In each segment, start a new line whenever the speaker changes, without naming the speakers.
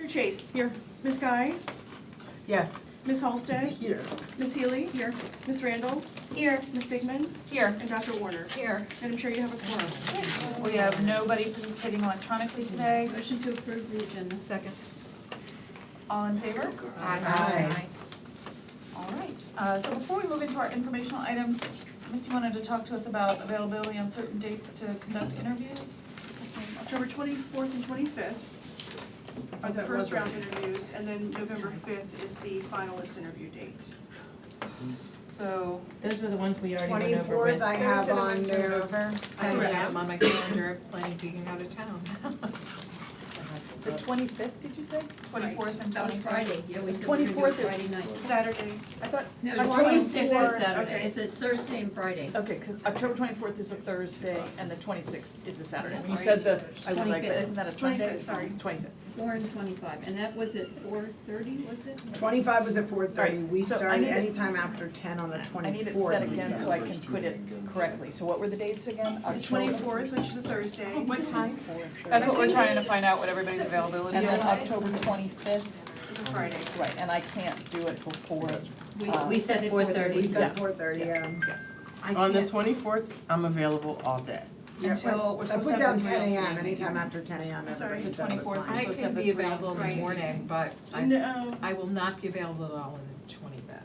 Chase.
Here.
Ms. Guy.
Yes.
Ms. Halsted.
Here.
Ms. Healy. Here. Ms. Randall. Here. Ms. Sigmund.
Here.
And Dr. Warner.
Here.
Madam Chair, you have a quorum.
We have nobody participating electronically today.
Motion to approve the agenda. Second.
All in favor?
Aye.
All right, so before we move into our informational items, Missy wanted to talk to us about availability on certain dates to conduct interviews.
October 24th and 25th are the first round interviews, and then November 5th is the finalist interview date.
So,
Those were the ones we already went over with.
24th I have on there,
over.
10
I'm on my calendar, planning to get out of town.
the 25th, did you say? 24th and 25th?
That was Friday, yeah, we said we were
24th
gonna do
is-
Friday night.
Saturday.
I thought,
No,
October
26th is
24th,
Saturday,
okay.
it's Thursday and Friday.
okay, because October 24th is a Thursday and the 26th is a Saturday. When you said the, I was like,
25th.
isn't that a Sunday?
25th, sorry.
25th.
4 and 25, and that was at 4:30, was it?
25 was at 4:30,
Right,
we
so I
started
need it-
anytime after 10 on the 24th.
I need it set again so I can put it correctly. So what were the dates again?
The 24th, which is a Thursday.
What time?
That's what we're trying to find out, what everybody's availability is. And then October 25th,
It's a Friday.
right, and I can't do it before.
We said at 4:30.
We said
Yeah.
4:30,
On the 24th, I'm available all day.
Yeah,
Until, we're
I
supposed
put
to have
down
a
10
real-
AM, anytime after 10 AM,
I'm sorry,
everybody
the
said it was
24th.
fine.
I
supposed to have
could
the
be available in the
Right.
morning, but
No,
I will not be available at all on the 25th.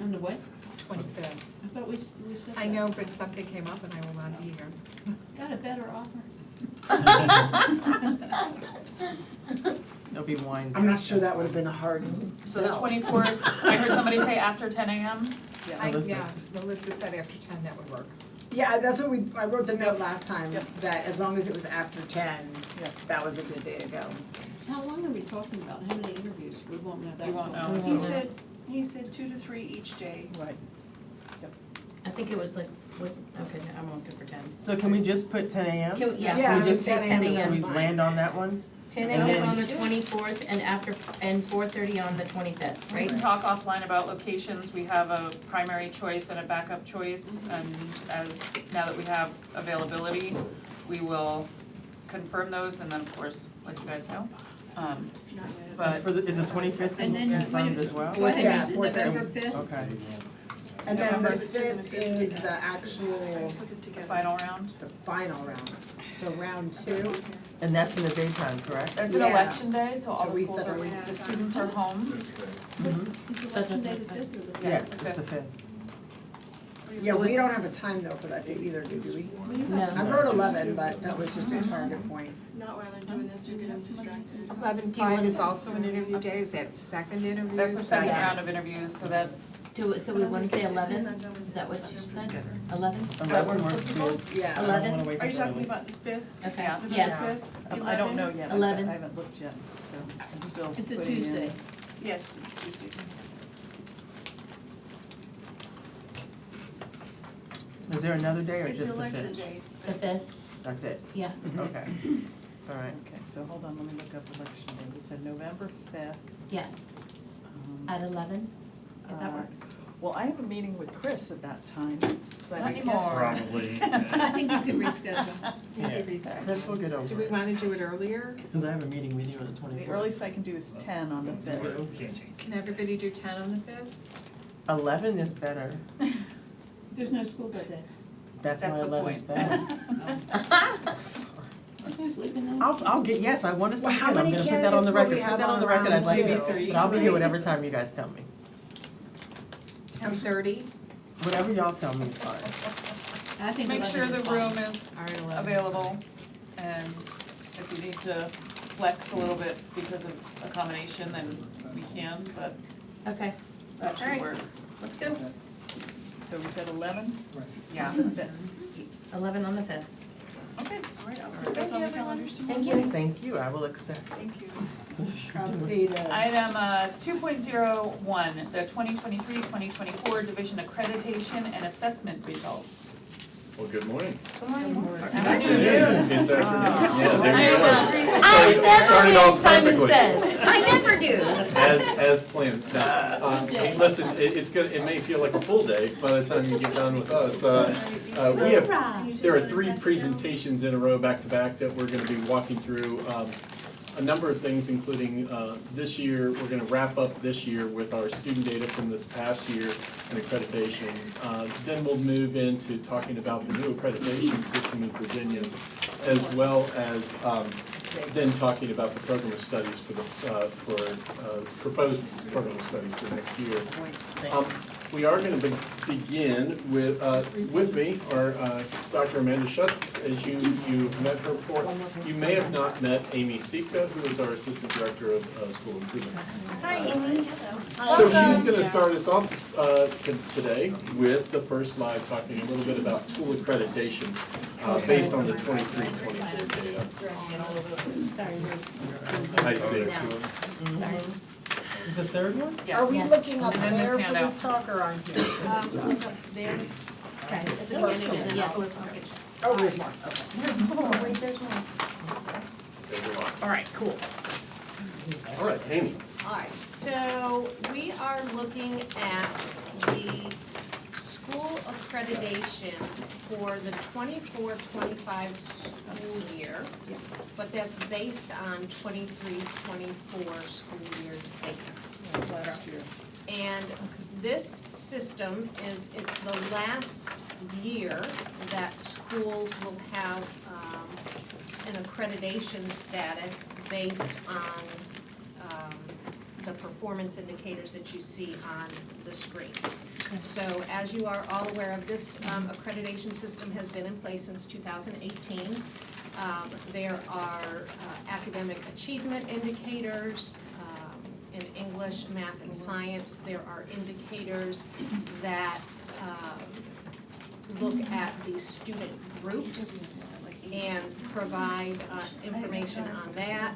On the what?
25th.
I thought we said that.
I know, but something came up and I will not be here.
Got a better offer.
There'll be wine.
I'm not sure that would have been a hard
So the
sell.
24th, I heard somebody say after 10 AM.
Melissa.
Melissa said after 10 that would work.
Yeah, that's what I wrote the note last time,
Yep.
that as long as it was after 10,
Yep.
that was a good day to go.
How long are we talking about? How many interviews? We won't know that.
You won't
until-
know.
he said 2 to 3 each day.
Right.
I think it was like, okay, I'm on good for 10.
So can we just put 10 AM?
Can we,
Yeah,
yeah, we
just
just say
10
10
a.m.
Can
AM.
we
fine.
land on that one?
10
And
AM
then-
on the 24th and after, and 4:30 on the 25th,
We
right?
can talk offline about locations. We have a primary choice and a backup choice. And now that we have availability, we will confirm those and then of course let you guys know.
Not yet.
But
Is the 25th
And then
confirmed as well?
Go ahead,
Yeah,
is it
4:30.
November 5th?
Okay.
And then the
November.
5th is the actual,
Put it together.
final round.
the final round. So round 2,
And that's in the daytime, correct?
It's an
Yeah.
election day, so all
So
the
we
schools
set
are,
a-
the students are home.
Mm-hmm.
Is election day the 5th or the 5th?
Yes, it's the 5th.
yeah, we don't have a time though for that day either, do we? I
No.
wrote 11, but that was just a target point.
Not while I'm doing this, you're getting distracted.
11:05 is also an interview day, is that second interview?
That's the second
Yeah.
round of interviews, so that's,
So we want to say 11? Is that what you said? 11?
11 works good.
Yeah.
I don't
11?
wanna wake
Are you
up
talking
early.
about the 5th?
Okay,
Yeah.
November
yes.
5th?
I don't know yet.
11.
I haven't looked yet, so I'm still
It's a
putting in.
Tuesday.
Yes, it's Tuesday.
Is there another day or
It's
just the
election
5th?
day.
The 5th?
That's it?
Yeah.
Okay. All right.
Okay, so hold on, let me look up election day. We said November 5th.
Yes. At 11? If that works.
Well, I have a meeting with Chris at that time, but
Not
I guess.
anymore.
Probably.
I think you can reschedule.
Maybe so.
Chris will get
Do
over
we
it.
want to do it earlier?
Because I have a meeting with you on the 24th.
The earliest I can do is 10 on the 5th.
Can't change.
Can everybody do 10 on the 5th?
11 is better.
There's no school that day.
That's
That's
why
the
11's
point.
better.
Sleeping in?
I'll get, yes, I want to
Well,
sleep
how
in. I'm
many
gonna put that on the
candidates will we
record. Put
have
that on
on
the record. I'd like
round
to,
two?
but I'll be here whatever time you guys tell me.
10:30?
Whatever y'all tell me is fine.
I think
Make
11
sure
is
the
fine.
room is
All right, 11 is
available, and if we need to flex a little bit because of accommodation, then we can, but
Okay.
that should
Alright.
work.
Let's go.
So we said 11? Yeah.
11 on the 5th.
Okay.
All right, I'll put this on the calendars tomorrow.
Thank you.
Thank you, I will accept.
Thank you.
Updated.
Item 2.01, the 2023-2024 Division Accreditation and Assessment Results.
Well, good morning.
Good morning.
Afternoon. It's afternoon. Yeah, there
I
you go.
I never
Started
do,
off
Simon
perfectly.
says. I never do.
As planned. Now, hey, listen, it's good, it may feel like a full day by the time you get done with us. We have, there are 3 presentations in a row back to back that we're gonna be walking through. a number of things, including this year, we're gonna wrap up this year with our student data from this past year and accreditation. Then we'll move into talking about the new accreditation system in Virginia, as well as then talking about the program of studies for the proposed program of studies for next year. We are going to begin with me, or Dr. Amanda Schutz, as you've met her before. You may have not met Amy Sika, who is our Assistant Director of School Improvement.
Hi, Amy.
So she's going to start us off today with the first slide, talking a little bit about school accreditation based on the 23-24 data. I see.
Sorry.
Is the third one?
Yes.
Are we
Yes.
looking up
And then this
there for
handout.
this talk or on here?
There,
Okay.
at the beginning, and then
Yes.
I'll okay.
Oh, there's one, okay.
Wait, there's one.
There you are.
All right, cool.
All right, Amy.
Alright, so we are looking at the school accreditation for the 24-25 school year, but that's based on 23-24 school year data.
Last year.
And this system it's the last year that schools will have an accreditation status based on the performance indicators that you see on the screen. So as you are all aware of, this accreditation system has been in place since 2018. There are academic achievement indicators in English, math, and science. There are indicators that look at the student groups and provide information on that.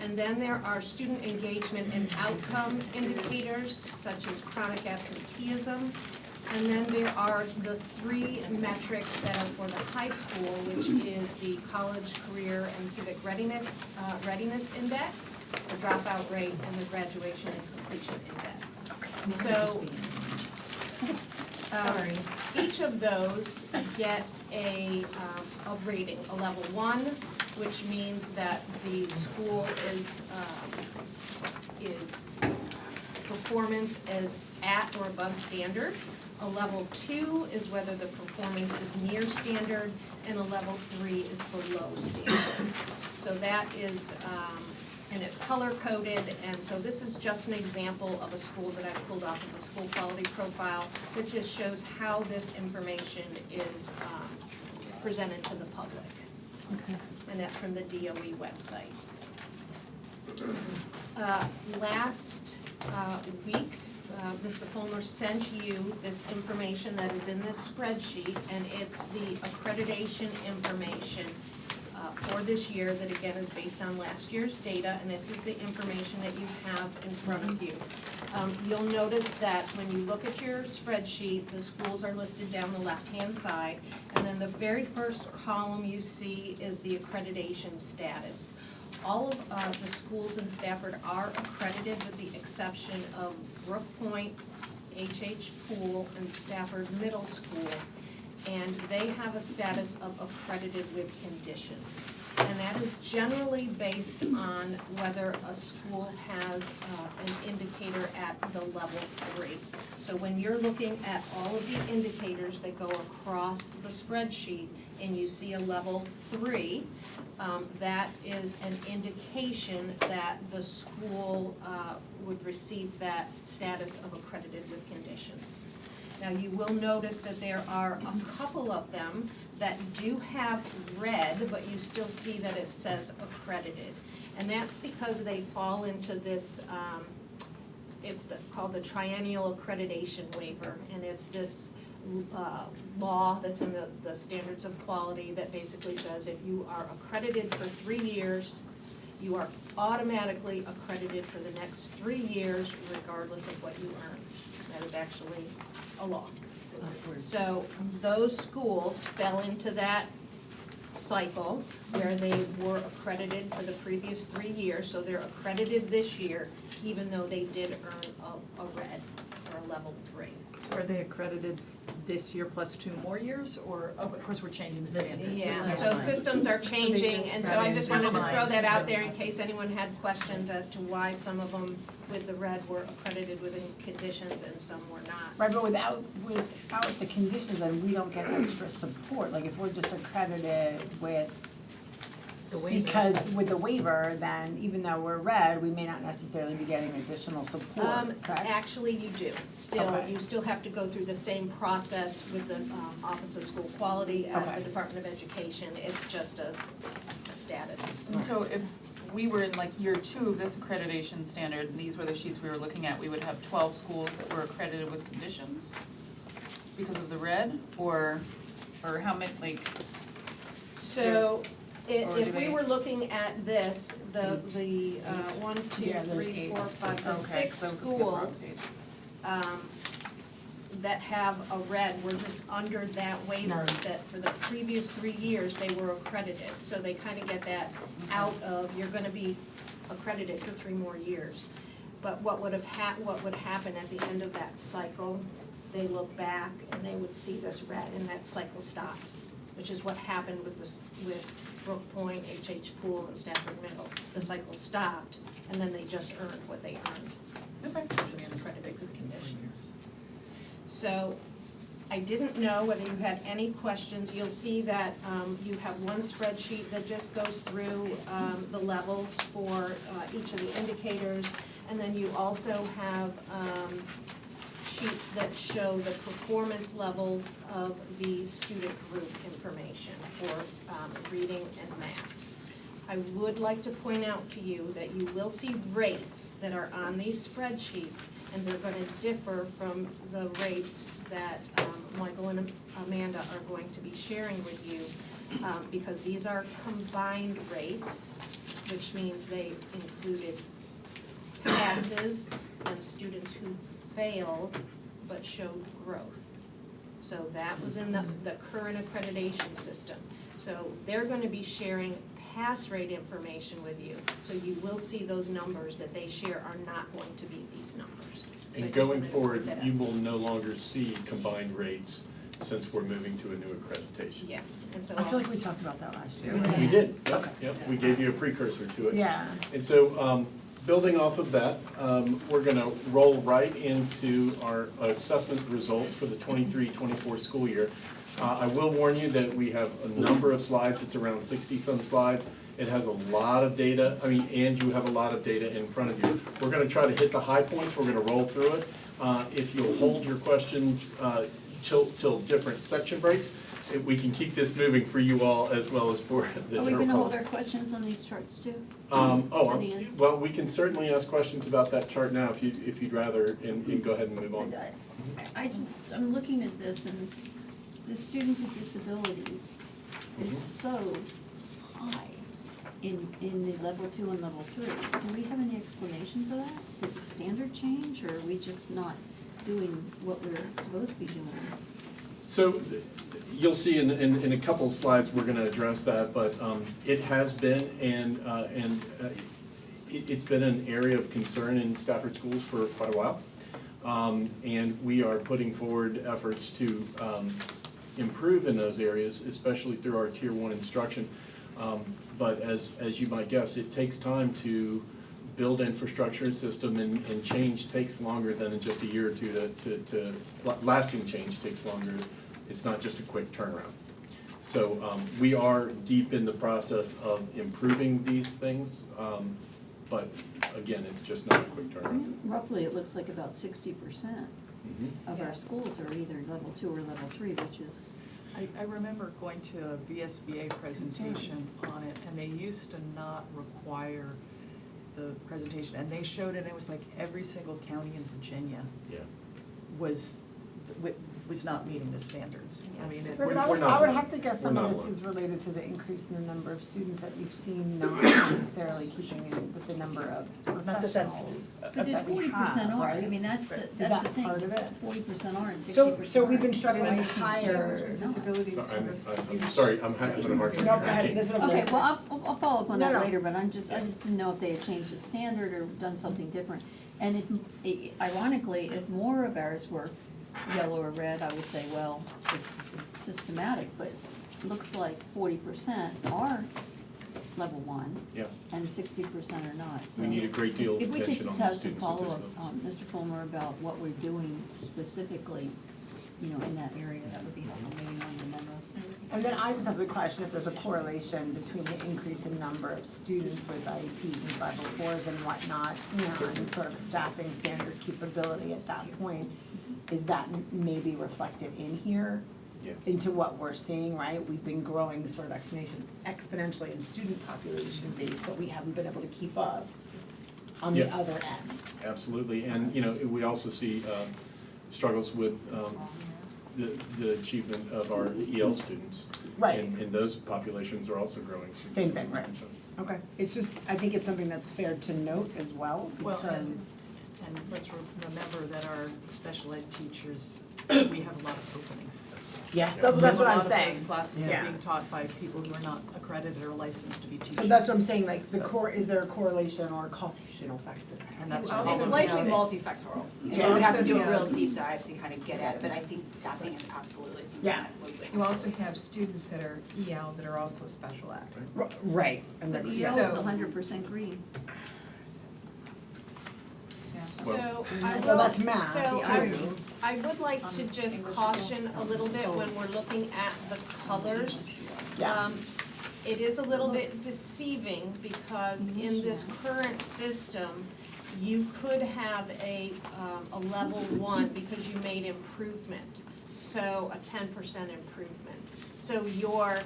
And then there are student engagement and outcome indicators such as chronic absenteeism. And then there are the three metrics that are for the high school, which is the college, career, and civic readiness index, the dropout rate, and the graduation and completion index. So
Sorry.
each of those get a rating, a level 1, which means that the school is performance is at or above standard. A level 2 is whether the performance is near standard, and a level 3 is below standard. So that is, and it's color coded, and so this is just an example of a school that I pulled off of the school quality profile that just shows how this information is presented to the public.
Okay.
And that's from the DOE website. Last week, Mr. Fulmer sent you this information that is in this spreadsheet, and it's the accreditation information for this year that again is based on last year's data, and this is the information that you have in front of you. You'll notice that when you look at your spreadsheet, the schools are listed down the left-hand side, and then the very first column you see is the accreditation status. All of the schools in Stafford are accredited with the exception of Brook Point, H.H. Poole, and Stafford Middle School. And they have a status of accredited with conditions. And that is generally based on whether a school has an indicator at the level 3. So when you're looking at all of the indicators that go across the spreadsheet and you see a level 3, that is an indication that the school would receive that status of accredited with conditions. Now, you will notice that there are a couple of them that do have red, but you still see that it says accredited. And that's because they fall into this, called the triennial accreditation waiver, and it's this law that's in the standards of quality that basically says if you are accredited for 3 years, you are automatically accredited for the next 3 years regardless of what you earn. That is actually a law. So those schools fell into that cycle where they were accredited for the previous 3 years, so they're accredited this year, even though they did earn a red or a level 3.
are they accredited this year plus 2 more years, or, oh, of course, we're changing the standards.
Yeah, so systems are changing, and so I just wanted to throw that out there in case anyone had questions as to why some of them with the red were accredited within conditions and some were not.
Right, but without the conditions, then we don't get extra support, like if we're just accredited with, because with the waiver, then even though we're red, we may not necessarily be getting additional support, correct?
Actually, you do, still,
Okay.
you still have to go through the same process with the Office of School Quality at
Okay.
the Department of Education, it's just a status.
And so if we were in like year 2 of this accreditation standard, and these were the sheets we were looking at, we would have 12 schools that were accredited with conditions because of the red, or how many, like,
So,
Or do
if we
they-
were looking at this, the 1, 2,
Yeah, there's
3,
8.
4, 5, the
okay,
6
so it's a good road
schools
page.
that have a red, we're just under that waiver, that for the previous 3 years, they were accredited. So they kind of get that out of, you're gonna be accredited for 3 more years. But what would happen at the end of that cycle, they look back and they would see this red and that cycle stops, which is what happened with Brook Point, H.H. Poole, and Stafford Middle. The cycle stopped, and then they just earned what they earned,
Okay.
which was accredited with conditions. So, I didn't know whether you had any questions. You'll see that you have one spreadsheet that just goes through the levels for each of the indicators, and then you also have sheets that show the performance levels of the student group information for reading and math. I would like to point out to you that you will see rates that are on these spreadsheets, and they're gonna differ from the rates that Michael and Amanda are going to be sharing with you, because these are combined rates, which means they included passes and students who failed but showed growth. So that was in the current accreditation system. So they're gonna be sharing pass rate information with you, so you will see those numbers that they share are not going to be these numbers. So I
And
just
going
wanted to point
forward,
that out.
you will no longer see combined rates since we're moving to a new accreditation
Yeah,
system.
and so
I feel like we talked about that last year.
We did, yep,
Okay.
yep, we gave you a precursor to it.
Yeah.
And so, building off of that, we're gonna roll right into our assessment results for the 23-24 school year. I will warn you that we have a number of slides, it's around 60-some slides. It has a lot of data, and you have a lot of data in front of you. We're gonna try to hit the high points, we're gonna roll through it. If you'll hold your questions till different section breaks, we can keep this moving for you all as well as for the
Are we
general
gonna hold
public.
our questions on these charts too?
Oh,
To the end?
well, we can certainly ask questions about that chart now if you'd rather, and go ahead and move on.
I'm looking at this, and the students with disabilities is so high in the level 2 and level 3. Do we have any explanation for that? Did the standard change, or are we just not doing what we're supposed to be doing?
So, you'll see in a couple of slides, we're gonna address that, but it has been, it's been an area of concern in Stafford schools for quite a while. And we are putting forward efforts to improve in those areas, especially through our Tier 1 instruction. But as you might guess, it takes time to build infrastructure and system, and change takes longer than in just a year or two to lasting change takes longer. It's not just a quick turnaround. So we are deep in the process of improving these things, but again, it's just not a quick turnaround.
Roughly, it looks like about 60% of
Yeah.
our schools are either level 2 or level 3, which is,
I remember going to a VSBA presentation on it, and they used to not require the presentation, and they showed it, it was like every single county in Virginia
Yeah.
was not meeting the standards. I mean, it-
We're
I would
not
have to guess some
we're
of
not
this
alone.
is related to the increase in the number of students that we've seen, not necessarily keeping in with the number of
Not that that's-
professionals
but there's
that we
40%
have,
are, I
right?
mean, that's the
Is that
thing.
part of it?
40% are and 60%
So
aren't.
we've been struggling
Right.
to hire.
Disabilities.
So I'm sorry, I'm having a hard time
No, go ahead,
tracking.
this is what I'm
Okay,
doing.
well, I'll follow up on
No,
that
no.
later, but I just didn't know if they had changed the standard or done something different. And ironically, if more of ours were yellow or red, I would say, well, it's systematic, but it looks like 40% are level 1
Yeah,
and 60% are not, so.
we need a great deal of
If we could
attention
just
on
have
the
some
students with
follow-up,
disabilities.
Mr. Fulmer, about what we're doing specifically, in that area, that would be helpful, maybe one of the memos.
And then I just have the question if there's a correlation between the increase in number of students with IEPs and 504s and whatnot, and sort of staffing standard capability at that point. Is that maybe reflected in here?
Yes.
Into what we're seeing, right? We've been growing sort of exponentially in student population base, but we haven't been able to keep up on the
Yeah.
other ends.
Absolutely, and, we also see struggles with the achievement of our EL students.
Right.
And those populations are also growing.
Same thing, right. Okay, it's just, I think it's something that's fair to note as well,
Well,
because,
And let's remember that our special ed teachers, we have a lot of openings.
yeah, that's what I'm
A
saying.
lot of those classes
Yeah.
are being taught by people who are not accredited or licensed to be teachers.
So that's what I'm saying, like,
So-
is there a correlation or a causation factor?
And that's
It's
also
likely
multifactorial.
Yeah.
You would have to
Also
do a
the,
real deep dive to kind of get at it, but I think staffing is absolutely something
Yeah.
that would.
You also have students that are EL that are also special ed.
Right, and
But
that's,
the EL
So-
is 100% green.
So I
well,
will,
that's math,
so
too.
I would like to just caution a little bit when we're looking at the colors.
Yeah.
It is a little bit deceiving because in this current system, you could have a level 1 because you made improvement, so a 10% improvement. So your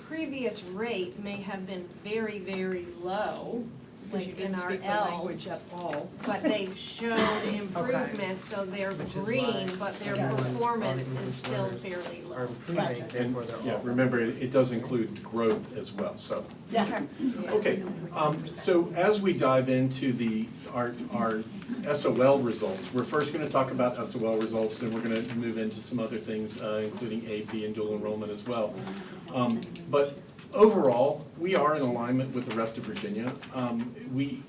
previous rate may have been very, very low,
Because you
like in
didn't
our
speak the language
Ls.
at all.
But they've shown improvement, so they're green, but their performance is still fairly low.
And, yeah, remember, it does include growth as well, so.
yeah,
Okay, so as we dive into our SOL results, we're first gonna talk about SOL results, then we're gonna move into some other things, including AP and dual enrollment as well. But overall, we are in alignment with the rest of Virginia. We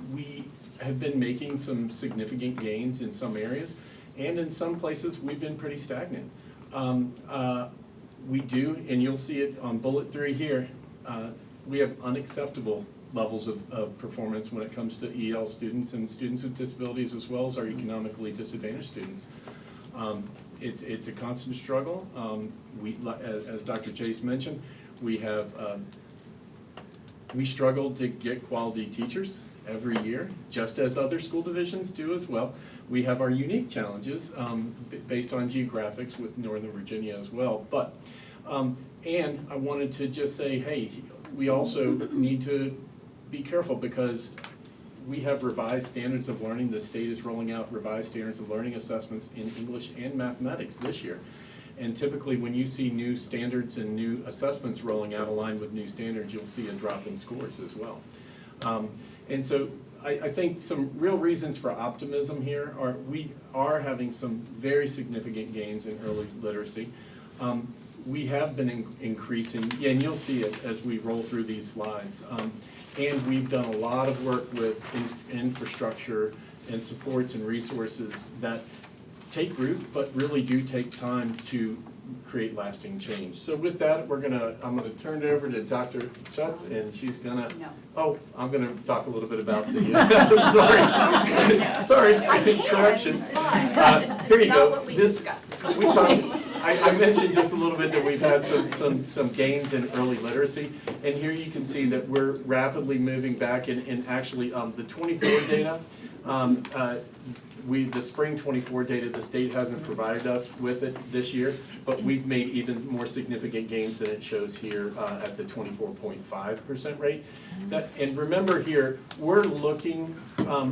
have been making some significant gains in some areas, and in some places, we've been pretty stagnant. We do, and you'll see it on bullet 3 here, we have unacceptable levels of performance when it comes to EL students and students with disabilities, as well as our economically disadvantaged students. It's a constant struggle. As Dr. Chase mentioned, we struggle to get quality teachers every year, just as other school divisions do as well. We have our unique challenges based on geographics with Northern Virginia as well. But, and I wanted to just say, hey, we also need to be careful because we have revised standards of learning. The state is rolling out revised standards of learning assessments in English and mathematics this year. And typically, when you see new standards and new assessments rolling out aligned with new standards, you'll see a drop in scores as well. And so I think some real reasons for optimism here are we are having some very significant gains in early literacy. We have been increasing, and you'll see it as we roll through these slides. And we've done a lot of work with infrastructure and supports and resources that take root, but really do take time to create lasting change. So with that, I'm gonna turn it over to Dr. Schutz, and she's gonna, I'm gonna talk a little bit about the, sorry, correction. Here you go. We talked, I mentioned just a little bit that we've had some gains in early literacy, and here you can see that we're rapidly moving back, and actually, the 24 data, the spring 24 data, the state hasn't provided us with it this year, but we've made even more significant gains than it shows here at the 24.5% rate. And remember here, we're looking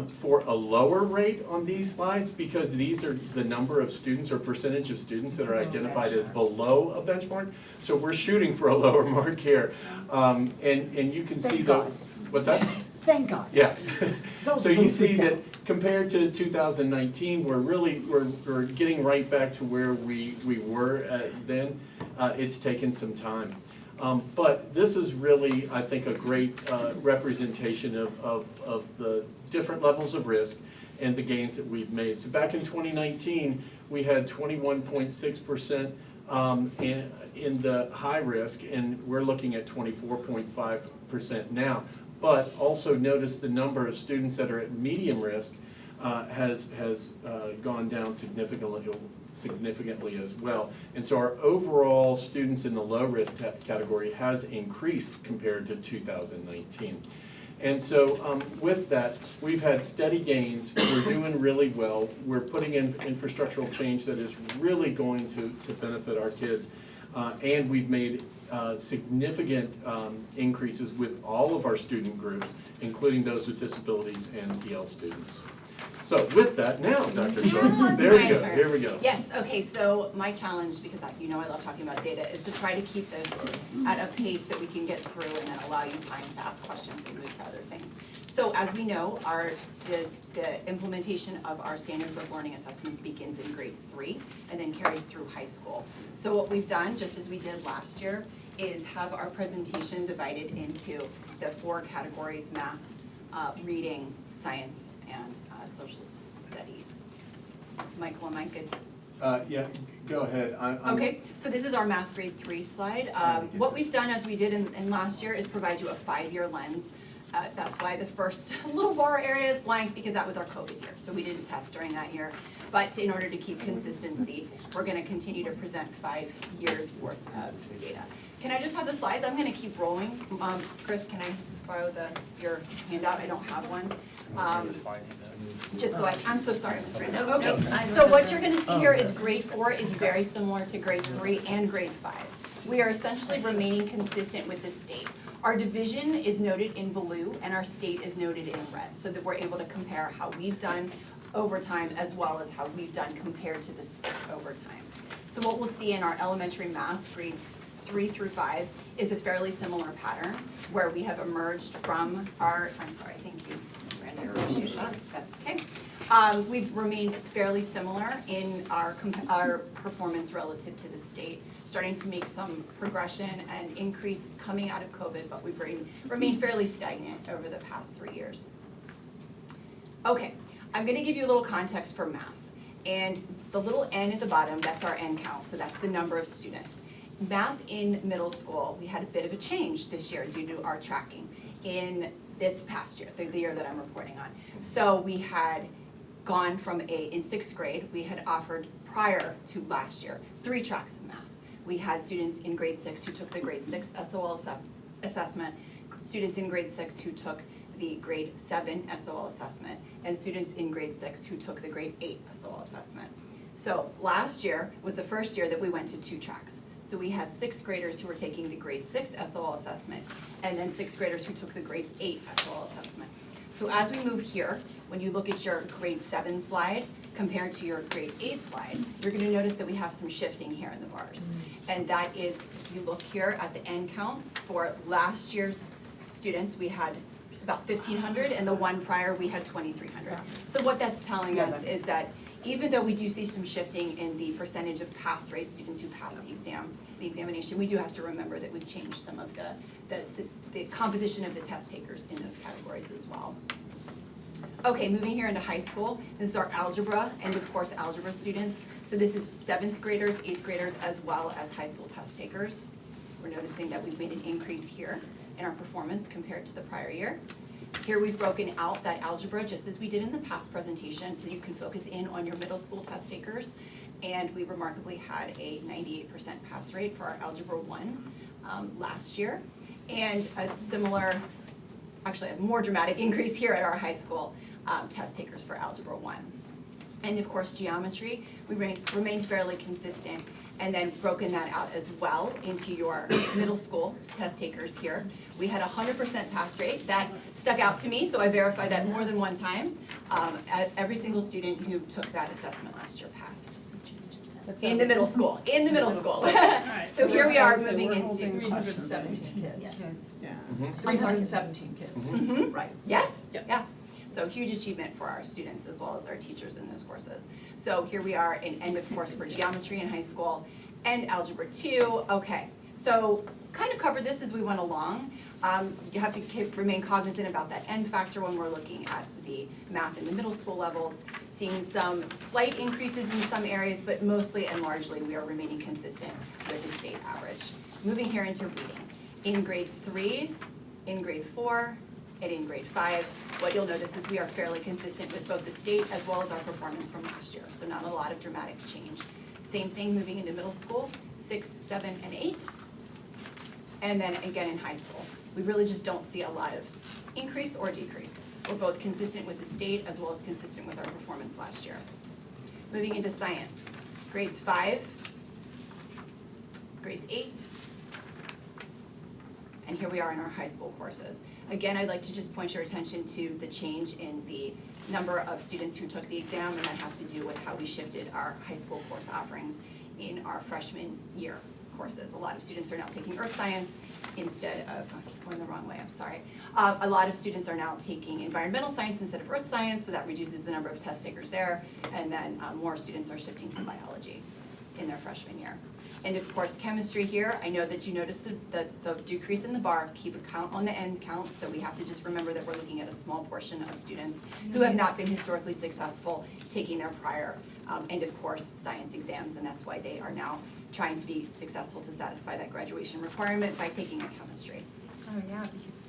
for a lower rate on these slides because these are the number of students or percentage of students that are identified as below a benchmark. So we're shooting for a lower mark here. And you can see what's that?
thank God.
Yeah.
So
So you see that compared to 2019, we're getting right back to where we were then. It's taken some time. But this is really, I think, a great representation of the different levels of risk and the gains that we've made. So back in 2019, we had 21.6% in the high risk, and we're looking at 24.5% now. But also notice the number of students that are at medium risk has gone down significantly as well. And so our overall students in the low risk category has increased compared to 2019. And so with that, we've had steady gains, we're doing really well, we're putting in infrastructural change that is really going to benefit our kids, and we've made significant increases with all of our student groups, including those with disabilities and EL students. So with that, now, Dr. Schultz, there we go, here we go.
Yes, okay, so my challenge, because you know I love talking about data, is to try to keep this at a pace that we can get through and then allow you time to ask questions and move to other things. So as we know, the implementation of our standards of learning assessments begins in grade 3 and then carries through high school. So what we've done, just as we did last year, is have our presentation divided into the 4 categories: math, reading, science, and social studies. Michael, am I good?
Yeah, go ahead. I'm
Okay, so this is our math grade 3 slide. What we've done, as we did in last year, is provide you a 5-year lens. That's why the first little bar area is blank, because that was our COVID year, so we didn't test during that year. But in order to keep consistency, we're gonna continue to present 5 years worth of data. Can I just have the slides? I'm gonna keep rolling. Chris, can I borrow your handout? I don't have one. Just so I'm so sorry, Ms. Randall. Okay, so what you're gonna see here is grade 4 is very similar to grade 3 and grade 5. We are essentially remaining consistent with the state. Our division is noted in blue and our state is noted in red, so that we're able to compare how we've done over time as well as how we've done compared to the state over time. So what we'll see in our elementary math, grades 3 through 5, is a fairly similar pattern where we have emerged from our, I'm sorry, thank you, Randy, your issue shot, that's okay. We've remained fairly similar in our performance relative to the state, starting to make some progression and increase coming out of COVID, but we've remained fairly stagnant over the past 3 years. Okay, I'm gonna give you a little context for math. And the little n at the bottom, that's our n count, so that's the number of students. Math in middle school, we had a bit of a change this year due to our tracking in this past year, the year that I'm reporting on. So we had gone from in 6th grade, we had offered prior to last year 3 tracks of math. We had students in grade 6 who took the grade 6 SOL assessment, students in grade 6 who took the grade 7 SOL assessment, and students in grade 6 who took the grade 8 SOL assessment. So last year was the first year that we went to 2 tracks. So we had 6th graders who were taking the grade 6 SOL assessment, and then 6th graders who took the grade 8 SOL assessment. So as we move here, when you look at your grade 7 slide compared to your grade 8 slide, you're gonna notice that we have some shifting here in the bars. And that is, if you look here at the end count, for last year's students, we had about 1,500, and the one prior, we had 2,300. So what that's telling us is that even though we do see some shifting in the percentage of pass rate, students who pass the examination, we do have to remember that we've changed some of the composition of the test takers in those categories as well. Okay, moving here into high school, this is our algebra and of course algebra students. So this is 7th graders, 8th graders, as well as high school test takers. We're noticing that we've made an increase here in our performance compared to the prior year. Here we've broken out that algebra just as we did in the past presentation, so you can focus in on your middle school test takers. And we remarkably had a 98% pass rate for our Algebra 1 last year. And a similar, actually a more dramatic increase here at our high school test takers for Algebra 1. And of course geometry, we remained fairly consistent, and then broken that out as well into your middle school test takers here. We had a 100% pass rate. That stuck out to me, so I verified that more than one time. Every single student who took that assessment last year passed. In the middle school, So here we are moving into.
317 kids.
Yeah.
I'm sorry.
317 kids.
Mm-hmm.
Right.
Yes,
Yep.
yeah. So huge achievement for our students as well as our teachers in those courses. So here we are in end of course for geometry in high school and Algebra 2. Okay, so kind of covered this as we went along. You have to remain cognizant about that end factor when we're looking at the math in the middle school levels, seeing some slight increases in some areas, but mostly and largely we are remaining consistent with the state average. Moving here into reading. In grade 3, in grade 4, and in grade 5, what you'll notice is we are fairly consistent with both the state as well as our performance from last year, so not a lot of dramatic change. Same thing moving into middle school, 6, 7, and 8, and then again in high school. We really just don't see a lot of increase or decrease. We're both consistent with the state as well as consistent with our performance last year. Moving into science, grades 5, grades 8, and here we are in our high school courses. Again, I'd like to just point your attention to the change in the number of students who took the exam, and that has to do with how we shifted our high school course offerings in our freshman year courses. A lot of students are now taking earth science instead of, I keep going the wrong way, I'm sorry. A lot of students are now taking environmental science instead of earth science, so that reduces the number of test takers there, and then more students are shifting to biology in their freshman year. And of course, chemistry here, I know that you noticed the decrease in the bar, keep a count on the end count, so we have to just remember that we're looking at a small portion of students who have not been historically successful taking their prior end of course science exams, and that's why they are now trying to be successful to satisfy that graduation requirement by taking a chemistry.
Oh, yeah, because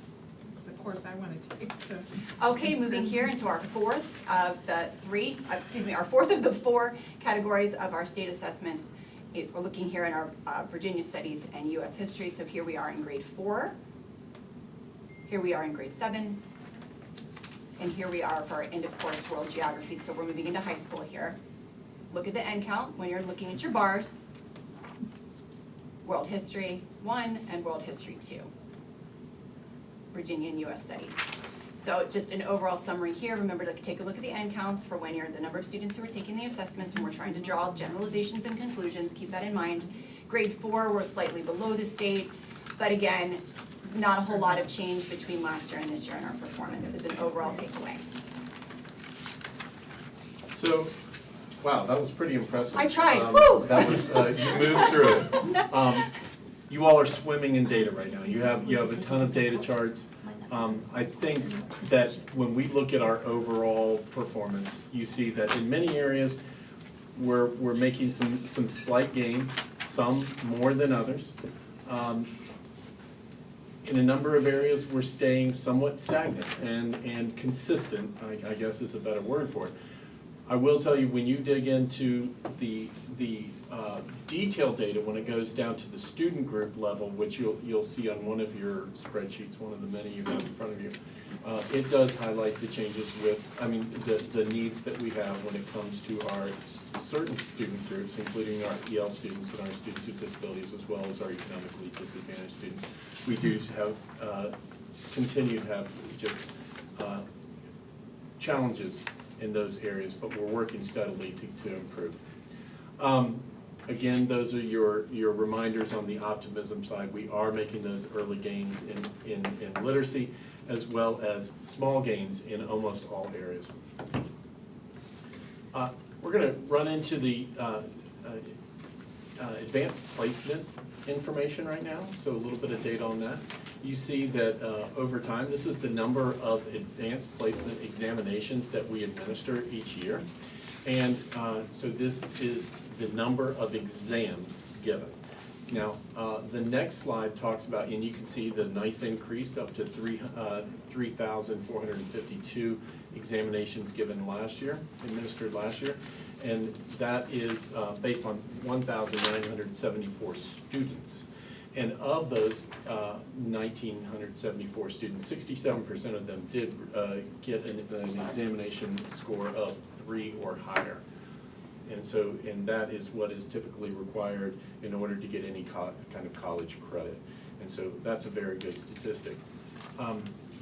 it's the course I wanna take to.
Okay, moving here into our fourth of the four categories of our state assessments. We're looking here in our Virginia Studies and US History, so here we are in grade 4, here we are in grade 7, and here we are for our end of course World Geography, so we're moving into high school here. Look at the end count when you're looking at your bars. World History 1 and World History 2. Virginia and US Studies. So just an overall summary here, remember to take a look at the end counts for when you're the number of students who are taking the assessments when we're trying to draw generalizations and conclusions, keep that in mind. Grade 4, we're slightly below the state, but again, not a whole lot of change between last year and this year in our performance as an overall takeaway.
So, wow, that was pretty impressive.
I tried, woo!
That was, you moved through it. You all are swimming in data right now. You have a ton of data charts. I think that when we look at our overall performance, you see that in many areas, we're making some slight gains, some more than others. In a number of areas, we're staying somewhat stagnant and consistent, I guess is a better word for it. I will tell you, when you dig into the detailed data, when it goes down to the student group level, which you'll see on one of your spreadsheets, one of the many you have in front of you, it does highlight the changes the needs that we have when it comes to our certain student groups, including our EL students and our students with disabilities, as well as our economically disadvantaged students. We do have, continue to have just challenges in those areas, but we're working steadily to improve. Again, those are your reminders on the optimism side. We are making those early gains in literacy, as well as small gains in almost all areas. We're going to run into the advanced placement information right now, so a little bit of data on that. You see that over time, this is the number of advanced placement examinations that we administer each year. And so this is the number of exams given. Now, the next slide talks about, and you can see the nice increase up to 3,452 examinations given last year, administered last year. And that is based on 1,974 students. And of those 1,974 students, 67% of them did get an examination score of 3 or higher. And that is what is typically required in order to get any kind of college credit. And so that's a very good statistic.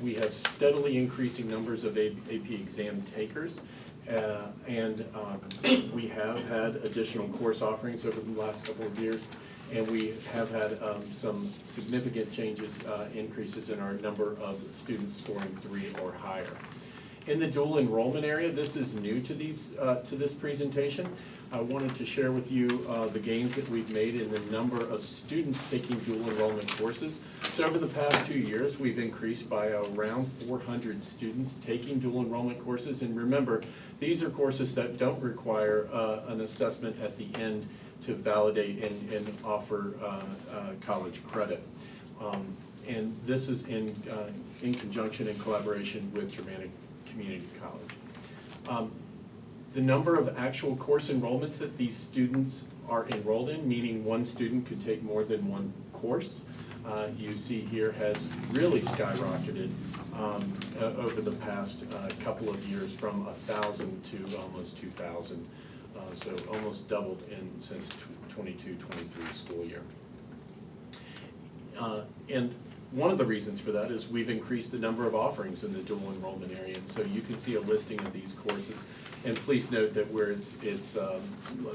We have steadily increasing numbers of AP exam takers. And we have had additional course offerings over the last couple of years, and we have had some significant changes, increases in our number of students scoring 3 or higher. In the dual enrollment area, this is new to this presentation. I wanted to share with you the gains that we've made in the number of students taking dual enrollment courses. So over the past 2 years, we've increased by around 400 students taking dual enrollment courses. And remember, these are courses that don't require an assessment at the end to validate and offer college credit. And this is in conjunction and collaboration with Germanic Community College. The number of actual course enrollments that these students are enrolled in, meaning one student could take more than one course, you see here has really skyrocketed over the past couple of years, from 1,000 to almost 2,000. So almost doubled since 22-23 school year. And one of the reasons for that is we've increased the number of offerings in the dual enrollment area. And so you can see a listing of these courses. And please note that where it's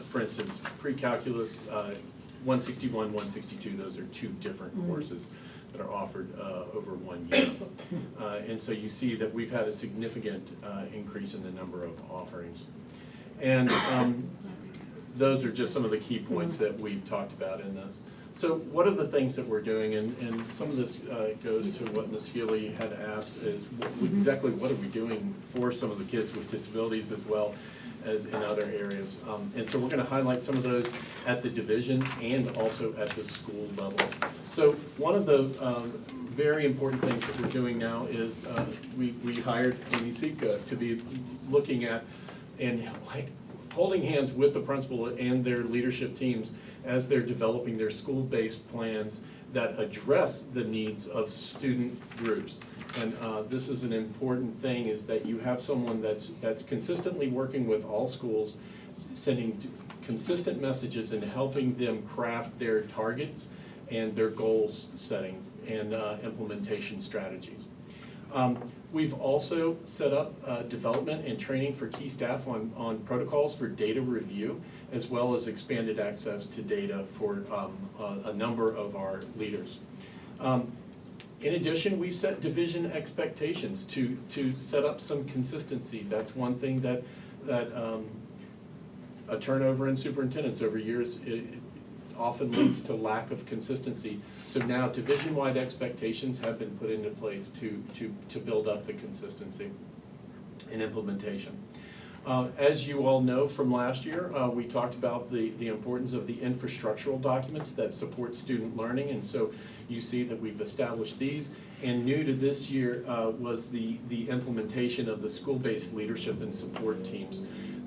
for instance, pre-calculus, 161, 162, those are two different courses that are offered over 1 year. And so you see that we've had a significant increase in the number of offerings. And those are just some of the key points that we've talked about in this. So what are the things that we're doing, and some of this goes to what Ms. Healy had asked, is exactly what are we doing for some of the kids with disabilities as well as in other areas. And so we're going to highlight some of those at the division and also at the school level. So one of the very important things that we're doing now is we hired Anisika to be looking at and holding hands with the principal and their leadership teams as they're developing their school-based plans that address the needs of student groups. And this is an important thing, is that you have someone that's consistently working with all schools, sending consistent messages and helping them craft their targets and their goals setting and implementation strategies. We've also set up development and training for key staff on protocols for data review, as well as expanded access to data for a number of our leaders. In addition, we've set division expectations to set up some consistency. That's one thing that a turnover in superintendents over years often leads to lack of consistency. So now division-wide expectations have been put into place to build up the consistency in implementation. As you all know from last year, we talked about the importance of the infrastructural documents that support student learning, and so you see that we've established these. And new to this year was the implementation of the school-based leadership and support teams.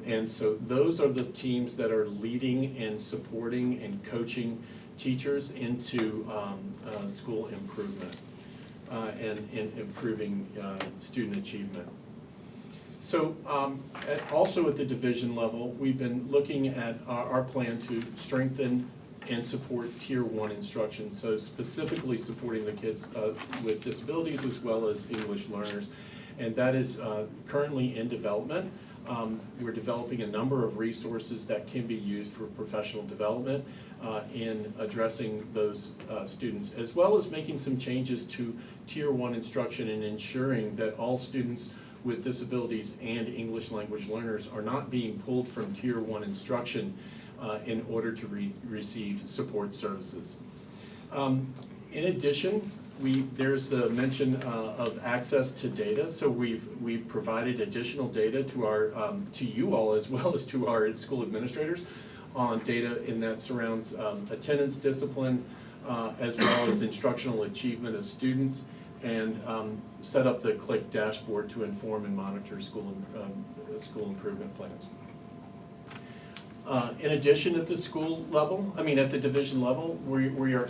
And so those are the teams that are leading and supporting and coaching teachers into school improvement and improving student achievement. So also at the division level, we've been looking at our plan to strengthen and support Tier 1 instruction, so specifically supporting the kids with disabilities as well as English learners. And that is currently in development. We're developing a number of resources that can be used for professional development in addressing those students, as well as making some changes to Tier 1 instruction and ensuring that all students with disabilities and English language learners are not being pulled from Tier 1 instruction in order to receive support services. In addition, there's the mention of access to data. So we've provided additional data to you all as well as to our school administrators on data, and that surrounds attendance, discipline, as well as instructional achievement of students, and set up the CLICK dashboard to inform and monitor school improvement plans. In addition, at the school level, at the division level, we are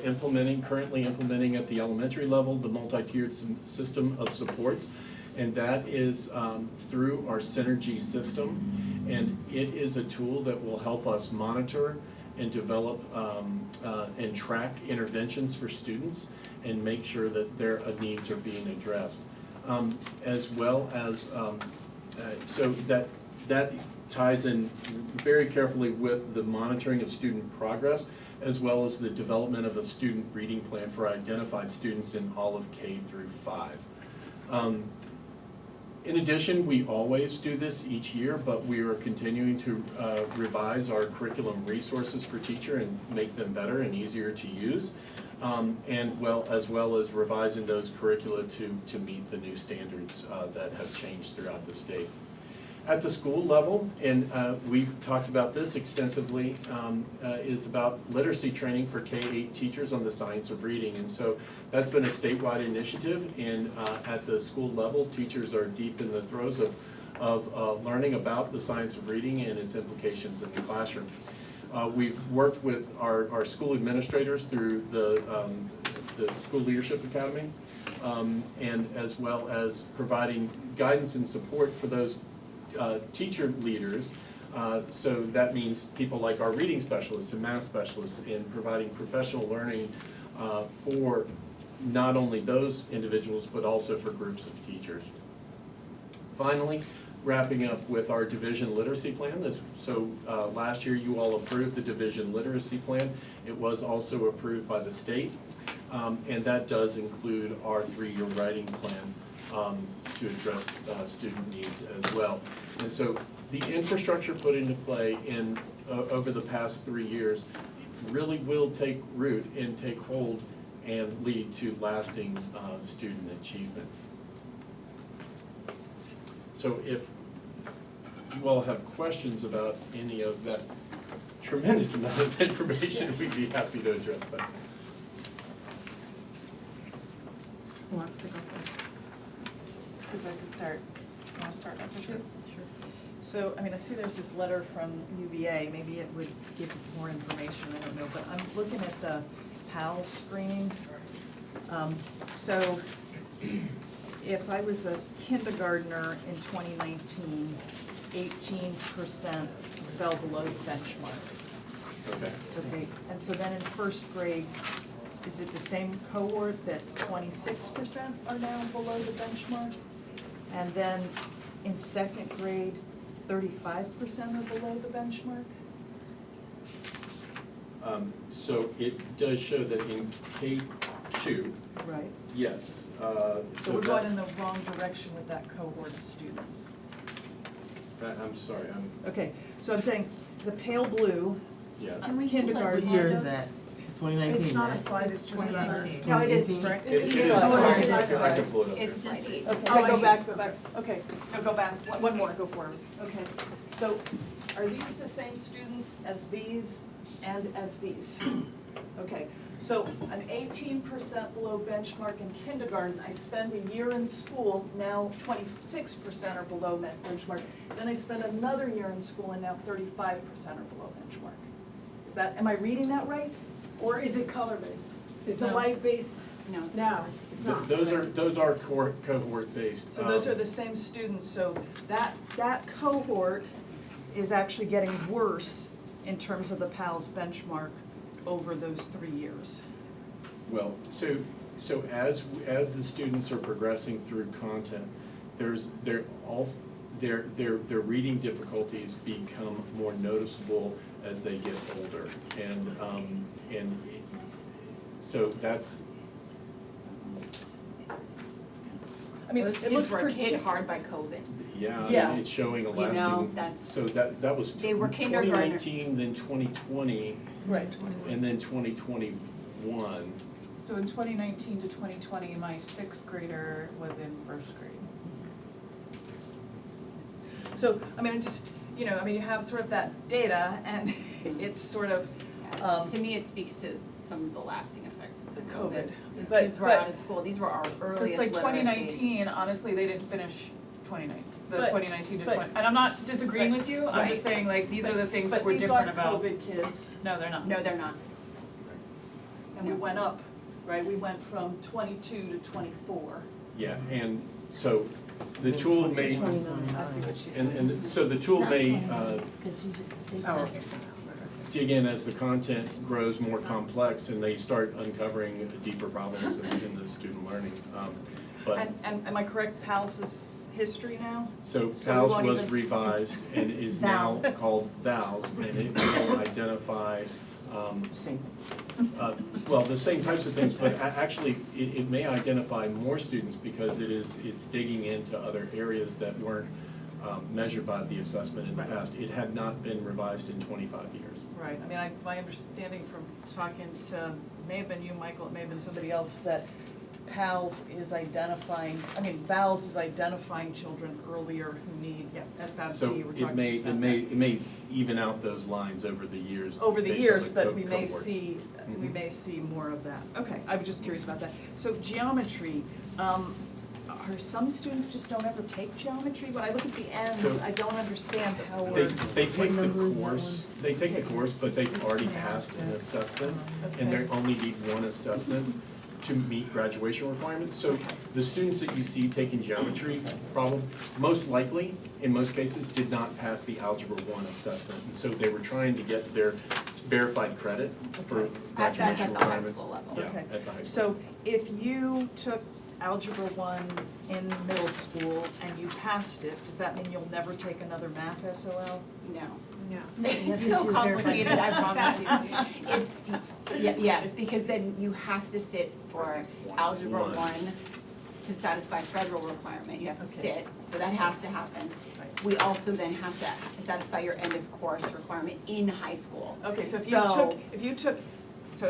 currently implementing at the elementary level the multi-tiered system of supports, and that is through our Synergy system, and it is a tool that will help us monitor and develop and track interventions for students and make sure that their needs are being addressed, as well as so that ties in very carefully with the monitoring of student progress, as well as the development of a student reading plan for identified students in all of K through 5. In addition, we always do this each year, but we are continuing to revise our curriculum resources for teacher and make them better and easier to use. And as well as revising those curricula to meet the new standards that have changed throughout the state. At the school level, and we've talked about this extensively, is about literacy training for K-8 teachers on the science of reading. And so that's been a statewide initiative, and at the school level, teachers are deep in the throes of learning about the science of reading and its implications in the classroom. We've worked with our school administrators through the School Leadership Academy, and as well as providing guidance and support for those teacher leaders. So that means people like our reading specialists and math specialists in providing professional learning for not only those individuals, but also for groups of teachers. Finally, wrapping up with our division literacy plan. Last year you all approved the division literacy plan. It was also approved by the state, and that does include our 3-year writing plan to address student needs as well. And so the infrastructure put into play over the past 3 years really will take root and take hold and lead to lasting student achievement. So if you all have questions about any of that tremendous amount of information, we'd be happy to address that.
Who wants to go first?
Who'd like to start? You want to start, Dr. Chase?
Sure. So, I see there's this letter from UVA, maybe it would give more information, I don't know, but I'm looking at the PALS screening. So, if I was a kindergartner in 2019, 18% fell below the benchmark.
Okay.
Okay, and so then in first grade, is it the same cohort that 26% are now below the benchmark? And then in second grade, 35% are below the benchmark?
So it does show that in K2,
Right.
yes.
So we're going in the wrong direction with that cohort of students.
I'm sorry,
Okay, so I'm saying the pale blue,
yeah.
Can we
kindergarten.
What year is that? 2019,
It's not a
right?
slide, it's 2019.
No, it is.
2018?
It is.
It is. I can pull it up here.
It's
This year.
Okay,
Oh, I
go
see.
back, okay, no, go back, one more, go forward, okay. So, are these the same students as these and as these? Okay, so an 18% below benchmark in kindergarten, I spend a year in school, now 26% are below benchmark. Then I spend another year in school and now 35% are below benchmark. Am I reading that right?
Or is it color-based? Is the
No.
light-based?
No, it's
No, it's not.
Those are cohort based.
So those are the same students, so that cohort is actually getting worse in terms of the PALS benchmark over those 3 years.
Well, so as the students are progressing through content, their reading difficulties become more noticeable as they get older, and so that's.
Those
It looks
kids were
pretty
hit hard by COVID.
Yeah.
It's showing a
You know,
lasting,
that's-
so that was
They were
2019, then 2020,
Right.
and then 2021.
So in 2019 to 2020, my 6th grader was in 1st grade.
So, you have sort of that data, and it's sort of,
To me, it speaks to some of the lasting effects of
The
the
COVID.
COVID. Those
But-
kids were
but-
out of school, these were our
Because
earliest
like
literacy.
2019, honestly, they didn't finish the
But-
2019 to
but-
20, and I'm not disagreeing with you, I'm just
Right.
saying like, these are the things that we're different about.
But these aren't COVID kids,
No, they're not.
No, they're not.
and we went up, right? We went from 22 to 24.
Yeah, and so the tool may,
I see what she's saying.
and so the tool may
Because they
Oh,
passed.
dig in as the content grows more complex and they start uncovering deeper problems in the student learning. But,
And am I correct, PALS is history now?
so
So we
PALS
won't
was
even-
revised and is now
Vals.
called VALS, and it will identify
Same.
Well, the same types of things, but actually, it may identify more students because it's digging into other areas that weren't measured by the assessment in the
Right.
past. It had not been revised in 25 years.
Right, I mean, my understanding from talking to, may have been you, Michael, it may have been somebody else, that VALS is identifying children earlier who need, at FABC,
So
we're talking
it may,
just about
it may even out those lines over the years.
over the
based on
years,
the
but we may
cohort.
see, we
Mhm.
may see more of that. Okay, I was just curious about that. So geometry, are some students just don't ever take geometry? When I look at the ends,
So-
I don't understand how
They,
we're,
they take the
number is that
course, they take the course, but they've already passed an assessment, and they only need one assessment to meet graduation requirements. So the students that you see taking geometry, most likely, in most cases, did not pass the Algebra 1 assessment. And so they were trying to get their verified credit for
That's
graduation
at the high
requirements.
school level.
Yeah,
Okay.
at the high school.
so if you took Algebra 1 in middle school and you passed it, does that mean you'll never take another math SOL?
No.
Yeah.
It's so complicated, I promise you. It's, yes, because then you have to sit for Algebra
One.
1 to satisfy federal requirement, you have to
Okay.
sit, so that has to happen.
Right.
We also then have to satisfy your end of course requirement in high school.
Okay, so
So-
if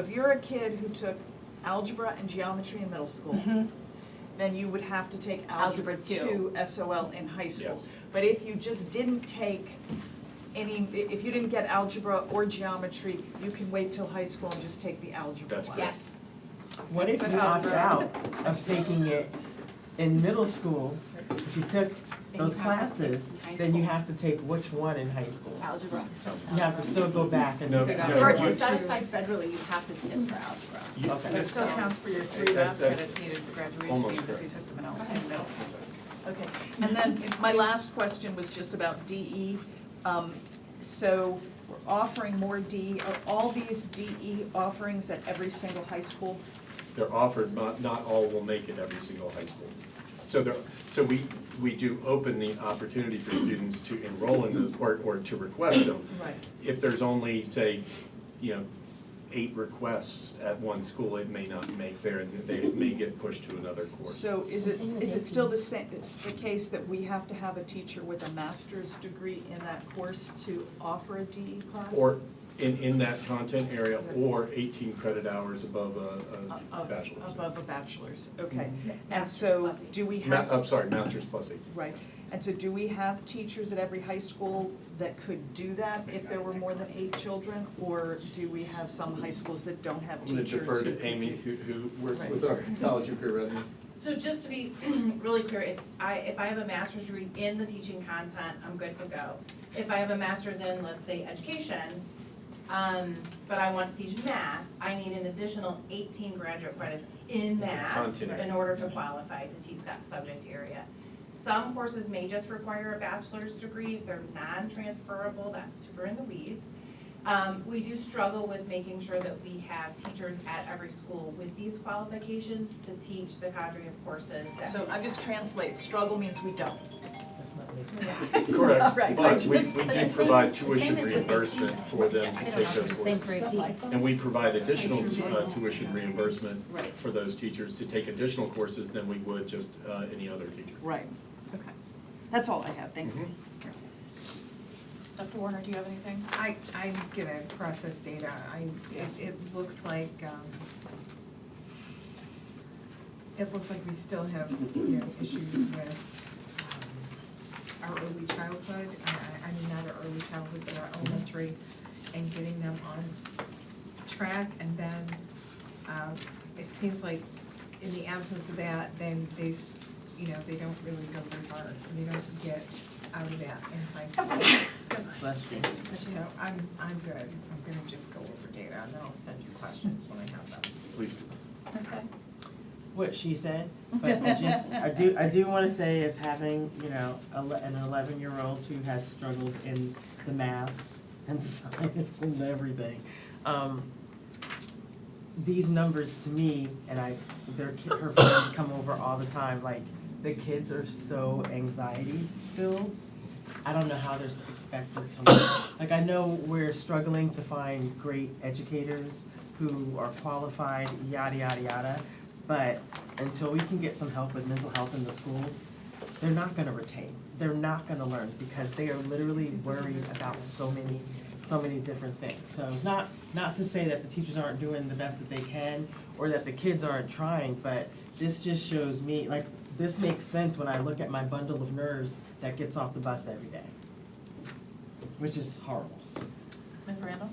you're a kid who took algebra and geometry in middle school, then you would have to take algebra
Algebra
2 SOL in high school.
Yes.
But if you just didn't take if you didn't get algebra or geometry, you can wait till high school and just take the algebra
That's
one.
correct.
Yes,
What if you opt out of taking it in middle school? If you took those
you have to take
classes,
it in high
then you
school.
have to take which one in high school?
algebra.
You have to still go back and
No,
take
no.
algebra
For,
one.
to satisfy federally, you have to sit for algebra.
You-
Okay.
But it still counts for your 3
That-
math
that-
credits needed for graduation,
almost
even if you
correct.
took them in middle. Okay, and then my last question was just about DE. So we're offering more DE, are all these DE offerings at every single high school?
They're offered, but not all will make it every single high school. So we do open the opportunity for students to enroll in those, or to request them.
Right.
If there's only, say, 8 requests at one school, it may not make there, and they may get pushed to another course.
So is it still the same, it's the case that we have to have a teacher with a master's degree in that course to offer a DE class?
Or in that content area, or 18 credit hours above a bachelor's.
Above a bachelor's, okay. And
Master's
so
plus 8.
do we have?
I'm sorry, master's plus 18.
Right, and so do we have teachers at every high school that could do that if there were more than 8 children? Or do we have some high schools that don't have
I'm gonna
teachers
defer
who
to
could
Amy,
do-
who works
Right.
with our college and career readiness.
So just to be really clear, if I have a master's degree in the teaching content, I'm good to go. If I have a master's in, let's say, education, but I want to teach math, I need an additional 18 graduate credits in math
Content.
in order to qualify to teach that subject area. Some courses may just require a bachelor's degree. If they're non-transferable, that's super in the weeds. We do struggle with making sure that we have teachers at every school with these qualifications to teach the cadre of courses that.
So I just translate, struggle means we don't.
Correct,
Right, I
but we
just-
do
But the same
provide
is- the
tuition
same is with the
reimbursement for them to
I
take
don't know,
those
it's the same
courses.
for AP.
And we provide additional tuition reimbursement
Right.
for those teachers to take additional courses than we would just any other teacher.
Right, okay. That's all I have, thanks.
Mhm.
Dr. Warner, do you have anything?
I'm gonna process data, it looks like, we still have, issues with, our early childhood, I mean, not our early childhood, but our elementary, and getting them on track, and then, it seems like in the absence of that, then they don't really go very far, and they don't get out of that in high school.
Bless you.
So I'm good, I'm gonna just go over data, and then I'll send you questions when I have them.
Please.
Ms. Guy?
What she said, but I do wanna say as having, an 11-year-old who has struggled in the maths and the science and everything, these numbers to me, and her friends come over all the time, like, the kids are so anxiety filled, I don't know how they're expected to, like, I know we're struggling to find great educators who are qualified, yada, yada, yada, but until we can get some help with mental health in the schools, they're not gonna retain, they're not gonna learn, because they are literally worried about so many different things. So it's not to say that the teachers aren't doing the best that they can, or that the kids aren't trying, but this just shows me, like, this makes sense when I look at my bundle of nerves that gets off the bus every day, which is horrible.
Ms. Randall?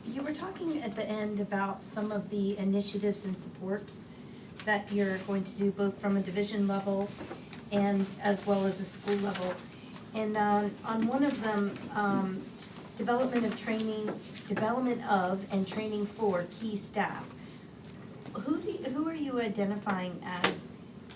You were talking at the end about some of the initiatives and supports that you're going to do both from a division level and as well as a school level. And on one of them, development of and training for key staff. Who are you identifying as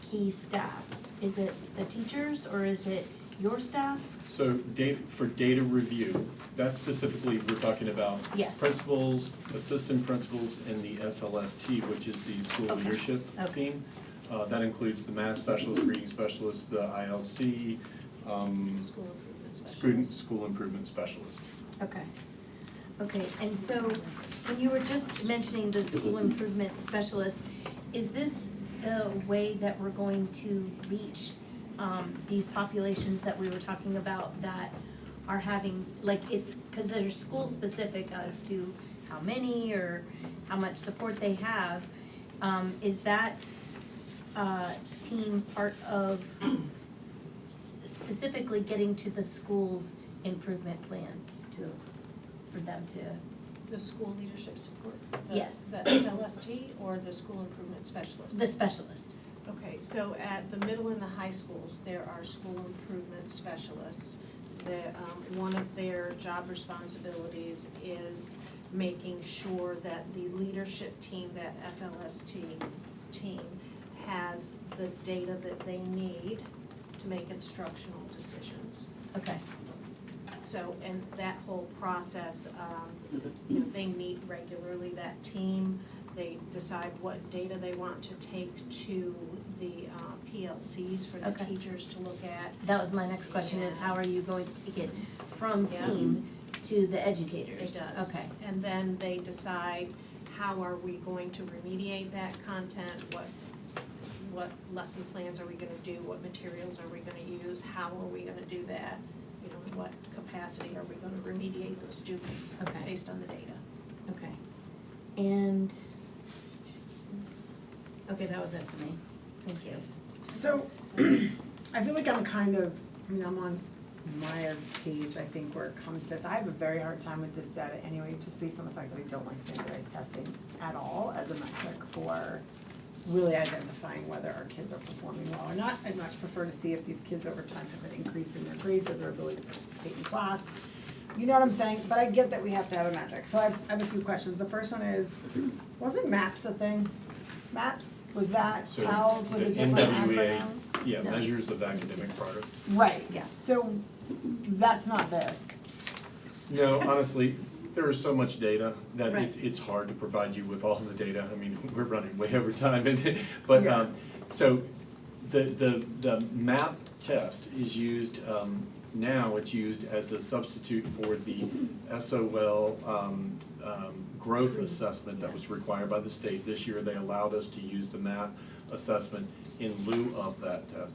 key staff? Is it the teachers or is it your staff?
So for data review, that's specifically, we're talking about
Yes.
principals, assistant principals, and the SLST, which is the school
Okay.
leadership
Okay.
team. That includes the math specialist, reading specialist, the ILC, school improvement specialist.
Okay. Okay, and so when you were just mentioning the school improvement specialist, is this the way that we're going to reach these populations that we were talking about that are having, like, because they're school specific as to how many or how much support they have, is that team part of specifically getting to the school's improvement plan for them to?
The school leadership support?
Yes.
The SLST or the school improvement specialist?
The specialist.
Okay, so at the middle and the high schools, there are school improvement specialists. One of their job responsibilities is making sure that the leadership team, that SLST team, has the data that they need to make instructional decisions.
Okay.
So, and that whole process, they meet regularly, that team, they decide what data they want to take to the PLCs for the
Okay.
teachers to look at.
That was my next question, is how are you going to take it from
Yeah.
team to the educators?
It does.
Okay.
And then they decide how are we going to remediate that content, what lesson plans are we gonna do, what materials are we gonna use, how are we gonna do that? You know, in what capacity are we gonna remediate those students
Okay.
based on the data?
Okay. And, okay, that was it for me. Thank you.
So, I feel like I'm I'm on Maya's page, I think, where it comes to this. I have a very hard time with this data anyway, just based on the fact that I don't like standardized testing at all as a metric for really identifying whether our kids are performing well or not. I'd much prefer to see if these kids over time have an increase in their grades or their ability to participate in class. You know what I'm saying? But I get that we have to have a metric. So I have a few questions. The first one is, wasn't MAPS a thing? MAPS, was that
So
PALS with a
the
different
NWA,
acronym?
yeah,
No.
measures of academic progress.
Right,
Yeah.
so that's not this.
No, honestly, there is so much data that
Right.
it's hard to provide you with all the data. I mean, we're running way over time, but,
Yeah.
so the MAP test is used, now it's used as a substitute for the SOL, growth assessment that was required by the state. This year, they allowed us to use the MAP assessment in lieu of that test.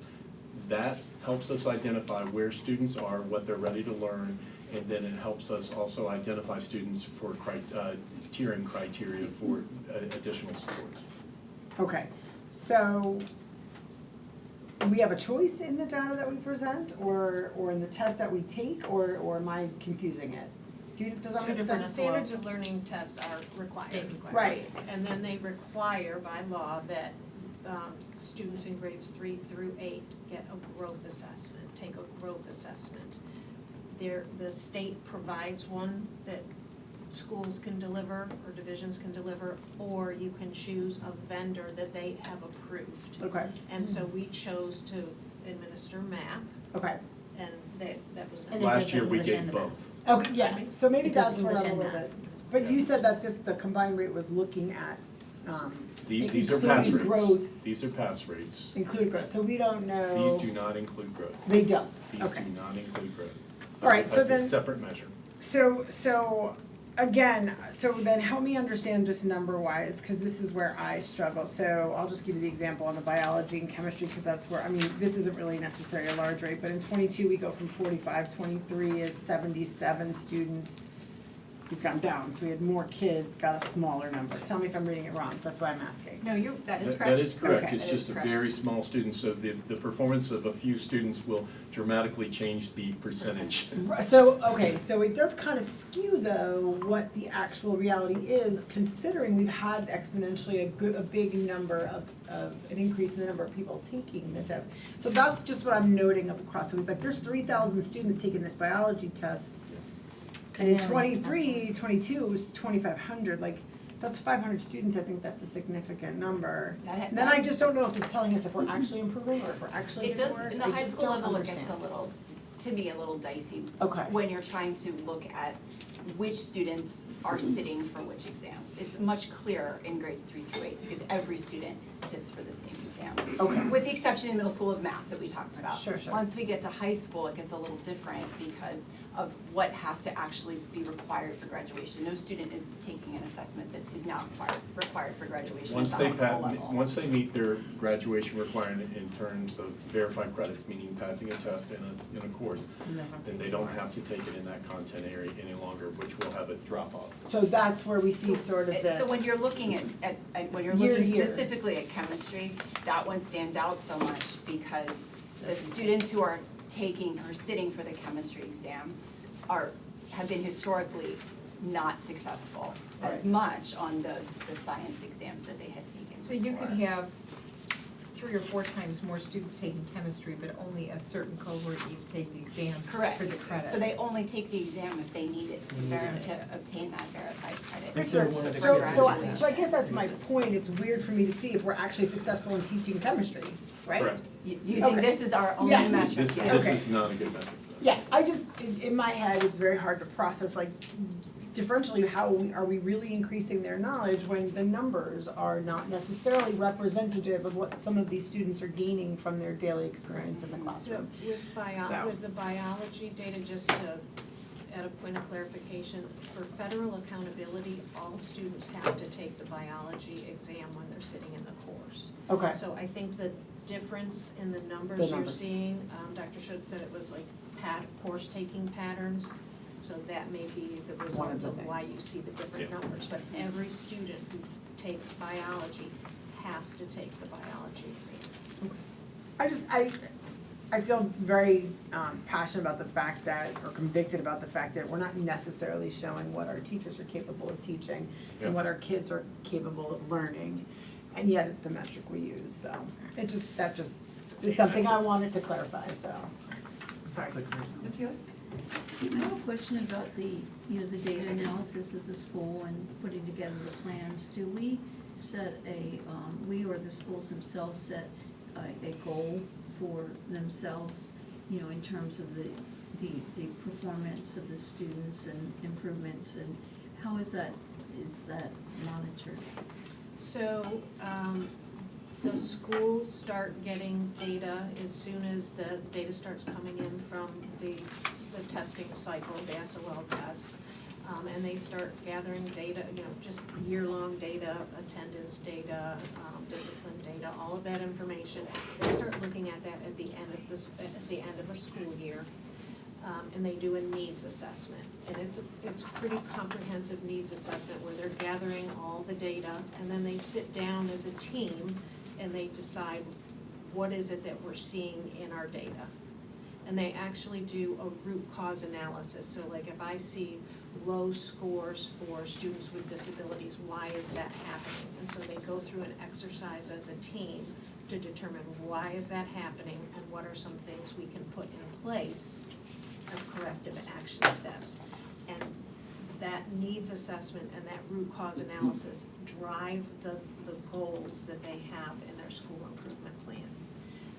That helps us identify where students are, what they're ready to learn, and then it helps us also identify students for tiering criteria for additional supports.
Okay, so we have a choice in the data that we present or in the test that we take, or am I confusing it? Does that make sense?
Standards of learning tests are required.
State required.
Right,
And then they require by law that students in grades 3 through 8 get a growth assessment, take a growth assessment. The state provides one that schools can deliver or divisions can deliver, or you can choose a vendor that they have approved.
okay,
And so we chose to administer MAP,
okay.
and that was.
And it
Last
does
year, we
English
gave
and
both.
Okay, yeah, so maybe
It does
that's where I'm a
English
little
and
bit, but you said that the combined rate was looking at
These are pass
including
rates.
growth,
These are pass rates.
including growth, so we don't know.
These do not include growth.
They don't,
These
okay.
do not include growth.
All right, so
That's
then-
a separate measure.
So again, so then help me understand just number wise, cause this is where I struggle. So I'll just give you the example on the biology and chemistry, cause that's where, I mean, this isn't really necessarily a large rate, but in 22 we go from 45, 23 is 77 students. We've gone down, so we had more kids, got a smaller number. Tell me if I'm reading it wrong, that's why I'm asking.
No, that is correct.
That is correct,
Okay.
it's
That is
just a
correct.
very small student, so the performance of a few students will dramatically change the percentage.
So, okay, so it does kind of skew though what the actual reality is, considering we've had exponentially a big number of an increase in the number of people taking the test. So that's just what I'm noting up across, so it's like there's 3,000 students taking this biology test. And in 22 is 2,500, like, that's 500 students, I think that's a significant number. And then I just don't know if it's telling us if we're actually improving or if we're actually
It
getting
does,
worse,
in
I
the high
just
school
don't
level, it
understand.
gets a little, to me, a little dicey.
Okay.
When you're trying to look at which students are sitting for which exams. It's much clearer in grades 3 through 8 because every student sits for the same exams.
Okay.
With the exception in middle school of math that we talked about.
Sure, sure.
Once we get to high school, it gets a little different because of what has to actually be required for graduation. No student is taking an assessment that is not required for graduation at the high school level.
Once they meet their graduation requirement in terms of verified credits, meaning passing a test in a course, then they don't have to take it in that content area any longer, which will have a drop off.
So that's where we see sort of this.
So when you're looking at when you're
Year to
looking
year.
specifically at chemistry, that one stands out so much because the students who are sitting for the chemistry exam have been historically not successful as much on the science exams that they had taken
So you could
before.
have 3 or 4 times more students taking chemistry, but only a certain cohort each take the exam
Correct.
for the credit.
So they only take the exam if they need it to obtain that verified credit.
Consider one of the
So,
kids
so,
graduating.
so I guess that's my point, it's weird for me to see if we're actually successful in teaching chemistry.
Right?
Correct.
Using
Okay.
this as our only
Yeah.
metric.
This
yeah.
Okay.
is not a good metric.
Yeah, I just, in my head, it's very hard to process, like, differentially, are we really increasing their knowledge when the numbers are not necessarily representative of what some of these students are gaining from their daily experience in the classroom?
So with the biology data, just to add a point of clarification, for federal accountability, all students have to take the biology exam when they're sitting in the course.
Okay,
So I think the difference in the
The
numbers you're
numbers.
seeing, Dr. Schutz said it was like course taking patterns. So that may be the
One
result
of the
of why
things.
you see the different
Yeah.
numbers, but every student who takes biology has to take the biology exam.
I feel very passionate about the fact that, or convicted about the fact that we're not necessarily showing what our teachers are capable of teaching
Yeah.
and what our kids are capable of learning, and yet it's the metric we use, so that just is something I wanted to clarify, so, sorry.
Ms. Healy?
I have a question about the data analysis of the school and putting together the plans. Do we set we or the schools themselves set a goal for themselves, in terms of the performance of the students and improvements, and how is that monitored?
So, the schools start getting data as soon as the data starts coming in from the testing cycle, the SOL tests. And they start gathering data, just year-long data, attendance data, discipline data, all of that information. They start looking at that at the end of a school year. And they do a needs assessment. And it's pretty comprehensive needs assessment where they're gathering all the data, and then they sit down as a team and they decide what is it that we're seeing in our data. And they actually do a root cause analysis. So like if I see low scores for students with disabilities, why is that happening? And so they go through an exercise as a team to determine why is that happening and what are some things we can put in place as corrective action steps. And that needs assessment and that root cause analysis drive the goals that they have in their school improvement plan.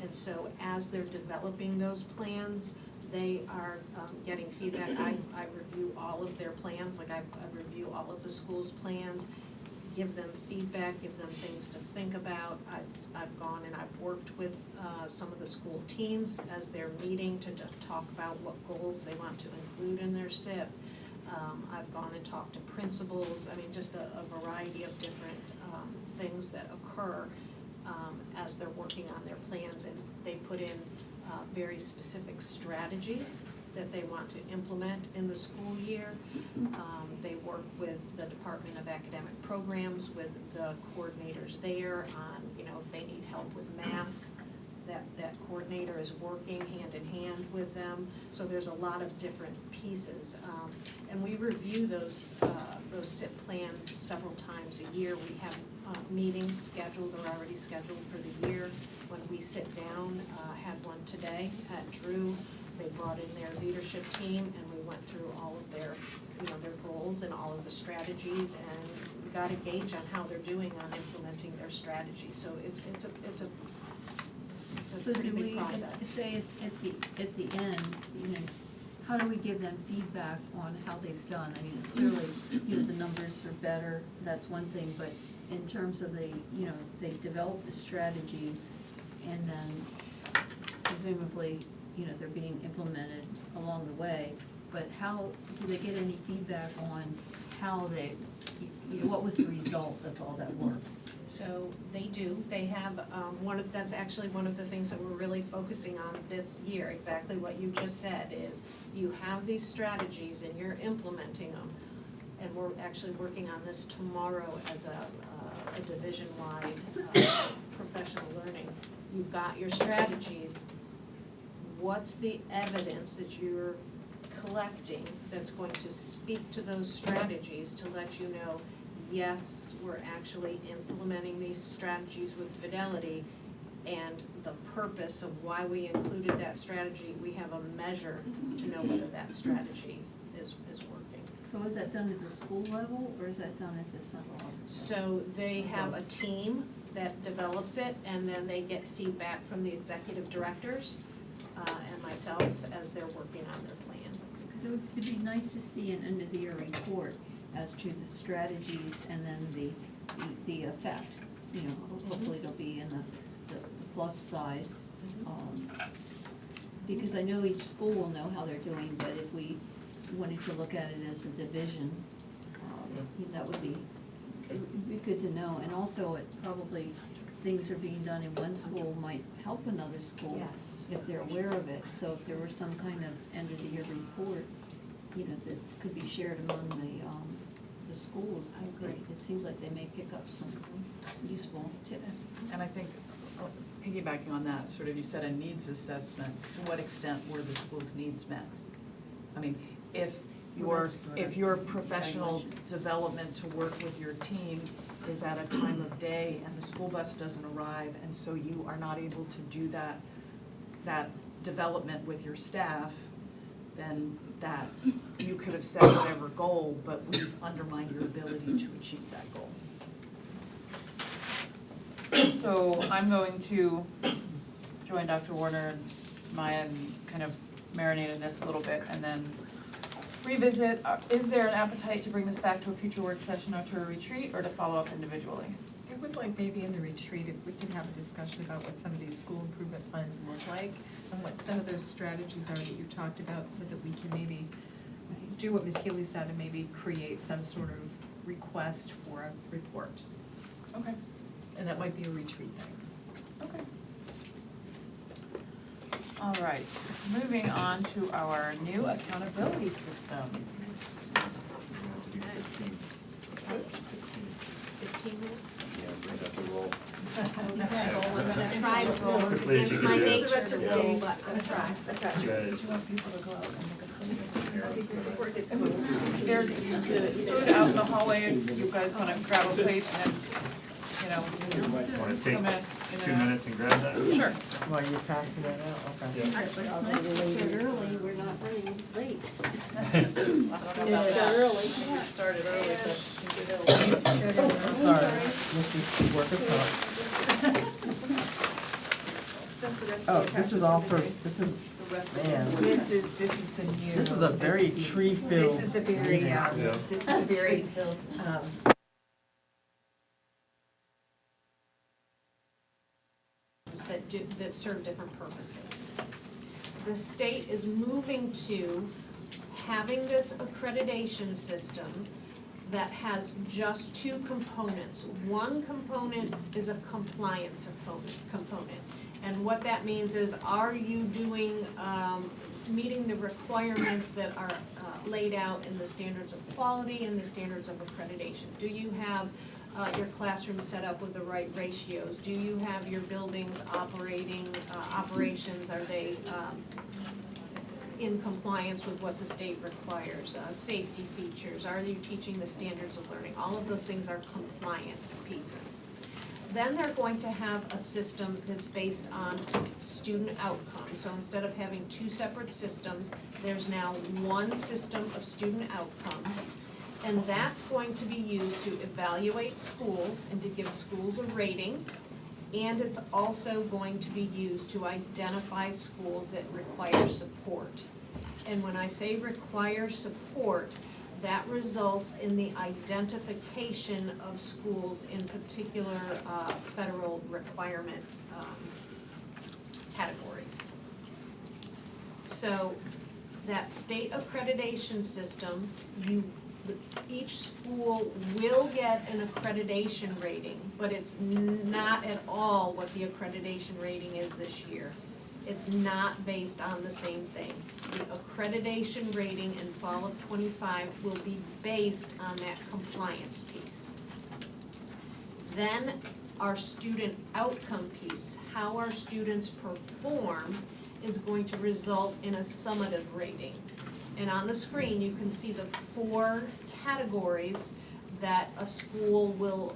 And so as they're developing those plans, they are getting feedback. I review all of their plans, like I review all of the school's plans. give them feedback, give them things to think about. I've gone and I've worked with some of the school teams as they're meeting to talk about what goals they want to include in their SIP. I've gone and talked to principals, I mean, just a variety of different things that occur as they're working on their plans, and they put in very specific strategies that they want to implement in the school year. They work with the Department of Academic Programs, with the coordinators there on, you know, if they need help with math, that coordinator is working hand in hand with them. So there's a lot of different pieces. And we review those SIP plans several times a year. We have meetings scheduled or already scheduled for the year. When we sit down, had one today at Drew. They brought in their leadership team and we went through all of their, you know, their goals and all of the strategies, and we got a gauge on how they're doing on implementing their strategy. So it's a
So
pretty
do
big
we,
process.
say at the end, you know, how do we give them feedback on how they've done? I mean, clearly, you know, the numbers are better, that's one thing, but in terms of you know, they develop the strategies and then presumably, you know, they're being implemented along the way, but how, do they get any feedback on how they, you know, what was the result of all that work?
So they do, they have, that's actually one of the things that we're really focusing on this year, exactly what you just said, is you have these strategies and you're implementing them. And we're actually working on this tomorrow as a division-wide professional learning. You've got your strategies. What's the evidence that you're collecting that's going to speak to those strategies to let you know, yes, we're actually implementing these strategies with fidelity, and the purpose of why we included that strategy, we have a measure to know whether that strategy is working.
So is that done at the school level, or is that done at the central office?
So they have a team that develops it, and then they get feedback from the executive directors and myself as they're working on their plan.
Because it'd be nice to see an end-of-the-year report as to the strategies and then the effect. You know, hopefully it'll be in the plus side. Because I know each school will know how they're doing, but if we wanted to look at it as a division, that would be, it would be good to know. And also, it probably, things are being done in one school might help another school.
Yes.
If they're aware of it. So if there were some kind of end-of-the-year report, you know, that could be shared among the schools.
I agree.
It seems like they may pick up some useful tips.
And I think, piggybacking on that, sort of you said a needs assessment, to what extent were the school's needs met? I mean, if your professional development to work with your team is at a time of day and the school bus doesn't arrive, and so you are not able to do that development with your staff, then that you could have set whatever goal, but we've undermined your ability to achieve that goal.
So I'm going to join Dr. Warner and Maya and kind of marinate in this a little bit and then revisit. Is there an appetite to bring this back to a future work session or to a retreat, or to follow up individually?
I would like maybe in the retreat, if we could have a discussion about what some of these school improvement plans look like and what some of those strategies are that you talked about, so that we can maybe do what Ms. Healy said and maybe create some sort of request for a report.
Okay.
And that might be a retreat thing.
Okay. All right, moving on to our new accountability system.
15 minutes?
Yeah, bring up the roll.
I'm gonna try to roll, it's against my nature to roll, but I'm gonna try.
There's food out in the hallway if you guys wanna grab a plate and, you know,
Want to take
come in.
2 minutes and grab that?
Sure.
While you're passing that out, okay.
Yeah.
Actually, it's nice to start early, we're not running late.
I don't know about that. We started early, but
I'm sorry, this is work of
That's the rest
Oh,
of the
this is all for,
attachment.
this is,
The rest of
man,
This is the new.
this is a very
this is the-
tree-filled
This is a very,
Yeah.
this is a very,
systems that serve different purposes. The state is moving to having this accreditation system that has just two components. One component is a compliance component. And what that means is, are you doing, meeting the requirements that are laid out in the standards of quality and the standards of accreditation? Do you have your classroom set up with the right ratios? Do you have your buildings operations, are they in compliance with what the state requires? Safety features, are you teaching the standards of learning? All of those things are compliance pieces. Then they're going to have a system that's based on student outcomes. So instead of having two separate systems, there's now one system of student outcomes. And that's going to be used to evaluate schools and to give schools a rating. And it's also going to be used to identify schools that require support. And when I say require support, that results in the identification of schools in particular federal requirement categories. So that state accreditation system, each school will get an accreditation rating, but it's not at all what the accreditation rating is this year. It's not based on the same thing. The accreditation rating in fall of '25 will be based on that compliance piece. Then our student outcome piece, how our students perform, is going to result in a summative rating. And on the screen, you can see the 4 categories that a school will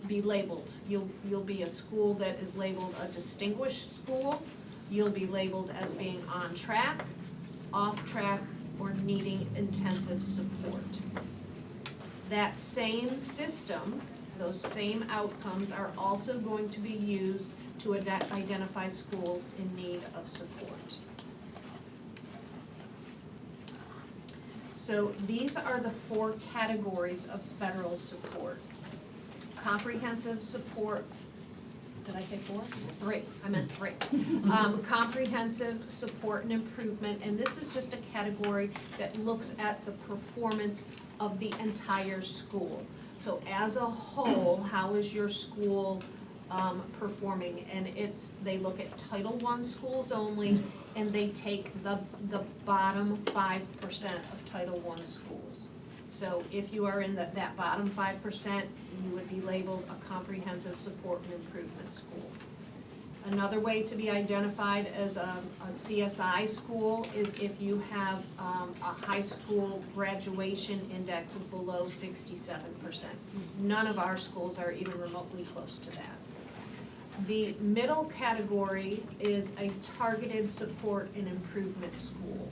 be labeled. You'll be a school that is labeled a distinguished school. You'll be labeled as being on track, off track, or needing intensive support. That same system, those same outcomes are also going to be used to identify schools in need of support. So these are the 4 categories of federal support. Comprehensive support, did I say 4? 3, I meant 3. Comprehensive support and improvement, and this is just a category that looks at the performance of the entire school. So as a whole, how is your school performing? And they look at Title I schools only, and they take the bottom 5% of Title I schools. So if you are in that bottom 5%, you would be labeled a comprehensive support and improvement school. Another way to be identified as a CSI school is if you have a high school graduation index of below 67%. None of our schools are even remotely close to that. The middle category is a targeted support and improvement school.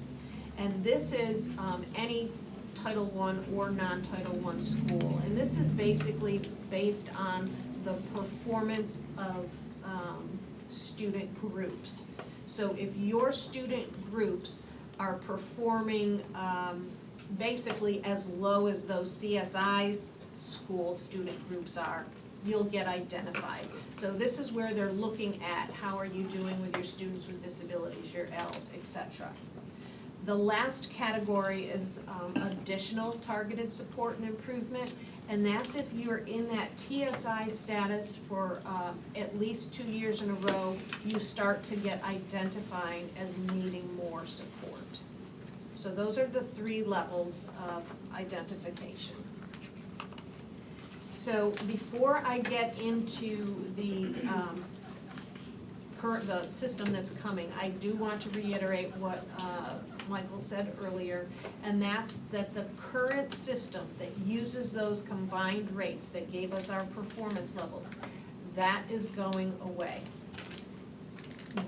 And this is any Title I or non-Title I school. And this is basically based on the performance of student groups. So if your student groups are performing basically as low as those CSI school student groups are, you'll get identified. So this is where they're looking at how are you doing with your students with disabilities, your Ls, etc. The last category is additional targeted support and improvement, and that's if you're in that TSI status for at least 2 years in a row, you start to get identified as needing more support. So those are the 3 levels of identification. So before I get into the the system that's coming, I do want to reiterate what Michael said earlier, and that's that the current system that uses those combined rates that gave us our performance levels, that is going away.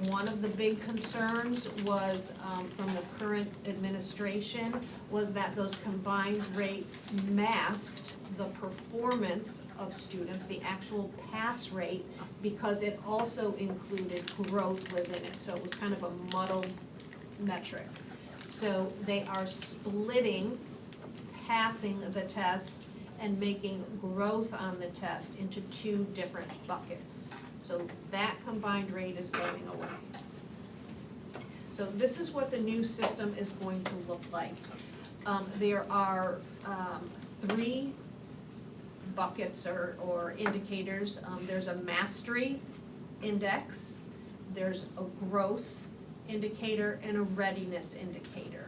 One of the big concerns was from the current administration was that those combined rates masked the performance of students, the actual pass rate, because it also included growth within it. So it was kind of a muddled metric. So they are splitting passing the test and making growth on the test into 2 different buckets. So that combined rate is going away. So this is what the new system is going to look like. There are 3 buckets or indicators. There's a mastery index, there's a growth indicator, and a readiness indicator.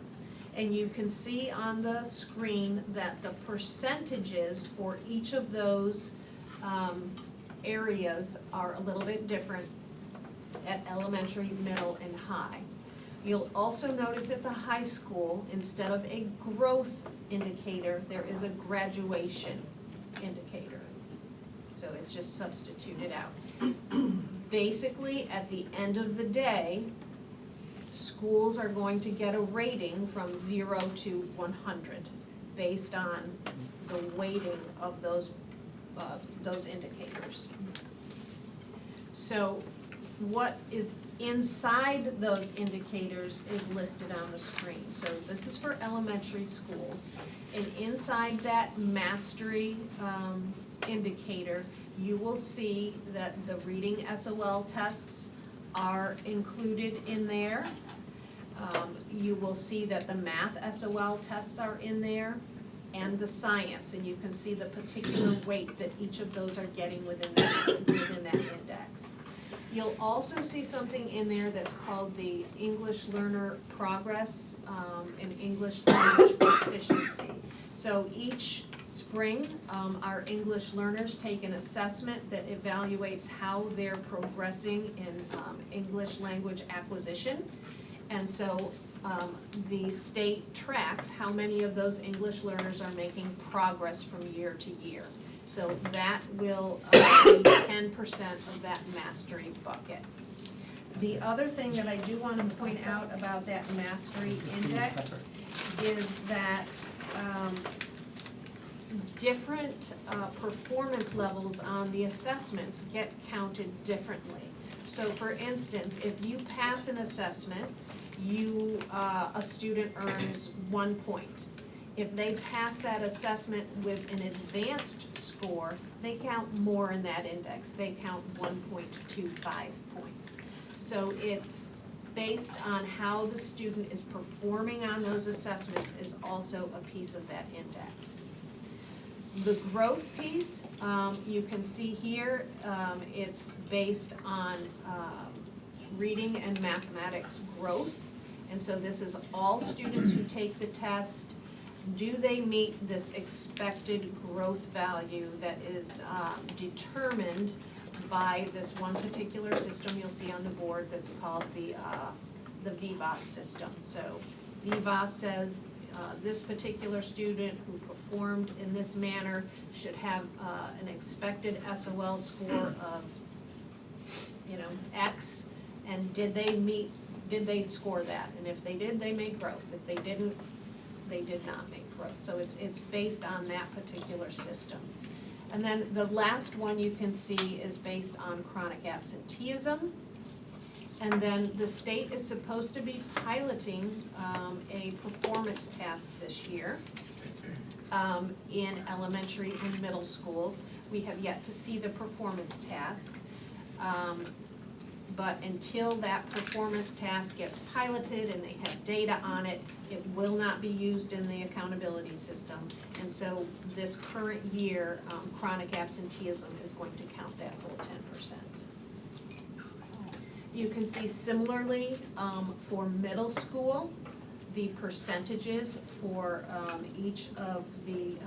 And you can see on the screen that the percentages for each of those areas are a little bit different at elementary, middle, and high. You'll also notice at the high school, instead of a growth indicator, there is a graduation indicator. So it's just substituted out. Basically, at the end of the day, schools are going to get a rating from 0 to 100 based on the weighting of those indicators. So what is inside those indicators is listed on the screen. So this is for elementary schools. And inside that mastery indicator, you will see that the reading SOL tests are included in there. You will see that the math SOL tests are in there, and the science, and you can see the particular weight that each of those are getting within that index. You'll also see something in there that's called the English Learner Progress and English Language Proficiency. So each spring, our English learners take an assessment that evaluates how they're progressing in English language acquisition. And so the state tracks how many of those English learners are making progress from year to year. So that will be 10% of that mastery bucket. The other thing that I do want to point out about that mastery index is that different performance levels on the assessments get counted differently. So for instance, if you pass an assessment, a student earns 1 point. If they pass that assessment with an advanced score, they count more in that index. They count 1.25 points. So it's based on how the student is performing on those assessments is also a piece of that index. The growth piece, you can see here, it's based on reading and mathematics growth. And so this is all students who take the test. Do they meet this expected growth value that is determined by this one particular system you'll see on the board that's called the VBOS system. So VBOS says this particular student who performed in this manner should have an expected SOL score of, X, and did they score that? And if they did, they made growth. If they didn't, they did not make growth. So it's based on that particular system. And then the last one you can see is based on chronic absenteeism. And then the state is supposed to be piloting a performance task this year in elementary and middle schools. We have yet to see the performance task. But until that performance task gets piloted and they have data on it, it will not be used in the accountability system. And so this current year, chronic absenteeism is going to count that whole 10%. You can see similarly for middle school, the percentages for each of the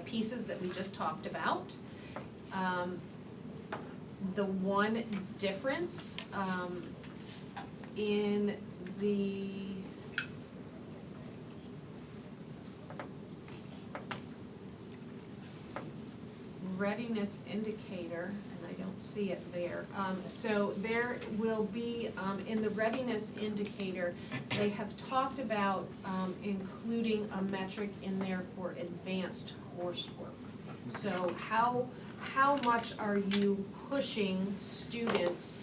pieces that we just talked about. The one difference in the readiness indicator, and I don't see it there. So there will be, in the readiness indicator, they have talked about including a metric in there for advanced coursework. So how much are you pushing students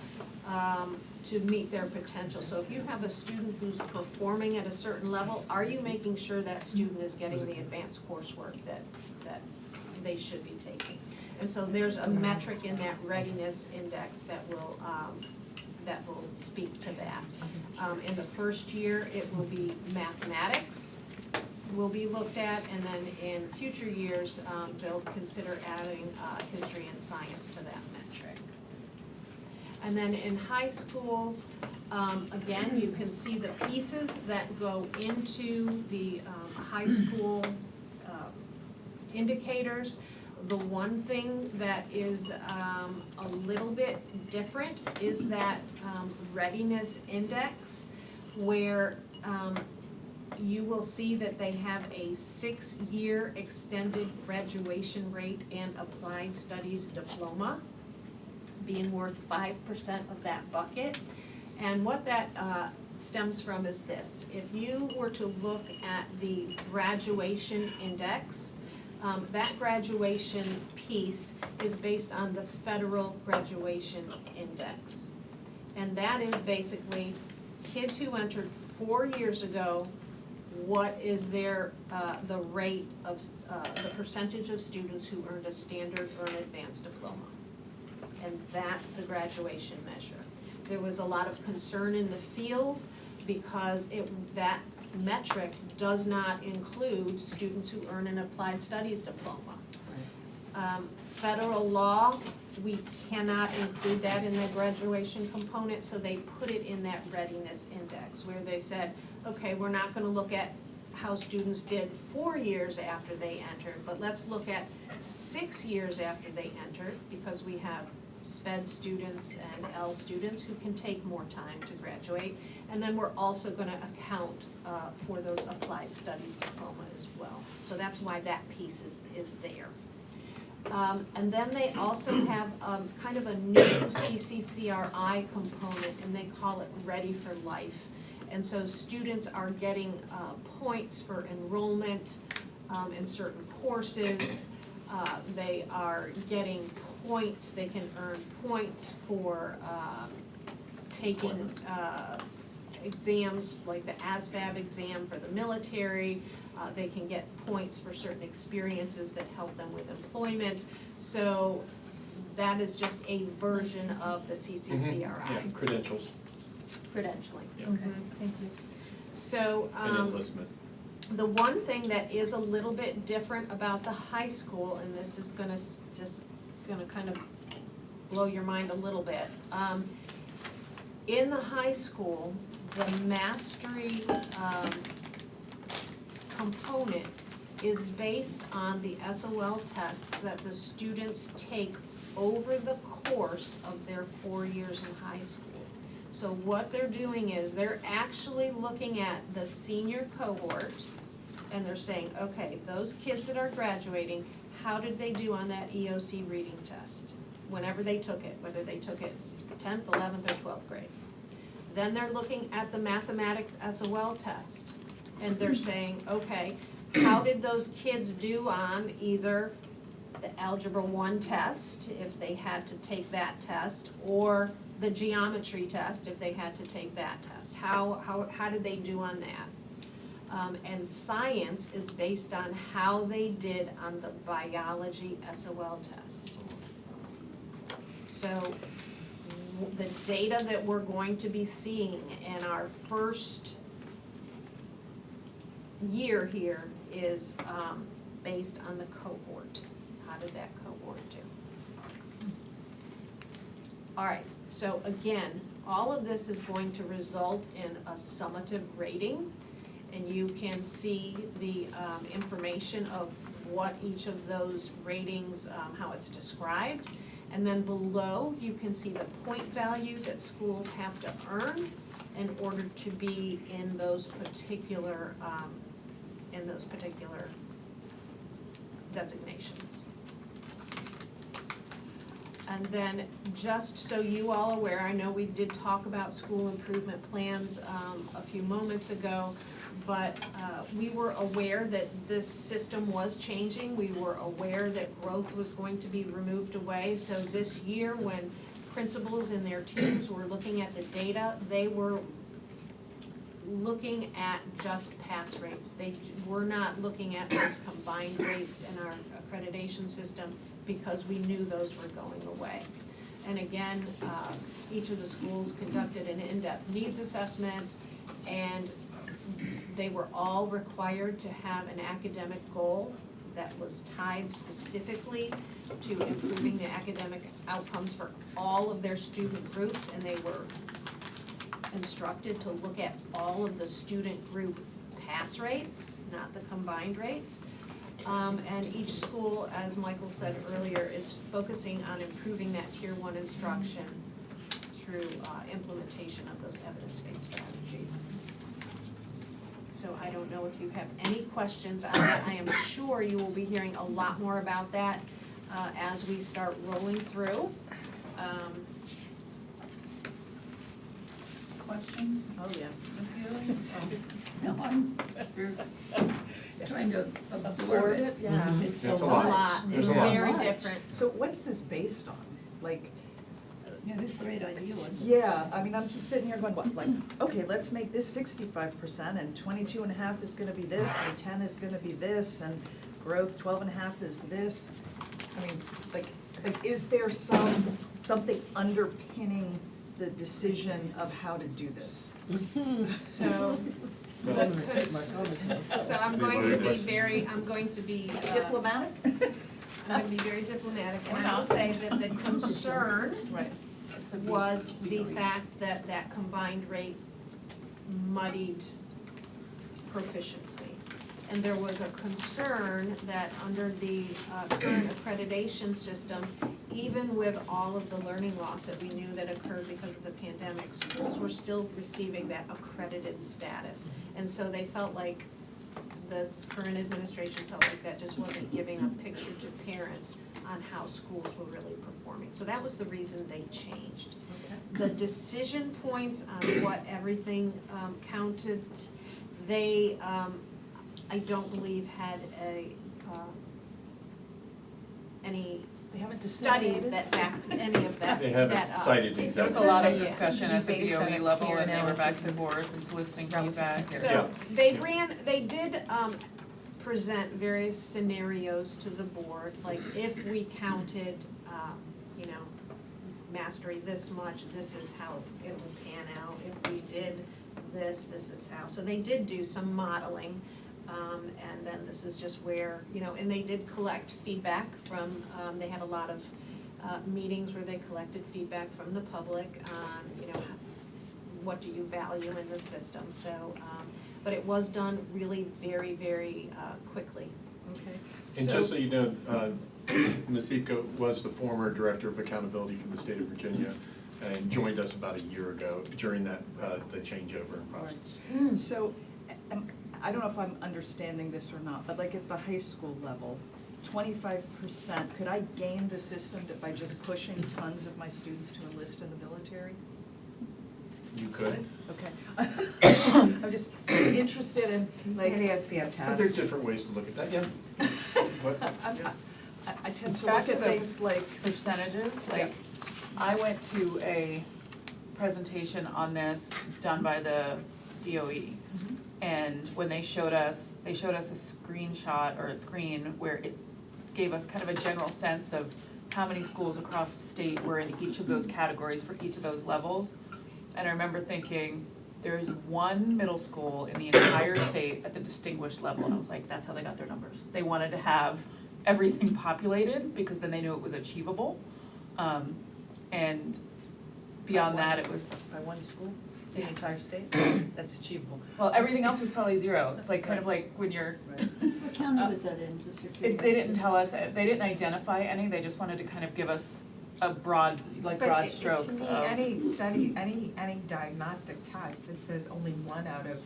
to meet their potential? So if you have a student who's performing at a certain level, are you making sure that student is getting the advanced coursework that they should be taking? And so there's a metric in that readiness index that will speak to that. In the first year, it will be mathematics will be looked at, and then in future years, they'll consider adding history and science to that metric. And then in high schools, again, you can see the pieces that go into the high school indicators. The one thing that is a little bit different is that readiness index, where you will see that they have a 6-year extended graduation rate and applied studies diploma being worth 5% of that bucket. And what that stems from is this: if you were to look at the graduation index, that graduation piece is based on the federal graduation index. And that is basically kids who entered 4 years ago, what is their, the rate of, the percentage of students who earned a standard or an advanced diploma. And that's the graduation measure. There was a lot of concern in the field because that metric does not include students who earn an applied studies diploma. Federal law, we cannot include that in the graduation component, so they put it in that readiness index where they said, okay, we're not gonna look at how students did 4 years after they entered, but let's look at 6 years after they entered, because we have SPED students and L students who can take more time to graduate. And then we're also gonna account for those applied studies diploma as well. So that's why that piece is there. And then they also have kind of a new CCCRI component, and they call it Ready for Life. And so students are getting points for enrollment in certain courses. They are getting points, they can earn points for taking exams like the ASVAB exam for the military. They can get points for certain experiences that help them with employment. So that is just a version of the CCCRI.
Yeah, credentials.
Credentialing.
Yeah.
Okay, thank you.
So,
And enlistment.
the one thing that is a little bit different about the high school, and this is gonna kind of blow your mind a little bit. In the high school, the mastery component is based on the SOL tests that the students take over the course of their 4 years in high school. So what they're doing is they're actually looking at the senior cohort, and they're saying, okay, those kids that are graduating, how did they do on that EOC reading test? Whenever they took it, whether they took it 10th, 11th, or 12th grade. Then they're looking at the mathematics SOL test, and they're saying, okay, how did those kids do on either the Algebra 1 test, if they had to take that test, or the geometry test, if they had to take that test? How did they do on that? And science is based on how they did on the biology SOL test. So the data that we're going to be seeing in our first year here is based on the cohort. How did that cohort do? All right, so again, all of this is going to result in a summative rating, and you can see the information of what each of those ratings, how it's described. And then below, you can see the point value that schools have to earn in order to be in those particular designations. And then, just so you all aware, I know we did talk about school improvement plans a few moments ago, but we were aware that this system was changing. We were aware that growth was going to be removed away. So this year, when principals and their teams were looking at the data, they were looking at just pass rates. They were not looking at those combined rates in our accreditation system, because we knew those were going away. And again, each of the schools conducted an in-depth needs assessment, and they were all required to have an academic goal that was tied specifically to improving the academic outcomes for all of their student groups, and they were instructed to look at all of the student group pass rates, not the combined rates. And each school, as Michael said earlier, is focusing on improving that tier 1 instruction through implementation of those evidence-based strategies. So I don't know if you have any questions on that. I am sure you will be hearing a lot more about that as we start rolling through.
Question?
Oh, yeah.
Ms. Healy? No, I'm trying to absorb it.
Yeah.
It's so
That's a
much.
lot.
It's
There's a lot.
very
Much.
different.
So what's this based on? Like,
Yeah, that's a great idea, wasn't it?
yeah, I mean, I'm just sitting here going, what, like, okay, let's make this 65%, and 22.5 is gonna be this, and 10 is gonna be this, and growth 12.5 is this. I mean, like, is there something underpinning the decision of how to do this?
So, so I'm going to be very, I'm going to be
Diplomatic?
I'm gonna be very diplomatic, and I will say that the concern
Right.
was the fact that that combined rate muddied proficiency. And there was a concern that under the current accreditation system, even with all of the learning loss that we knew that occurred because of the pandemic, schools were still receiving that accredited status. And so they felt like, this current administration felt like that just wasn't giving a picture to parents on how schools were really performing. So that was the reason they changed. The decision points on what everything counted, they, I don't believe had any
They haven't
studies
disseminated?
that backed any of that,
They
that
haven't
up.
cited
There was
exactly.
a lot of
Yeah.
discussion at the
Based on
BOE
a
level,
peer
and they were back
analysis
and forth and soliciting
relative
feedback.
comparative.
So they did present various scenarios to the board, like if we counted, you know, mastery this much, this is how it would pan out. If we did this, this is how. So they did do some modeling, and then this is just where, you know, and they did collect feedback from, they had a lot of meetings where they collected feedback from the public on, you know, what do you value in the system, so, but it was done really very, very quickly.
Okay.
And just so you know, Ms. Ipka was the former Director of Accountability for the state of Virginia and joined us about a year ago during that, the changeover process.
So, I don't know if I'm understanding this or not, but like at the high school level, 25%, could I game the system by just pushing tons of my students to enlist in the military?
You could,
Okay. I'm just interested in, like.
SPM
but there's different ways to look at that, yeah. What's,
I tend to
Back
look at
to the
things like.
percentages, like, I went to a presentation on this done by the DOE. And when they showed us a screenshot or a screen where it gave us kind of a general sense of how many schools across the state were in each of those categories for each of those levels. And I remember thinking, there's one middle school in the entire state at the distinguished level, and I was like, that's how they got their numbers. They wanted to have everything populated because then they knew it was achievable. And beyond that, it was,
By one school, in the entire state, that's achievable.
well, everything else was probably zero. It's like kind of like when you're,
What county was that in, just for curiosity?
they didn't tell us, they didn't identify any, they just wanted to kind of give us a broad, like broad strokes of.
But to me, any study, any diagnostic test that says only 1 out of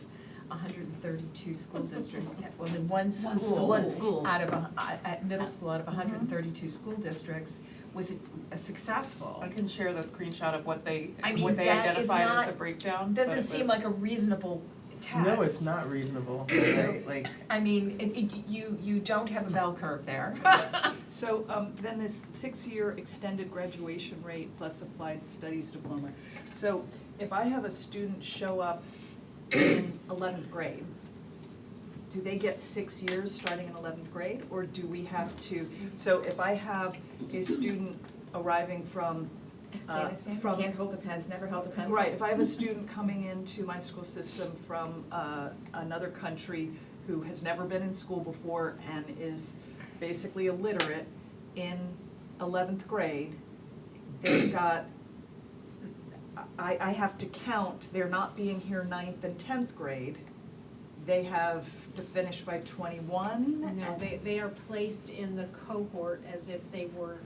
132 school districts, only one school.
One school.
Out of, at middle school, out of 132 school districts was successful.
I can share the screenshot of what they
I mean,
what they
that is
identified as
not-
the breakdown. but
Doesn't
it
seem
was-
like a reasonable test.
No, it's not reasonable, right? Like,
I mean, you don't have a bell curve there.
So, then this 6-year extended graduation rate plus applied studies diploma. So if I have a student show up in 11th grade do they get 6 years starting in 11th grade, or do we have to, so if I have a student arriving from,
Afghanistan,
from,
can't hold a pen, has never held a pencil.
right, if I have a student coming into my school system from another country who has never been in school before and is basically illiterate in 11th grade, they've got, I have to count, they're not being here 9th and 10th grade. They have to finish by 21.
No, they are placed in the cohort as if they were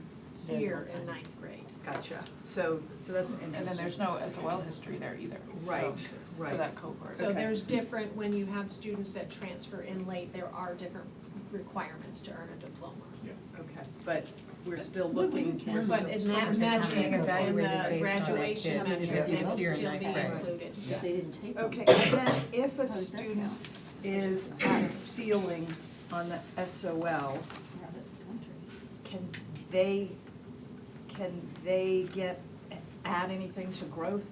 here in ninth grade.
Gotcha, so that's interesting.
And then there's no SOL history there either,
Right,
so,
right.
for that cohort.
So
Okay.
there's different, when you have students that transfer in late, there are different requirements to earn a diploma.
Okay, but we're still
But
looking,
we can-
we're
But
still.
in
We're
that
still
metric,
being
in
evaluated
the
based on that
graduation
kid.
metric,
Because
they
he's
will
here in
still
ninth
be
grade.
included.
But they didn't take them.
Okay, and then if a
How does that
student
count?
is at ceiling on the SOL,
Out of the country.
can they add anything to growth?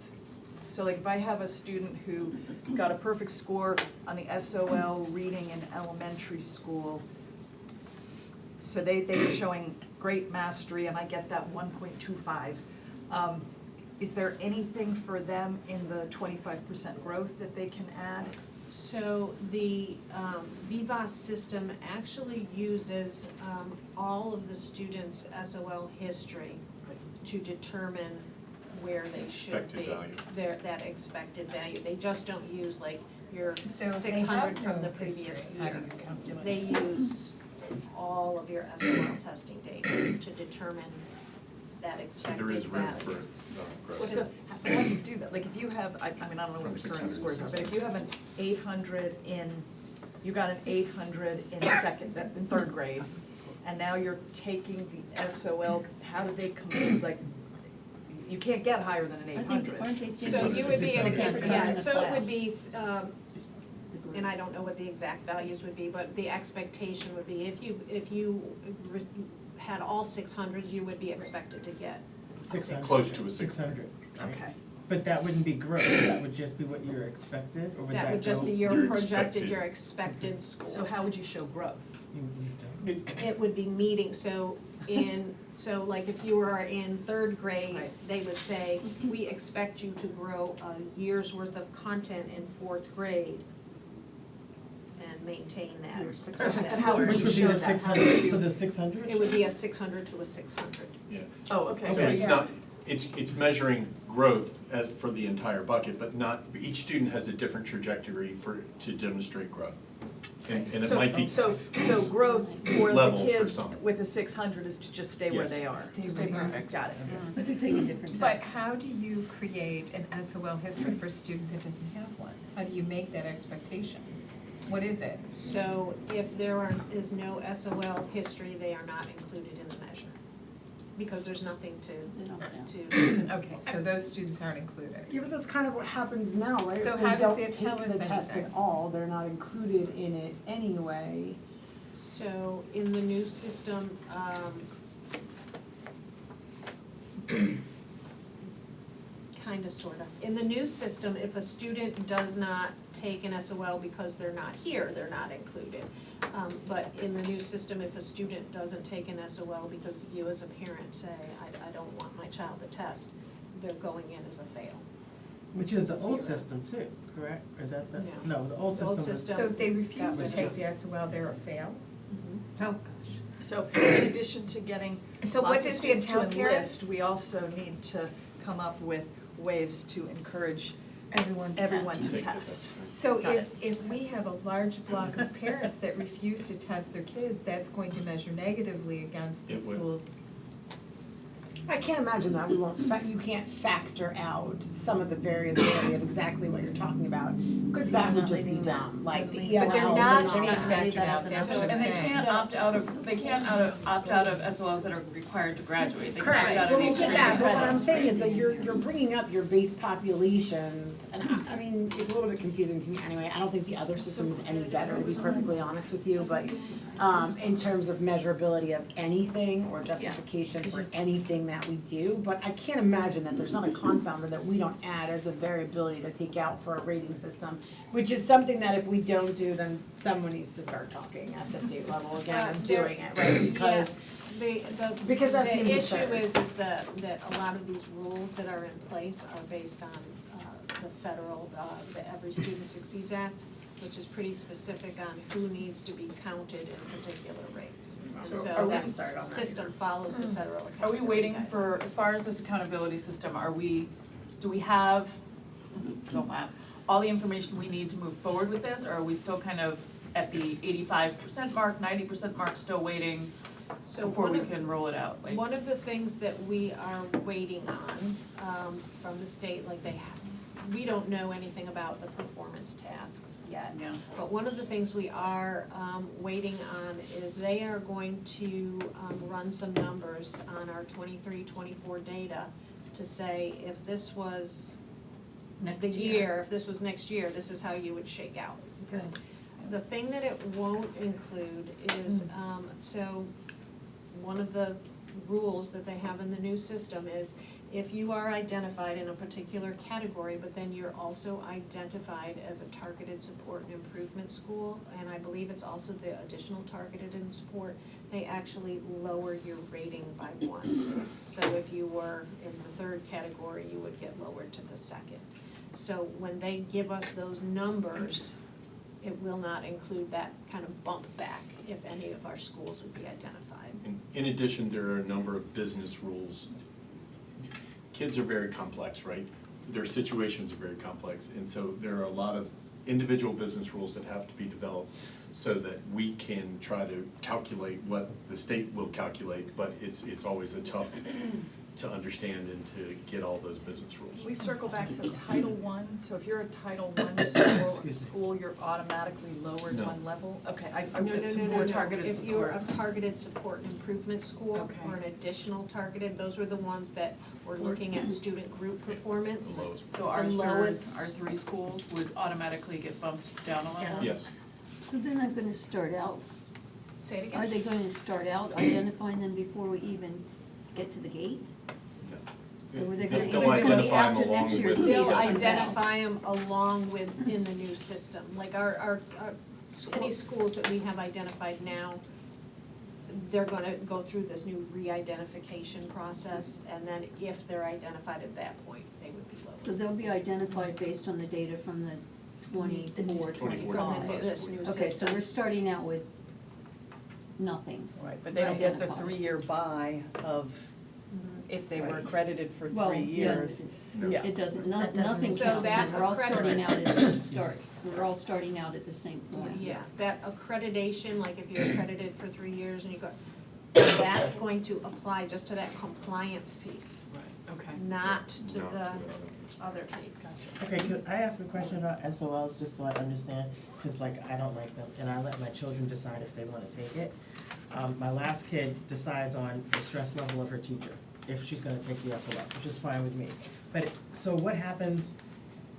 So like if I have a student who got a perfect score on the SOL reading in elementary school, so they're showing great mastery and I get that 1.25. Is there anything for them in the 25% growth that they can add?
So the VIVAS system actually uses all of the students' SOL history to determine where they should
Expected
be.
value.
That expected value. They just don't use like your
So if they
600
have
from
no
the previous
history, how do
year.
you calculate?
They use all of your SOL testing data to determine that
So
expected
there is room for
value.
growth.
What's how do you do that? Like if you have, I mean, I don't know what the current scores are, but if you have an 800 in, you got an 800 in in third grade, and now you're taking the SOL, how do they compare, like, you can't get higher than an
I
800.
think, aren't they
So you would be,
600.
yeah, so it would
class.
be,
The group.
and I don't know what the exact values would be, but the expectation would be if you had all 600s, you would be expected to get a
600.
Close to a
600.
Okay.
But that wouldn't be growth, that would just be what you're expected, or would that go?
That would just be your
Your
projected,
expected.
your expected score.
So how would you show growth?
you don't.
It would be meeting, so so like if you were in third grade,
Right.
they would say, we expect you to grow a year's worth of content in fourth grade and maintain that.
Your
And
600
how would
Which
you
would be
show
the
that?
six
How would
hundred,
you-
so the 600?
It would be a 600 to a 600.
Yeah.
Oh, okay.
So it's not, it's measuring growth as for the entire bucket, but not, each student has a different trajectory to demonstrate growth. And it might be.
So growth for the
Level for
kids
some.
with the 600 is to just stay where
Yes.
they are.
To stay perfect.
Got it.
But they're taking different
But
tests.
how do you create an SOL history for a student that doesn't have one? How do you make that expectation? What is it?
So if there is no SOL history, they are not included in the measure. Because there's nothing
They don't count.
to
Okay, so those students aren't included.
Yeah, but that's kind of what happens now, right?
So
If
how
they
does
don't
it tell
take
us
the test
anything?
at all, they're not included in it anyway.
So in the new system, kinda, sorta. In the new system, if a student does not take an SOL because they're not here, they're not included. But in the new system, if a student doesn't take an SOL because you as a parent say, I don't want my child to test, they're going in as a fail.
Which is the old
Zero.
system too, correct? Or is that the,
No.
no, the old
The old
system was.
system-
So if they refuse
That
to
was
take
just-
the SOL, they're a fail?
Oh, gosh.
So in addition to getting
So what
lots of
does the
students to
tell
enlist,
parents?
we also need to come up with ways to encourage
Everyone to
everyone
test.
to
Take the
test.
So
Got
if we have a large block of parents that refuse to test their kids, that's going to measure negatively against the
It would.
schools.
I can't imagine that, we won't, you can't factor out some of the variability of exactly what you're talking about, because that would just be dumb, like the ELLs
But they're
and
not
all
being
that.
factored out,
So-
that's
So,
what I'm
and they
saying.
can't opt out of, opt out of SOLs that are required to graduate, they can't
Correct,
opt out
well,
of
we'll
these
get that, but what I'm
credits.
saying is that you're bringing up your base populations, and I mean, it's a little bit confusing to me anyway, I don't think the other system is any better, to be perfectly honest with you, but, in terms of measurability of anything or justification for anything that that we do, but I can't imagine that there's not a confounder that we don't add as a variability to take out for a rating system, which is something that if we don't do, then someone needs to start talking at the state level again and doing it, right? Because Because that seems absurd.
The issue is that a lot of these rules that are in place are based on the federal, the Every Student Succeeds Act, which is pretty specific on who needs to be counted in particular rates. And
So
so
are we-
that system follows the federal accountability
Are we waiting
guidelines.
for, as far as this accountability system, do we have, don't laugh, all the information we need to move forward with this, or are we still kind of at the 85% mark, 90% mark, still waiting
So
before
one
we
of-
can roll it out? Like,
One of the things that we are waiting on from the state, like we don't know anything about the performance tasks yet.
yeah,
But one of the things we are waiting on is they are going to run some numbers on our 23-24 data to say if this was the year, if this was next year, this is how you would shake out.
Good.
The thing that it won't include is, so one of the rules that they have in the new system is if you are identified in a particular category, but then you're also identified as a targeted support and improvement school, and I believe it's also the additional targeted and support, they actually lower your rating by 1. So if you were in the third category, you would get lowered to the second. So when they give us those numbers, it will not include that kind of bump back if any of our schools would be identified.
And in addition, there are a number of business rules. Kids are very complex, right? Their situations are very complex, and so there are a lot of individual business rules that have to be developed so that we can try to calculate what the state will calculate, but it's always a tough to understand and to get all those business rules.
We circle back to Title I, so if you're a Title I school, you're automatically lowered
No.
one level? Okay, I
No,
assume
no,
more
no.
targeted
If you're
support.
a targeted support and improvement school
Okay.
or an additional targeted, those were the ones that were looking at student group performance.
The lowest.
so our
The lowest-
our 3 schools would automatically get bumped down a level?
Yes.
So they're not gonna start out,
Say it
are
again?
they going to start out identifying them before we even get to the gate? Or were they gonna-
They'll
it's gonna be
identify them
after
along
next year's
with
data
They'll
comes out.
identify them along with, in the new system, like our any schools that we have identified now, they're gonna go through this new re-identification process, and then if they're identified at that point, they would be lowered.
So they'll be identified based on the data from the 24,
24,
25.
From this new system.
Okay, so we're starting out with nothing.
Right, but they don't get the
Identified.
3-year buy of if they were
Right.
accredited for
Well,
3
yeah,
years.
Yeah.
it doesn't,
That doesn't
nothing
make
counts,
sense. So that
and we're all starting out at the start,
Yes.
we're all starting out at the same point.
Yeah, that accreditation, like if you're accredited for 3 years and you go, that's going to apply just to that compliance piece,
Right, okay.
not to
Not
the
the
other piece.
Okay, could I ask a question about SOLs, just so I understand? Because like, I don't like them, and I let my children decide if they want to take it. My last kid decides on the stress level of her teacher, if she's gonna take the SOL, which is fine with me. But, so what happens,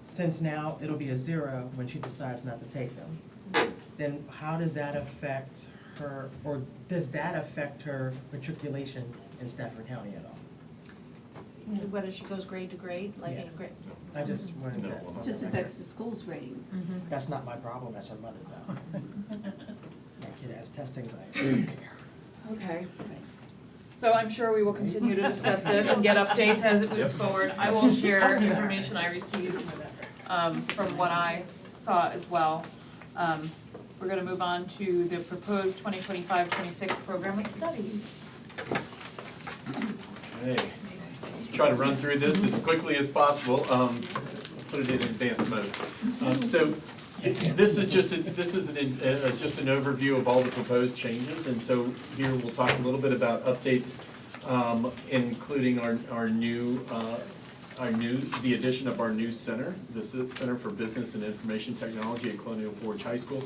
since now it'll be a 0 when she decides not to take them? Then how does that affect her, or does that affect her matriculation in Stafford County at all?
Whether she goes grade to grade, like in a grade.
I just wanted
No.
to.
It just affects the school's rating.
That's not my problem as her mother, though. My kid has test anxiety, I don't care.
Okay. So I'm sure we will continue to discuss this and get updates as it moves forward. I will share information I received from what I saw as well. We're gonna move on to the proposed 2025-26 program of studies.
Okay, try to run through this as quickly as possible, put it in advanced mode. So this is just an overview of all the proposed changes, and so here we'll talk a little bit about updates, including the addition of our new center, the Center for Business and Information Technology at Colonial Forge High School.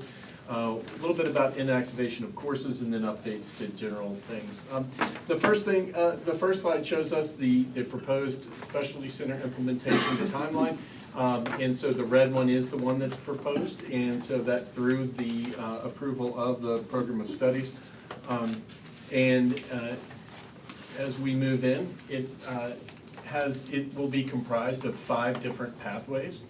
A little bit about inactivation of courses and then updates to general things. The first slide shows us the proposed specialty center implementation timeline. And so the red one is the one that's proposed, and so that through the as we move in, it will be comprised of 5 different pathways.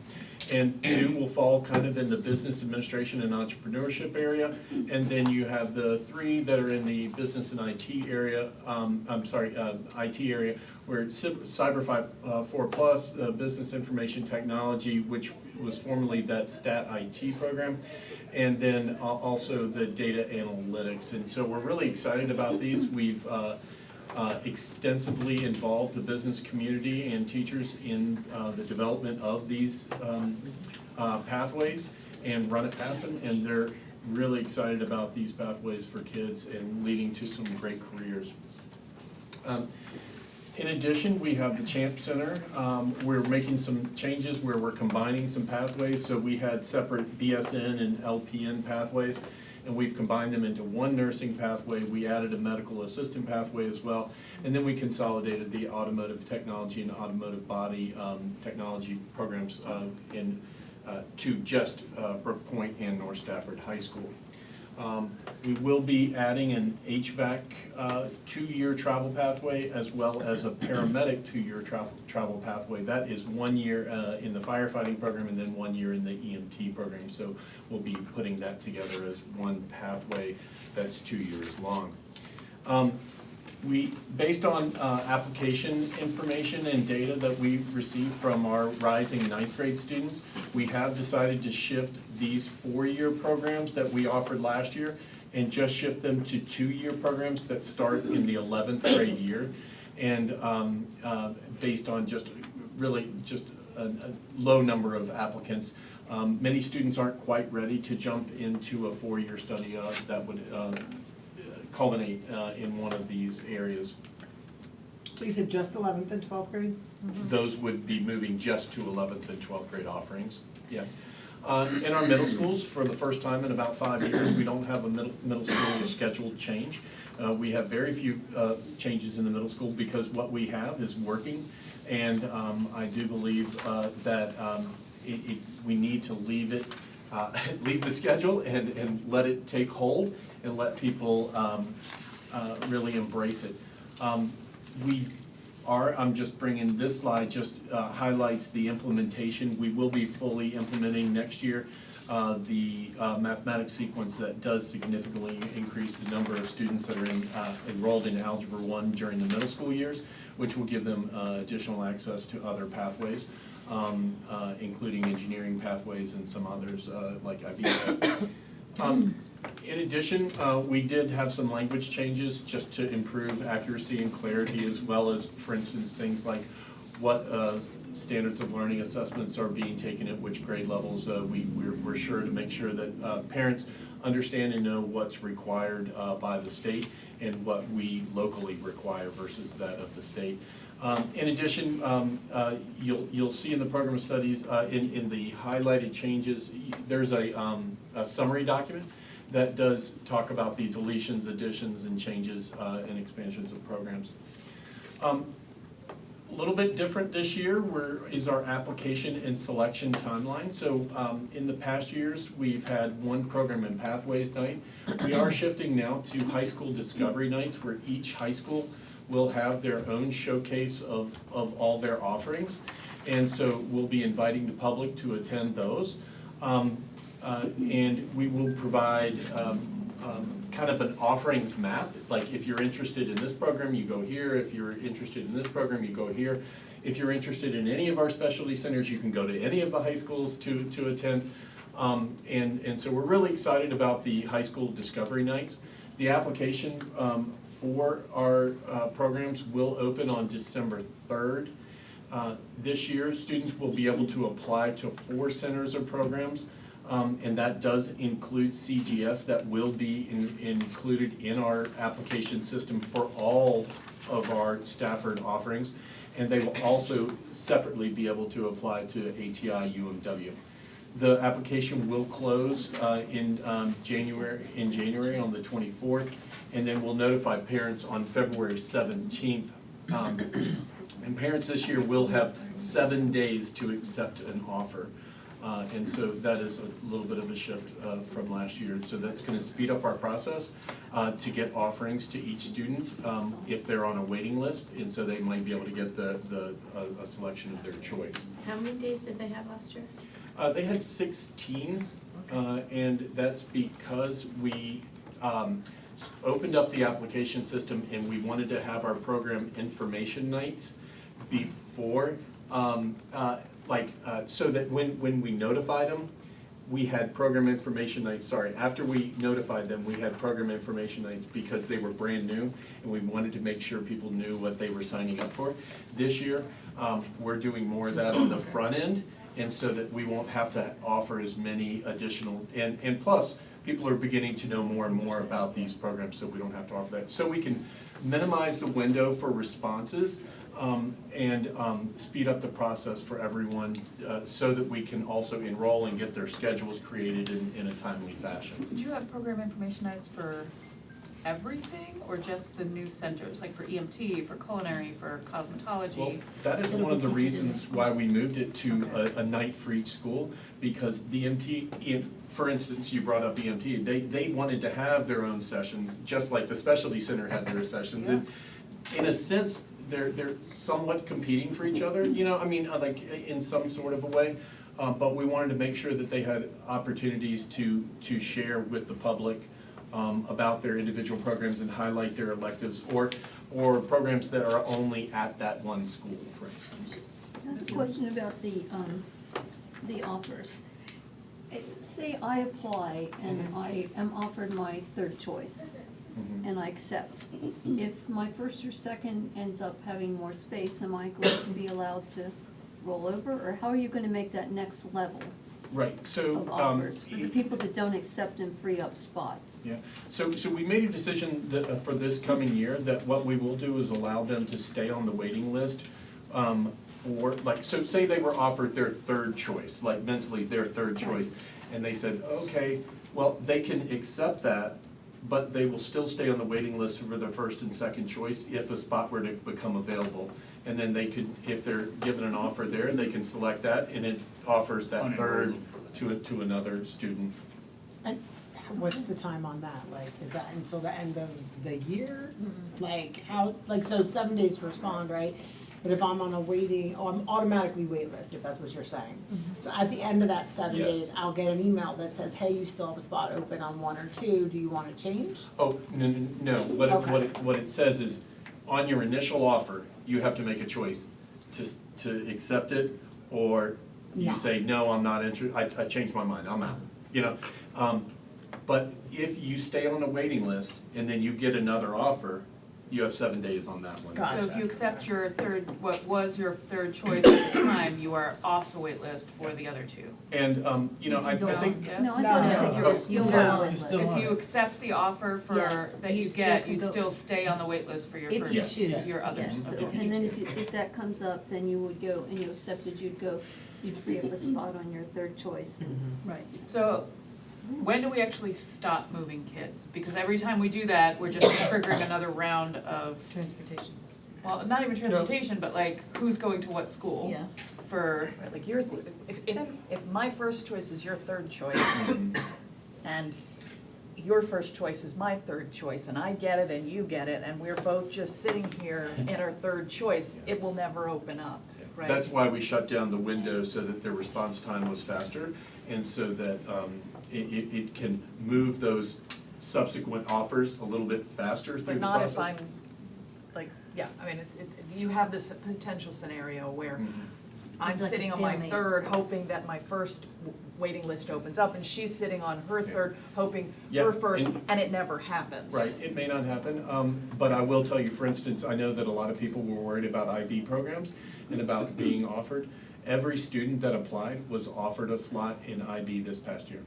And 2 will fall kind of in the business administration and entrepreneurship area. And then you have the 3 that are in the business and IT area, IT area, where it's Cyber 4 Plus, Business Information Technology, which was formerly that STAT IT program, and then also the data analytics. And so we're really excited about these. We've extensively involved the business community and teachers in the development of these pathways and run it past them, and they're really excited about these pathways for kids and leading to some great careers. In addition, we have the CHAMP Center. We're making some changes where we're combining some pathways. So we had separate BSN and LPN pathways, and we've combined them into one nursing pathway. We added a medical assistant pathway as well, and then we consolidated the automotive technology and automotive body technology programs to just Brook Point and North Stafford High School. We will be adding an HVAC 2-year travel pathway as well as a paramedic 2-year travel pathway. That is 1 year in the firefighting program and then 1 year in the EMT program. So we'll be putting that together as one pathway that's 2 years long. Based on application information and data that we received from our rising 9th grade students, we have decided to shift these 4-year programs that we offered last year and just shift them to 2-year programs that start in the 11th grade year. And based on just a low number of applicants, many students aren't quite ready to jump into a 4-year study that would culminate in one of these areas.
So you said just 11th and 12th grade?
Those would be moving just to 11th and 12th grade offerings, yes. In our middle schools, for the first time in about 5 years, we don't have a middle school scheduled change. We have very few changes in the middle school because what we have is working, and I do believe that we need to leave the schedule and let it take hold and let people really embrace it. I'm just bringing this slide, just highlights the implementation. We will be fully implementing next year the mathematics sequence that does significantly increase the number of students that are enrolled in Algebra 1 during the middle school years, which will give them additional access to other pathways, including engineering pathways and some others like IB. In addition, we did have some language changes just to improve accuracy and clarity, as well as, for instance, things like what standards of learning assessments are being taken at which grade levels. We're sure to make sure that parents understand and know what's required by the state and what we locally require versus that of the state. In addition, you'll see in the program of studies, in the highlighted changes, there's a summary document that does talk about the deletions, additions, and changes and expansions of programs. A little bit different this year is our application and selection timeline. So in the past years, we've had one program and pathways night. We are shifting now to high school discovery nights, where each high school will have their own showcase of all their offerings. And so we'll be inviting the public to attend those. And we will provide kind of an offerings map. Like, if you're interested in this program, you go here. If you're interested in this program, you go here. If you're interested in any of our specialty centers, you can go to any of the high schools to attend. And so we're really excited about the high school discovery nights. The application for our programs will open on December 3rd. This year, students will be able to apply to 4 centers or programs. And that does include CGS. That will be included in our application system for all of our Stafford offerings. And they will also separately be able to apply to ATI UMW. The application will close in January on the 24th, and then we'll notify parents on February 17th. And parents this year will have 7 days to accept an offer. And so that is a little bit of a shift from last year. So that's gonna speed up our process to get offerings to each student if they're on a waiting list. And so they might be able to get a selection of their choice.
How many days did they have last year?
They had 16, and that's because we opened up the application system and we wanted to have our program information nights before, so that when we notified them, we had program information nights, after we notified them, we had program information nights because they were brand new and we wanted to make sure people knew what they were signing up for. This year, we're doing more of that on the front end, and so that we won't have to offer as many additional, and plus, people are beginning to know more and more about these programs, so we don't have to offer that. So we can minimize the window for responses, and speed up the process for everyone, so that we can also enroll and get their schedules created in a timely fashion.
Do you have program information nights for everything, or just the new centers, like for EMT, for culinary, for cosmetology?
Well, that is one of the reasons why we moved it to a night for each school, because the EMT, for instance, you brought up EMT, they wanted to have their own sessions, just like the specialty center had their sessions, and in a sense, they're somewhat competing for each other, like in some sort of a way. But we wanted to make sure that they had opportunities to share with the public about their individual programs and highlight their electives or programs that are only at that one school, for instance.
I have a question about the offers. Say I apply and I am offered my third choice and I accept. If my first or second ends up having more space, am I going to be allowed to roll over? Or how are you gonna make that next level
Right, so.
of offers for the people that don't accept and free up spots?
Yeah, so we made a decision that, for this coming year, that what we will do is allow them to stay on the waiting list for, so say they were offered their third choice, like mentally their third choice, and they said, okay, well, they can accept that, but they will still stay on the waiting list for their first and second choice if a spot were to become available. And then they could, if they're given an offer there, they can select that, and it offers that third to another student.
And what's the time on that? Like, is that until the end of the year? Like, how, like, so it's 7 days to respond, right? But if I'm on a waiting, I'm automatically waitlisted, that's what you're saying. So at the end of that 7
Yeah.
days, I'll get an email that says, hey, you still have a spot open on 1 or 2, do you wanna change?
Oh, no, what it says is, on your initial offer, you have to make a choice to accept it, or you
No.
say, no, I'm not interested, I changed my mind, I'm out, But if you stay on a waiting list and then you get another offer, you have 7 days on that one.
Got
So if you accept your third, what was your third choice at the time, you are off the wait list for the other two.
And, I think,
Yes?
No, I thought you said you were still
No.
on the wait list.
If you accept the offer for,
Yes,
that
you
you
still
get,
can
you
go-
still stay on the wait list for your
If you
first,
choose,
your others.
yes,
Okay.
and then if that comes up, then you would go, and you accepted, you'd free up a spot on your third choice.
Right.
So, when do we actually stop moving kids? Because every time we do that, we're just triggering another round of,
Transportation.
well, not even transportation, but like, who's going to what school?
Yeah.
For,
Right, like if my first choice is your third choice, and your first choice is my third choice, and I get it and you get it, and we're both just sitting here in our third choice, it will never open up, right?
that's why we shut down the window so that their response time was faster, and so that it can move those subsequent offers a little bit faster through the
But not
process.
if I'm, like, yeah, I mean, you have this potential scenario where I'm
It's like a
sitting on my
stalemate.
third, hoping that my first waiting list opens up, and she's sitting on her third, hoping
Yeah,
her first,
and-
and it never happens.
Right, it may not happen, but I will tell you, for instance, I know that a lot of people were worried about IB programs and about being offered. Every student that applied was offered a slot in IB this past year,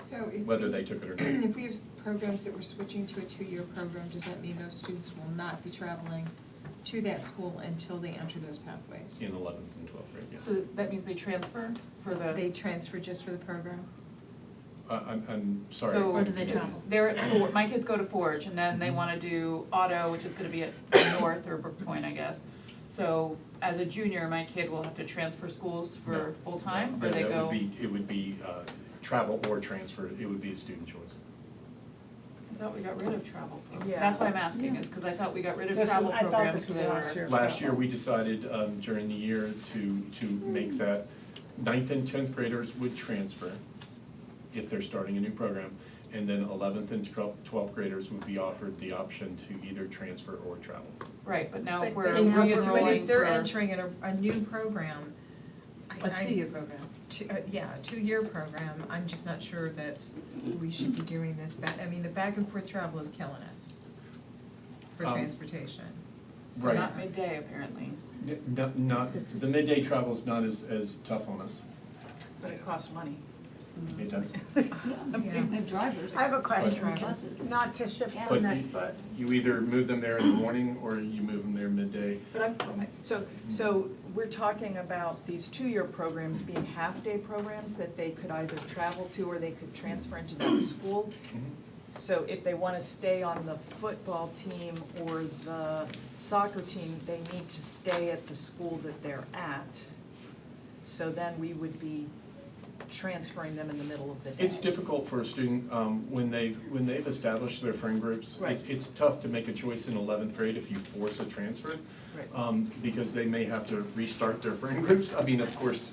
So if
whether they took it or not.
if we have programs that we're switching to a 2-year program, does that mean those students will not be traveling to that school until they enter those pathways?
In 11th and 12th grade, yes.
so that means they transfer for the.
They transfer just for the program?
I'm sorry.
So
Or do they travel?
they're at my kids go to Forge, and then they wanna do auto, which is gonna be at North or Brook Point, I guess. So as a junior, my kid will have to transfer schools for
No.
full-time, or
That
they go?
it would be travel or transfer, it would be a student choice.
I thought we got rid of travel.
Yeah.
That's why I'm asking, is because I thought we got rid of
This was-
travel
I thought
programs,
this was
they
last
were.
year.
Last year, we decided during the year to make that 9th and 10th graders would transfer if they're starting a new program. And then 11th and 12th graders would be offered the option to either transfer or travel.
Right, but now if
But
we're
then- but
re-enrolling
if they're
for,
entering in a new program,
A two-year program.
Yeah, a 2-year program, I'm just not sure that we should be doing this the back and forth travel is killing us for transportation. So
Right.
not midday apparently,
Not, the midday travel is not as tough on us.
But it costs money.
It does.
Yeah.
And drivers.
I have a question,
Right.
Buses.
not to shift
Yeah.
from
But
this, but
You either move them there in the morning or you move them there midday.
But so we're talking about these 2-year programs being half-day programs that they could either travel to or they could transfer into that school. So if they wanna stay on the football team or the soccer team, they need to stay at the school that they're at. So then we would be transferring them in the middle of the day.
It's difficult for a student, when they've established their friend groups,
Right.
it's tough to make a choice in 11th grade if you force a transfer.
Right.
Because they may have to restart their friend groups. I mean, of course,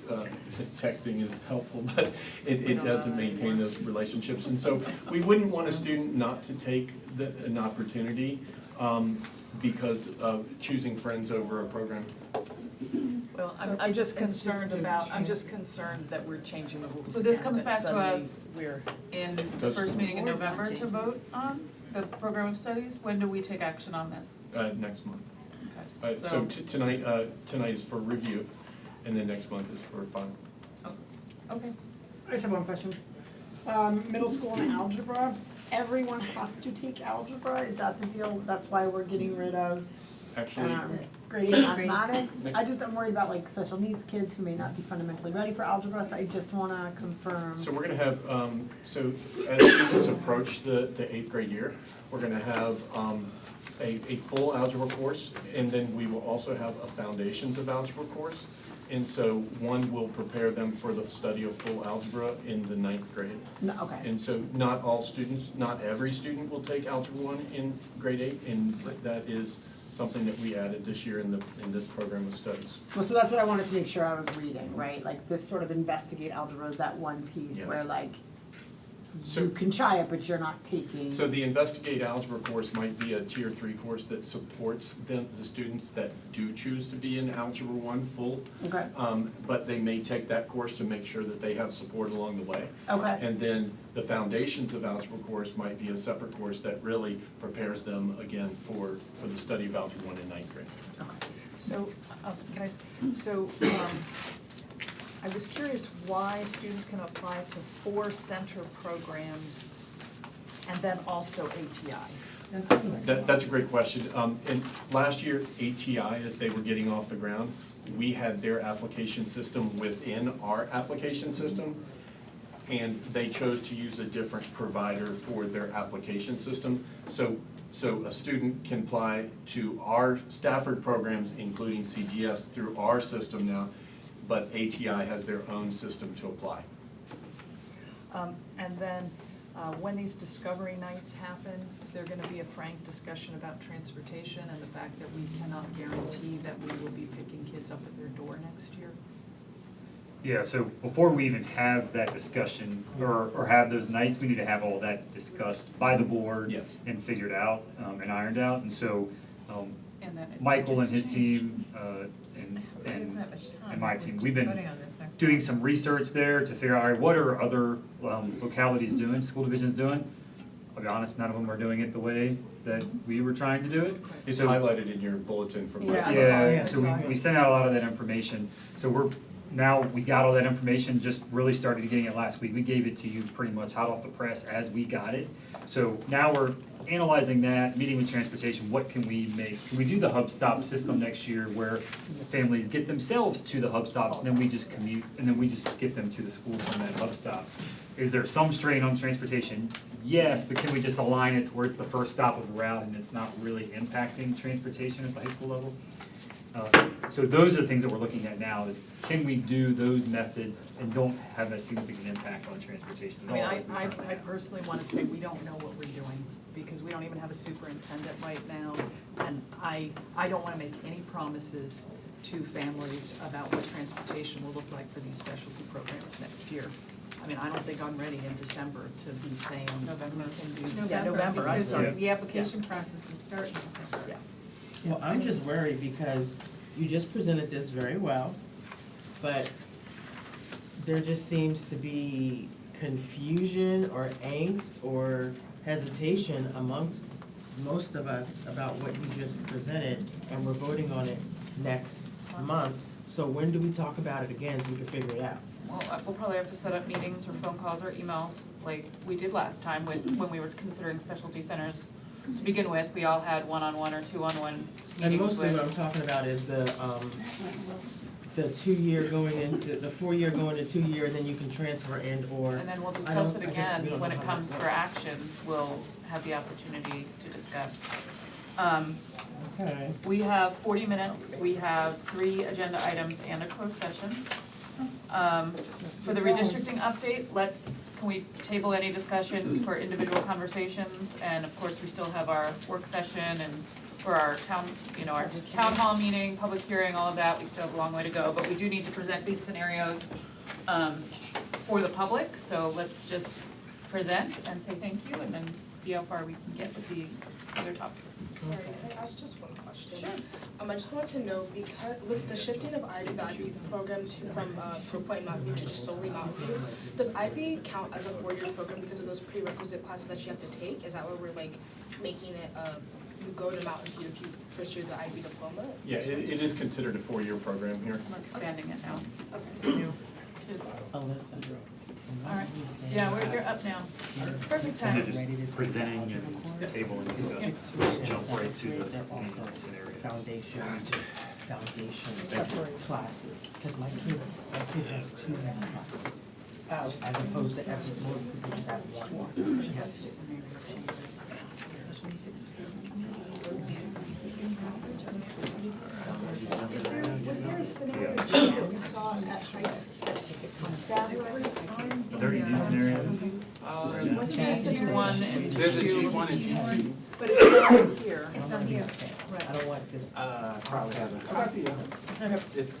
texting is helpful, but it doesn't maintain those relationships. And so we wouldn't want a student not to take an opportunity, because of choosing friends over a program.
Well,
So
I'm just
it's just
concerned
a
about, I'm
chance.
just concerned that we're changing the rules
So this
again,
comes
that
back to
suddenly
us.
we're,
in the
Does-
first meeting in
Board
November to
watching.
vote on the program of studies, when do we take action on this?
Next month.
Okay.
So tonight is for review, and then next month is for final.
Okay.
I just have one question. Middle school and algebra, everyone has to take algebra, is that the deal? That's why we're getting rid of
Actually,
grading mathematics? I'm worried about like special needs kids who may not be fundamentally ready for algebra, so I just wanna confirm.
so we're gonna have, so as students approach the 8th grade year, we're gonna have a full algebra course, and then we will also have a foundations of algebra course. And so one will prepare them for the study of full algebra in the 9th grade.
No, okay.
And so not all students, not every student will take Algebra 1 in grade 8, and that is something that we added this year in this program of studies.
Well, so that's what I wanted to make sure I was reading, right? Like this sort of investigate algebra is that one piece
Yes.
where like
So-
you can try it, but you're not taking.
So the Investigate Algebra course might be a Tier 3 course that supports the students that do choose to be in Algebra 1 full.
Okay,
But they may take that course to make sure that they have support along the way.
okay,
And then the Foundations of Algebra course might be a separate course that really prepares them again for the study of Algebra 1 in 9th grade.
okay.
so, I was curious why students can apply to 4 center programs and then also ATI.
That's a great question. And last year, ATI, as they were getting off the ground, we had their application system within our application system. And they chose to use a different provider for their application system. So a student can apply to our Stafford programs, including CGS, through our system now, but ATI has their own system to apply.
And then, when these discovery nights happen, is there gonna be a frank discussion about transportation and the fact that we cannot guarantee that we will be picking kids up at their door next year?
Yeah, so before we even have that discussion or have those nights, we need to have all that discussed by the board.
Yes.
And figured out, and ironed out, and so,
And then it's
Michael and his
subject to change.
team,
It's not much time.
and my team, we've been
Voting on this next
doing
month.
some research there to figure out, all right, what are other localities doing, school divisions doing? I'll be honest, none of them are doing it the way that we were trying to do it.
It's
So-
highlighted in your bulletin from
Yeah,
last
I
year.
saw it.
Yeah, so we sent out a lot of that information, so we got all that information, just really started getting it last week, we gave it to you pretty much hot off the press as we got it. So now we're analyzing that, meeting with transportation, what can we make, can we do the hub stop system next year where families get themselves to the hub stops, and then we just commute, and then we just get them to the school from that hub stop? Is there some strain on transportation? Yes, but can we just align it to where it's the first stop of the route and it's not really impacting transportation at the high school level? So those are the things that we're looking at now, is can we do those methods and don't have a significant impact on transportation
I
at
mean,
all?
I personally wanna say we don't know what we're doing, because we don't even have a superintendent right now. And I don't wanna make any promises to families about what transportation will look like for these specialty programs next year. I mean, I don't think I'm ready in December to be saying we can do, yeah, November, I'm
because
sorry.
the application process is starting in December.
Yeah.
Well, I'm just worried because you just presented this very well, but there just seems to be confusion or angst or hesitation amongst most of us about what you just presented, and we're voting on it next month. So when do we talk about it again so we can figure it out?
Well, we'll probably have to set up meetings or phone calls or emails like we did last time when we were considering specialty centers. To begin with, we all had one-on-one or two-on-one
And
meetings
mostly what I'm
with,
talking about is the 2-year going into, the 4-year going to 2-year, and then you can transfer and or.
and then we'll
I
discuss
don't-
it
I guess we
again
don't
when
know
it
how
comes
that
for
works.
action, we'll have the opportunity to discuss.
Okay.
We have 40 minutes, we have 3 agenda items and a closed session. For the redistricting update, can we table any discussion for individual conversations? And of course, we still have our work session and for our town, our town hall meeting, public hearing, all of that, we still have a long way to go. But we do need to present these scenarios for the public, so let's just present and say thank you and then see how far we can get with the other topics.
Sorry, can I ask just one question?
Sure.
I just want to know, because with the shifting of IB, the IB program from Brook Point Mountain View to just solely Mountain View, does IB count as a 4-year program because of those prerequisite classes that you have to take? Is that what we're making it, you go to Mountain View if you pursue the IB diploma?
Yeah, it is considered a 4-year program here.
We're expanding it now.
Okay.
Kids.
Alyssa.
All right, yeah, you're up now. Perfect time.
And they're just presenting and tabling and stuff, jump right to the scenarios.
Foundation classes, because my kid has 2 math classes. As opposed to most people just have 1, she has 2.
Was there a scenario that we saw at Stafford?
Are there any new scenarios?
Wasn't there a G1 and G2?
There's a G1 and G2.
But it's not here.
It's not here.
I don't want this.
Probably have a copy of it.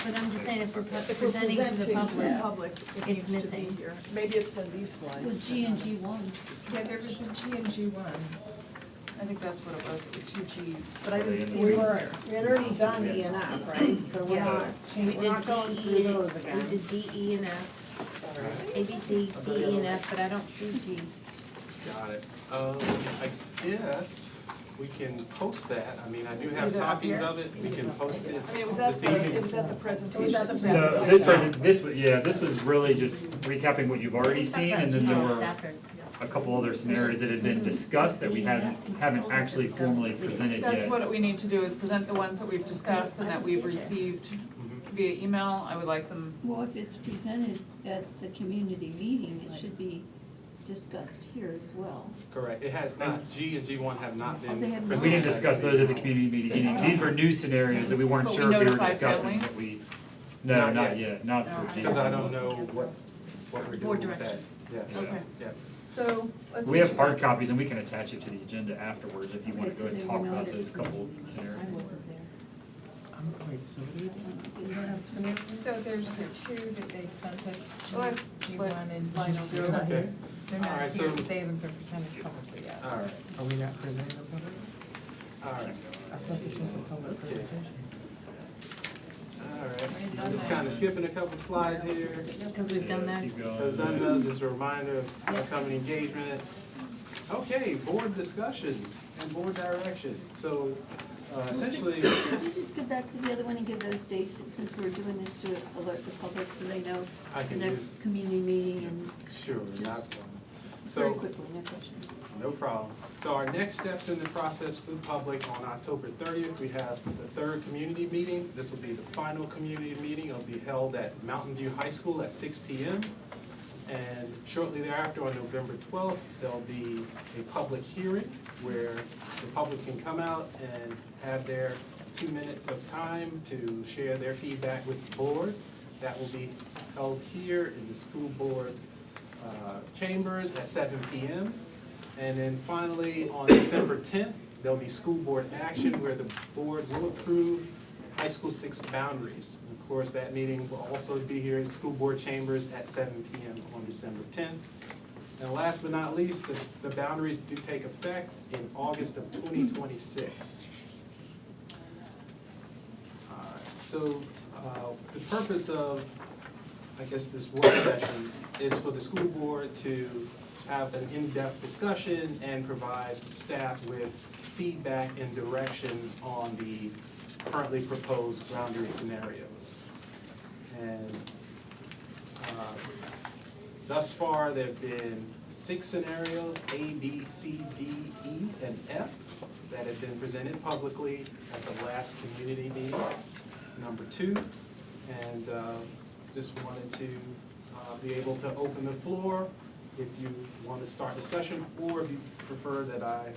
But I'm just saying, if we're
If we're
presenting to the
public, it
it's
needs to be
missing.
here. Maybe it's in these
It
slides.
was G and G1.
Yeah, there was a G and G1.
I think that's what it was, it was 2 Gs.
But I didn't see
We
it
were,
here.
we had already done E and F, right? So we're
Yeah.
not
We
we're not
did
going
D,
through
E,
those
we
again.
did D, E, and F. A, B, C, D, E, and F, but I don't see G.
Got it. I guess we can post that. I mean, I do have
Is it up
copies
here?
of it. We can post it
I mean, it was
this evening.
presentation.
No, this was really just recapping what you've already seen, and then there were
Stafford.
a couple other scenarios that had been discussed that we haven't actually formally presented yet.
That's what we need to do, is present the ones that we've discussed and that we've received via email. I would like them,
Well, if it's presented at the community meeting, it should be discussed here as well.
Correct. It has not, G and G1 have not
Oh, they
been
have not.
presented.
We didn't discuss those at the community meeting. These were new scenarios that we weren't
But we
sure if we were
notified
discussing,
families?
that we, no,
Not
not
yet.
yet, not for G.
Because I don't know what we're
Board
doing with that.
direction.
Yeah,
Okay.
yeah.
so let's.
We have hard copies and we can attach it to the agenda afterwards if you wanna
Okay,
go
so
and
they
talk
were
about
noted.
those couple
I
scenarios.
wasn't there.
Wait, so what do you
You don't have some-
So there's the 2 that they sent us,
Let's
G1 and
Lionel
G2.
do it.
Okay.
They're
All
not
right,
here
so-
because they haven't been presented publicly yet.
All right,
Are we not presenting the public?
all right,
I thought this was the public presentation.
all right. I'm just kind of skipping a couple slides here.
Because we've done
Yeah,
those.
keep going.
As done does, is a reminder of upcoming engagement. Okay, board discussion and board direction. So essentially,
Could you just go back to the other one and give those dates, since we're doing this to alert the public so they know
I
the
can
next
do,
community meeting and
sure, not a problem.
very
So,
quickly, no question.
no problem. So our next steps in the process for the public, on October 30th, we have the 3rd community meeting. This will be the final community meeting. It'll be held at Mountain View High School at 6 p.m. And shortly thereafter, on November 12th, there'll be a public hearing where the public can come out and have their 2 minutes of time to share their feedback with the board. That will be held here in the school board chambers at 7 p.m. And then finally, on December 10th, there'll be school board action where the board will approve high school 6 boundaries. And of course, that meeting will also be here in school board chambers at 7 p.m. on December 10th. And last but not least, the boundaries do take effect in August of 2026. So the purpose of, I guess, this work session is for the school board to have an in-depth discussion and provide staff with feedback and direction on the currently proposed boundary scenarios. And thus far, there have been 6 scenarios, A, B, C, D, E, and F, that have been presented publicly at the last community meeting, number 2. And just wanted to be able to open the floor if you want to start discussion, or if you prefer that I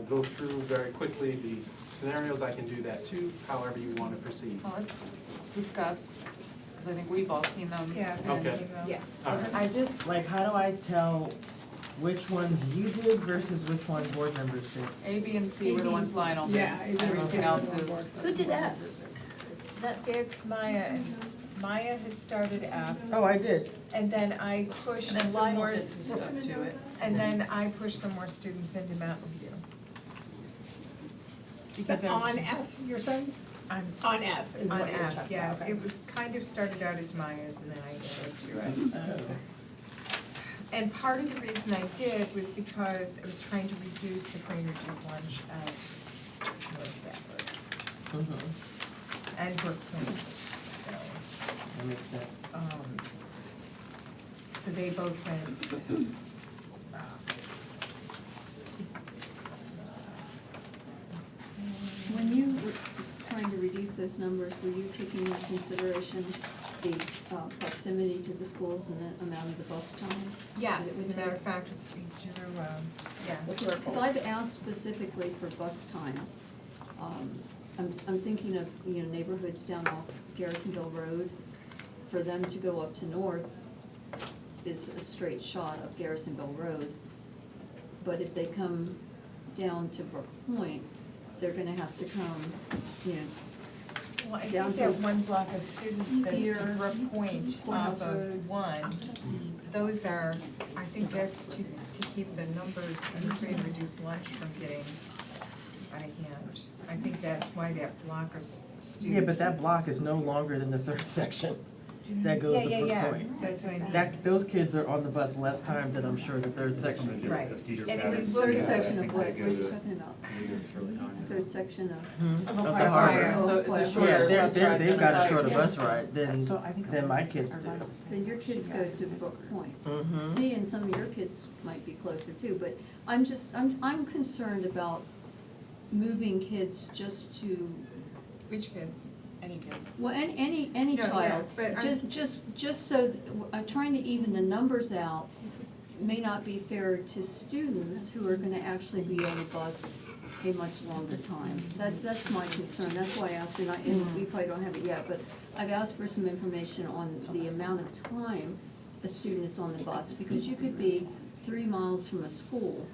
go through very quickly these scenarios, I can do that too, however you want to proceed.
Well, let's discuss, because I think we've all seen them.
Yeah.
Okay.
Yeah.
All right.
I just, like, how do I tell which ones you did versus which one board members did?
A, B, and C were the ones Lionel did.
Yeah, A, B, and C
Everything
were
else
the ones
is.
Who did F?
It's Maya, and Maya had started F,
Oh, I did.
and then I pushed
And
some
Lionel
more,
did some stuff to it.
and then I pushed some more students into Mountain View. Because I was.
On F, you're saying? On F is
On
what you're talking
F,
about.
yes,
okay.
it was kind of started out as Maya's and then I added to it. And part of the reason I did was because I was trying to reduce the free and reduced lunch at North Stafford and Brook Point, so.
That makes sense.
So they both went.
When you were trying to reduce those numbers, were you taking into consideration the proximity to the schools and the amount of the bus time?
Yes, as a matter of fact, we drew, yeah.
Because I've asked specifically for bus times. I'm thinking of, neighborhoods down off Garrisonville Road. For them to go up to North is a straight shot of Garrisonville Road. But if they come down to Brook Point, they're gonna have to come,
Well, I
down
think that
to
one block of students that's to
here,
Brook Point
Courthouse
off of
Road.
1, those are, I think that's to keep the numbers and the free and reduced lunch from getting out of hand. I think that's why that block of students.
Yeah, but that block is no longer than the 3rd section that goes to Brook
Yeah,
Point.
that's what I mean.
Those kids are on the bus less time than I'm sure the 3rd section would be.
Right.
Feeder
And it
patterns.
was-
third section of what are you talking about? Third section of,
Of
Of the
Ohio
harbor.
Harbor, so it's a
Yeah,
shorter
Yeah,
bus ride
they've
than
got a
Ohio.
shorter bus ride
So I think
than my
ours is-
kids
ours
do.
is the same.
then your kids go to Brook Point.
Mm-hmm.
See, and some of your kids might be closer too, but I'm concerned about moving kids just to,
Which kids?
Any kids.
well, any
No, yeah,
child.
but I'm-
Just so, I'm trying to even the numbers out, may not be fair to students who are gonna actually be on the bus a much longer time. That's my concern, that's why I asked, and we probably don't have it yet, but I've asked for some information on the amount of time a student is on the bus, because you could be 3 miles from a school,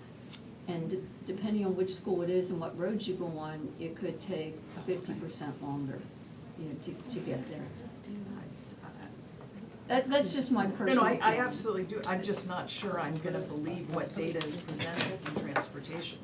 and depending on which school it is and what roads you go on, it could take 50% longer, to get there. That's just my
No,
personal
I
feeling.
absolutely do, I'm just not sure I'm gonna believe what data is presented from transportation.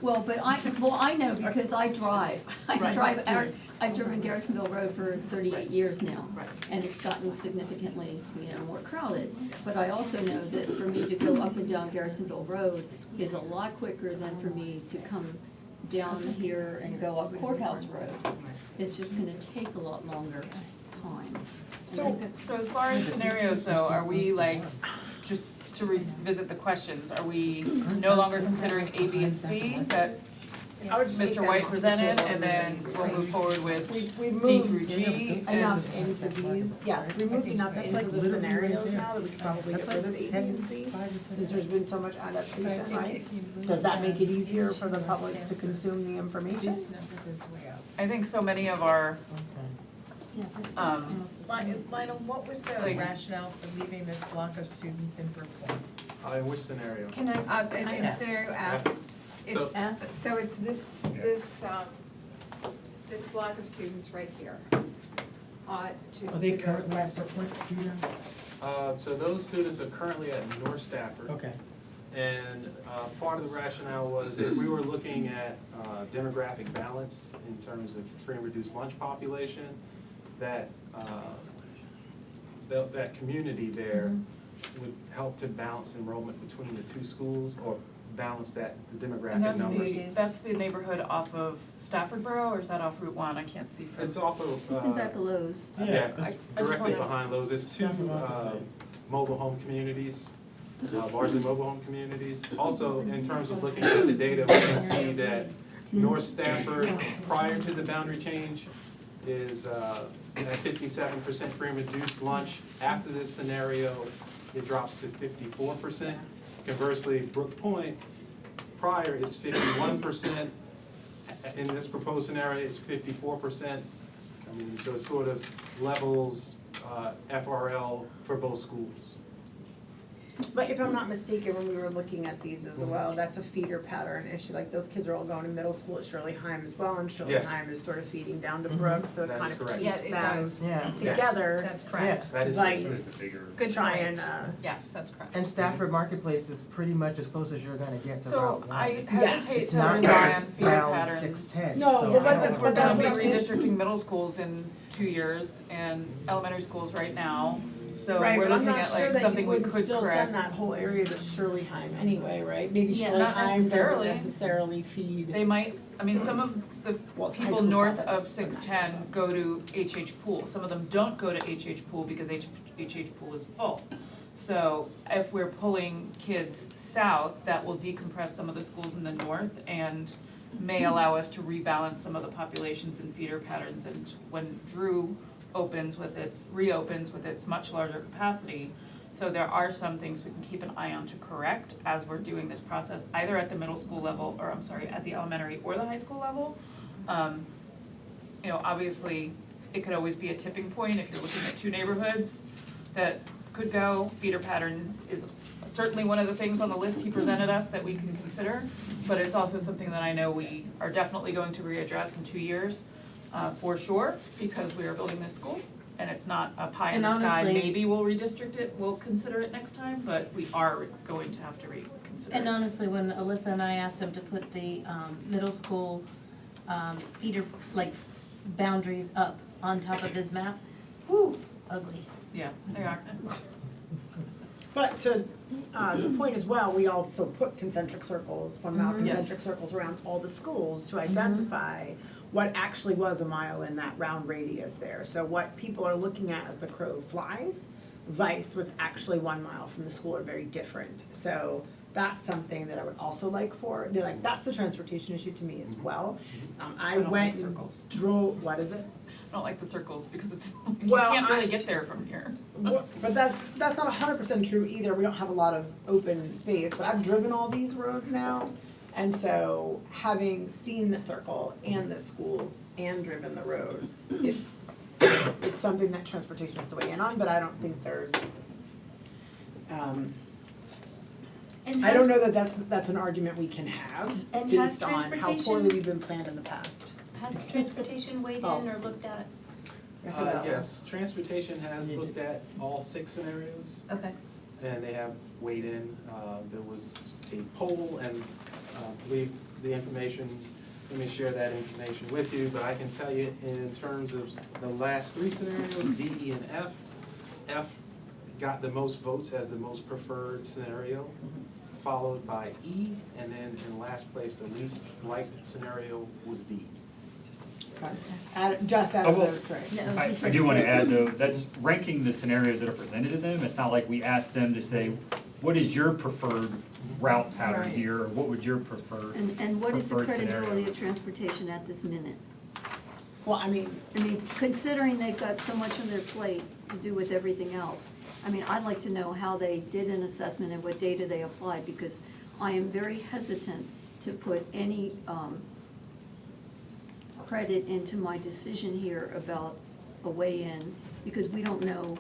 Well, but I know because I drive.
Right.
I've driven Garrisonville Road for 38 years now.
Right.
And it's gotten significantly, more crowded. But I also know that for me to go up and down Garrisonville Road is a lot quicker than for me to come down here and go up Courthouse Road. It's just gonna take a lot longer time.
So as far as scenarios though, are we just to revisit the questions, are we no longer considering A, B, and C? That
I would just take
Mr.
them
White
off the
presented,
table
and
make it
then
easy,
we'll
right?
move forward with
We
D
moved
through G and.
enough into these, yes, we moved enough
That's
into
like
the
literally right
scenarios
there.
now that we could probably
That's
get rid
like
of A, B,
10,
and C,
5 to 10
since there's been so much adaptation, right? Does that make it easier for the public to consume the information?
This number goes way up.
I think so many of our,
Yeah, this is
Um,
almost the same.
Lionel, what was the
Like-
rationale for leaving this block of students in Brook Point?
In which scenario?
Can I,
In scenario F, it's,
F.
so it's this,
Yeah.
this block of students right here.
Are they currently at Brook Point, do you know?
So those students are currently at North Stafford.
Okay.
And part of the rationale was that we were looking at demographic balance in terms of free and reduced lunch population, that that community there would help to balance enrollment between the two schools, or balance that, the demographic
and
numbers.
that's the neighborhood off of Stafford Borough, or is that off Route 1? I can't see from.
It's off of,
It's in back of Lowe's.
yeah,
I
it's
just
directly
wanna-
behind Lowe's. It's two mobile home communities, largely mobile home communities. Also, in terms of looking at the data, we can see that North Stafford, prior to the boundary change, is at 57% free and reduced lunch. After this scenario, it drops to 54%. Conversely, Brook Point, prior is 51%. In this proposed scenario, it's 54%. I mean, so it sort of levels FRL for both schools.
But if I'm not mistaken, when we were looking at these as well, that's a feeder pattern issue, like those kids are all going to middle school at Shirley-Heim as well, and Shirley-Heim is sort of feeding down to Brook, so it
That
kind
is
of
correct.
keeps
Yeah, it does.
them
Yeah.
together.
That's correct.
That is
Like,
correct.
Good
try
point.
and,
Yes, that's correct.
And Stafford Marketplace is pretty much as close as you're gonna get to
So
Route 1.
I hesitate
It's
to
not
rely
that
on
it's
feeder
down
patterns.
610,
No,
so
but
I
that's-
don't-
but that's
We're
what
gonna be
I'm-
redistricting middle schools in 2 years and elementary schools right now, so
right,
we're
but I'm
looking
not
at
sure
like
that
something
you
we
would
could
still
correct.
send that whole area to Shirley-Heim anyway, right? Maybe
Yeah, not
Shirley-Heim doesn't
necessarily.
necessarily feed.
They might, I mean, some of the
Well, it's high
people
school
north
stuff.
of 610 go to HH Pool. Some of them don't go to HH Pool because HH Pool is full. So if we're pulling kids south, that will decompress some of the schools in the north and may allow us to rebalance some of the populations and feeder patterns. And when Drew reopens with its much larger capacity, so there are some things we can keep an eye on to correct as we're doing this process, either at the middle school level, or I'm sorry, at the elementary or the high school level. You know, obviously, it could always be a tipping point if you're looking at two neighborhoods that could go. Feeder pattern is certainly one of the things on the list he presented us that we can consider, but it's also something that I know we are definitely going to readdress in 2 years, for sure, because we are building this school. And it's not a pie in the
And
sky,
honestly-
maybe we'll redistrict it, we'll consider it next time, but we are going to have to reconsider it.
And honestly, when Alyssa and I asked them to put the middle school feeder, like boundaries up on top of his map, whoo, ugly.
Yeah, they are.
But to the point as well, we also put concentric circles, 1 mile
Yes.
concentric circles around all the schools to identify what actually was a mile in that round radius there. So what people are looking at as the crow flies, vice what's actually 1 mile from the school are very different. So that's something that I would also like for, that's the transportation issue to me as well. I
don't like
went and
circles.
drove, what is it?
I don't like the circles because it's, you
Well,
can't really
I-
get there from here.
But that's not 100% true either. We don't have a lot of open space, but I've driven all these roads now. And so having seen the circle and the schools and driven the roads, it's something that transportation has to weigh in on, but I don't think there's,
And
I don't know that that's an argument we can have
And has
based on how
transportation-
poorly we've been planned in the past.
Has transportation weighed in or looked at?
Yes, transportation has looked at all 6 scenarios,
Okay.
and they have weighed in. There was a poll, and I believe the information, let me share that information with you, but I can tell you in terms of the last 3 scenarios, D, E, and F, F got the most votes as the most preferred scenario, followed by E, and then in last place, the least liked scenario was D.
Just out of those 3.
No,
I
he said
do wanna
6.
add though, that's ranking the scenarios that are presented to them, it's not like we asked them to say, what is your preferred route pattern
Right.
here, or what would your preferred
And what is the
preferred scenario?
credibility of transportation at this minute?
Well, I mean,
Considering they've got so much on their plate to do with everything else, I mean, I'd like to know how they did an assessment and what data they applied, because I am very hesitant to put any, credit into my decision here about a weigh-in, because we don't know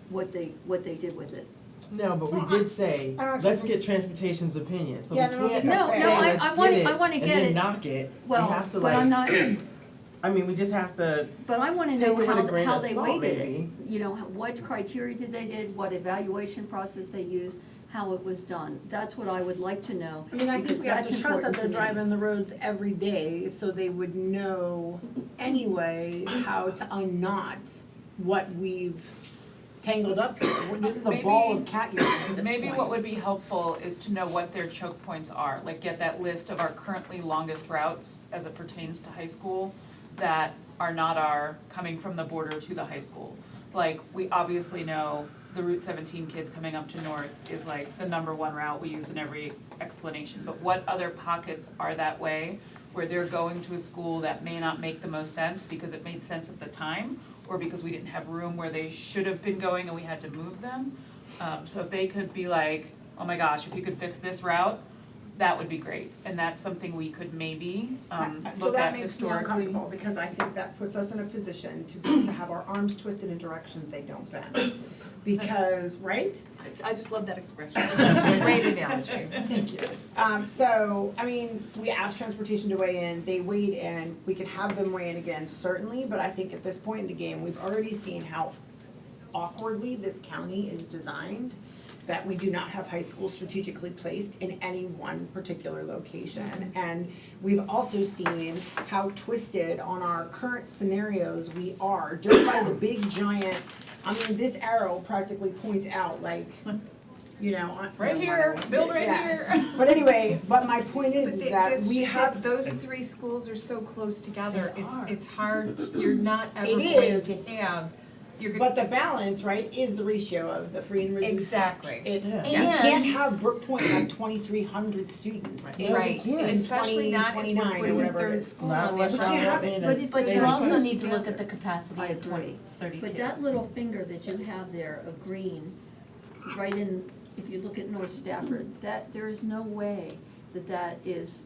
what they did with it.
No, but we did say, let's get transportation's opinion, so we
Yeah, no,
can't
no,
say,
no,
I
let's
wanna-
get
I
it,
wanna
and
get
then
it.
knock it. We
Well,
have to
but I'm not,
I mean, we just have to,
but I wanna
take it
know
with a grain
how
of
they
salt,
weighted it.
maybe.
You know, what criteria did they did, what evaluation process they used, how it was done. That's what I would like to know,
I mean, I think
because
we have
that's
to trust that
important
they're
to me.
driving the roads every day, so they would know anyway how to unknot what we've tangled up here. This is a ball of cat urine at this
Maybe
point.
what would be helpful is to know what their choke points are, like get that list of our currently longest routes as it pertains to high school that are not our coming from the border to the high school. Like, we obviously know the Route 17 kids coming up to North is like the number one route we use in every explanation, but what other pockets are that way where they're going to a school that may not make the most sense because it made sense at the time, or because we didn't have room where they should have been going and we had to move them. So if they could be like, oh my gosh, if you could fix this route, that would be great, and that's something we could maybe
So
look
that
at
makes me
historically.
uncomfortable, because I think that puts us in a position to have our arms twisted in directions they don't bend. Because, right?
I just love that expression.
That's a great analogy.
Thank you. So, I mean, we asked transportation to weigh in, they weighed in, we can have them weigh in again, certainly, but I think at this point in the game, we've already seen how awkwardly this county is designed, that we do not have high schools strategically placed in any one particular location. And we've also seen how twisted on our current scenarios we are, just by the big giant, I mean, this arrow practically points out like, you know,
Right
never mind, I
here,
won't say
build
it,
right
yeah.
here.
But anyway, but my point
But
is that
it's
we
just
have,
that those three schools are so close together,
They are.
it's hard, you're not ever
It
going
is.
to have, you're
but the balance, right, is the ratio of the free and reduced.
Exactly.
It's,
Yeah.
you can't have Brook Point have 2,300 students in
Right,
can't.
especially not as we're
2029 or
putting a
whatever it
third
is.
school
not
on there.
unless
But you
you're
have-
in a
but if
But
they
you
are
also
close
need to look
together.
at the capacity
I
of
agree.
32.
But that little finger that you have there of green, right in, if you look at North Stafford, that, there is no way that that is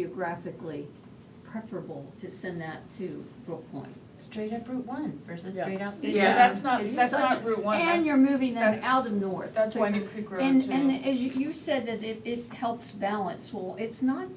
geographically preferable to send that to Brook Point.
Straight up Route 1 versus
Yeah.
straight out.
Yeah, that's not,
It's
that's
such-
not Route 1,
And
that's-
you're moving them
that's-
out of North.
That's
So
Winding Creek Road
And,
too.
and as you said that it helps balance, well, it's not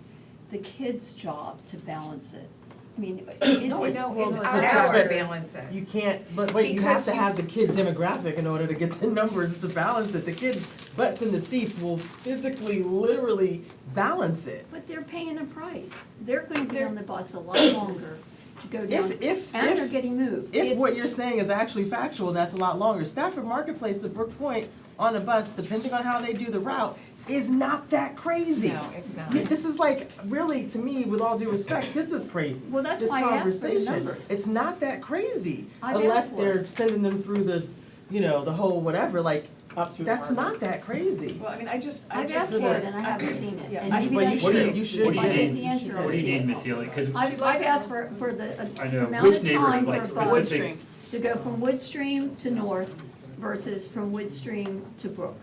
the kid's job to balance it. I mean, it's.
No, it's
Well,
our
yeah,
job to
but
balance it.
You can't, but wait, you have
Because
to
you-
have the kid demographic in order to get the numbers to balance it. The kids' butts in the seats will physically, literally balance it.
But they're paying a price. They're going to be on the bus a lot longer to go down,
If
and they're getting moved.
If
It's-
what you're saying is actually factual, that's a lot longer. Stafford Marketplace to Brook Point on a bus, depending on how they do the route, is not that crazy.
No, it's not.
This is like, really, to me, with all due respect, this is crazy.
Well, that's
This
why I asked for the
conversation.
numbers.
It's not that crazy,
I've
unless
asked for
they're
it.
sending them through the, you know, the whole whatever, like,
Up through
that's
Harvard.
not that crazy.
Well, I mean, I just
I've asked
just-
for it and I haven't seen it,
Yeah.
and
I-
maybe
well, you
that's
should.
true.
You should.
If I
What do you
get
need?
the answer, I'll
What do you
see
need,
it.
Miss Healy? 'Cause
I've asked for the
I know,
amount
which
of
neighborhood,
time
like
for a bus
specific,
to go from Woodstream to North versus from Woodstream to Brook.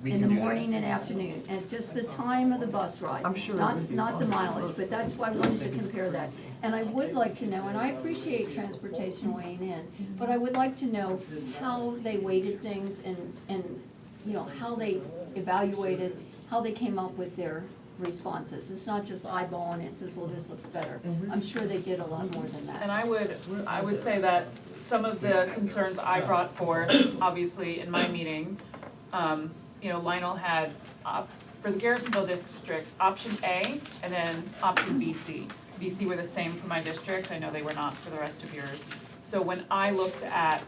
we
In
can
the
do that.
morning and afternoon, and just the time of the bus ride.
I'm sure it would be
Not the
fun.
mileage, but that's why I wanted to compare that. And I would like to know, and I appreciate transportation weighing in, but I would like to know how they weighted things and, you know, how they evaluated, how they came up with their responses. It's not just eyeballing it, says, well, this looks better. I'm sure they did a lot more than that.
And I would say that some of the concerns I brought forth, obviously, in my meeting, you know, Lionel had, for the Garrisonville district, option A and then option BC. BC were the same for my district, I know they were not for the rest of yours. So when I looked at,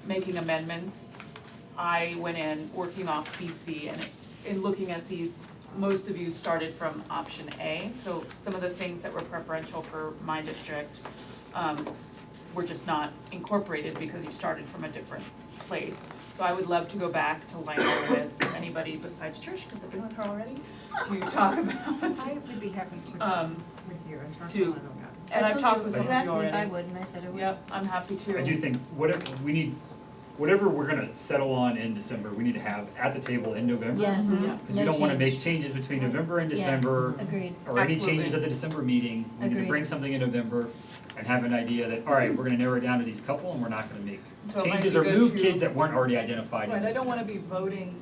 making amendments, I went in working off BC, and in looking at these, most of you started from option A. So some of the things that were preferential for my district, were just not incorporated because you started from a different place. So I would love to go back to Lionel with anybody besides Trish, because I've been with her already, to talk about.
I would be happy to with you and talk to
to-
Lionel about it.
And I've talked with some
You
of
asked
you
me if I
already.
would, and I said I would.
Yep, I'm happy to.
I do think whatever we're gonna settle on in December, we need to have at the table in November.
Yes,
Mhm.
Because we don't wanna make changes between November and December,
Yes, agreed.
or any
Absolutely.
changes at the December meeting. We need to
Agreed.
bring something in November and have an idea that, all right, we're gonna narrow it down to these couple and we're not gonna make
So it might
changes
be
or
good
move
to-
kids that weren't already identified in
Right, I
December.
don't wanna be voting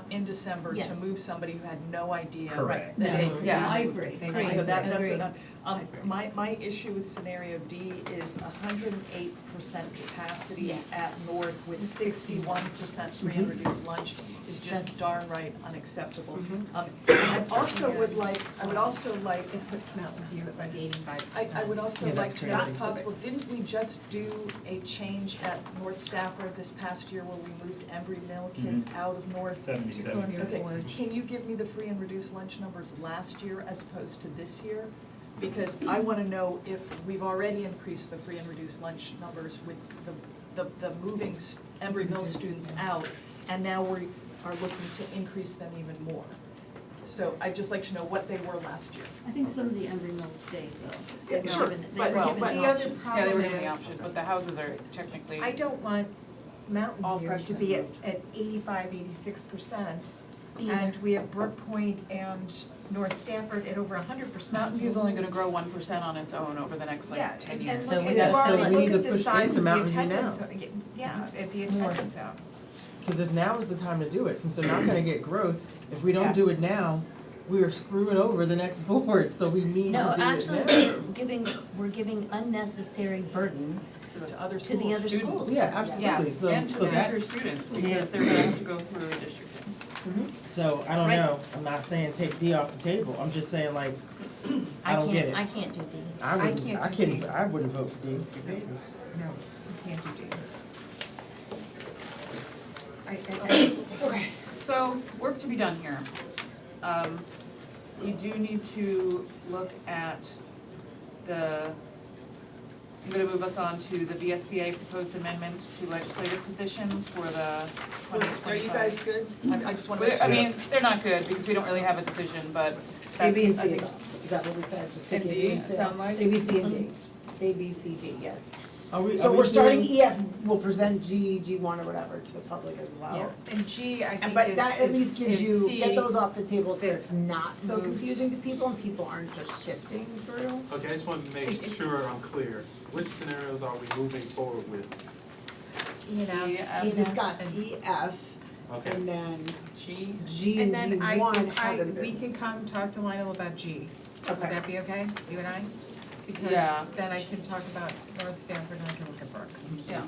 in December to
Yes.
move somebody who had no idea.
Correct.
That they
No,
could
yeah,
be
I
moved.
agree.
They
Agreed.
So that's
Agreed.
what my issue with scenario D is 108% capacity
Yes.
at North with 61% free and reduced lunch is just
That's-
darn right unacceptable. I also would like,
It puts Mountain View at like 85%.
I would also
Yeah,
like
that's
to know if
crazy.
possible, didn't we just do a change at North Stafford this past year where we moved Embry Mill kids out of North?
77.
Okay, can you give me the free and reduced lunch numbers last year as opposed to this year? Because I wanna know if we've already increased the free and reduced lunch numbers with the moving Embry Mill students out, and now we are looking to increase them even more. So I'd just like to know what they were last year.
I think some of the Embry Mills stayed though.
Yeah,
They were
sure,
given-
but-
They were given
but
an
the other
option.
Yeah, they
problem
were given the
is,
option, but the houses are technically.
I don't want
All
Mountain View to
freshmen
be
moved.
at 85, 86%.
Either.
And we have Brook Point and North Stafford at over 100%.
Mountain View's only gonna grow 1% on its own over the next
Yeah,
like 10
and
years.
look,
we
if
got-
you
so
already
we
look
need
at
to
the
push
size
into
of the
Mountain View
attendance,
now.
yeah, at the attendance out.
Because if now is the time to do it, since they're not gonna get growth, if we don't do
Yes.
it now, we are screwing over the next board, so we need to do it
No,
now.
actually, we're giving unnecessary burden
To other
to the
schools.
other
Students.
schools.
Yeah, absolutely,
Yes.
so,
And to
so
future
that's,
students, because they're gonna have to go through redistricting.
so, I don't
Right.
know, I'm not saying take D off the table, I'm just saying like, I don't get it.
I can't do D.
I wouldn't,
can't
I
do
couldn't,
D.
I wouldn't vote for D.
No, you can't do D.
Okay, so work to be done here. We do need to look at I'm gonna move us on to the VSBA proposed amendments to legislative positions for the 2025.
Are you guys good? I just wanna make sure.
I mean, they're not good because we don't really have a decision, but that's,
A, B, and
I
C
think-
is off, is that what we said, just take
And
A,
D,
B, and C?
sound like?
A, B, C, and D, A, B, C, D, yes.
Are we,
So we're starting E, F, we'll present G, G1 or whatever to the public as well.
Yeah, and G, I
And
think
but
is,
that at least gives
is
you,
C.
get those off the table so
that's
it's not so
moved.
confusing to people and people aren't just shifting through.
Okay, I just want to make sure I'm clear. Which scenarios are we moving forward with?
You know,
E, F,
We discussed E, F,
Okay,
and then
G,
G
and
and
then
G1 haven't
we
been.
can come talk to Lionel about G. Would
Okay.
that be okay, you and I? Because
Yeah.
then I can talk about North Stafford and I can look at Brook,
Yeah,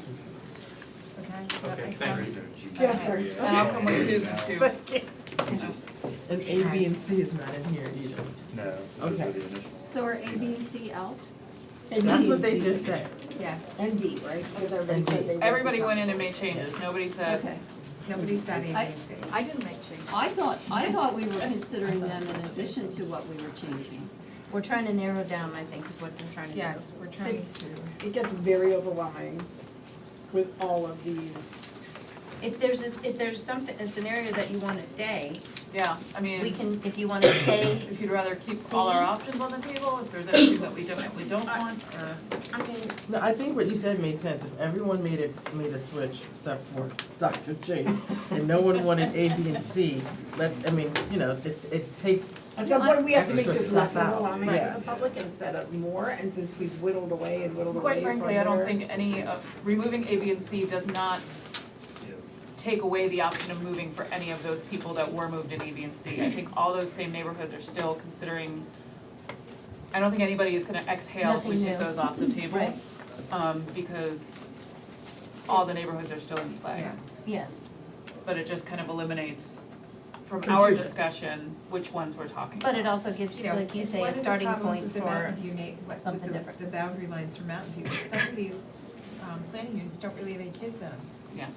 okay? Does that
okay,
make
thank
sense?
you.
Yes, sir.
and I'll come with Susan too.
and A, B, and C is not in here either.
No,
those are the
So are A, B, and C out?
A, B,
That's
C,
what
and
they
D.
just said.
Yes,
And D, right? Because everybody
And
said
D.
they would
Everybody
become-
went in and made changes, nobody said.
Okay.
nobody said A, B,
I-
and C.
I didn't make changes.
I thought we were considering them in addition to what we were changing.
We're trying to narrow down, I think, is what we're trying to do.
Yes, we're trying
It's-
to.
It gets very overwhelming with all of these.
If there's something, a scenario that you wanna stay,
Yeah, I mean.
we can, if you wanna stay,
If you'd rather keep all our options on the table, if there's anything that we definitely don't want, or.
I mean,
No, I think what you said made sense. If everyone made a switch except for Dr. Chase, and no one wanted A, B, and C, it takes,
At some point, we have to make
Extra
this less
stuff out.
overwhelming
Yeah.
for the public and set up more, and since we've whittled away and whittled away
Quite
from
frankly, I don't
there-
think any of, removing A, B, and C does not take away the option of moving for any of those people that were moved in A, B, and C. I think all those same neighborhoods are still considering, I don't think anybody is gonna exhale if we
Nothing
take
new.
those off the table.
Right.
Because all the neighborhoods are still in play.
Yeah.
yes,
But it just kind of eliminates from our
Confusion.
discussion which ones we're talking
but
about.
it also gives you, like you say, a starting point for, something different.
The boundary lines for Mountain View, is some of these, planning units don't really have any kids in them.
Yeah.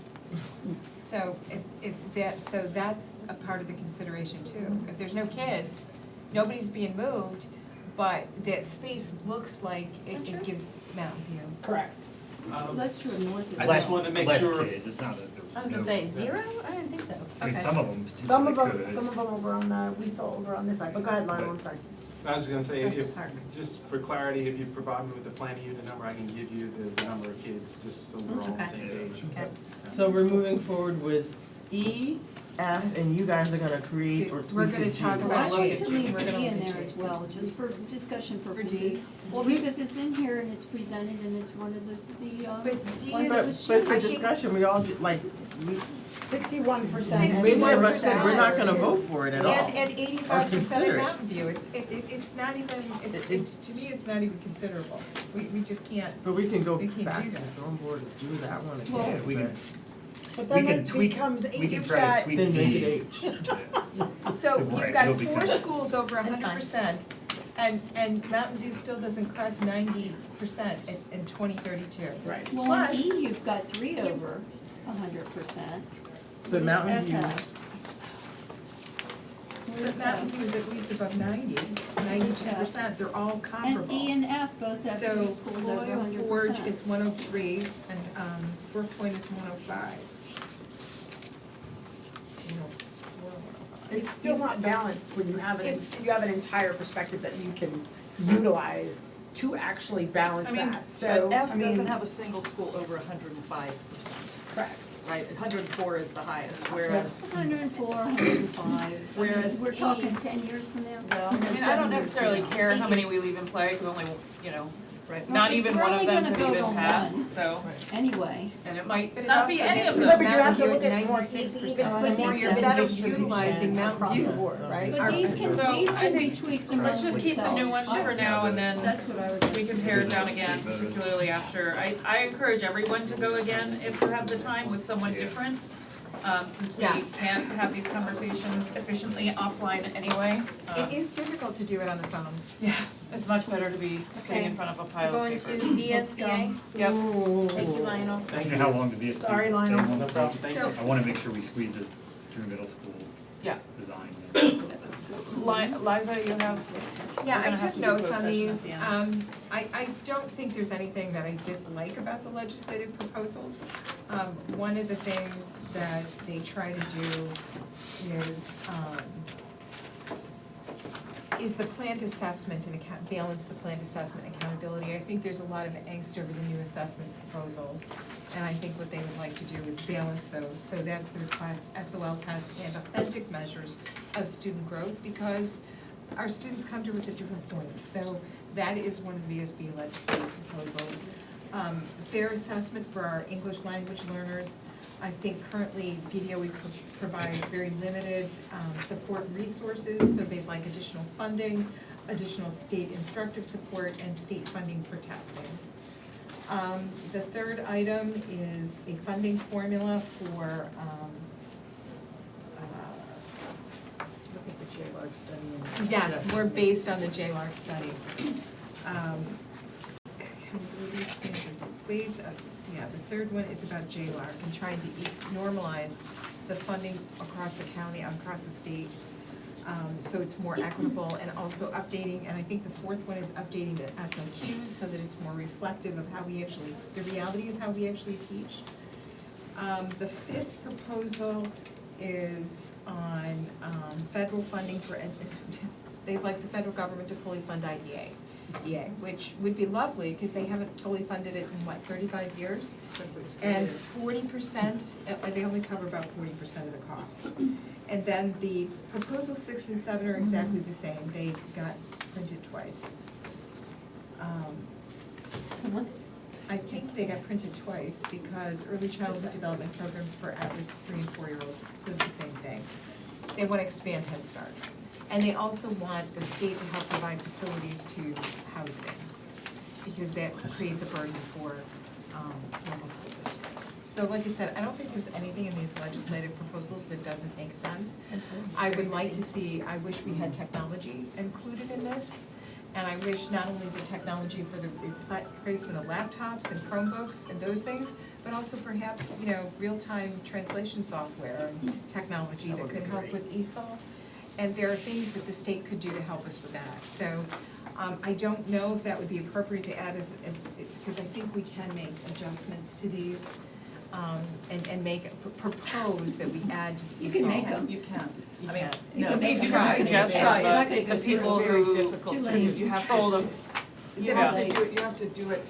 So that's a part of the consideration too. If there's no kids, nobody's being moved, but that space looks like it gives Mountain View.
Correct.
That's true of North.
I just wanted to make sure.
Less kids, it's not that
I was
there's
gonna
no.
say, zero? I didn't think think so.
I mean,
Okay.
some of them
Some of
potentially
them,
could.
some of them over on the, we saw over on this side, but go ahead, Lionel, I'm sorry.
I was gonna say, if,
Sorry.
just for clarity, if you provide me with the planning unit number, I can give you the number of kids, just so we're all on the same page.
Okay.
So we're moving forward with E, F, and you guys are gonna create or
We're
tweak
gonna
the G.
talk
Well,
about
I'd like
G.
to leave
We're gonna
D in
look at
there
G.
as well, just for discussion
For
purposes.
D?
Well, because it's in here and it's presented and it's one of the
But D
ones
is-
that was
But for
I think-
discussion, we all, like, we,
61%.
we might, but we're not gonna vote for it at all.
And 85%
consider
of
it.
Mountain View, it's not even, it's, to me, it's not even considerable. We just can't.
But we can go
We can't
back
do
to
that.
the drawing board and do that one
Well,
again,
we can-
But
We
then
can
it
tweak,
becomes,
we can
you've
try
got-
to tweak
then make
D.
it H.
So
Right,
you've got
it'll be
4
kind of-
schools over
That's fine.
100%, and Mountain View still doesn't cross 90% in 2032.
Right.
Well, in
Plus-
E, you've got 3 over 100%.
But Mountain View,
But Mountain View is at least above 92%, they're all comparable.
And E and F both have 3 schools over 100%.
So Colonial Forge is 103, and Brook Point is 105.
it's still not balanced when you have an entire perspective that you can utilize to actually balance
I mean,
that, so,
but F
I mean.
doesn't have a single school over 105%,
Correct.
right? 104 is the highest, whereas,
104, 105.
Whereas
We're
E-
talking 10 years from now?
well,
I mean, I
7
don't
years
necessarily
from now.
care how many
8
we leave in play, cause only, you know,
right,
not
Well,
even
we're
one of
only
them
gonna
could
vote
even
on
pass,
one.
so,
Anyway,
and it might
But it
not be
also
any
gets
of
rid
them.
But you have to
Mountain
look
View
at more,
96%.
even
But
more
these
you're
can-
better
utilizing Mountain
across the
View.
board, right?
but these can,
So
these
I
can be
think-
tweaked
So
among
let's just keep the new ones
themselves.
for now and then
That's what I would.
we can pare it down again, particularly after, I encourage everyone to go again if you have the time with someone different. Since we
Yes.
can't have these conversations efficiently offline anyway.
It is difficult to do it on the phone.
Yeah, it's much better to be sitting in
Okay.
front of a
We're
pile of
going
papers.
to VSBA.
Yep.
Thank you, Lionel.
You know how long the VSD?
Sorry, Lionel.
thing will
No
take?
problem, thank
So-
you.
I wanna make sure we squeeze this Drew Middle School
Yeah.
design.
Liza, you have,
Yeah,
We're
I
gonna have
took
to do
notes
closed
on
session at
these.
the end.
I don't think there's anything that I dislike about the legislative proposals. One of the things that they try to do is the planned assessment and balance the planned assessment and accountability. I think there's a lot of angst over the new assessment proposals, and I think what they would like to do is balance those. So that's the request, SOL tests and authentic measures of student growth, because our students come to us at different points. So that is one of the VSB legislative proposals. Fair assessment for our English language learners. I think currently VDOE provides very limited support resources, so they'd like additional funding, additional state instructive support, and state funding for testing. The third item is a funding formula for,
look at the JLARC study and.
yes, we're based on the JLARC study. Accountability standards, Wade's, yeah, the third one is about JLARC and trying to normalize the funding across the county, across the state. So it's more equitable, and also updating, and I think the fourth one is updating the SOQs so that it's more reflective of how we actually, the reality of how we actually teach. The fifth proposal is on federal funding for, they'd like the federal government to fully fund IDA. Which would be lovely, because they haven't fully funded it in 35 years? And 40%, they only cover about 40% of the cost. And then the proposal 6 and 7 are exactly the same, they got printed twice. I think they got printed twice because early childhood development programs for at-risk 3 and 4-year-olds, so it's the same thing. They want to expand Head Start. And they also want the state to help provide facilities to house them, because that creates a burden for local school districts. So like I said, I don't think there's anything in these legislative proposals that doesn't make sense. I would like to see, I wish we had technology included in this, and I wish not only the technology for the replacement of laptops and Chromebooks and those things, but also perhaps, real-time translation software and technology that could help with ESOL. And there are things that the state could do to help us with that. So I don't know if that would be appropriate to add as because I think we can make adjustments to these. and propose that we add to the
You
ESOL.
can make them.
You can.
You
I mean,
can't.
You
no,
can make
we've
them.
tried.
Suggestion,
Yeah,
you're not
but
gonna
the
get
people
very
who
difficult
Too
to
late.
do.
you control them.
You have to do it, you have to do it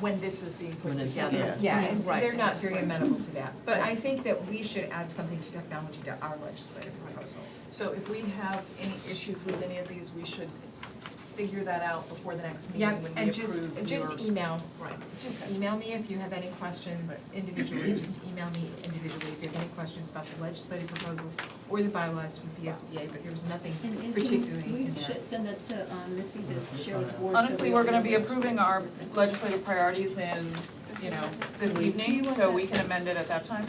when this is being put
When it's-
together.
Yeah, and
Right.
they're not very amenable to that, but I think that we should add something to technology to our legislative proposals.
So if we have any issues with any of these, we should figure that out before the next meeting
Yeah,
when we
and
approve your.
just email,
Right.
just email me if you have any questions individually, just email me individually if you have any questions about the legislative proposals or the bylaws from VSBA, but there was nothing
And
particularly
can we
in there.
should send that to Missy to share with the board. so
Honestly,
we
we're
all
gonna
know.
be approving our legislative priorities in, this evening, so we can amend it at that time,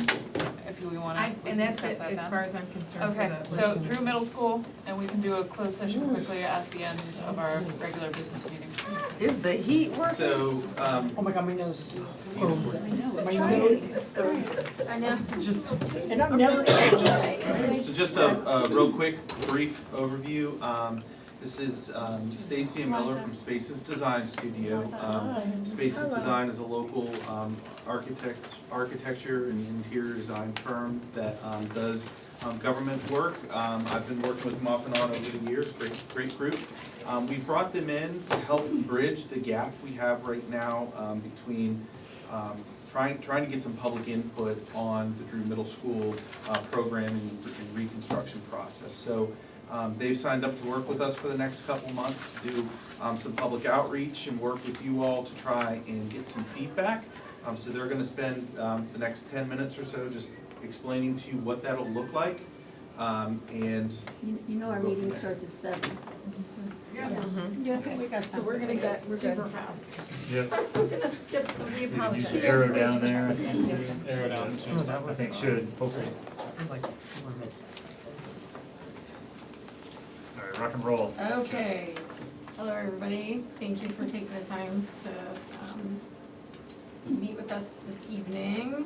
if we wanna. we
And
can
that's
discuss
it
that
as
then.
far as I'm concerned for
Okay,
the.
so Drew Middle School, and we can do a closed session quickly at the end of our regular business meeting.
Is the heat working?
So,
Oh my god, my nose is frozen.
I know.
My nose is frozen.
I know.
Just, and I'm never.
So just a real quick, brief overview. This is Stacy and Miller from Spaces Design Studio. Spaces Design is a local architecture and interior design firm that does government work. I've been working with them off and on over the years, great group. We brought them in to help bridge the gap we have right now between trying to get some public input on the Drew Middle School programming and reconstruction process. So they've signed up to work with us for the next couple months to do some public outreach and work with you all to try and get some feedback. So they're gonna spend the next 10 minutes or so just explaining to you what that'll look like. And
You know our
Go from
meeting
there.
starts at 7.
Yes.
Yeah, we got
So we're gonna get, we're good.
Yep.
We're gonna skip some, we
You can
apologize.
use the arrow down there.
Arrow down, change that.
I think should, hopefully.
It was like 4 minutes.
All right, rock and roll.
Okay, hello everybody, thank you for taking the time to meet with us this evening.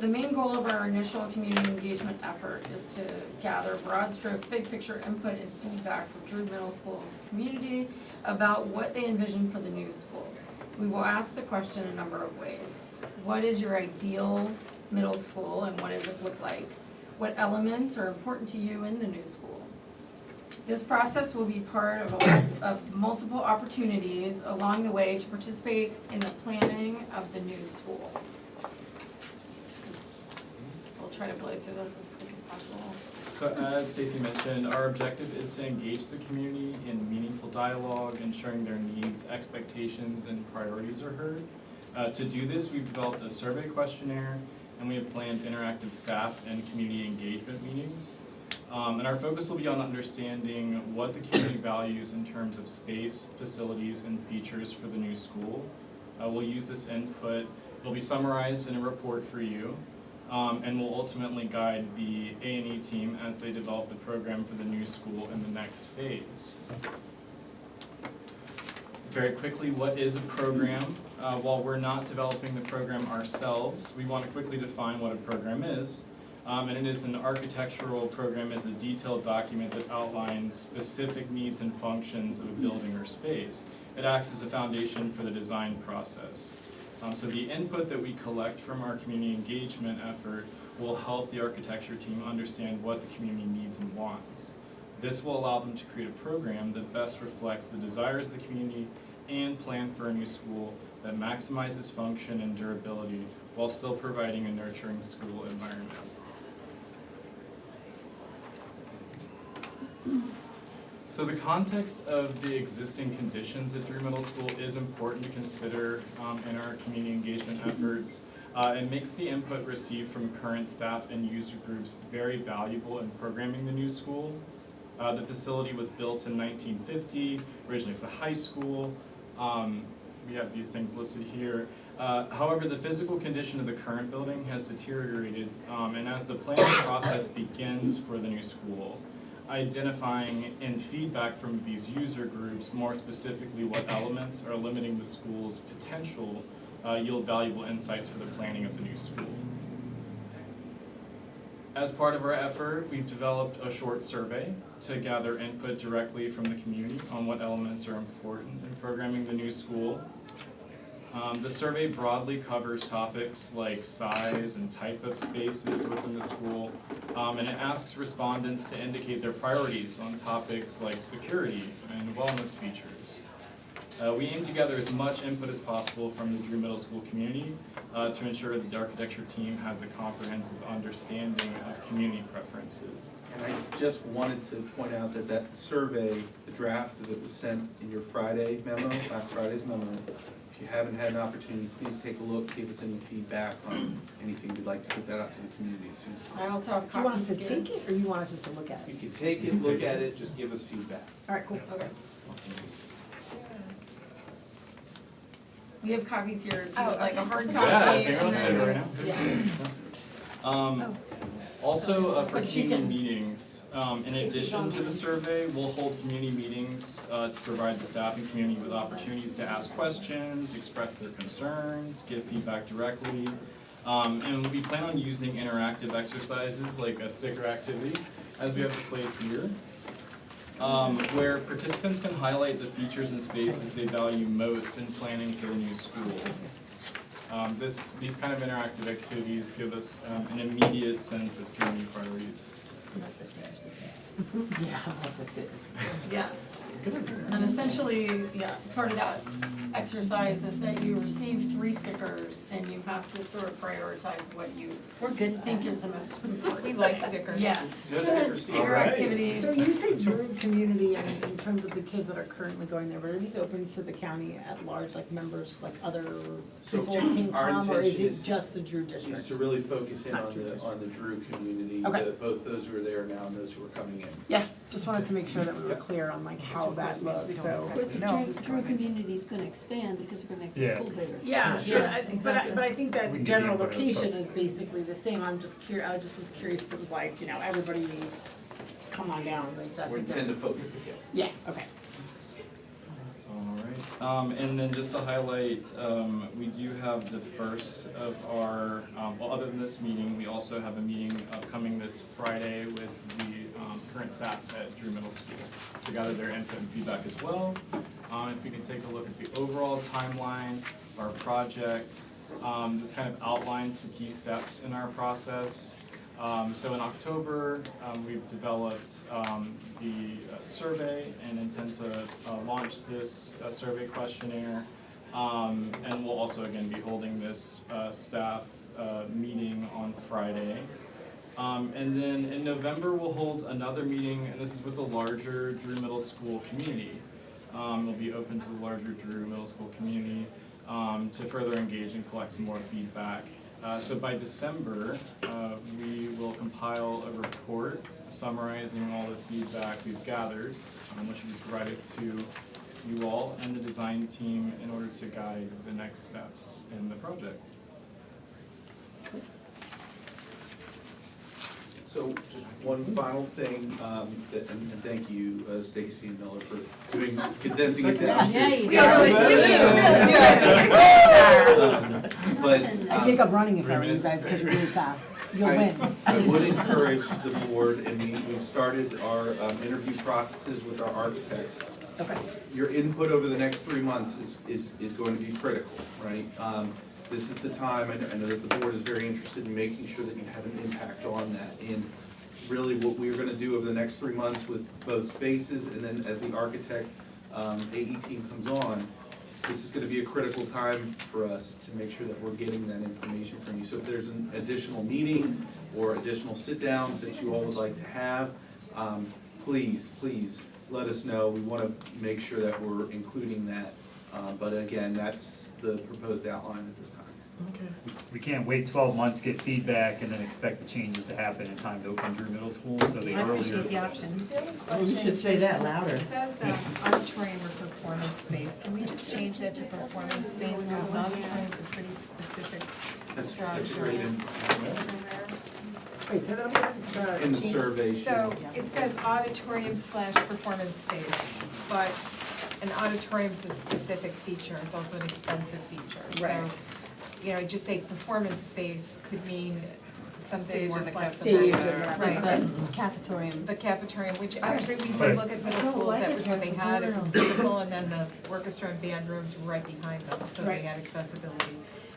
The main goal of our initial community engagement effort is to gather broad strokes, big picture input and feedback from Drew Middle School's community about what they envision for the new school. We will ask the question a number of ways. What is your ideal middle school and what does it look like? What elements are important to you in the new school? This process will be part of multiple opportunities along the way to participate in the planning of the new school. We'll try to blow through this as quick as possible.
So as Stacy mentioned, our objective is to engage the community in meaningful dialogue, ensuring their needs, expectations, and priorities are heard. To do this, we've developed a survey questionnaire, and we have planned interactive staff and community engagement meetings. And our focus will be on understanding what the community values in terms of space, facilities, and features for the new school. We'll use this input, it'll be summarized in a report for you, and will ultimately guide the A&E team as they develop the program for the new school in the next phase. Very quickly, what is a program? While we're not developing the program ourselves, we want to quickly define what a program is. And it is an architectural program, is a detailed document that outlines specific needs and functions of a building or space. It acts as a foundation for the design process. So the input that we collect from our community engagement effort will help the architecture team understand what the community needs and wants. This will allow them to create a program that best reflects the desires of the community and plan for a new school that maximizes function and durability while still providing a nurturing school environment. So the context of the existing conditions at Drew Middle School is important to consider in our community engagement efforts. It makes the input received from current staff and user groups very valuable in programming the new school. The facility was built in 1950, originally it's a high school. We have these things listed here. However, the physical condition of the current building has deteriorated, and as the planning process begins for the new school, identifying and feedback from these user groups, more specifically what elements are limiting the school's potential, yield valuable insights for the planning of the new school. As part of our effort, we've developed a short survey to gather input directly from the community on what elements are important in programming the new school. The survey broadly covers topics like size and type of spaces within the school, and it asks respondents to indicate their priorities on topics like security and wellness features. We aim to gather as much input as possible from the Drew Middle School community to ensure that the architecture team has a comprehensive understanding of community preferences.
And I just wanted to point out that that survey, the draft that was sent in your Friday memo, last Friday's memo, if you haven't had an opportunity, please take a look, give us any feedback on anything you'd like to put that out to the community as soon as possible.
I also have
You want us
copies
to
again.
take it, or you want us just to look at
You
it?
can take it, look at it, just give us feedback.
Alright, cool, okay.
We have copies here, do you
Oh,
would like a
okay.
hard copy?
Yeah, I think I'll
and
take it
then-
right now.
Yeah.
Also, for
But you
community
can-
meetings, in addition to the survey, we'll hold community meetings to provide the staff and community with opportunities to ask questions, express their concerns, give feedback directly. And we plan on using interactive exercises like a sticker activity, as we have displayed here, where participants can highlight the features and spaces they value most in planning for the new school. These kind of interactive activities give us an immediate sense of community priorities.
Yeah, I love the stickers.
Yeah. And essentially, yeah, part of that exercise is that you receive 3 stickers and you have to sort of prioritize what you think is the most important.
We like stickers.
Yeah.
No stickers.
Sticker
Alright.
activities.
So you say Drew community, and in terms of the kids that are currently going there, but are these open to the county at large, like members, like other
So
people can
our
come, or is
intention
it
is-
just the Drew district?
Is to really focus in
Not
on
Drew
the,
district.
on the Drew community,
Okay.
both those who are there now and those who are coming in.
Yeah, just wanted to make sure that we were clear on like how that looks, so.
Of course, the Drew community's gonna expand because we're gonna make the
Yeah.
school bigger.
Yeah, sure, but I think
We can
that
get
general
the input of
location
folks.
is basically the same, I just was curious if it was like, you know, everybody come on down, like that's
We
a
intend to
different.
focus it, yes.
Yeah, okay.
Alright, and then just to highlight, we do have the first of our, well, other than this meeting, we also have a meeting upcoming this Friday with the current staff at Drew Middle School to gather their input and feedback as well. If we can take a look at the overall timeline, our project, this kind of outlines the key steps in our process. So in October, we've developed the survey and intend to launch this survey questionnaire. And we'll also again be holding this staff meeting on Friday. And then in November, we'll hold another meeting, and this is with the larger Drew Middle School community. It'll be open to the larger Drew Middle School community to further engage and collect some more feedback. So by December, we will compile a report summarizing all the feedback we've gathered, which will be provided to you all and the design team in order to guide the next steps in the project.
So just one final thing, and thank you, Stacy and Miller, for condensing it down.
Yeah, you do.
But,
I take up running if I were you guys, cause you're really fast, you'll win.
I would encourage the board, and we've started our interview processes with our architects.
Okay.
Your input over the next 3 months is going to be critical, right? This is the time, I know that the board is very interested in making sure that you have an impact on that. And really what we're gonna do over the next 3 months with both spaces and then as the architect AE team comes on, this is gonna be a critical time for us to make sure that we're getting that information from you. So if there's an additional meeting or additional sit-downs that you all would like to have, please let us know. We wanna make sure that we're including that. But again, that's the proposed outline at this time.
Okay. We can't wait 12 months, get feedback, and then expect the changes to happen in time to open Drew Middle School, so the earlier.
I appreciate the option.
Well, we should say that louder.
It says auditorium or performance space, can we just change that to performance space, because an auditorium's a pretty specific
That's great.
Wait, say that again?
In the survey.
So it says auditorium / performance space, but an auditorium's a specific feature, it's also an expensive feature.
Right.
So, you know, just say performance space could mean someday more
Stage and
flexible.
Stage or
Right.
whatever, the cafetorium.
The cafetorium, which actually we did look at middle schools, that was what they had, it was beautiful, and then the orchestra and band rooms were right behind them, so they had accessibility.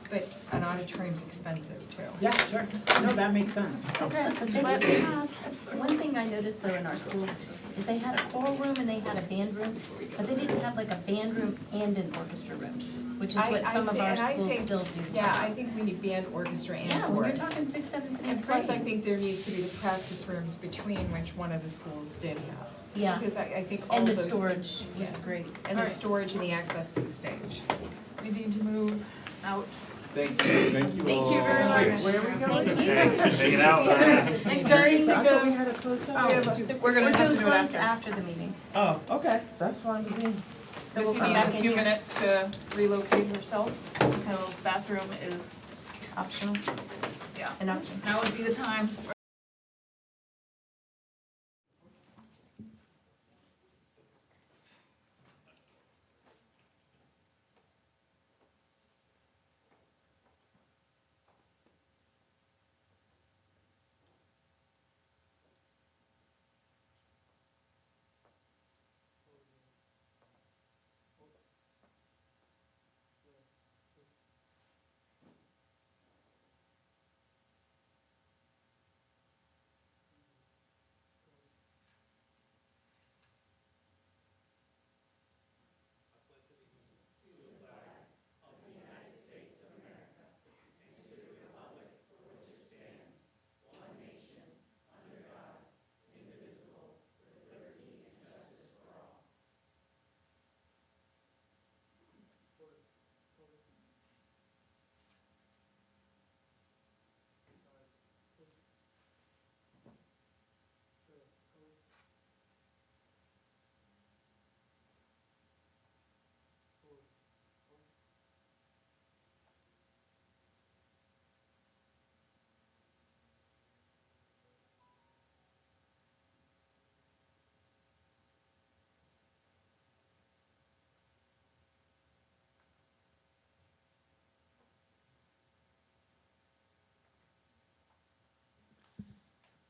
But an auditorium's expensive too.
Yeah, sure. No, that makes sense.
Okay, but we have, one thing I noticed though in our schools is they had a choral room and they had a band room, but they didn't have like a band room and an orchestra room, which is what some of our schools still do.
Yeah, I think we need band, orchestra, and
Yeah,
chorus.
when you're talking 6th, 7th, and
And plus, I
8th grade.
think there needs to be the practice rooms between, which one of the schools did have.
Yeah.
Because I think all
And
those.
the storage was
Yeah.
great.
And the storage and the access to the stage.
We need to move out.
Thank you.
Thank you all.
Thank you very much.
Where are we going?
Thank you.
Thanks for hanging out.
Thanks, Jerry.
So I thought we had a closed session.
We're gonna have to
doing
do it
closed
after.
after the meeting,
Oh, okay, that's fine with me.
so we'll
Missy
come
needs
back
a
in
few
here.
minutes to relocate herself, so bathroom is,
Optional,
yeah,
an option.
now would be the time.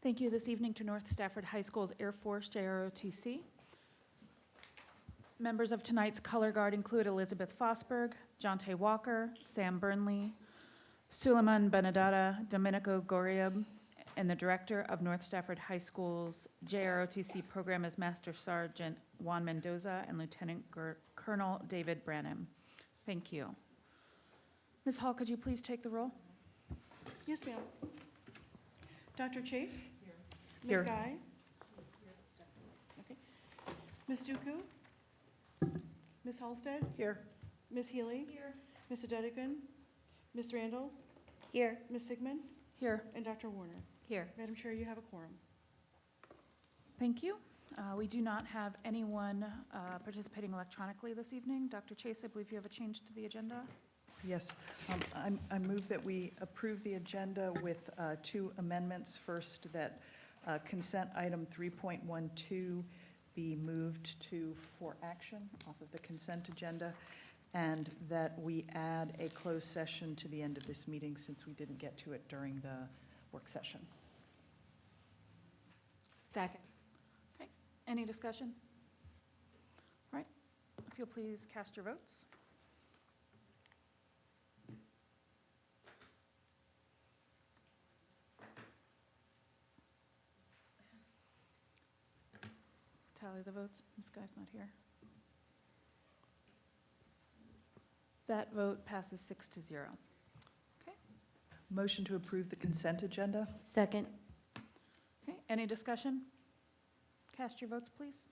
Thank you this evening to North Stafford High School's Air Force JROTC. Members of tonight's color guard include Elizabeth Fosberg, Jonte Walker, Sam Burnley, Suleiman Benedata, Domenico Goriab, and the director of North Stafford High School's JROTC program is Master Sergeant Juan Mendoza and Lieutenant Colonel David Branham. Thank you. Ms. Hall, could you please take the roll?
Yes, ma'am. Dr. Chase?
Here.
Ms. Guy? Okay. Ms. Duku? Ms. Halsted?
Here.
Ms. Healy? Here. Ms. Adedegan? Ms. Randall?
Here.
Ms. Sigmund?
Here.
And Dr. Warner?
Here.
Madam Chair, you have a quorum.
Thank you. We do not have anyone participating electronically this evening. Dr. Chase, I believe you have a change to the agenda.
Yes, I move that we approve the agenda with two amendments. First, that consent item 3.12 be moved to for action off of the consent agenda, and that we add a closed session to the end of this meeting since we didn't get to it during the work session.
Second.
Okay, any discussion? All right, if you'll please cast your votes. Tally the votes. This guy's not here. That vote passes 6-0.
Motion to approve the consent agenda?
Second.
Okay, any discussion? Cast your votes, please.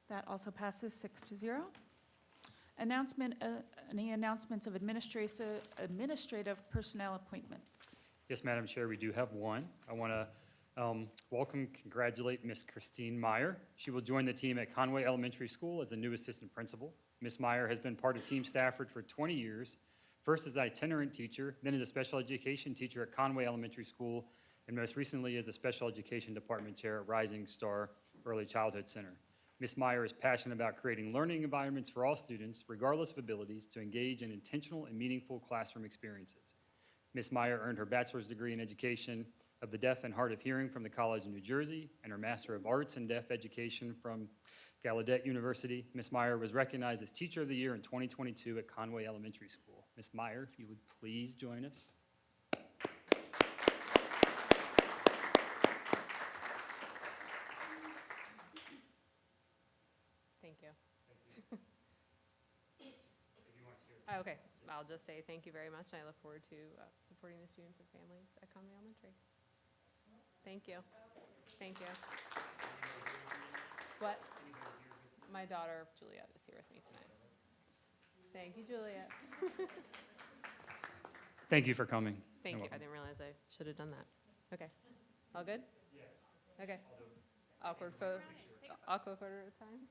That also passes 6-0. Any announcements of administrative personnel appointments?
Yes, Madam Chair, we do have one. I want to welcome, congratulate Miss Christine Meyer. She will join the team at Conway Elementary School as a new assistant principal. Miss Meyer has been part of Team Stafford for 20 years, first as an itinerant teacher, then as a special education teacher at Conway Elementary School, and most recently as the special education department chair at Rising Star Early Childhood Center. Ms. Meyer is passionate about creating learning environments for all students, regardless of abilities, to engage in intentional and meaningful classroom experiences. Ms. Meyer earned her bachelor's degree in education of the deaf and hard of hearing from the College of New Jersey and her Master of Arts in Deaf Education from Gallaudet University. Ms. Meyer was recognized as Teacher of the Year in 2022 at Conway Elementary School. Ms. Meyer, if you would please join us.
Thank you. Oh, okay, I'll just say thank you very much, and I look forward to supporting the students and families at Conway Elementary. Thank you. Thank you. What? My daughter Juliet is here with me tonight. Thank you, Juliet.
Thank you for coming.
Thank
You're
you. I
welcome.
didn't realize I should have done that. Okay. All good?
Yes.
Okay. Awkward photo at a time?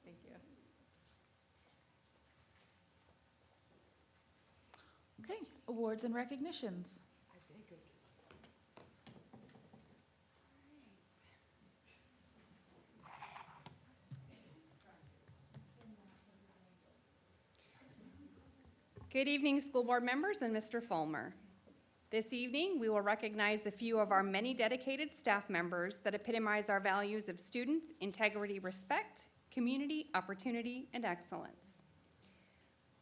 Thank you.
Okay, awards and recognitions.
Good evening, school board members and Mr. Fulmer. This evening, we will recognize a few of our many dedicated staff members that epitomize our values of students, integrity, respect, community, opportunity, and excellence.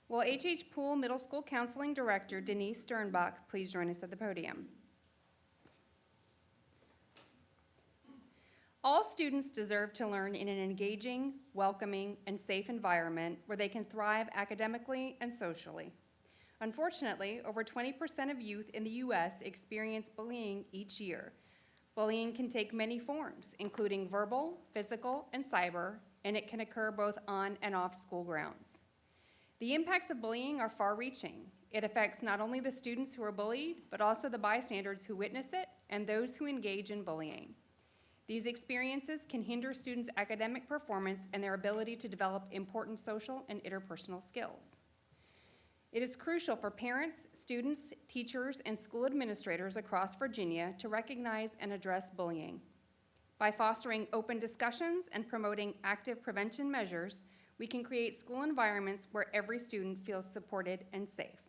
Will H.H. Poole Middle School Counseling Director Denise Sternbach please join us at the podium? All students deserve to learn in an engaging, welcoming, and safe environment where they can thrive academically and socially. Unfortunately, over 20% of youth in the U.S. experience bullying each year. Bullying can take many forms, including verbal, physical, and cyber, and it can occur both on and off school grounds. The impacts of bullying are far-reaching. It affects not only the students who are bullied, but also the bystanders who witness it and those who engage in bullying. These experiences can hinder students' academic performance and their ability to develop important social and interpersonal skills. It is crucial for parents, students, teachers, and school administrators across Virginia to recognize and address bullying. By fostering open discussions and promoting active prevention measures, we can create school environments where every student feels supported and safe.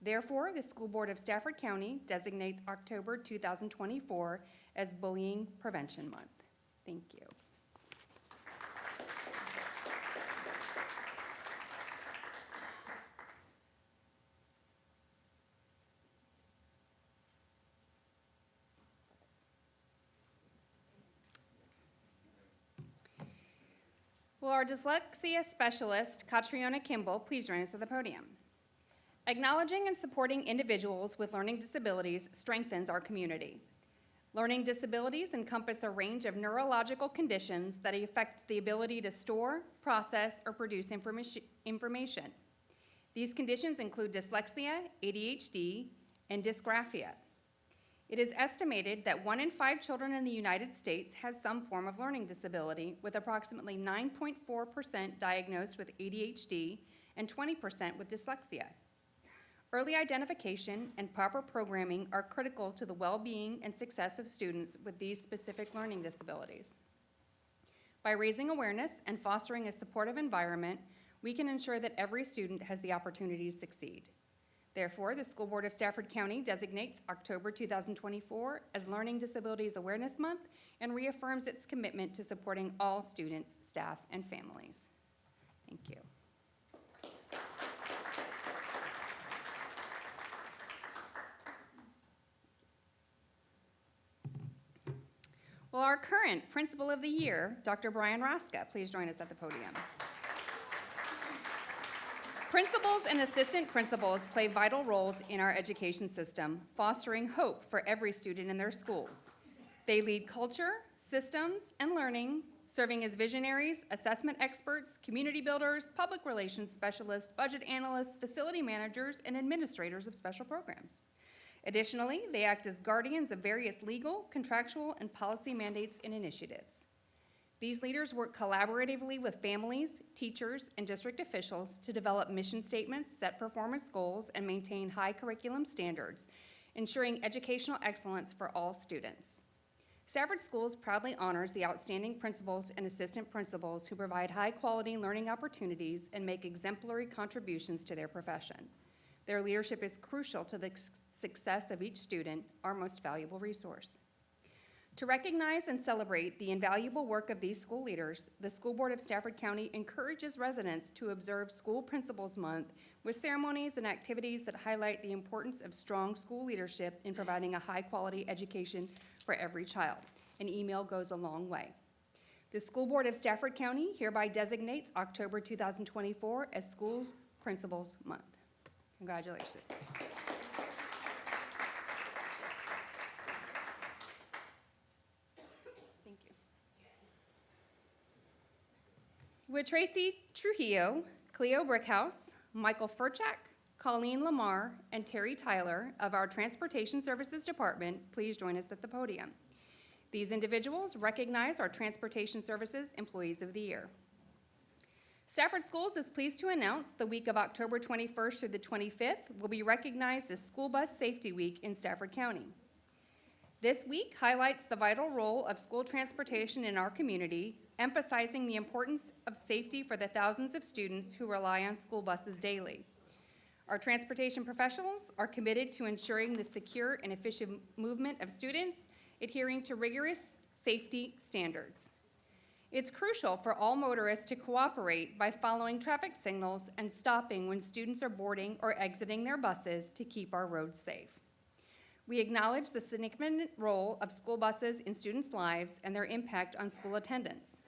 Therefore, the School Board of Stafford County designates October 2024 as Bullying Prevention Month. Thank you. Will our dyslexia specialist, Catriona Kimball, please join us at the podium? Acknowledging and supporting individuals with learning disabilities strengthens our community. Learning disabilities encompass a range of neurological conditions that affect the ability to store, process, or produce information. These conditions include dyslexia, ADHD, and dysgraphia. It is estimated that 1 in 5 children in the United States has some form of learning disability, with approximately 9.4% diagnosed with ADHD and 20% with dyslexia. Early identification and proper programming are critical to the well-being and success of students with these specific learning disabilities. By raising awareness and fostering a supportive environment, we can ensure that every student has the opportunity to succeed. Therefore, the School Board of Stafford County designates October 2024 as Learning Disabilities Awareness Month and reaffirms its commitment to supporting all students, staff, and families. Thank you. Well, our current Principal of the Year, Dr. Brian Raska, please join us at the podium. Principals and assistant principals play vital roles in our education system, fostering hope for every student in their schools. They lead culture, systems, and learning, serving as visionaries, assessment experts, community builders, public relations specialists, budget analysts, facility managers, and administrators of special programs. Additionally, they act as guardians of various legal, contractual, and policy mandates and initiatives. These leaders work collaboratively with families, teachers, and district officials to develop mission statements, set performance goals, and maintain high curriculum standards, ensuring educational excellence for all students. Stafford Schools proudly honors the outstanding principals and assistant principals who provide high-quality learning opportunities and make exemplary contributions to their profession. Their leadership is crucial to the success of each student, our most valuable resource. To recognize and celebrate the invaluable work of these school leaders, the School Board of Stafford County encourages residents to observe School Principals Month with ceremonies and activities that highlight the importance of strong school leadership in providing a high-quality education for every child. An email goes a long way. The School Board of Stafford County hereby designates October 2024 as School Principals Month. Congratulations. Thank you. With Tracy Trujillo, Cleo Brickhouse, Michael Furchak, Colleen Lamar, and Terry Tyler of our Transportation Services Department, please join us at the podium. These individuals recognize our Transportation Services Employees of the Year. Stafford Schools is pleased to announce the week of October 21st through the 25th will be recognized as School Bus Safety Week in Stafford County. This week highlights the vital role of school transportation in our community, emphasizing the importance of safety for the thousands of students who rely on school buses daily. Our transportation professionals are committed to ensuring the secure and efficient movement of students, adhering to rigorous safety standards. It's crucial for all motorists to cooperate by following traffic signals and stopping when students are boarding or exiting their buses to keep our roads safe. We acknowledge the significant role of school buses in students' lives and their impact on school attendance.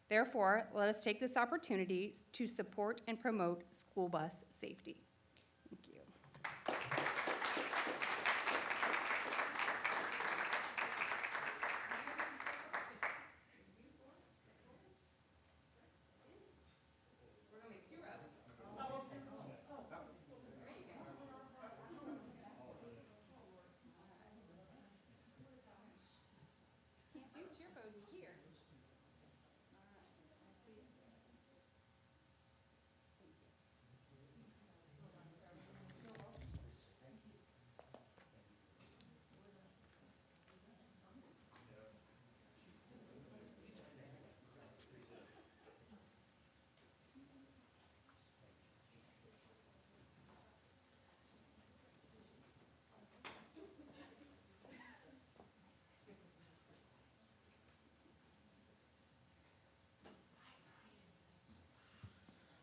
Therefore, let us take this opportunity to support and promote school bus safety. Thank you. Can't do cheer poses here.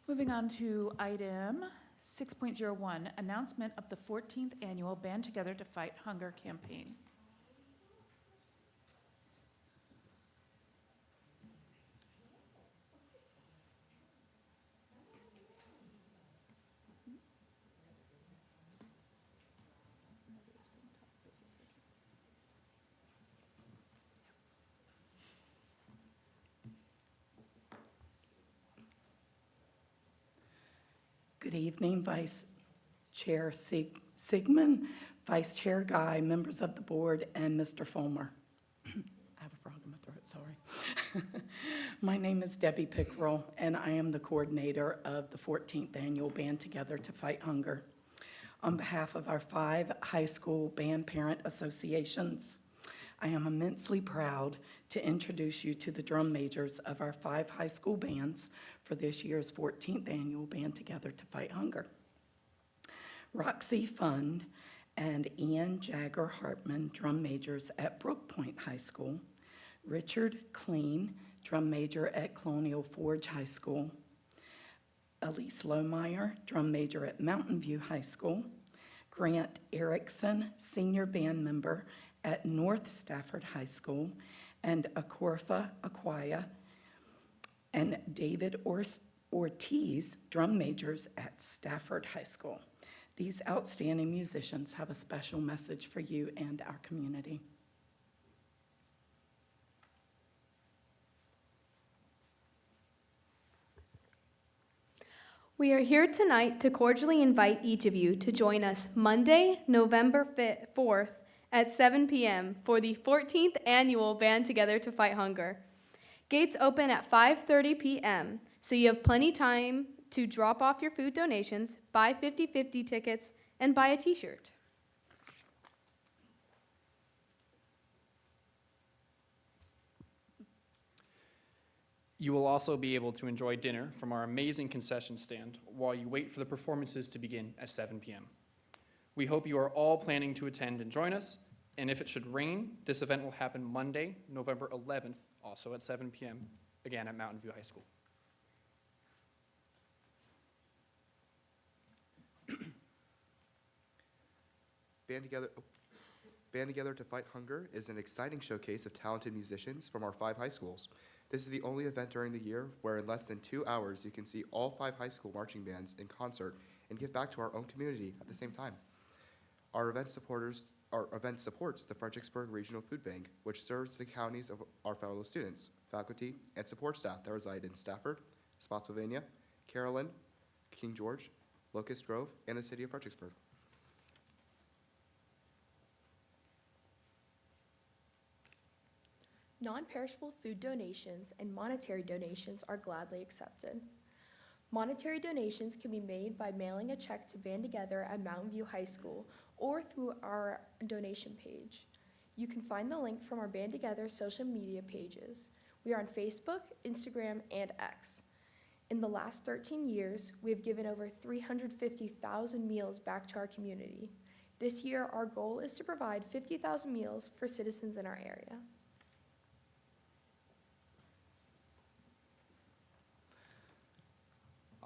Moving on to item 6.01, announcement of the 14th annual Band Together to Fight Hunger campaign.
Good evening, Vice Chair Sigmund, Vice Chair Guy, members of the board, and Mr. Fulmer. I have a frog in my throat, sorry. My name is Debbie Pickrell, and I am the coordinator of the 14th Annual Band Together to Fight Hunger. On behalf of our 5 high school band parent associations, I am immensely proud to introduce you to the drum majors of our 5 high school bands for this year's 14th Annual Band Together to Fight Hunger. Roxy Fund and Ian Jagger Hartman, drum majors at Brook Point High School. Richard Clean, drum major at Colonial Forge High School. Elise Lohmeyer, drum major at Mountain View High School. Grant Erickson, senior band member at North Stafford High School, and Akorfa Akwaya, and David Ortiz, drum majors at Stafford High School. These outstanding musicians have a special message for you and our community.
We are here tonight to cordially invite each of you to join us Monday, November 4th at 7 p.m. for the 14th Annual Band Together to Fight Hunger. Gates open at 5:30 p.m., so you have plenty time to drop off your food donations, buy 50/50 tickets, and buy a t-shirt.
You will also be able to enjoy dinner from our amazing concession stand while you wait for the performances to begin at 7 p.m. We hope you are all planning to attend and join us, and if it should rain, this event will happen Monday, November 11th, also at 7 p.m., again at Mountain View High School.
Band Together to Fight Hunger is an exciting showcase of talented musicians from our 5 high schools. This is the only event during the year where in less than 2 hours you can see all 5 high school marching bands in concert and give back to our own community at the same time. Our event supports the Fredericksburg Regional Food Bank, which serves the counties of our fellow students, faculty, and support staff that reside in Stafford, Spotsylvania, Carolyn, King George, Locust Grove, and the city of Fredericksburg.
Non-perishable food donations and monetary donations are gladly accepted. Monetary donations can be made by mailing a check to Band Together at Mountain View High School or through our donation page. You can find the link from our Band Together social media pages. We are on Facebook, Instagram, and X. In the last 13 years, we have given over 350,000 meals back to our community. This year, our goal is to provide 50,000 meals for citizens in our area.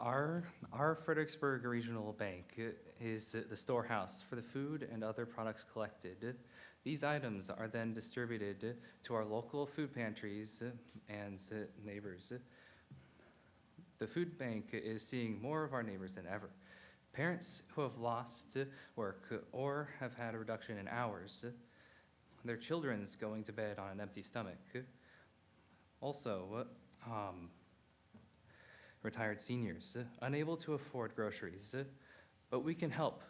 Our Fredericksburg Regional Bank is the storehouse for the food and other products collected. These items are then distributed to our local food pantries and neighbors. The food bank is seeing more of our neighbors than ever. Parents who have lost work or have had a reduction in hours, their children's going to bed on an empty stomach. Also, retired seniors, unable to afford groceries, but we can help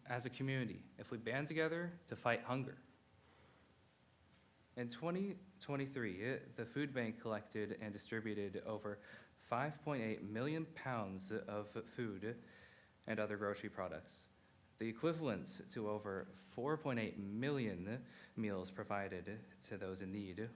as a community if we band together to fight hunger. In 2023, the food bank collected and distributed over 5.8 million pounds of food and other grocery products, the equivalent to over 4.8 million meals provided to those in need.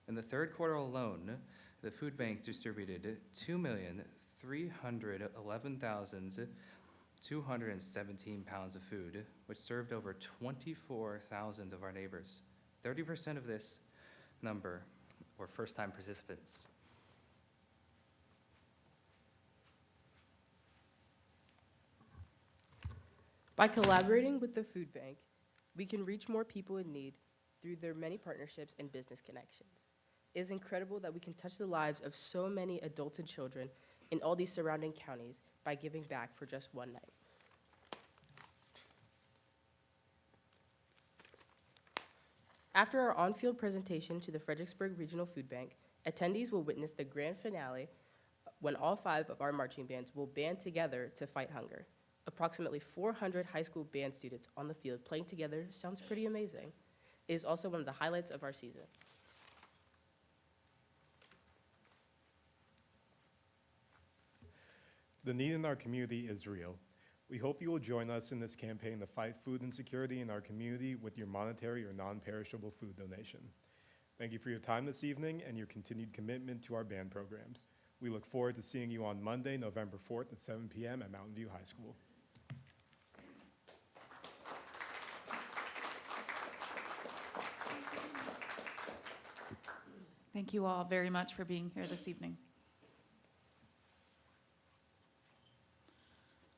In the third quarter alone, the food bank distributed 2,311,217 pounds of food, which served over 24,000 of our neighbors. 30% of this number were first-time participants.
By collaborating with the food bank, we can reach more people in need through their many partnerships and business connections. It is incredible that we can touch the lives of so many adults and children in all these surrounding counties by giving back for just one night. After our on-field presentation to the Fredericksburg Regional Food Bank, attendees will witness the grand finale when all 5 of our marching bands will band together to fight hunger. Approximately 400 high school band students on the field playing together sounds pretty amazing. It is also one of the highlights of our season.
The need in our community is real. We hope you will join us in this campaign to fight food insecurity in our community with your monetary or non-perishable food donation. Thank you for your time this evening and your continued commitment to our band programs. We look forward to seeing you on Monday, November 4th at 7 p.m. at Mountain View High School.
Thank you all very much for being here this evening.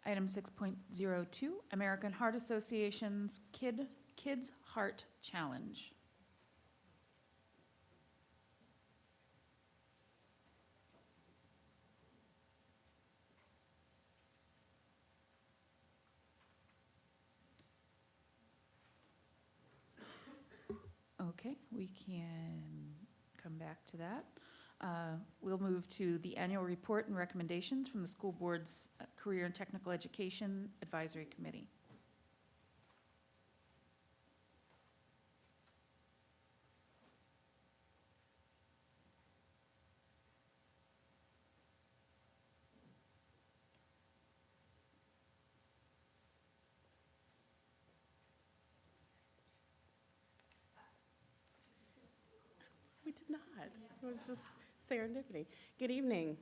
Item 6.02, American Heart Association's Kids Heart Challenge. Okay, we can come back to that. We'll move to the annual report and recommendations from the school board's Career and Technical Education Advisory Committee.
We did not. It was just
Serendipity. Good evening,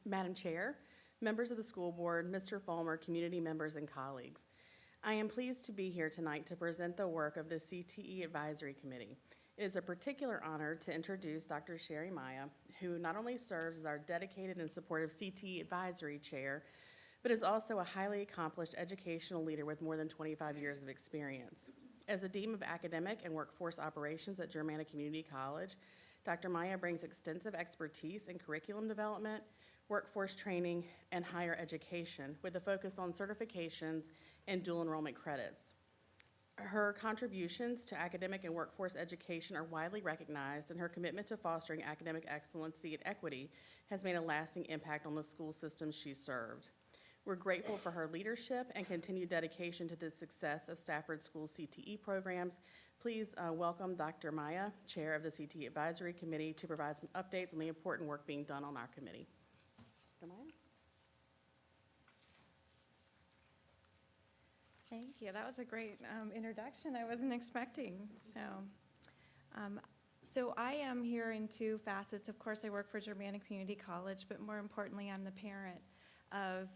Madam Chair, members of the school board, Mr. Fulmer, community members, and colleagues. I am pleased to be here tonight to present the work of the CTE Advisory Committee. It is a particular honor to introduce Dr. Sherry Maya, who not only serves as our dedicated and supportive CTE Advisory Chair, but is also a highly accomplished educational leader with more than 25 years of experience. As a Dean of Academic and Workforce Operations at Germanna Community College, Dr. Maya brings extensive expertise in curriculum development, workforce training, and higher education with a focus on certifications and dual enrollment credits. Her contributions to academic and workforce education are widely recognized, and her commitment to fostering academic excellency and equity has made a lasting impact on the school systems she served. We're grateful for her leadership and continued dedication to the success of Stafford School CTE programs. Please welcome Dr. Maya, Chair of the CTE Advisory Committee, to provide some updates on the important work being done on our committee. Dr. Maya?
Thank you. That was a great introduction. I wasn't expecting. So I am here in two facets. Of course, I work for Germanna Community College, but more importantly, I'm the parent of,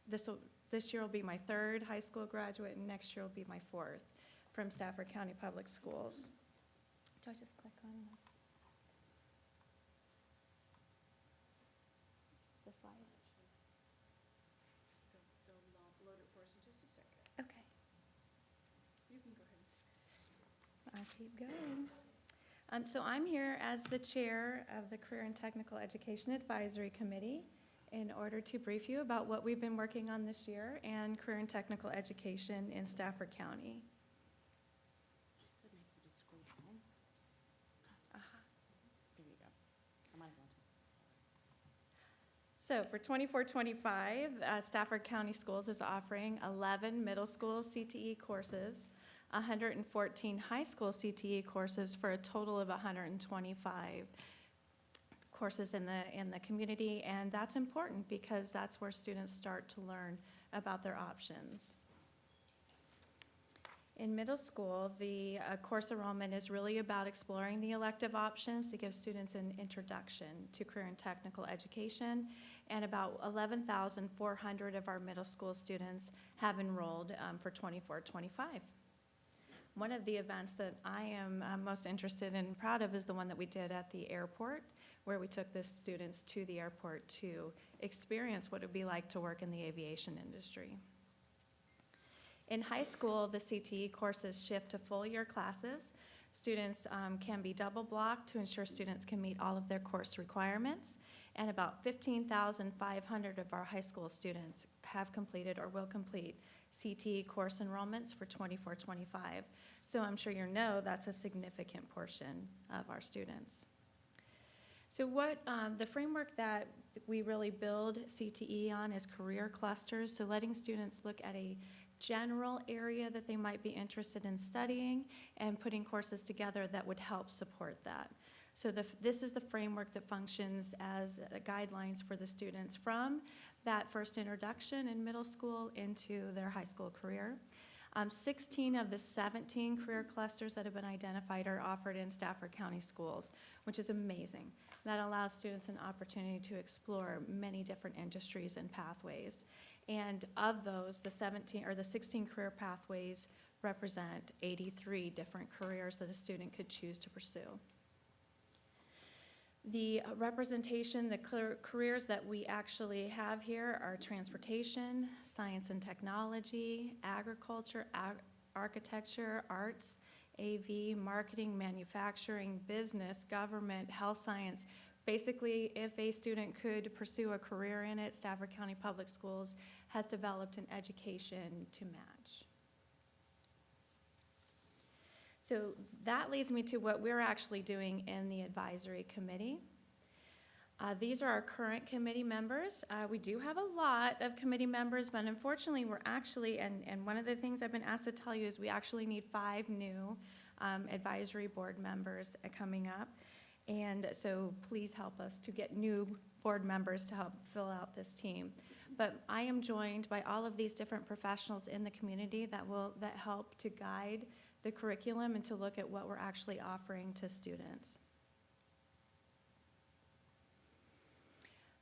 this year will be my third high school graduate, and next year will be my fourth from Stafford County Public Schools. Do I just click on this? The slides?
They'll upload it for us in just a second.
Okay.
You can go ahead.
I'll keep going. So I'm here as the chair of the Career and Technical Education Advisory Committee in order to brief you about what we've been working on this year and career and technical education in Stafford County.
She said maybe you just scroll down. There you go. I might have gone
So for 24-25, Stafford County Schools is offering 11 middle school CTE courses, 114 high school CTE courses for a total of 125 courses in the community, and that's important because that's where students start to learn about their options. In middle school, the course enrollment is really about exploring the elective options to give students an introduction to career and technical education, and about 11,400 of our middle school students have enrolled for 24-25. One of the events that I am most interested in and proud of is the one that we did at the airport, where we took the students to the airport to experience what it would be like to work in the aviation industry. In high school, the CTE courses shift to full-year classes. Students can be double-blocked to ensure students can meet all of their course requirements, and about 15,500 of our high school students have completed or will complete CTE course enrollments for 24-25. So I'm sure you know that's a significant portion of our students. So what the framework that we really build CTE on is career clusters, so letting students look at a general area that they might be interested in studying and putting courses together that would help support that. So this is the framework that functions as guidelines for the students from that first introduction in middle school into their high school career. 16 of the 17 career clusters that have been identified are offered in Stafford County Schools, which is amazing. That allows students an opportunity to explore many different industries and pathways. And of those, the 16 career pathways represent 83 different careers that a student could choose to pursue. The representation, the careers that we actually have here are transportation, science and technology, agriculture, architecture, arts, AV, marketing, manufacturing, business, government, health science. Basically, if a student could pursue a career in it, Stafford County Public Schools has developed an education to match. So that leads me to what we're actually doing in the advisory committee. These are our current committee members. We do have a lot of committee members, but unfortunately we're actually, and one of the things I've been asked to tell you is we actually need 5 new advisory board members coming up. And so please help us to get new board members to help fill out this team. But I am joined by all of these different professionals in the community that help to guide the curriculum and to look at what we're actually offering to students.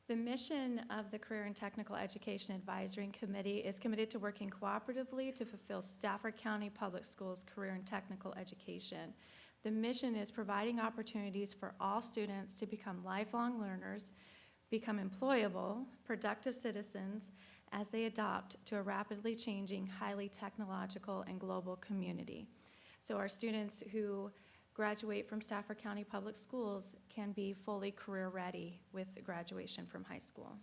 The mission of the Career and Technical Education Advisory Committee is committed to working cooperatively to fulfill Stafford County Public Schools' career and technical education. The mission is providing opportunities for all students to become lifelong learners, become employable, productive citizens as they adopt to a rapidly changing, highly technological and global community. So our students who graduate from Stafford County Public Schools can be fully career ready with graduation from high school.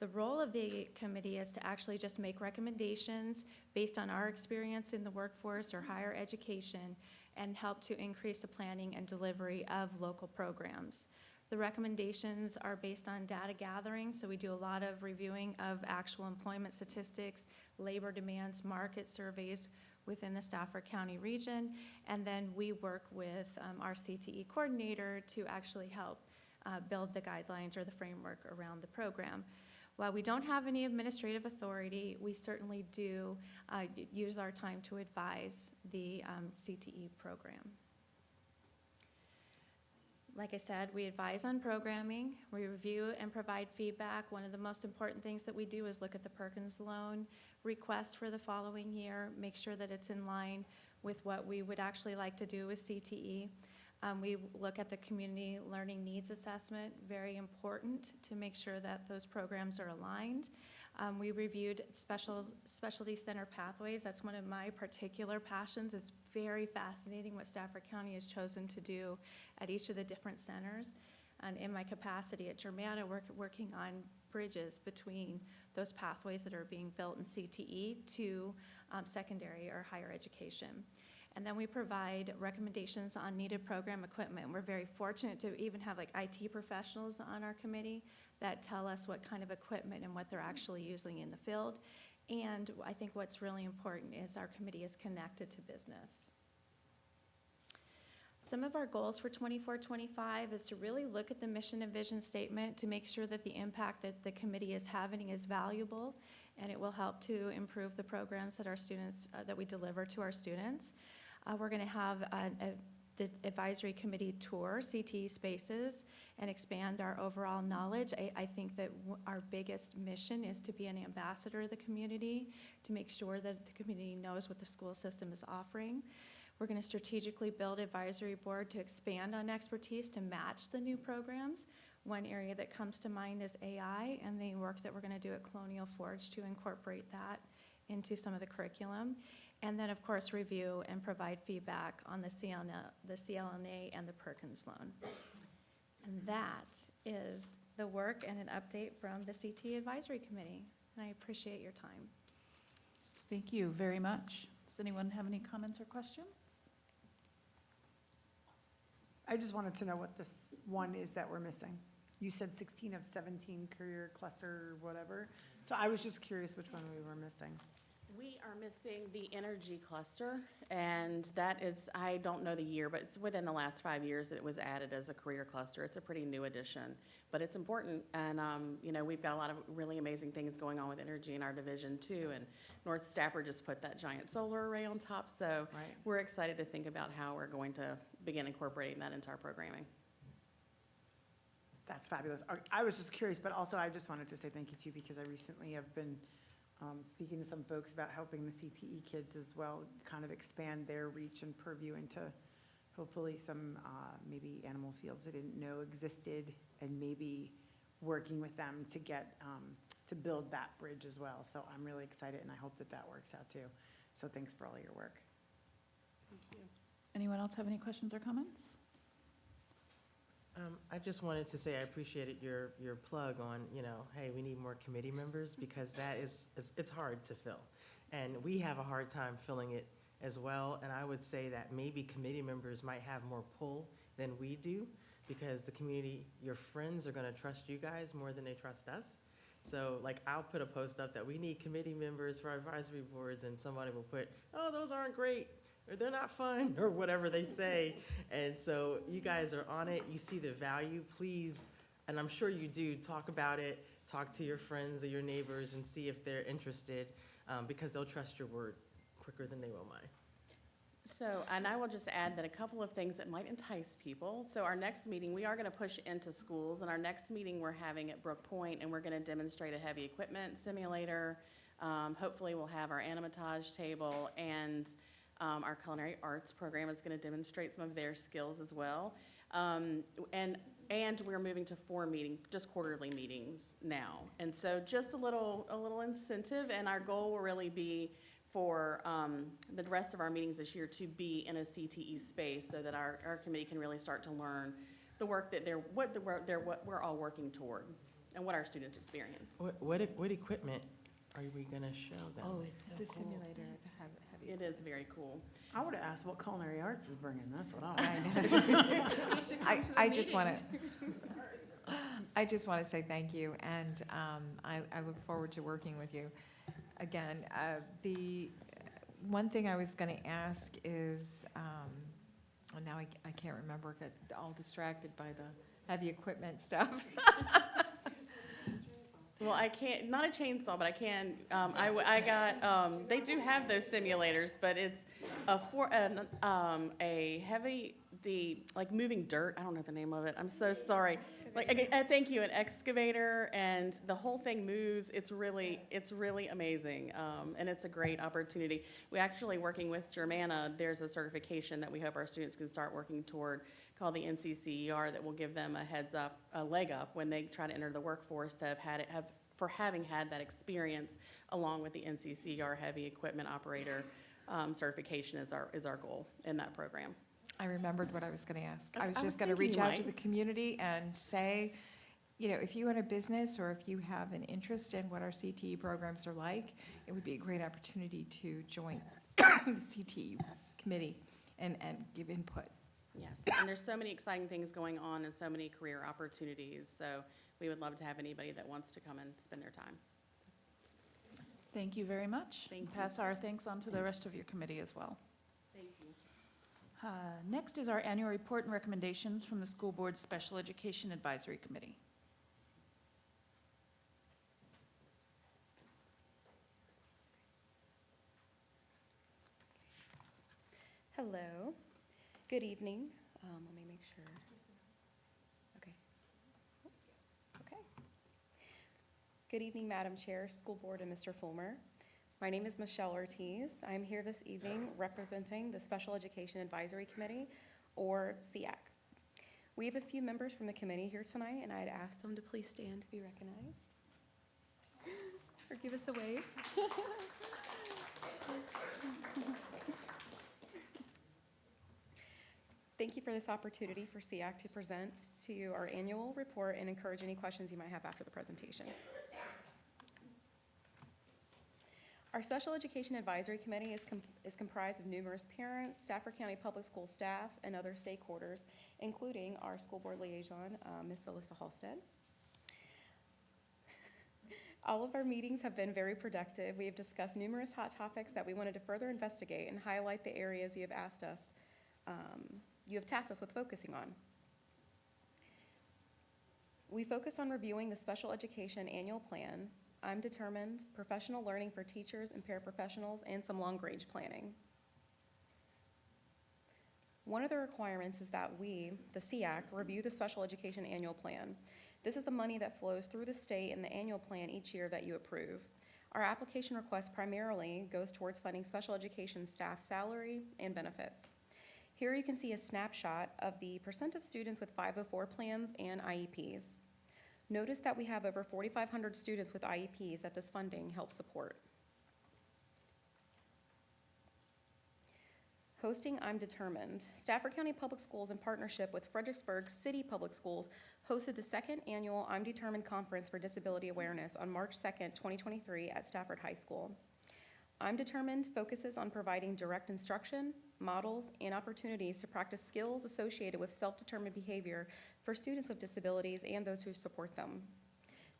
The role of the committee is to actually just make recommendations based on our experience in the workforce or higher education and help to increase the planning and delivery of local programs. The recommendations are based on data gathering, so we do a lot of reviewing of actual employment statistics, labor demands, market surveys within the Stafford County region, and then we work with our CTE coordinator to actually help build the guidelines or the framework around the program. While we don't have any administrative authority, we certainly do use our time to advise the CTE program. Like I said, we advise on programming, we review and provide feedback. One of the most important things that we do is look at the Perkins loan request for the following year, make sure that it's in line with what we would actually like to do with CTE. We look at the community learning needs assessment, very important to make sure that those programs are aligned. We reviewed specialty center pathways. That's one of my particular passions. It's very fascinating what Stafford County has chosen to do at each of the different centers. And in my capacity at Germanna, we're working on bridges between those pathways that are being built in CTE to secondary or higher education. And then we provide recommendations on needed program equipment. We're very fortunate to even have like IT professionals on our committee that tell us what kind of equipment and what they're actually using in the field. And I think what's really important is our committee is connected to business. Some of our goals for 24-25 is to really look at the mission and vision statement to make sure that the impact that the committee is having is valuable, and it will help to improve the programs that our students, that we deliver to our students. We're going to have the advisory committee tour CTE spaces and expand our overall knowledge. I think that our biggest mission is to be an ambassador of the community, to make sure that the community knows what the school system is offering. We're going to strategically build advisory board to expand on expertise to match the new programs. One area that comes to mind is AI and the work that we're going to do at Colonial Forge to incorporate that into some of the curriculum. And then, of course, review and provide feedback on the CLNA and the Perkins loan. And that is the work and an update from the CT Advisory Committee. And I appreciate your time.
Thank you very much. Does anyone have any comments or questions?
I just wanted to know what this one is that we're missing. You said 16 of 17 career cluster, whatever. So I was just curious which one we were missing.
We are missing the energy cluster, and that is, I don't know the year, but it's within the last 5 years that it was added as a career cluster. It's a pretty new addition, but it's important, and you know, we've got a lot of really amazing things going on with energy in our division too, and North Stafford just put that giant solar array on top, so we're excited to think about how we're going to begin incorporating that into our programming.
That's fabulous. I was just curious, but also I just wanted to say thank you too, because I recently have been speaking to some folks about helping the CTE kids as well, kind of expand their reach and purview into hopefully some maybe animal fields they didn't know existed, and maybe working with them to get to build that bridge as well. So I'm really excited, and I hope that that works out too. So thanks for all your work.
Thank you.
Anyone else have any questions or comments?
I just wanted to say I appreciated your plug on, you know, hey, we need more committee members, because that it's hard to fill. And we have a hard time filling it as well. And I would say that maybe committee members might have more pull than we do, because the community, your friends are going to trust you guys more than they trust us. So like, I'll put a post up that we need committee members for our advisory boards, and somebody will put, oh, those aren't great, or they're not fun, or whatever they say. And so you guys are on it, you see the value, please, and I'm sure you do, talk about it, talk to your friends or your neighbors and see if they're interested, because they'll trust your word quicker than they will mine.
So, and I will just add that a couple of things that might entice people. So our next meeting, we are gonna push into schools, and our next meeting we're having at Brook Point, and we're gonna demonstrate a heavy equipment simulator. Hopefully we'll have our animatage table, and our culinary arts program is gonna demonstrate some of their skills as well. And we're moving to just quarterly meetings now. And so just a little incentive, and our goal will really be for the rest of our meetings this year to be in a CTE space so that our committee can really start to learn the work that what we're all working toward and what our students experience.
What equipment are we gonna show them?
Oh, it's so
It's a
cool.
simulator.
It is very cool.
I would have asked what culinary arts is bringing, that's what I want.
I just want to say thank you, and I look forward to working with you. Again, the one thing I was going to ask is, now I can't remember, got all distracted by the heavy equipment stuff.
Well, I can't, not a chainsaw, but I can, I got, they do have those simulators, but it's a heavy, like moving dirt, I don't know the name of it, I'm so sorry. Like, thank you, an excavator, and the whole thing moves, it's really amazing, and it's a great opportunity. We actually, working with Germana, there's a certification that we hope our students can start working toward called the NCCER that will give them a leg up when they try to enter the workforce to for having had that experience, along with the NCCER heavy equipment operator certification is our goal in that program.
I remembered what I was going to ask.
I
I was
was
just going to
thinking
reach
you
out to
might.
the community and say, if you own a business or if you have an interest in what our CTE programs are like, it would be a great opportunity to join the CTE committee and give input.
Yes, and there's so many exciting things going on and so many career opportunities, so we would love to have anybody that wants to come and spend their time.
Thank you very much.
Thank you.
Pass our thanks on to the rest of your committee as well.
Thank you.
Next is our annual report and recommendations from the School Board's Special Education Advisory Committee.
Hello, good evening. Let me make sure. Okay. Okay. Good evening, Madam Chair, School Board, and Mr. Fulmer. My name is Michelle Ortiz. I'm here this evening representing the Special Education Advisory Committee, or SEAC. We have a few members from the committee here tonight, and I'd ask them to please stand to be recognized. Or give us a wave. Thank you for this opportunity for SEAC to present to you our annual report and encourage any questions you might have after the presentation. Our Special Education Advisory Committee is comprised of numerous parents, Stafford County Public School staff, and other stakeholders, including our school board liaison, Ms. Alyssa Halstead. All of our meetings have been very productive. We have discussed numerous hot topics that we wanted to further investigate and highlight the areas you have asked us, you have tasked us with focusing on. We focus on reviewing the Special Education Annual Plan, I'm Determined, Professional Learning for Teachers and Paraprofessionals, and some long-range planning. One of the requirements is that we, the SEAC, review the Special Education Annual Plan. This is the money that flows through the state in the annual plan each year that you approve. Our application request primarily goes towards funding special education staff salary and benefits. Here you can see a snapshot of the percent of students with 504 plans and IEPs. Notice that we have over 4,500 students with IEPs that this funding helps support. Hosting I'm Determined. Stafford County Public Schools, in partnership with Fredericksburg City Public Schools, hosted the second annual I'm Determined Conference for Disability Awareness on March 2nd, 2023 at Stafford High School. I'm Determined focuses on providing direct instruction, models, and opportunities to practice skills associated with self-determined behavior for students with disabilities and those who support them.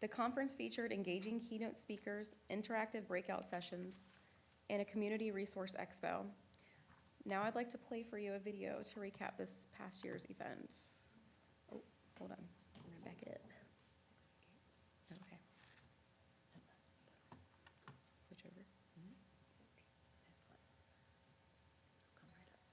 The conference featured engaging keynote speakers, interactive breakout sessions, and a community resource expo. Now I'd like to play for you a video to recap this past year's event. Oh, hold on, I'm gonna back it. Okay. Switch over. Come right up.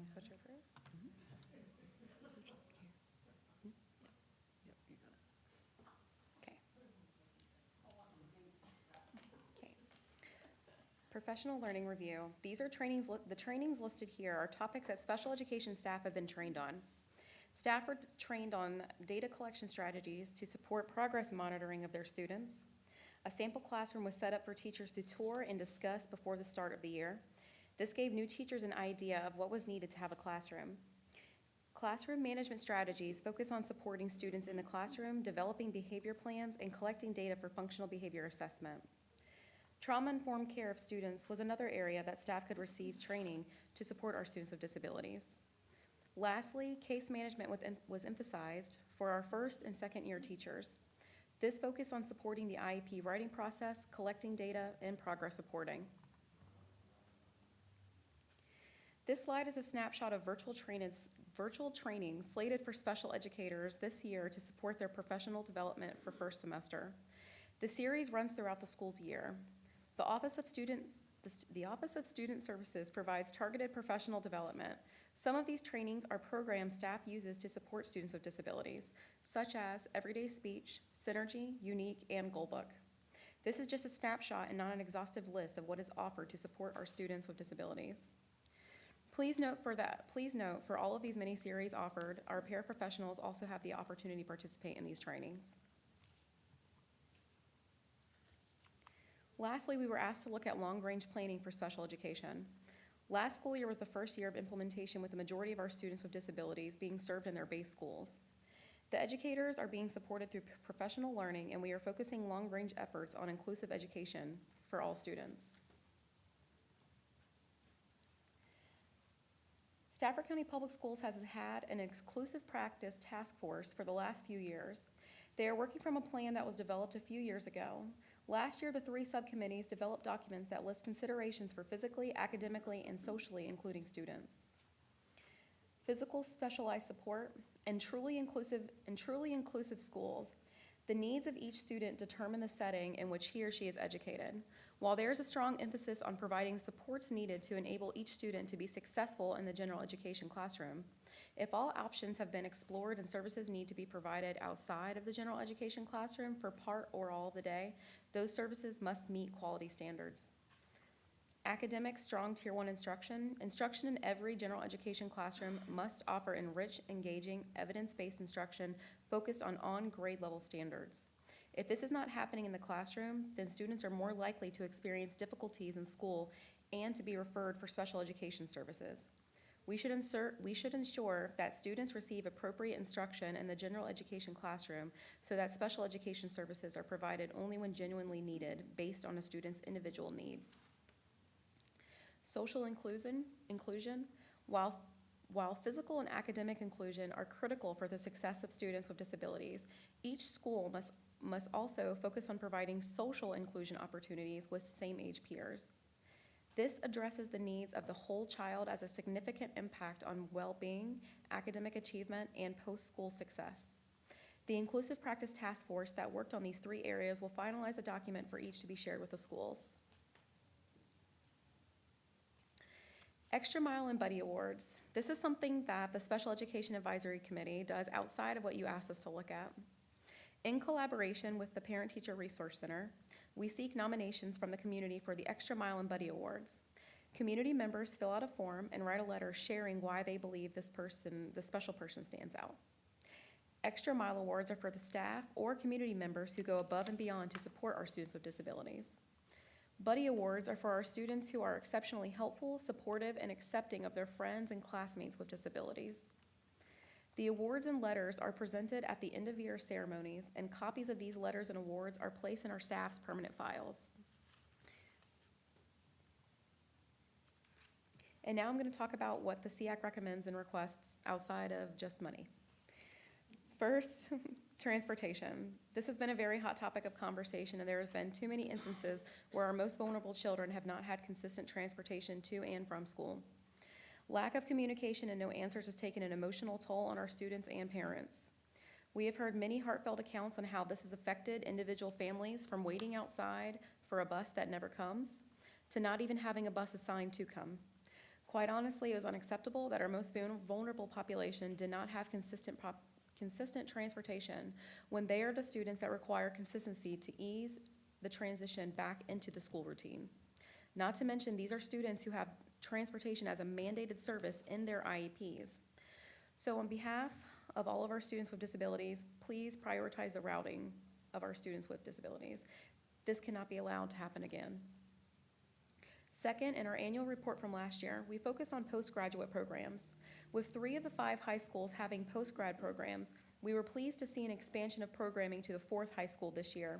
me switch over?
Okay. Okay. Professional learning review. These are the trainings listed here are topics that special education staff have been trained on. Staff are trained on data collection strategies to support progress monitoring of their students. A sample classroom was set up for teachers to tour and discuss before the start of the year. This gave new teachers an idea of what was needed to have a classroom. Classroom management strategies focus on supporting students in the classroom, developing behavior plans, and collecting data for functional behavior assessment. Trauma-informed care of students was another area that staff could receive training to support our students with disabilities. Lastly, case management was emphasized for our first and second year teachers. This focused on supporting the IEP writing process, collecting data, and progress reporting. This slide is a snapshot of virtual training slated for special educators this year to support their professional development for first semester. The series runs throughout the school's year. The Office of Student Services provides targeted professional development. Some of these trainings are programs staff uses to support students with disabilities, such as Everyday Speech, Synergy, Unique, and Goalbook. This is just a snapshot and not an exhaustive list of what is offered to support our students with disabilities. Please note for all of these mini series offered, our paraprofessionals also have the opportunity to participate in these trainings. Lastly, we were asked to look at long-range planning for special education. Last school year was the first year of implementation with the majority of our students with disabilities being served in their base schools. The educators are being supported through professional learning, and we are focusing long-range efforts on inclusive education for all students. Stafford County Public Schools has had an exclusive practice task force for the last few years. They are working from a plan that was developed a few years ago. Last year, the 3 subcommittees developed documents that list considerations for physically, academically, and socially including students. Physical specialized support and truly inclusive schools. The needs of each student determine the setting in which he or she is educated. While there is a strong emphasis on providing supports needed to enable each student to be successful in the general education classroom, if all options have been explored and services need to be provided outside of the general education classroom for part or all of the day, those services must meet quality standards. Academic, strong Tier 1 instruction. Instruction in every general education classroom must offer enriched, engaging, evidence-based instruction focused on grade level standards. If this is not happening in the classroom, then students are more likely to experience difficulties in school and to be referred for special education services. We should ensure that students receive appropriate instruction in the general education classroom so that special education services are provided only when genuinely needed based on a student's individual need. Social inclusion, while physical and academic inclusion are critical for the success of students with disabilities, each school must also focus on providing social inclusion opportunities with same-age peers. This addresses the needs of the whole child as a significant impact on well-being, academic achievement, and post-school success. The Inclusive Practice Task Force that worked on these 3 areas will finalize a document for each to be shared with the schools. Extra Mile and Buddy Awards. This is something that the Special Education Advisory Committee does outside of what you asked us to look at. In collaboration with the Parent Teacher Resource Center, we seek nominations from the community for the Extra Mile and Buddy Awards. Community members fill out a form and write a letter sharing why they believe this special person stands out. Extra Mile Awards are for the staff or community members who go above and beyond to support our students with disabilities. Buddy Awards are for our students who are exceptionally helpful, supportive, and accepting of their friends and classmates with disabilities. The awards and letters are presented at the end-of-year ceremonies, and copies of these letters and awards are placed in our staff's permanent files. And now I'm going to talk about what the SEAC recommends and requests outside of just money. First, transportation. This has been a very hot topic of conversation, and there has been too many instances where our most vulnerable children have not had consistent transportation to and from school. Lack of communication and no answers has taken an emotional toll on our students and parents. We have heard many heartfelt accounts on how this has affected individual families, from waiting outside for a bus that never comes to not even having a bus assigned to come.
Quite honestly, it was unacceptable that our most vulnerable population did not have consistent transportation when they are the students that require consistency to ease the transition back into the school routine. Not to mention, these are students who have transportation as a mandated service in their IEPs. So on behalf of all of our students with disabilities, please prioritize the routing of our students with disabilities. This cannot be allowed to happen again. Second, in our annual report from last year, we focused on postgraduate programs. With 3 of the 5 high schools having postgrad programs, we were pleased to see an expansion of programming to the 4th high school this year.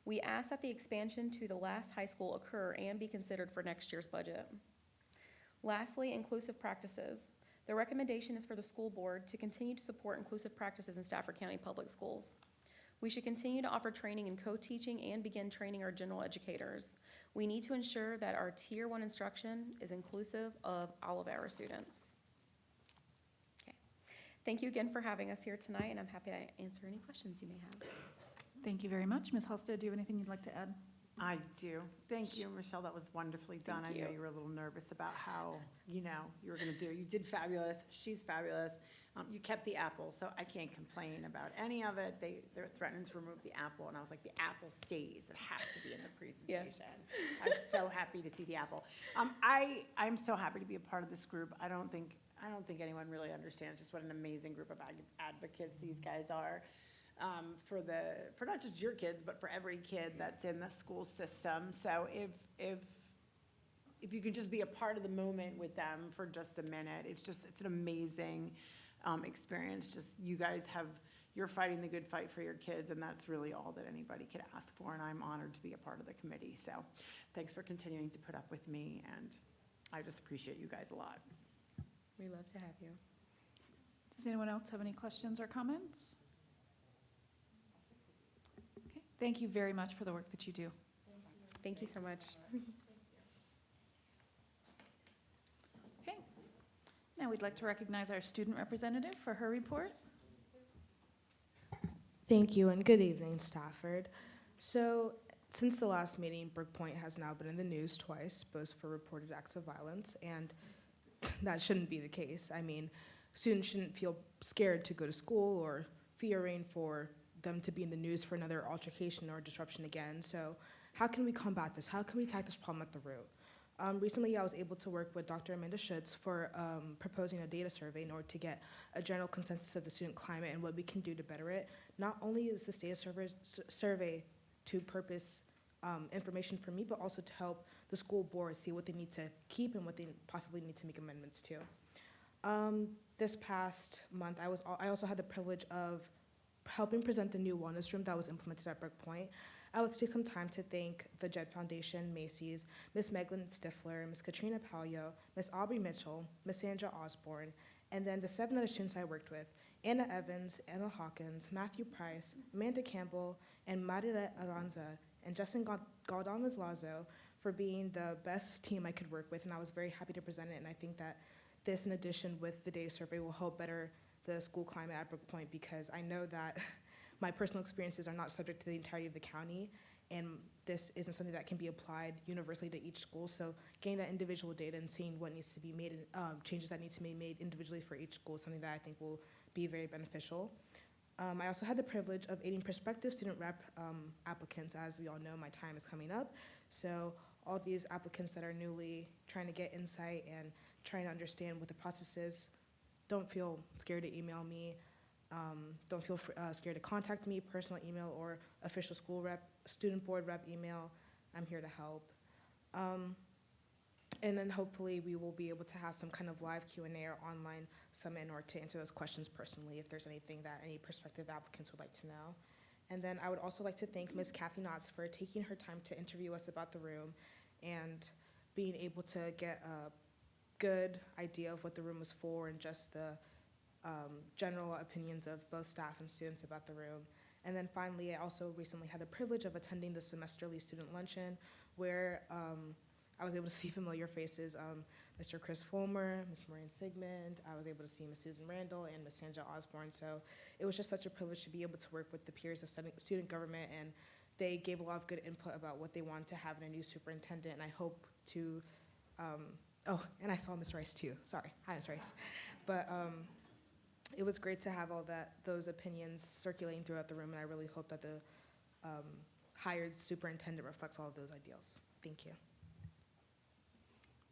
We ask that the expansion to the last high school occur and be considered for next year's budget. Lastly, inclusive practices. The recommendation is for the school board to continue to support inclusive practices in Stafford County Public Schools. We should continue to offer training in co-teaching and begin training our general educators. We need to ensure that our Tier 1 instruction is inclusive of all of our students. Okay. Thank you again for having us here tonight, and I'm happy to answer any questions you may have.
Thank you very much. Ms. Halstead, do you have anything you'd like to add?
I do. Thank you, Michelle. That was wonderfully done.
Thank
I know
you.
you were a little nervous about how, you were gonna do. You did fabulous. She's fabulous. You kept the apple, so I can't complain about any of it. They're threatening to remove the apple, and I was like, the apple stays. It has to be in the presentation. I was so happy to see the apple. I'm so happy to be a part of this group. I don't think anyone really understands just what an amazing group of advocates these guys are. For not just your kids, but for every kid that's in the school system. So if you could just be a part of the moment with them for just a minute, it's an amazing experience. Just you guys you're fighting the good fight for your kids, and that's really all that anybody could ask for, and I'm honored to be a part of the committee. So thanks for continuing to put up with me, and I just appreciate you guys a lot.
We love to have you.
Does anyone else have any questions or comments? Okay, thank you very much for the work that you do.
Thank you so much.
Okay, now we'd like to recognize our student representative for her report.
Thank you, and good evening, Stafford. So, since the last meeting, Brook Point has now been in the news twice, both for reported acts of violence, and that shouldn't be the case. I mean, students shouldn't feel scared to go to school or fearing for them to be in the news for another altercation or disruption again. So how can we combat this? How can we attack this problem at the root? Recently, I was able to work with Dr. Amanda Schutz for proposing a data survey in order to get a general consensus of the student climate and what we can do to better it. Not only is this data survey to purpose information for me, but also to help the school board see what they need to keep and what they possibly need to make amendments to. This past month, I also had the privilege of helping present the new wellness room that was implemented at Brook Point. I would take some time to thank the Jed Foundation, Macy's, Miss Meglin Stifler, Miss Katrina Palio, Miss Aubrey Mitchell, Miss Sandra Osborne, and then the 7 other students I worked with, Anna Evans, Emma Hawkins, Matthew Price, Amanda Campbell, and Marila Aranza, and Justin Galdames Lazo for being the best team I could work with, and I was very happy to present it, and I think that this, in addition with the data survey, will help better the school climate at Brook Point, because I know that my personal experiences are not subject to the entirety of the county, and this isn't something that can be applied universally to each school. So getting that individual data and seeing what needs to be made, changes that need to be made individually for each school is something that I think will be very beneficial. I also had the privilege of aiding prospective student rep applicants. As we all know, my time is coming up. So all these applicants that are newly trying to get insight and trying to understand what the process is, don't feel scared to email me. Don't feel scared to contact me, personal email or official school rep, student board rep email. I'm here to help. And then hopefully we will be able to have some kind of live Q&A or online summit in order to answer those questions personally if there's anything that any prospective applicants would like to know. And then I would also like to thank Ms. Kathy Knotts for taking her time to interview us about the room and being able to get a good idea of what the room was for and just the general opinions of both staff and students about the room. And then finally, I also recently had the privilege of attending the semesterly student luncheon where I was able to see familiar faces, Mr. Chris Fulmer, Ms. Maureen Sigmund. I was able to see Ms. Susan Randall and Ms. Sandra Osborne. So it was just such a privilege to be able to work with the peers of student government, and they gave a lot of good input about what they wanted to have in a new superintendent, and I hope to Oh, and I saw Ms. Rice too. Sorry. Hi, Ms. Rice. But it was great to have those opinions circulating throughout the room, and I really hope that the hired superintendent reflects all of those ideals. Thank you.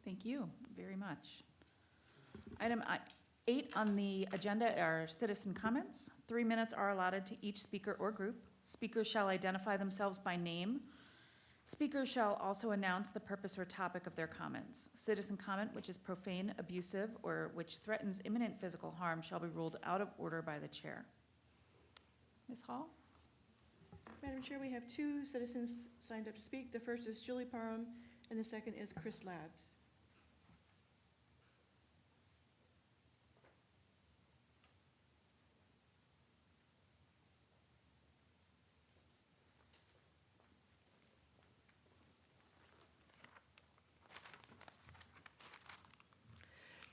Thank you very much. Item 8 on the agenda are citizen comments. 3 minutes are allotted to each speaker or group. Speakers shall identify themselves by name. Speakers shall also announce the purpose or topic of their comments. Citizen comment which is profane, abusive, or which threatens imminent physical harm shall be ruled out of order by the chair. Ms. Hall?
Madam Chair, we have 2 citizens signed up to speak. The first is Julie Parham, and the second is Chris Labs.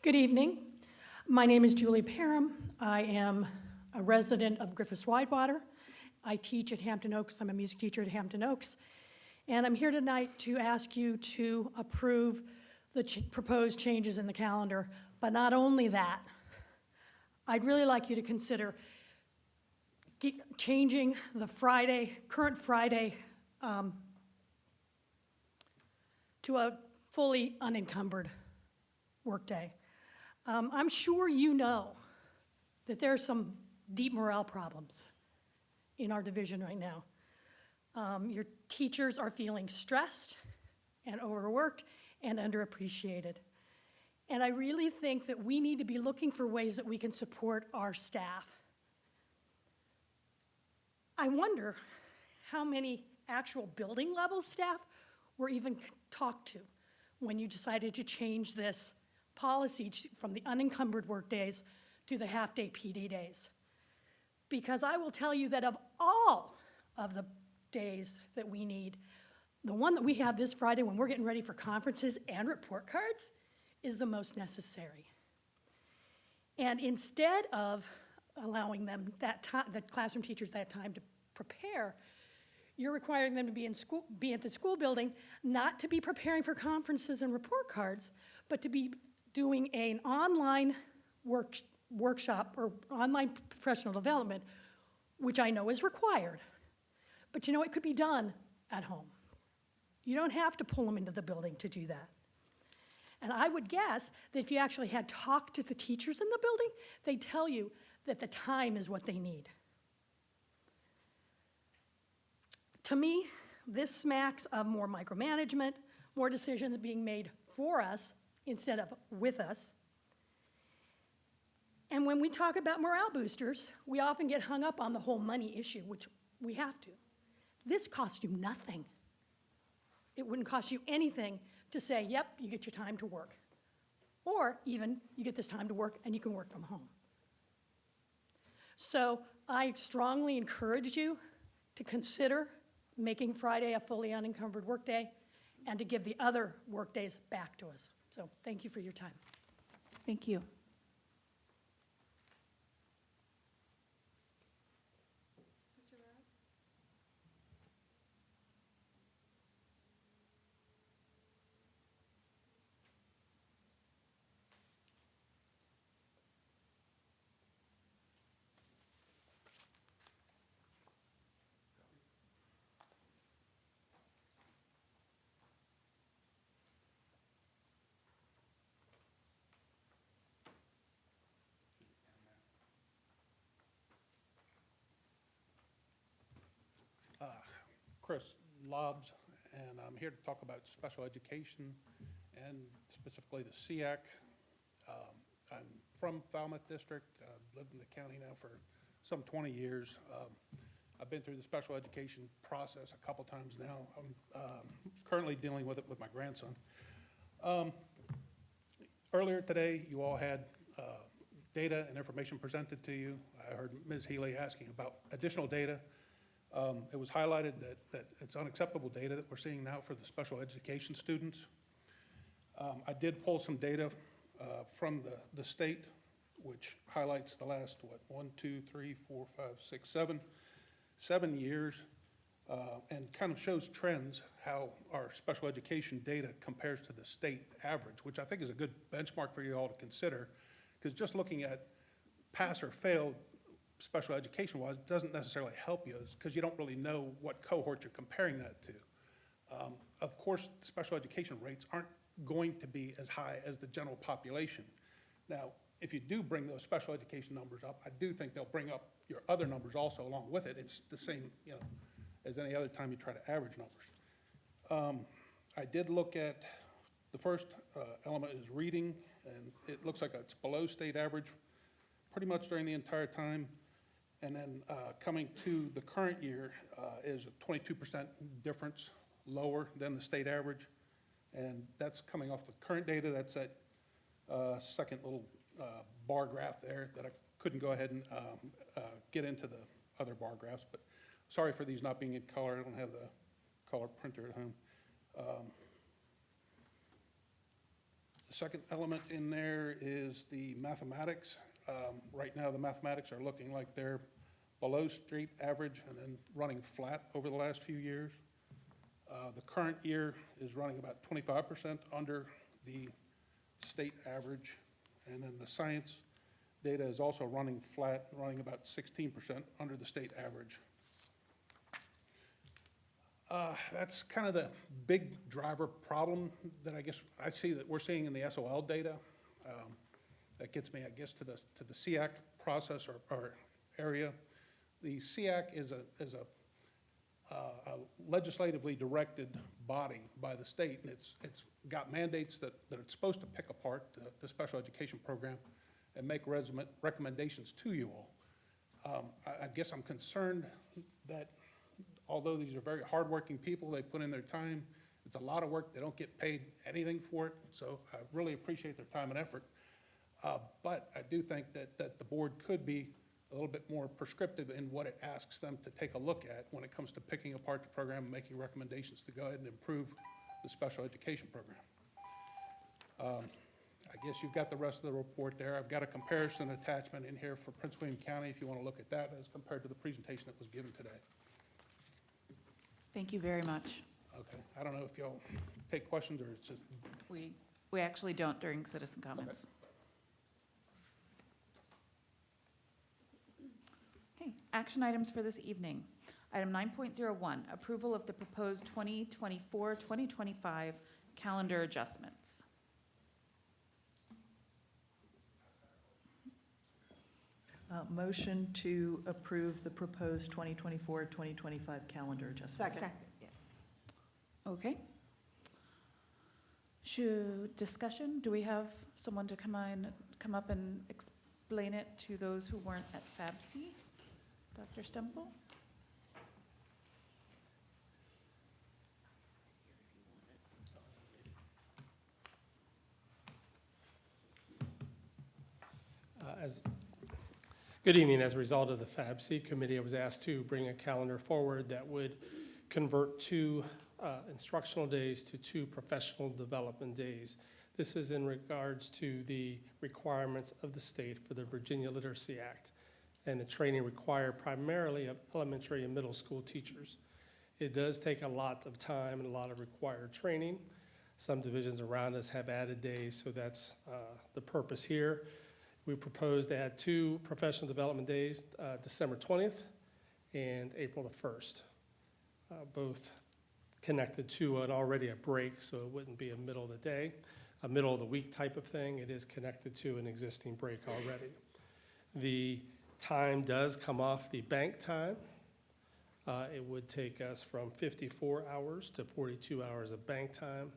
Good evening. My name is Julie Parham. I am a resident of Griffiths-Widewater. I teach at Hampton Oaks. I'm a music teacher at Hampton Oaks. And I'm here tonight to ask you to approve the proposed changes in the calendar. But not only that, I'd really like you to consider changing the current Friday, to a fully unencumbered workday. I'm sure you know that there's some deep morale problems in our division right now. Your teachers are feeling stressed and overworked and underappreciated. And I really think that we need to be looking for ways that we can support our staff. I wonder how many actual building level staff were even talked to when you decided to change this policy from the unencumbered work days to the half-day PD days. Because I will tell you that of all of the days that we need, the one that we have this Friday when we're getting ready for conferences and report cards is the most necessary. And instead of allowing them that time, the classroom teachers that time to prepare, you're requiring them to be at the school building, not to be preparing for conferences and report cards, but to be doing an online workshop or online professional development, which I know is required. But you know, it could be done at home. You don't have to pull them into the building to do that. And I would guess that if you actually had talked to the teachers in the building, they'd tell you that the time is what they need. To me, this smacks of more micromanagement, more decisions being made for us instead of with us. And when we talk about morale boosters, we often get hung up on the whole money issue, which we have to. This costs you nothing. It wouldn't cost you anything to say, yep, you get your time to work. Or even, you get this time to work and you can work from home. So I strongly encourage you to consider making Friday a fully unencumbered workday and to give the other workdays back to us. So thank you for your time.
Thank you.
Chris Lobbs, and I'm here to talk about special education and specifically the SEAC. I'm from Falmouth District, lived in the county now for some 20 years. I've been through the special education process a couple times now. I'm currently dealing with it with my grandson. Earlier today, you all had data and information presented to you. I heard Ms. Healy asking about additional data. It was highlighted that it's unacceptable data that we're seeing now for the special education students. I did pull some data from the state, which highlights the last, 7 years and kind of shows trends, how our special education data compares to the state average, which I think is a good benchmark for you all to consider, because just looking at pass or fail special education-wise doesn't necessarily help you, because you don't really know what cohort you're comparing that to. Of course, special education rates aren't going to be as high as the general population. Now, if you do bring those special education numbers up, I do think they'll bring up your other numbers also along with it. It's the same, as any other time you try to average numbers. I did look at, the first element is reading, and it looks like it's below state average pretty much during the entire time. And then coming to the current year is a 22% difference lower than the state average. And that's coming off the current data. That's that second little bar graph there that I couldn't go ahead and get into the other bar graphs. But sorry for these not being in color. I don't have the color printer at home. The second element in there is the mathematics. Right now, the mathematics are looking like they're below state average and then running flat over the last few years. The current year is running about 25% under the state average. And then the science data is also running flat, running about 16% under the state average. That's kind of the big driver problem that I guess I see that we're seeing in the SOL data. That gets me, I guess, to the SEAC process or area. The SEAC is a legislatively directed body by the state, and it's got mandates that it's supposed to pick apart the special education program and make recommendations to you all. I guess I'm concerned that although these are very hardworking people, they put in their time, it's a lot of work, they don't get paid anything for it, so I really appreciate their time and effort. But I do think that the board could be a little bit more prescriptive in what it asks them to take a look at when it comes to picking apart the program and making recommendations to go ahead and improve the special education program. I guess you've got the rest of the report there. I've got a comparison attachment in here for Prince William County if you want to look at that as compared to the presentation that was given today.
Thank you very much.
Okay, I don't know if y'all take questions or it's just.
We actually don't during citizen comments. Okay, action items for this evening. Item 9.01, approval of the proposed 2024-2025 calendar adjustments.
Motion to approve the proposed 2024-2025 calendar adjustments.
Second.
Okay. Discussion, do we have someone to come up and explain it to those who weren't at FABC? Dr. Stemple?
Good evening. As a result of the FABC committee, I was asked to bring a calendar forward that would convert 2 instructional days to 2 professional development days. This is in regards to the requirements of the state for the Virginia Literacy Act and the training required primarily of elementary and middle school teachers. It does take a lot of time and a lot of required training. Some divisions around us have added days, so that's the purpose here. We propose to add 2 professional development days, December 20th and April the 1st, both connected to an already a break, so it wouldn't be a middle of the day, a middle of the week type of thing. It is connected to an existing break already. The time does come off the bank time. It would take us from 54 hours to 42 hours of bank time,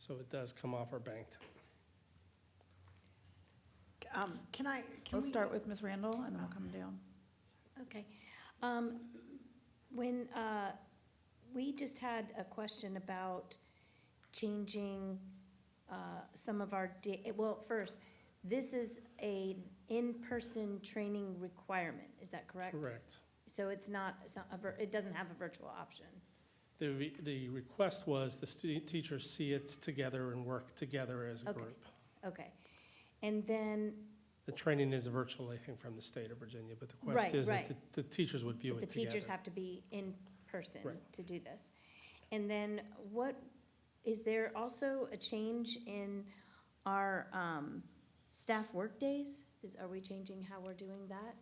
so it does come off our bank time.
We'll start with Ms. Randall, and then we'll come down.
Okay. When we just had a question about changing some of our, well, first, this is an in-person training requirement, is that correct?
Correct.
So it doesn't have a virtual option?
The request was the teachers see it together and work together as a group.
Okay. And then.
The training is virtual, I think, from the state of Virginia, but the request is that the teachers would view it together.
The teachers have to be in
person
Right.
to do this. And then is there also a change in our staff workdays? Are we changing how we're doing that?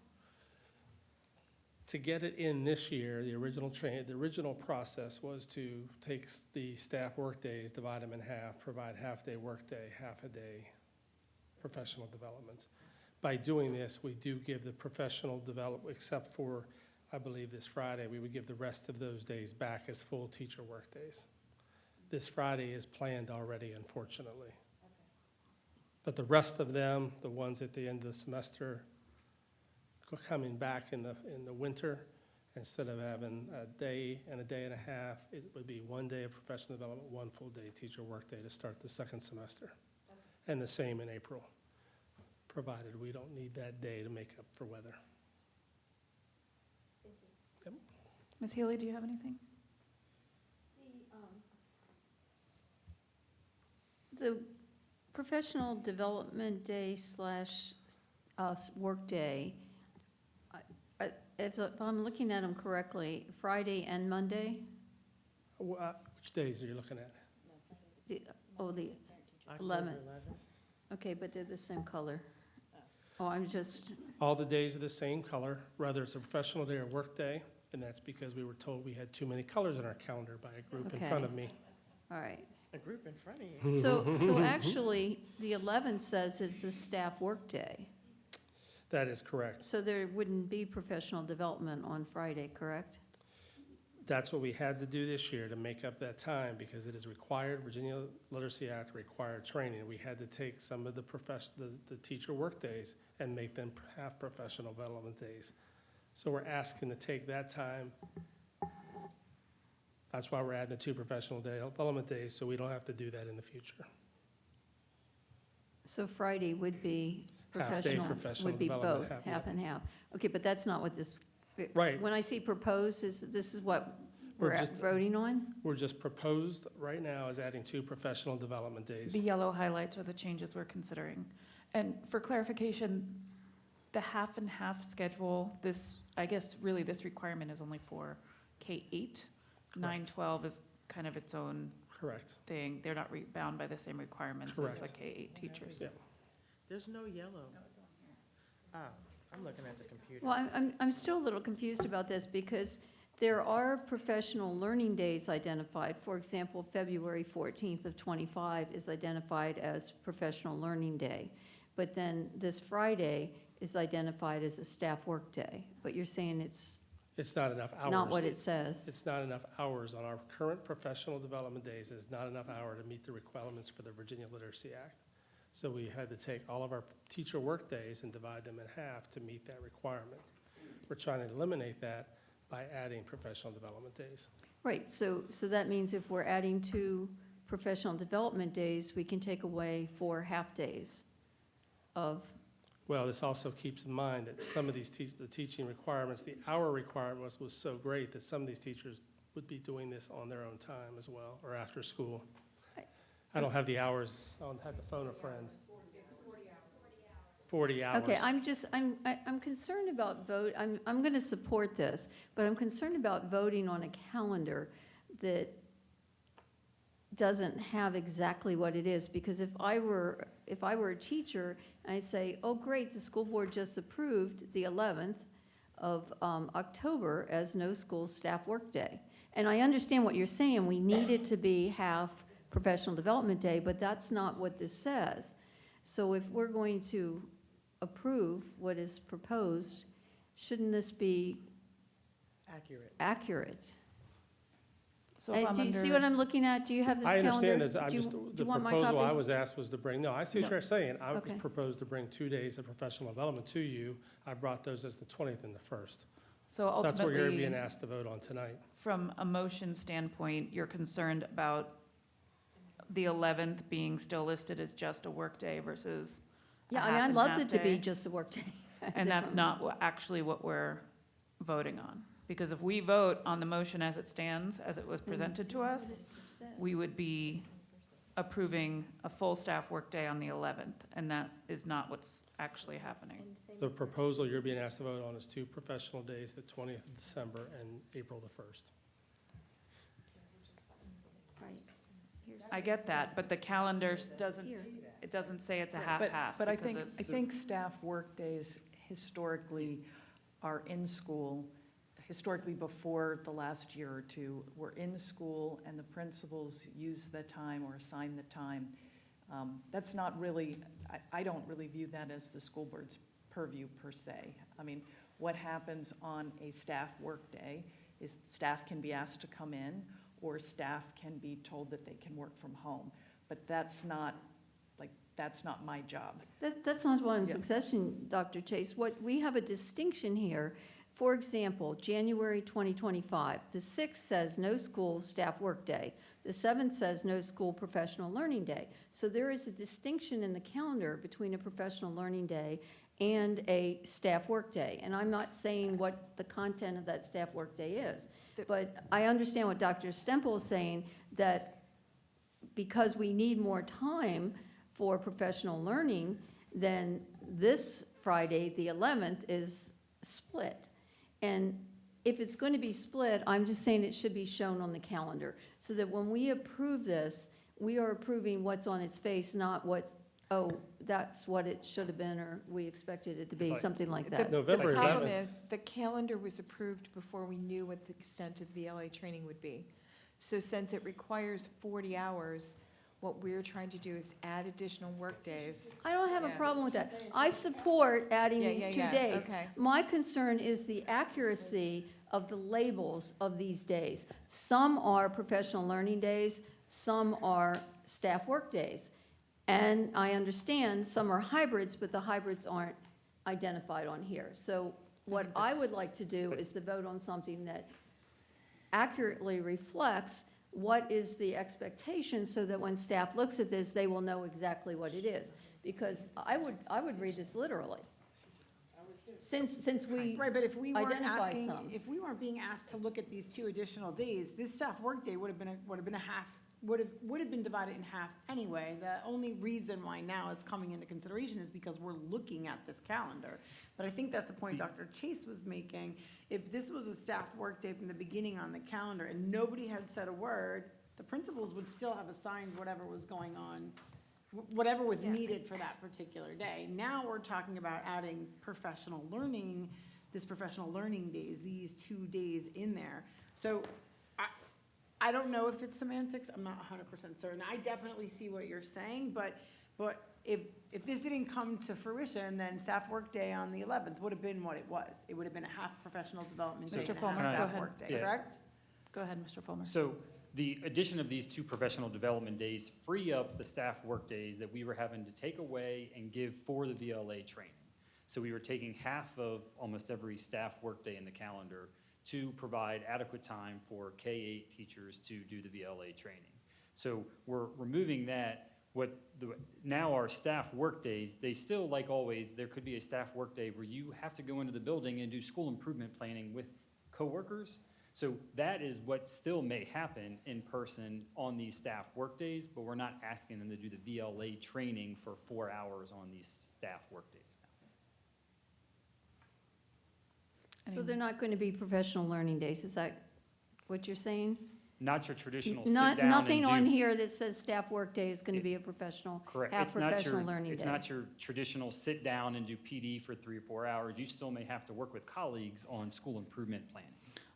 To get it in this year, the original process was to take the staff workdays, divide them in half, provide half-day workday, half-a-day professional development. By doing this, we do give the professional development, except for, I believe this Friday, we would give the rest of those days back as full teacher workdays. This Friday is planned already, unfortunately. But the rest of them, the ones at the end of the semester, coming back in the winter, instead of having a day and a half, it would be 1 day of professional development, 1 full day teacher workday to start the second semester. And the same in April, provided we don't need that day to make up for weather. Yep.
Ms. Healy, do you have anything?
The professional development day / workday, if I'm looking at them correctly, Friday and Monday?
Which days are you looking at?
The 11th. Okay, but they're the same color. Oh, I'm just,
All the days are the same color, whether it's a professional day or work day, and that's because we were told we had too many colors in our calendar by a group in front of me.
all right.
A group in front of you.
So actually, the 11th says it's a staff workday.
That is correct.
So there wouldn't be professional development on Friday, correct?
That's what we had to do this year to make up that time, because it is required, Virginia Literacy Act required training. We had to take some of the teacher work days and make them half professional development days. So we're asking to take that time. That's why we're adding the 2 professional development days, so we don't have to do that in the future.
So Friday would be
Half-day
professional,
professional
would be
development,
both,
yeah.
half and half. Okay, but that's not what this,
Right.
when I see proposed, this is what
We're
we're
just-
voting on?
We're just proposed right now is adding 2 professional development days.
The yellow highlights are the changes we're considering. And for clarification, the half and half schedule, I guess really this requirement is only for K-8. 9-12 is kind of its own
Correct.
thing. They're not bound by the same requirements as the
Correct.
K-8 teachers.
Yeah.
There's no yellow. Oh, I'm looking at the computer.
Well, I'm still a little confused about this because there are professional learning days identified. For example, February 14th of '25 is identified as Professional Learning Day. But then this Friday is identified as a staff work day. But you're saying it's
It's not enough hours.
not what it says.
It's not enough hours on our current professional development days. It's not enough hour to meet the requirements for the Virginia Literacy Act. So we had to take all of our teacher work days and divide them in half to meet that requirement. We're trying to eliminate that by adding professional development days.
Right, so that means if we're adding 2 professional development days, we can take away 4 half-days of,
Well, this also keeps in mind that some of these the teaching requirements, the hour requirement was so great that some of these teachers would be doing this on their own time as well, or after school. I don't have the hours, I don't have to phone a friend. 40 hours.
okay, I'm concerned about I'm going to support this, but I'm concerned about voting on a calendar that doesn't have exactly what it is, because if I were a teacher, and I say, oh, great, the school board just approved the 11th of October as no school staff workday. And I understand what you're saying, we need it to be half professional development day, but that's not what this says. So if we're going to approve what is proposed, shouldn't this be accurate?
So if I'm
Do you see
under
what I'm looking at? Do you have this
I
calendar?
understand that,
Do you- do
the
you want my
proposal I
copy?
was asked was to bring, no, I see what
No.
you're saying. I was
Okay.
proposed to bring 2 days of professional development to you. I brought those as the 20th and the 1st.
So
That's what you're
ultimately,
being asked to vote on tonight.
from a motion standpoint, you're concerned about the 11th being still listed as just a workday versus a
Yeah, I mean,
half
I'd
and
love
half
it to be
day?
just a workday.
And that's not actually what we're voting on. Because if we vote on the motion as it stands, as it was presented to us, we would be approving a full staff workday on the 11th, and that is not what's actually happening.
The proposal you're being asked to vote on is 2 professional days, the 20th of December and April the 1st.
I get that, but the calendar doesn't,
Here.
it doesn't say it's a
But,
half-half.
but I
because
think,
it's-
I think staff workdays historically are in school, historically before the last year or two, were in school and the principals use the time or assign the time. That's not really, I don't really view that as the school board's purview per se. I mean, what happens on a staff workday is staff can be asked to come in or staff can be told that they can work from home. But that's not my job.
That's not what I'm
Yeah.
suggesting, Dr. Chase. What, we have a distinction here. For example, January 2025, the 6th says no school staff workday. The 7th says no school professional learning day. So there is a distinction in the calendar between a professional learning day and a staff workday. And I'm not saying what the content of that staff workday is. But I understand what Dr. Stempel is saying, that because we need more time for professional learning, then this Friday, the 11th, is split. And if it's going to be split, I'm just saying it should be shown on the calendar, so that when we approve this, we are approving what's on its face, not what's, oh, that's what it should have been, or we expected it to be,
Like
something like
The-
that.
November
The problem
11th.
is, the calendar was approved before we knew what the extent of VLA training would be. So since it requires 40 hours, what we're trying to do is add additional workdays.
I don't have a
Yeah.
problem with that. I support adding
Yeah,
these
yeah,
2
yeah.
days.
Okay.
My concern is the accuracy of the labels of these days. Some are professional learning days, some are staff work days. And I understand some are hybrids, but the hybrids aren't identified on here. So what I would like to do is to vote on something that accurately reflects what is the expectation, so that when staff looks at this, they will know exactly what it is. Because I would read this literally. Since we
Right, but if we weren't
identify
asking,
some.
if we weren't being asked to look at these 2 additional days, this staff workday would have been a half, would have been divided in half anyway. The only reason why now it's coming into consideration is because we're looking at this calendar. But I think that's the point Dr. Chase was making. If this was a staff workday from the beginning on the calendar and nobody had said a word, the principals would still have assigned whatever was going on, whatever was needed for that particular day. Now we're talking about adding professional learning, professional learning days, these 2 days in there. So I don't know if it's semantics, I'm not 100% certain. I definitely see what you're saying, but if this didn't come to fruition, then staff workday on the 11th would have been what it was. It would have been a half professional development day
Mr.
and a
Fulmer,
half
go
staff
ahead.
workday,
Yeah.
correct?
Go ahead, Mr. Fulmer.
So the addition of these 2 professional development days free up the staff workdays that we were having to take away and give for the VLA training. So we were taking half of almost every staff workday in the calendar to provide adequate time for K-8 teachers to do the VLA training. So we're removing that. Now our staff workdays, they still, like always, there could be a staff workday where you have to go into the building and do school improvement planning with coworkers. So that is what still may happen in person on these staff workdays, but we're not asking them to do the VLA training for 4 hours on these staff workdays now.
So they're not going to be professional learning days, is that what you're saying?
Not your traditional sit down and do.
Nothing on here that says staff workday is going to be a professional,
Correct.
half
It's not
professional
your-
learning day.
It's not your traditional sit down and do PD for 3 or 4 hours. You still may have to work with colleagues on school improvement planning.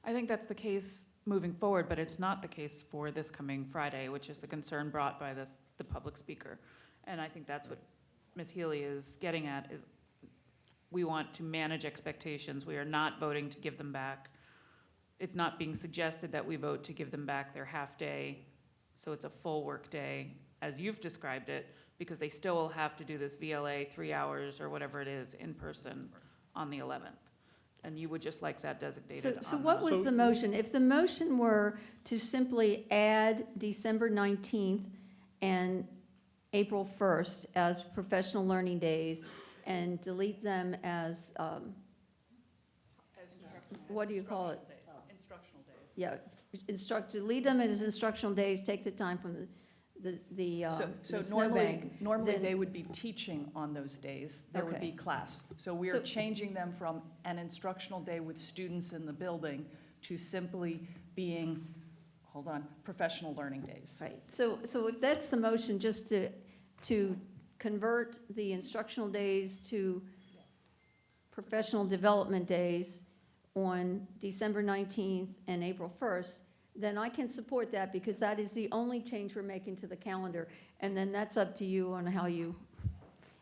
I think that's the case moving forward, but it's not the case for this coming Friday, which is the concern brought by the public speaker. And I think that's what Ms. Healy is getting at, is we want to manage expectations. We are not voting to give them back. It's not being suggested that we vote to give them back their half-day, so it's a full workday, as you've described it, because they still will have to do this VLA 3 hours or whatever it is in person on the 11th. And you would just like that designated on
So what was
So-
the motion? If the motion were to simply add December 19th and April 1st as professional learning days and delete them as, what do you call it?
Instructional days.
Yeah, delete them as instructional days, take the time from the
So
snowbank.
normally
then-
they would be teaching on those days. There would
Okay.
be class. So we are
So-
changing them from an instructional day with students in the building to simply being hold on, professional learning days.
Right, so if that's the motion, just to convert the instructional days to professional development days on December 19th and April 1st, then I can support that, because that is the only change we're making to the calendar. And then that's up to you on how you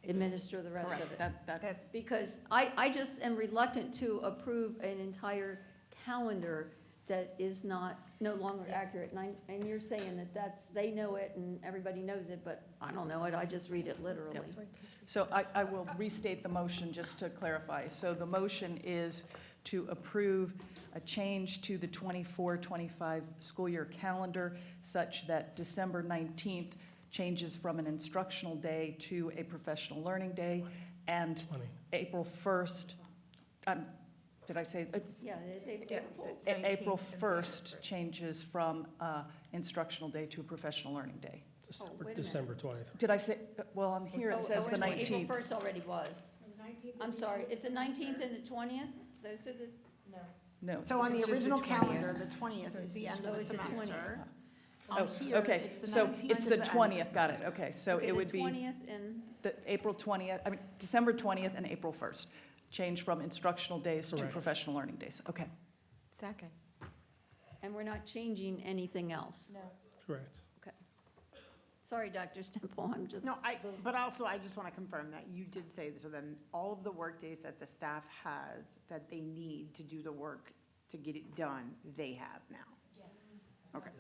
administer the rest of it.
That's,
Because I just am reluctant to approve an entire calendar that is no longer accurate. And you're saying that they know it and everybody knows it, but I don't know it, I just read it literally.
So I will restate the motion just to clarify. So the motion is to approve a change to the 24-25 school year calendar such that December 19th changes from an instructional day to a professional learning day, and April 1st, did I say, it's,
Yeah,
April 1st changes from instructional day to a professional learning day.
December 20th.
Did I say, well, on here it says the 19th.
April 1st already was. I'm sorry, it's the 19th and the 20th? Those are the,
No.
So on the
It's just the
original
20th.
calendar, the 20th
So
is
it's
the
the
end of the
it's the 20th.
semester.
Oh,
On here,
okay,
it's the
so
19th
it's
is
the
the end of the
20th, got it,
semester.
okay, so
okay,
it
the
would be
20th and,
the April 20th, I mean, December 20th and April 1st, change from instructional days to
Correct.
professional learning days, okay.
second.
and we're not changing anything else?
No.
Correct.
Sorry, Dr. Stemple, I'm just.
No, but also I just want to confirm that you did say, so then all of the work days that the staff has, that they need to do the work to get it done, they have now? Okay.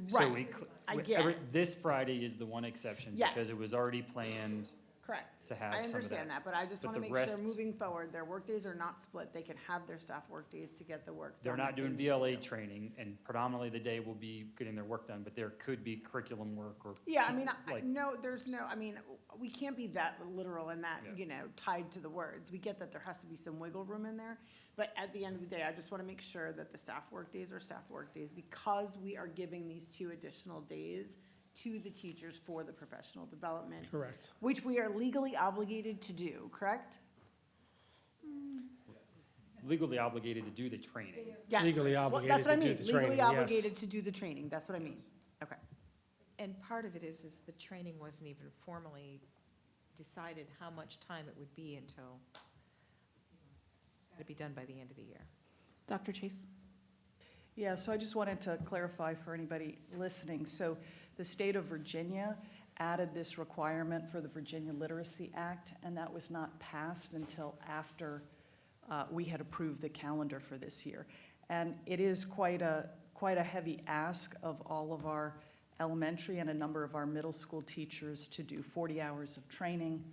So
Right.
we,
I get it.
this Friday is the one exception,
Yes.
because it was already planned
Correct.
to have
I
some of
understand that, but I just
But
want to
the
make sure
rest-
moving forward, their workdays are not split. They can have their staff workdays to get the work done.
They're not
that they
doing
need to
VLA
do.
training, and predominantly the day will be getting their work done, but there could be curriculum work or.
Yeah, I mean,
like-
I mean, we can't be that literal and that,
Yeah.
tied to the words. We get that there has to be some wiggle room in there. But at the end of the day, I just want to make sure that the staff workdays are staff workdays, because we are giving these 2 additional days to the teachers for the professional development,
Correct.
which we are legally obligated to do, correct?
Legally obligated to do the training.
Yes.
Legally
Well,
obligated
that's what I
to do
mean.
the training,
Legally
yes.
obligated to do the training, that's what I mean. Okay.
And part of it is the training wasn't even formally decided how much time it would be until it'd be done by the end of the year.
Dr. Chase?
Yeah, so I just wanted to clarify for anybody listening. So the state of Virginia added this requirement for the Virginia Literacy Act, and that was not passed until after we had approved the calendar for this year. And it is quite a heavy ask of all of our elementary and a number of our middle school teachers to do 40 hours of training.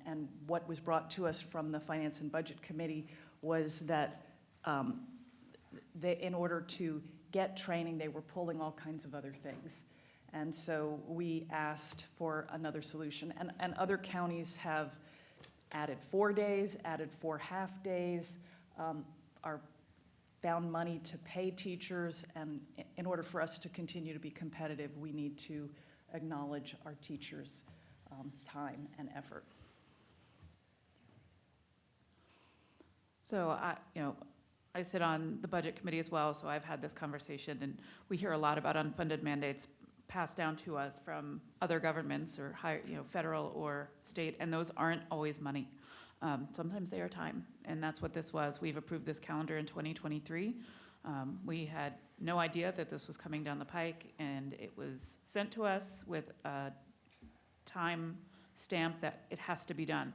And what was brought to us from the Finance and Budget Committee was that in order to get training, they were pulling all kinds of other things. And so we asked for another solution. And other counties have added 4 days, added 4 half-days, found money to pay teachers. And in order for us to continue to be competitive, we need to acknowledge our teachers' time and effort.
So I sit on the budget committee as well, so I've had this conversation, and we hear a lot about unfunded mandates passed down to us from other governments or higher, federal or state, and those aren't always money. Sometimes they are time, and that's what this was. We've approved this calendar in 2023. We had no idea that this was coming down the pike, and it was sent to us with a time stamp that it has to be done.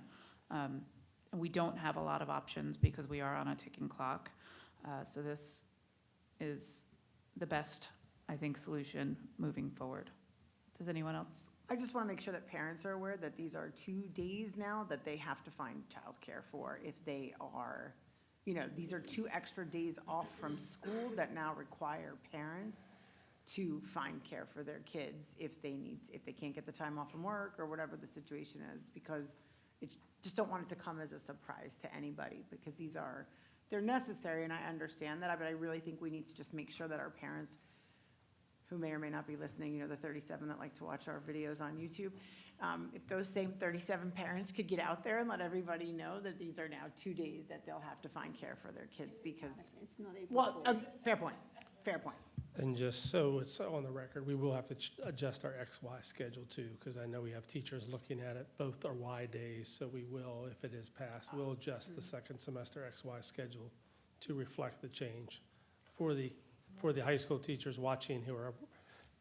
And we don't have a lot of options because we are on a ticking clock. So this is the best, I think, solution moving forward. Does anyone else?
I just want to make sure that parents are aware that these are 2 days now that they have to find childcare for if they are, these are 2 extra days off from school that now require parents to find care for their kids if they can't get the time off from work or whatever the situation is, because just don't want it to come as a surprise to anybody, because they're necessary, and I understand that, but I really think we need to just make sure that our parents, who may or may not be listening, the 37 that like to watch our videos on YouTube, if those same 37 parents could get out there and let everybody know that these are now 2 days that they'll have to find care for their kids, because,
It's not April 4th.
fair point.
And just so it's on the record, we will have to adjust our XY schedule too, because I know we have teachers looking at it, both are Y days, so we will, if it is passed, we'll adjust the second semester XY schedule to reflect the change. For the high school teachers watching who are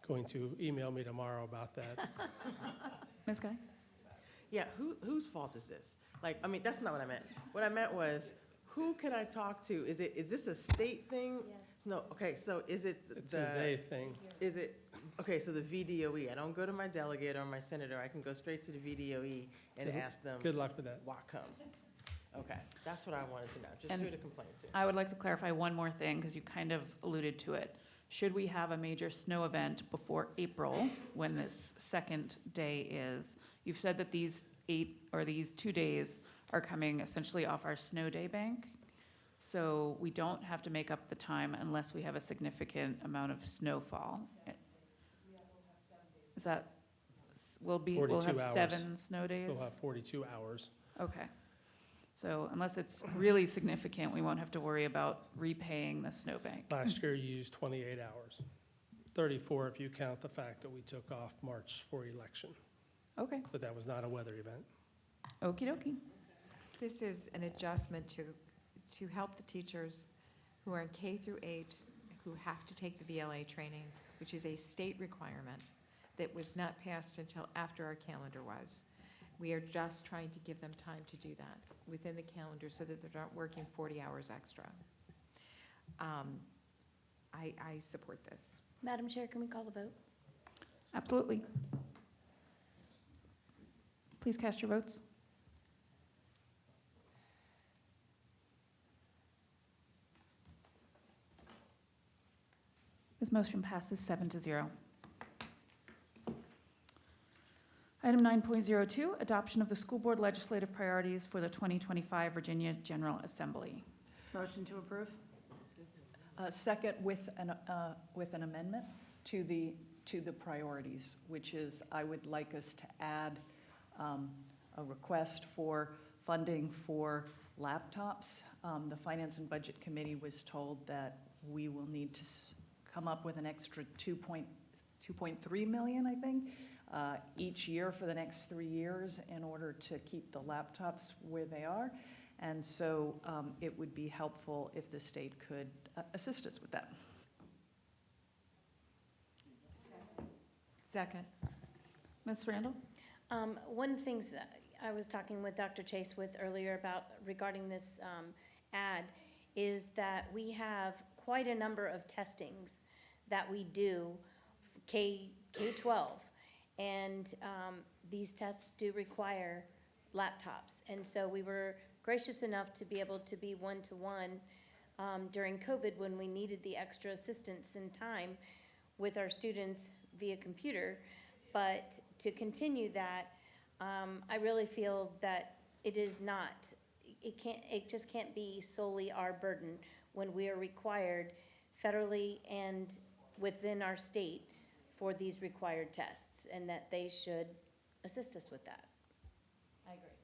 going to email me tomorrow about that.
Ms. Guy?
Yeah, whose fault is this? Like, I mean, that's not what I meant. What I meant was, who can I talk to? Is this a state thing? No, okay, so is it
It's a they thing.
Is it, okay, so the VDOE, I don't go to my delegate or my senator, I can go straight to the VDOE and ask them.
Good luck with that.
Why come? Okay, that's what I wanted to know, just
And
who to complain to.
I would like to clarify one more thing, because you kind of alluded to it. Should we have a major snow event before April, when this second day is, you've said that these 2 days are coming essentially off our snow day bank. So we don't have to make up the time unless we have a significant amount of snowfall. Is that, we'll have
42 hours.
7 snow days?
We'll have 42 hours.
Okay. So unless it's really significant, we won't have to worry about repaying the snow bank.
Last year, you used 28 hours. 34 if you count the fact that we took off March for election.
Okay,
But that was not a weather event.
okey dokey.
This is an adjustment to help the teachers who are in K through 8, who have to take the VLA training, which is a state requirement that was not passed until after our calendar was. We are just trying to give them time to do that within the calendar so that they're not working 40 hours extra. I support this.
Madam Chair, can we call the vote?
Absolutely. Please cast your votes. This motion passes 7-0. Item 9.02, adoption of the school board legislative priorities for the 2025 Virginia General Assembly.
Motion to approve?
Second, with an amendment to the priorities, which is, I would like us to add a request for funding for laptops. The Finance and Budget Committee was told that we will need to come up with an extra 2.3 million, I think, each year for the next 3 years in order to keep the laptops where they are. And so it would be helpful if the state could assist us with that.
Second.
Ms. Randall?
One of the things that I was talking with Dr. Chase with earlier about regarding this ad is that we have quite a number of testings that we do K-12. And these tests do require laptops. And so we were gracious enough to be able to be one-to-one during COVID when we needed the extra assistance and time with our students via computer. But to continue that, I really feel that it is not, it just can't be solely our burden when we are required federally and within our state for these required tests, and that they should assist us with that. I agree.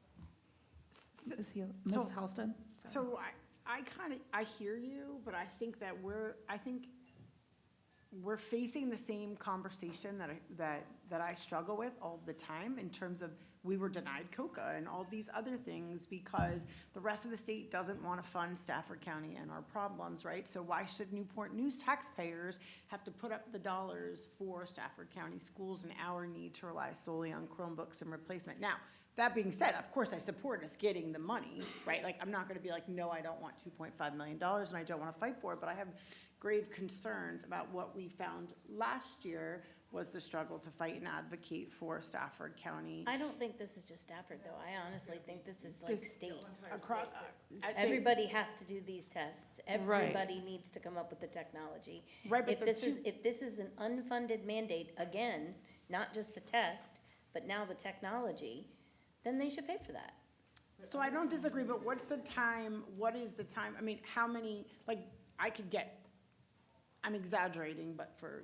Ms. Halston?
So I hear you, but I think that we're facing the same conversation that I struggle with all the time in terms of we were denied COCA and all these other things because the rest of the state doesn't want to fund Stafford County and our problems, right? So why should Newport News taxpayers have to put up the dollars for Stafford County schools and our need to rely solely on Chromebooks and replacement? Now, that being said, of course, I support us getting the money, right? Like, I'm not going to be like, no, I don't want $2.5 million and I don't want to fight for it, but I have grave concerns about what we found last year was the struggle to fight and advocate for Stafford County.
I don't think this is just Stafford, though. I honestly think this is like state.
Across,
Everybody has to do these tests. Everybody needs to come up with the technology.
Right, but
If this is an unfunded mandate, again, not just the test, but now the technology, then they should pay for that.
So I don't disagree, but what's the time, what is the time? I mean, how many, like, I could get, I'm exaggerating, but for,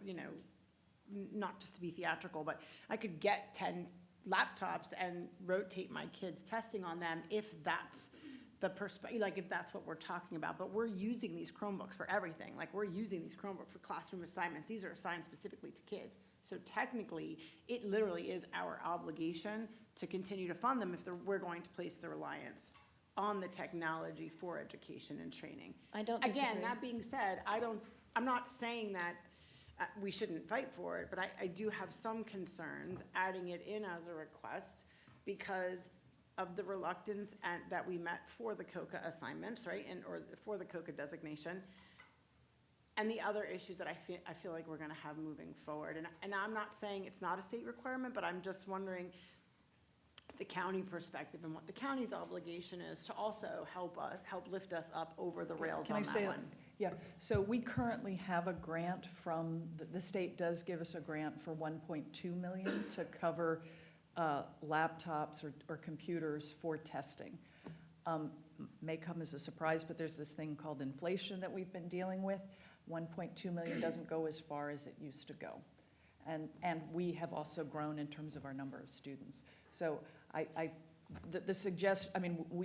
not just to be theatrical, but I could get 10 laptops and rotate my kids' testing on them if that's the perspective, like if that's what we're talking about, but we're using these Chromebooks for everything. Like we're using these Chromebooks for classroom assignments. These are assigned specifically to kids. So technically, it literally is our obligation to continue to fund them if we're going to place the reliance on the technology for education and training.
I don't disagree.
Again, that being said, I'm not saying that we shouldn't fight for it, but I do have some concerns adding it in as a request because of the reluctance that we met for the COCA assignments, right, or for the COCA designation, and the other issues that I feel like we're gonna have moving forward. And I'm not saying it's not a state requirement, but I'm just wondering the county perspective and what the county's obligation is to also help lift us up over the rails
Can
on
I
that
say,
one.
yeah, so we currently have a grant from, the state does give us a grant for 1.2 million to cover laptops or computers for testing. May come as a surprise, but there's this thing called inflation that we've been dealing with. 1.2 million doesn't go as far as it used to go. And we have also grown in terms of our number of students. So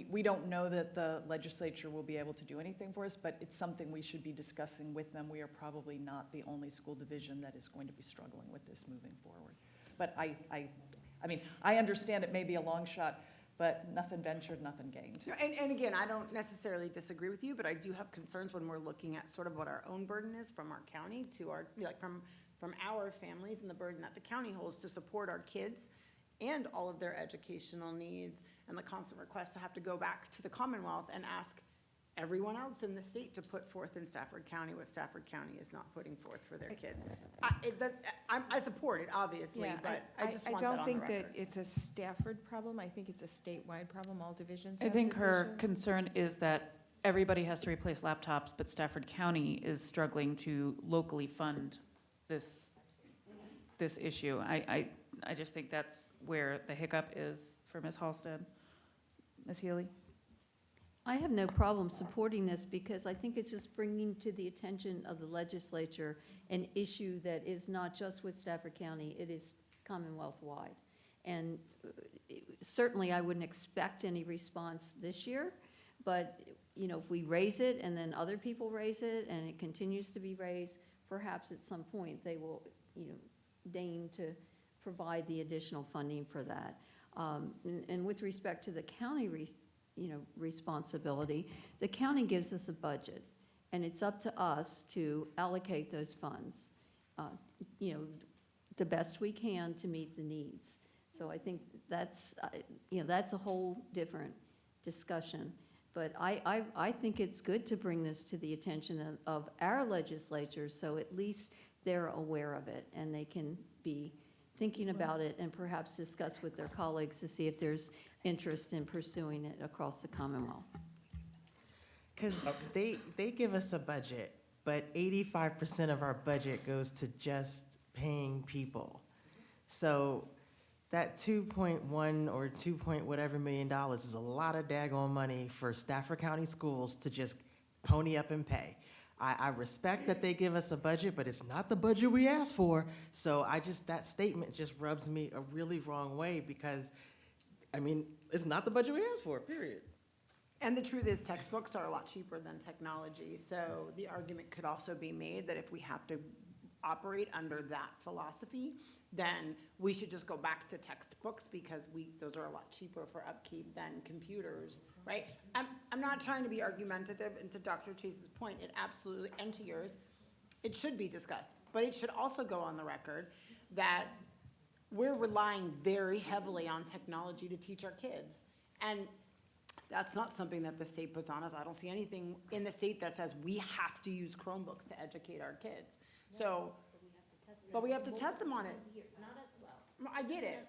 we don't know that the legislature will be able to do anything for us, but it's something we should be discussing with them. We are probably not the only school division that is going to be struggling with this moving forward. But I understand it may be a long shot, but nothing ventured, nothing gained.
And again, I don't necessarily disagree with you, but I do have concerns when we're looking at sort of what our own burden is from our county to our, like from our families and the burden that the county holds to support our kids and all of their educational needs and the constant request to have to go back to the Commonwealth and ask everyone else in the state to put forth in Stafford County what Stafford County is not putting forth for their kids. I support it, obviously,
Yeah,
but I just want that
don't
on the
think that
record.
it's a Stafford problem. I think it's a statewide problem. All divisions
I
have
think
this
her
issue.
concern is that everybody has to replace laptops, but Stafford County is struggling to locally fund this issue. I just think that's where the hiccup is for Ms. Halsted. Ms. Healy?
I have no problem supporting this because I think it's just bringing to the attention of the legislature an issue that is not just with Stafford County, it is Commonwealth-wide. And certainly I wouldn't expect any response this year, but if we raise it and then other people raise it and it continues to be raised, perhaps at some point they will, deign to provide the additional funding for that. And with respect to the county responsibility, the county gives us a budget, and it's up to us to allocate those funds, the best we can to meet the needs. So I think that's a whole different discussion. But I think it's good to bring this to the attention of our legislatures, so at least they're aware of it, and they can be thinking about it and perhaps discuss with their colleagues to see if there's interest in pursuing it across the Commonwealth.
Because they give us a budget, but 85% of our budget goes to just paying people. So that 2.1 or 2 point whatever million dollars is a lot of daggone money for Stafford County schools to just pony up and pay. I respect that they give us a budget, but it's not the budget we asked for. So that statement just rubs me a really wrong way because, it's not the budget we asked for, period.
And the truth is, textbooks are a lot cheaper than technology, so the argument could also be made that if we have to operate under that philosophy, then we should just go back to textbooks because those are a lot cheaper for upkeep than computers, right? I'm not trying to be argumentative, and to Dr. Chase's point, it absolutely, and to yours, it should be discussed. But it should also go on the record that we're relying very heavily on technology to teach our kids. And that's not something that the state puts on us. I don't see anything in the state that says we have to use Chromebooks to educate our kids. So, but we have to test them on it.
Not as well.
I get it.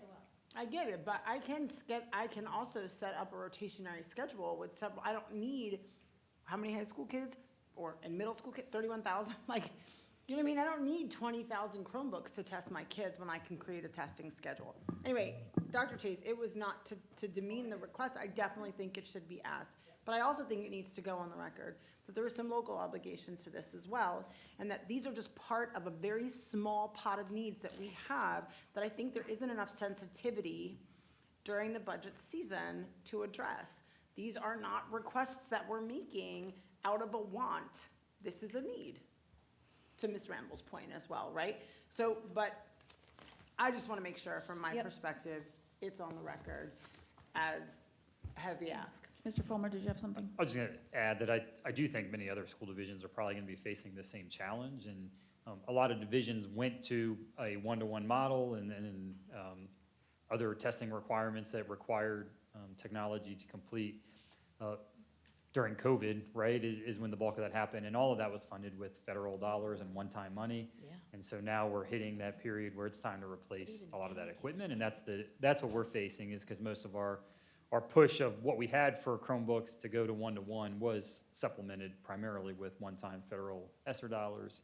I get it, but I can also set up a rotationary schedule with several. I don't need, how many high school kids or in middle school kids, 31,000? Like, you know what I mean? I don't need 20,000 Chromebooks to test my kids when I can create a testing schedule. Anyway, Dr. Chase, it was not to demean the request. I definitely think it should be asked. But I also think it needs to go on the record that there is some local obligation to this as well, and that these are just part of a very small pot of needs that we have that I think there isn't enough sensitivity during the budget season to address. These are not requests that we're making out of a want. This is a need, to Ms. Ramble's point as well, right? So, but I just want to make sure, from my
Yep.
perspective, it's on the record as heavy ask.
Mr. Fulmer, did you have something?
I was just going to add that I do think many other school divisions are probably going to be facing the same challenge. And a lot of divisions went to a one-to-one model, and then other testing requirements that required technology to complete during COVID, right, is when the bulk of that happened. And all of that was funded with federal dollars and one-time money.
Yeah.
And so now we're hitting that period where it's time to replace a lot of that equipment. And that's what we're facing, is because most of our push of what we had for Chromebooks to go to one-to-one was supplemented primarily with one-time federal ESSER dollars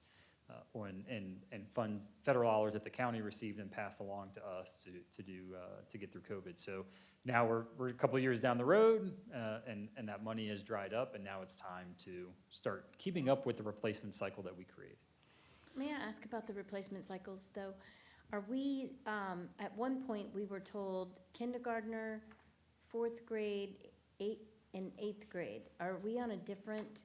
and funds, federal dollars that the county received and passed along to us to get through COVID. So now we're a couple of years down the road, and that money has dried up, and now it's time to start keeping up with the replacement cycle that we created.
May I ask about the replacement cycles, though? Are we, at one point, we were told kindergartner, fourth grade, and eighth grade. Are we on a different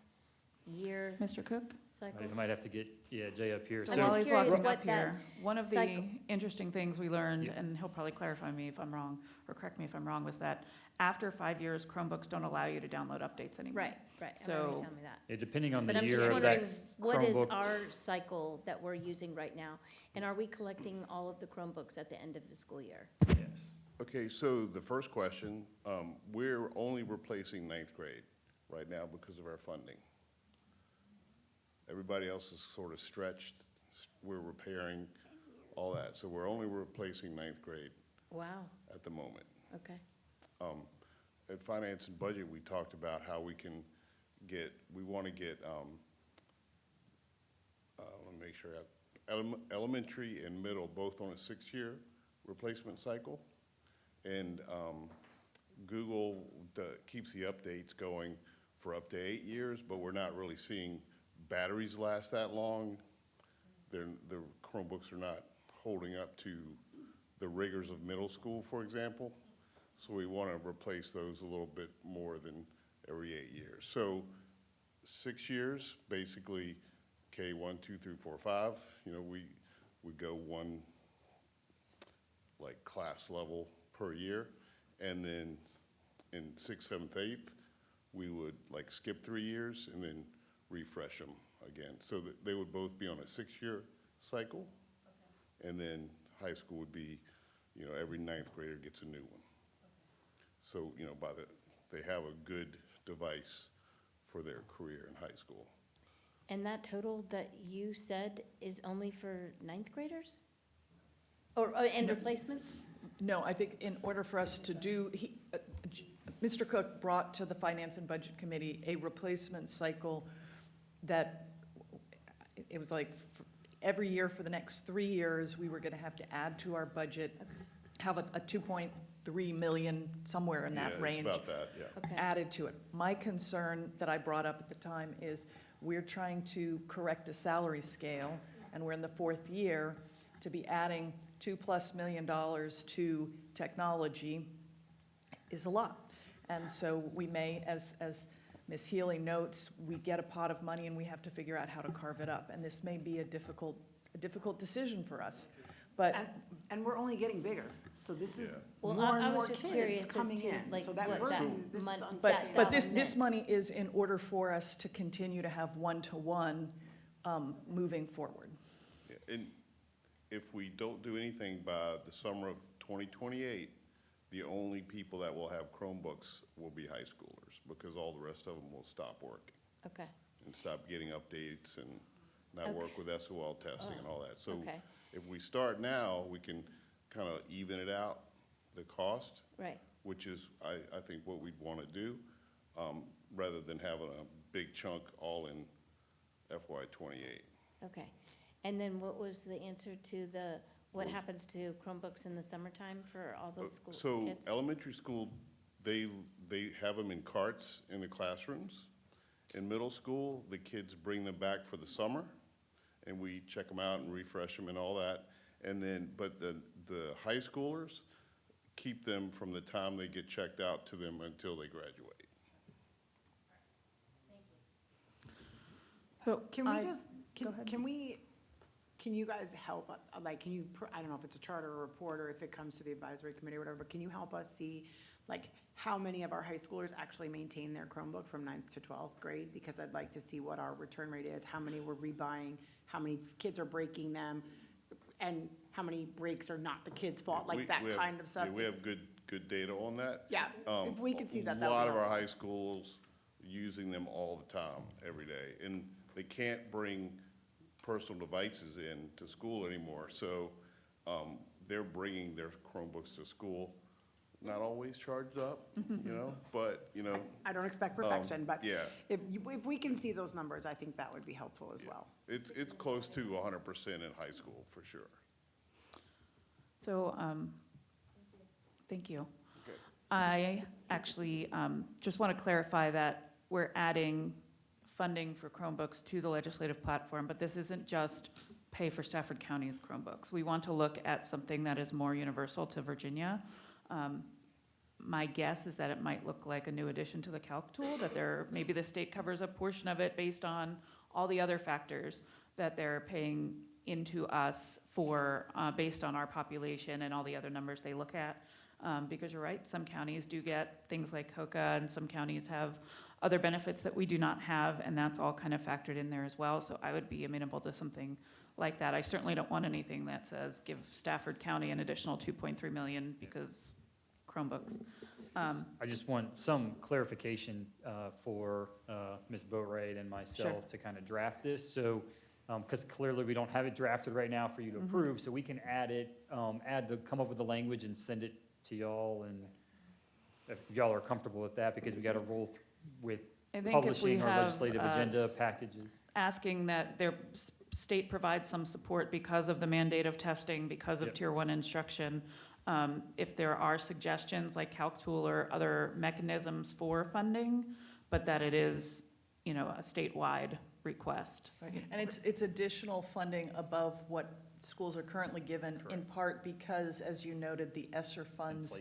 year?
Mr. Cook?
Cycle?
You might have to get, Jay up here.
I'm
So
just
while he's
curious
walking
what
up here,
that
one of the
cycle-
interesting things we learned,
Yeah.
and he'll probably clarify me if I'm wrong, or correct me if I'm wrong, was that after 5 years, Chromebooks don't allow you to download updates anymore.
Right, I remember you
So-
telling me that.
Yeah, depending on
But
the
I'm
year
just
of
wondering,
that
what is
Chromebook.
our cycle that we're using right now? And are we collecting all of the Chromebooks at the end of the school year?
Yes.
Okay, so the first question, we're only replacing ninth grade right now because of our funding. Everybody else is sort of stretched. We're repairing all that. So we're only replacing ninth grade
Wow,
at the moment.
okay.
At Finance and Budget, we talked about how we can we want to get, let me make sure, elementary and middle both on a 6-year replacement cycle. And Google keeps the updates going for up to 8 years, but we're not really seeing batteries last that long. The Chromebooks are not holding up to the rigors of middle school, for example. So we want to replace those a little bit more than every 8 years. So 6 years, basically K1, 2, 3, 4, 5. You know, we go one like class level per year, and then in 6th, 7th, 8th, we would like skip 3 years and then refresh them again. So that they would both be on a 6-year cycle. Okay. And then high school would be, you know, every 9th grader gets a new one. So, you know, they have a good device for their career in high school.
And that total that you said is only for ninth graders? Or, and replacements?
No, I think in order for us to do, Mr. Cook brought to the Finance and Budget Committee a replacement cycle that, it was like every year for the next 3 years, we were gonna have to add to our budget, have a 2.3 million, somewhere in that range.
Yeah, it's about that, yeah.
Okay.
Added to it. My concern that I brought up at the time is we're trying to correct a salary scale, and we're in the 4th year. To be adding $2+ million to technology is a lot. And so we may, as Ms. Healy notes, we get a pot of money and we have to figure out how to carve it up. And this may be a difficult decision for us. But
And we're only getting bigger, so this is
Well,
more
I
and more
was just
kids
curious as
coming
to,
in.
like,
So that
what
burden,
that
this is
mon-
unfair.
that
But this
meant.
money is in order for us to continue to have one-to-one moving forward.
Yeah, and if we don't do anything by the summer of 2028, the only people that will have Chromebooks will be high schoolers, because all the rest of them will stop working
Okay,
and stop getting updates and not
Okay.
work with SOL testing and all that. So
okay,
if we start now, we can kind of even it out, the cost,
right.
which is, I think, what we'd want to do, rather than having a big chunk all in FY '28.
Okay. And then what was the answer to what happens to Chromebooks in the summertime for all those school
So
kids?
elementary school, they have them in carts in the classrooms. In middle school, the kids bring them back for the summer, and we check them out and refresh them and all that. And then, but the high schoolers keep them from the time they get checked out to them until they graduate.
Can we
I-
just,
go ahead.
can you guys help, like, can you, I don't know if it's a charter or report or if it comes to the advisory committee or whatever, but can you help us see, like, how many of our high schoolers actually maintain their Chromebook from 9th to 12th grade? Because I'd like to see what our return rate is, how many we're rebuying, how many kids are breaking them, and how many breaks are not the kids' fault,
We-
like that
we have-
kind of stuff.
yeah, we have good data on that.
Yeah, if we could see that,
A
that would
lot of our
help.
high schools using them all the time, every day, and they can't bring personal devices in to school anymore, so, they're bringing their Chromebooks to school, not always charged up, you know, but, you know.
I don't expect perfection, but
Yeah,
if we can see those numbers, I think that would be helpful as well.
it's close to 100% in high school, for sure.
So, thank you.
Okay.
I actually just want to clarify that we're adding funding for Chromebooks to the legislative platform, but this isn't just pay for Stafford County's Chromebooks. We want to look at something that is more universal to Virginia. My guess is that it might look like a new addition to the calc tool, that maybe the state covers a portion of it based on all the other factors that they're paying into us for, based on our population and all the other numbers they look at. Because you're right, some counties do get things like COCA, and some counties have other benefits that we do not have, and that's all kind of factored in there as well. So I would be amenable to something like that. I certainly don't want anything that says give Stafford County an additional 2.3 million because Chromebooks.
I just want some clarification for Ms. Boatright and myself to kind of draft this. So, because clearly we don't have it drafted right now for you to approve, so we can add it, come up with the language and send it to y'all, and if y'all are comfortable with that, because we got to roll with
I think if we
publishing our
have,
legislative agenda packages.
asking that their state provides some support because of the mandate of testing, because of
Yep.
Tier 1 instruction. If there are suggestions like Calc Tool or other mechanisms for funding, but that it is, a statewide request.
And it's additional funding above what schools are currently given, in part because, as you noted, the ESSER funds,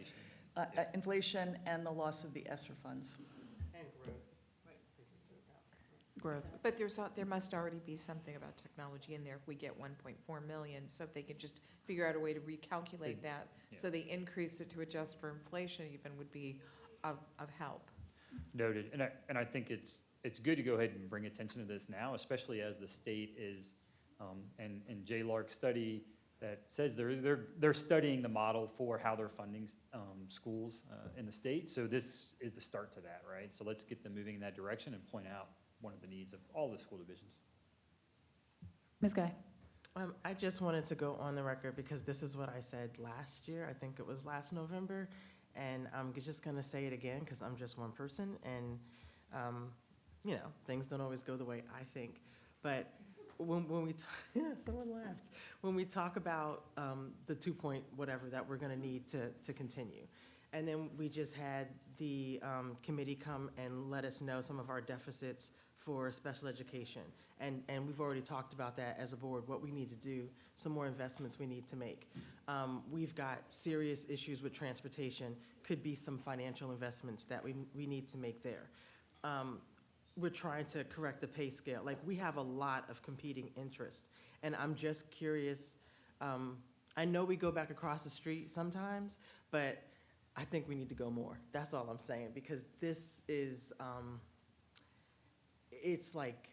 inflation and the loss of the ESSER funds.
Growth.
But there must already be something about technology in there if we get 1.4 million, so if they could just figure out a way to recalculate that, so they increase it to adjust for inflation even would be of help.
Noted, and I think it's good to go ahead and bring attention to this now, especially as the state is, and J. Lark's study that says they're studying the model for how they're funding schools in the state. So this is the start to that, right? So let's get them moving in that direction and point out one of the needs of all the school divisions.
Ms. Guy?
I just wanted to go on the record because this is what I said last year. I think it was last November. And I'm just going to say it again because I'm just one person. And, things don't always go the way I think. But when we, someone laughed. When we talk about the 2 point whatever that we're going to need to continue. And then we just had the committee come and let us know some of our deficits for special education. And we've already talked about that as a board, what we need to do, some more investments we need to make. We've got serious issues with transportation, could be some financial investments that we need to make there. We're trying to correct the pay scale. Like, we have a lot of competing interests. And I'm just curious, I know we go back across the street sometimes, but I think we need to go more. That's all I'm saying, because this is, it's like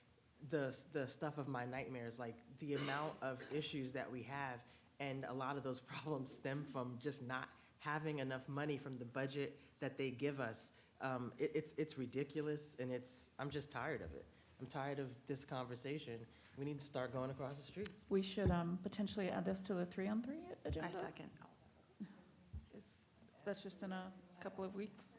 the stuff of my nightmares, like the amount of issues that we have, and a lot of those problems stem from just not having enough money from the budget that they give us. It's ridiculous, and I'm just tired of it. I'm tired of this conversation. We need to start going across the street.
We should potentially add this to the 3-on-3 agenda.
I second.
That's just in a couple of weeks.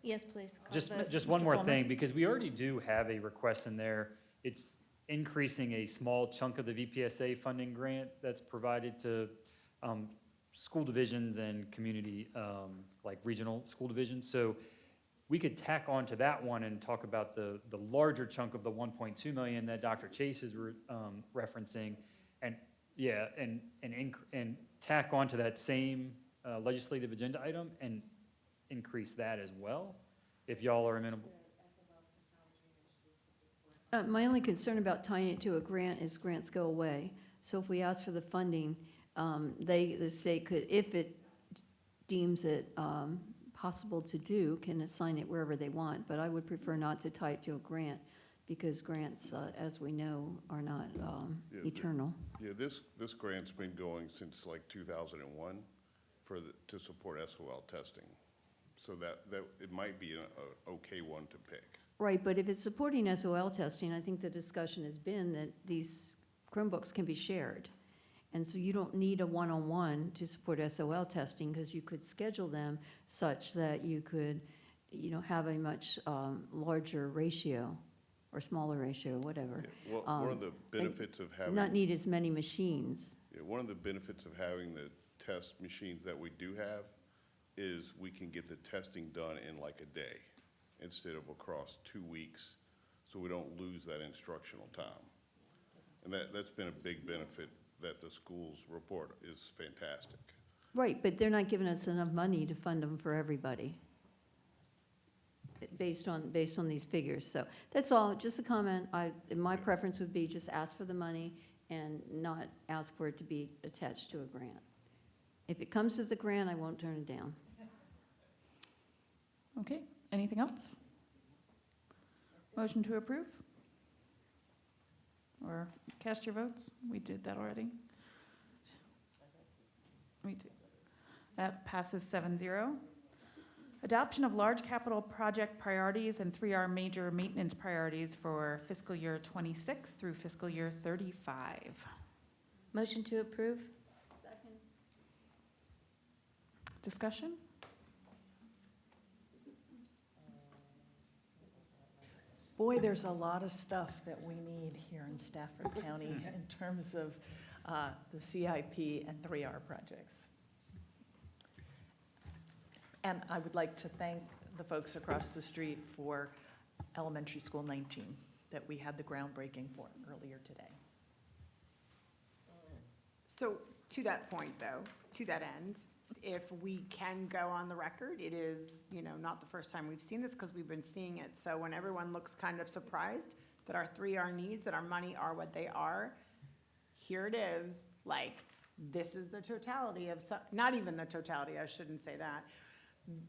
Yes, please. Call
Just
vote.
one
Mr.
more
Fulmer?
thing, because we already do have a request in there. It's increasing a small chunk of the VPSA funding grant that's provided to school divisions and community, like regional school divisions. So we could tack on to that one and talk about the larger chunk of the 1.2 million that Dr. Chase is referencing, and and tack on to that same legislative agenda item and increase that as well, if y'all are amenable.
My only concern about tying it to a grant is grants go away. So if we ask for the funding, the state could, if it deems it possible to do, can assign it wherever they want. But I would prefer not to tie it to a grant, because grants, as we know, are not
Yeah,
eternal.
Yeah, this grant's been going since like 2001 to support SOL testing. So that it might be an okay one to pick.
Right, but if it's supporting SOL testing, I think the discussion has been that these Chromebooks can be shared. And so you don't need a one-on-one to support SOL testing, because you could schedule them such that you could, have a much larger ratio or smaller ratio, whatever.
Yeah, well, one of the benefits of having.
Not need as many machines.
Yeah, one of the benefits of having the test machines that we do have is we can get the testing done in like a day instead of across 2 weeks, so we don't lose that instructional time. And that's been a big benefit that the schools report is fantastic.
Right, but they're not giving us enough money to fund them for everybody, based on these figures. So that's all, just a comment. My preference would be just ask for the money and not ask for it to be attached to a grant. If it comes to the grant, I won't turn it down.
Okay, anything else? Motion to approve? Or cast your votes? We did that already. Me too. That passes 7-0. Adoption of large capital project priorities and 3R major maintenance priorities for fiscal year 26 through fiscal year 35.
Motion to approve?
Discussion?
Boy, there's a lot of stuff that we need here in Stafford County in terms of the CIP and 3R projects. And I would like to thank the folks across the street for Elementary School 19 that we had the groundbreaking for earlier today.
So to that point, though, to that end, if we can go on the record, it is, not the first time we've seen this, because we've been seeing it. So when everyone looks kind of surprised that our 3R needs and our money are what they are, here it is, like, this is the totality of, not even the totality, I shouldn't say that.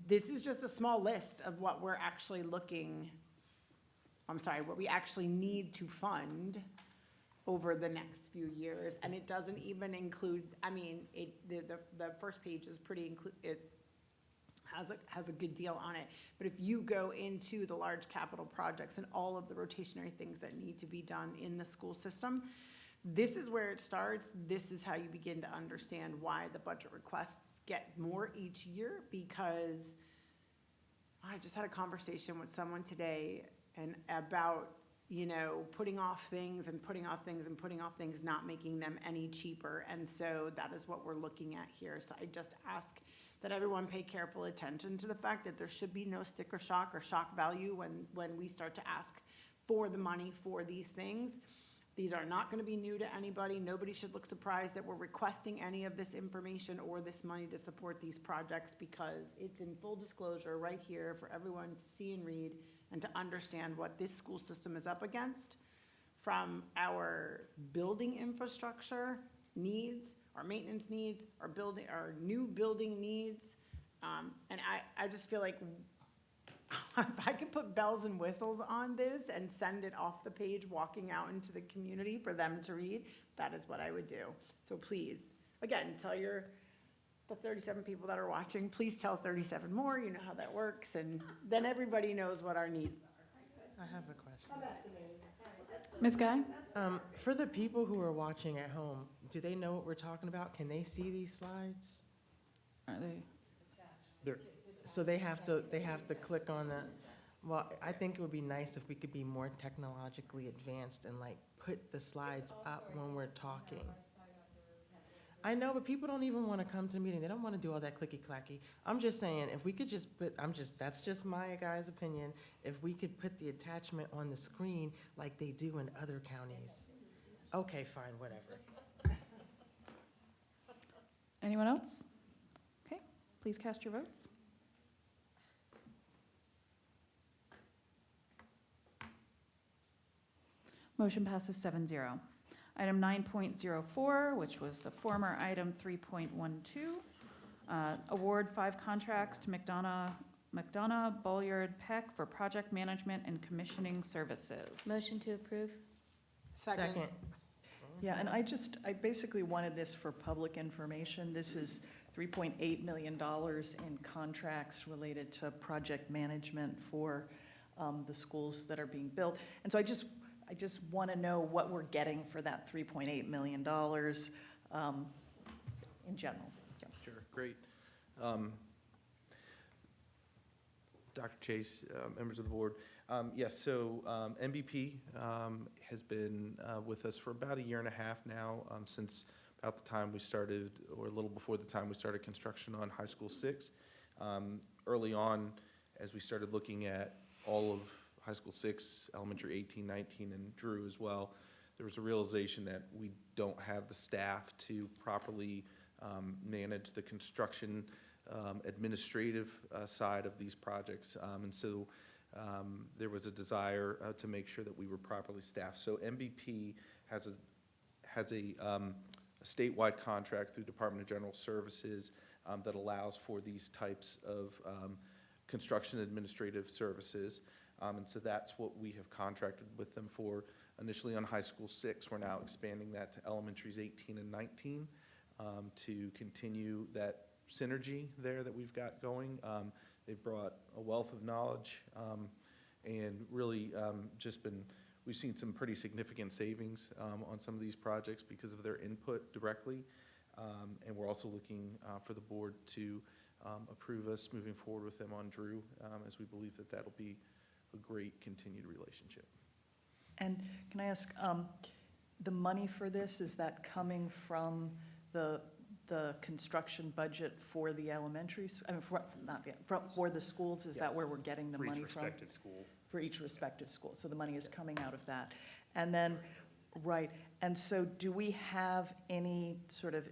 This is just a small list of what we're actually what we actually need to fund over the next few years, and it doesn't even include, the first page is has a good deal on it, but if you go into the large capital projects and all of the rotationary things that need to be done in the school system, this is where it starts. This is how you begin to understand why the budget requests get more each year, because I just had a conversation with someone today and about putting off things and putting off things and putting off things, not making them any cheaper. And so that is what we're looking at here. So I just ask that everyone pay careful attention to the fact that there should be no sticker shock or shock value when we start to ask for the money for these things. These are not going to be new to anybody. Nobody should look surprised that we're requesting any of this information or this money to support these projects, because it's in full disclosure right here for everyone to see and read and to understand what this school system is up against, from our building infrastructure needs, our maintenance needs, our new building needs. And I just feel like if I could put bells and whistles on this and send it off the page, walking out into the community for them to read, that is what I would do. So please, again, tell the 37 people that are watching, please tell 37 more. You know how that works, and then everybody knows what our needs are.
I have a question.
Ms. Guy?
For the people who are watching at home, do they know what we're talking about? Can they see these slides?
Are they?
There,
So they have to click on the, well, I think it would be nice if we could be more technologically advanced and like put the slides up when we're talking. I know, but people don't even want to come to the meeting. They don't want to do all that clicky-clacky. I'm just saying, if we could just put, that's just my guy's opinion, if we could put the attachment on the screen like they do in other counties. Okay, fine, whatever.
Anyone else? Okay, please cast your votes. Motion passes 7-0. Item 9.04, which was the former item 3.12, award 5 contracts to McDonough, Bolliard, Peck for project management and commissioning services.
Motion to approve?
Second.
Yeah, and I basically wanted this for public information. This is $3.8 million in contracts related to project management for the schools that are being built. And so I just want to know what we're getting for that $3.8 million in general. Yeah.
Sure, great. Dr. Chase, members of the board. Yes, so MVP has been with us for about 1.5 years now, since about the time we started, or a little before the time we started construction on High School 6. Early on, as we started looking at all of High School 6, Elementary 18, 19, and Drew as well, there was a realization that we don't have the staff to properly manage the construction administrative side of these projects. And so there was a desire to make sure that we were properly staffed. So MVP has a statewide contract through Department of General Services that allows for these types of construction administrative services. And so that's what we have contracted with them for initially on High School 6. We're now expanding that to elementaries 18 and 19 to continue that synergy there that we've got going. They've brought a wealth of knowledge and really we've seen some pretty significant savings on some of these projects because of their input directly. And we're also looking for the board to approve us moving forward with them on Drew, as we believe that that'll be a great continued relationship.
And can I ask, the money for this, is that coming from the construction budget for the elementaries? I mean, for the schools, is that where we're getting the money from?
For each respective school.
For each respective school, so the money is coming out of that. And then, right, and so do we have any sort of,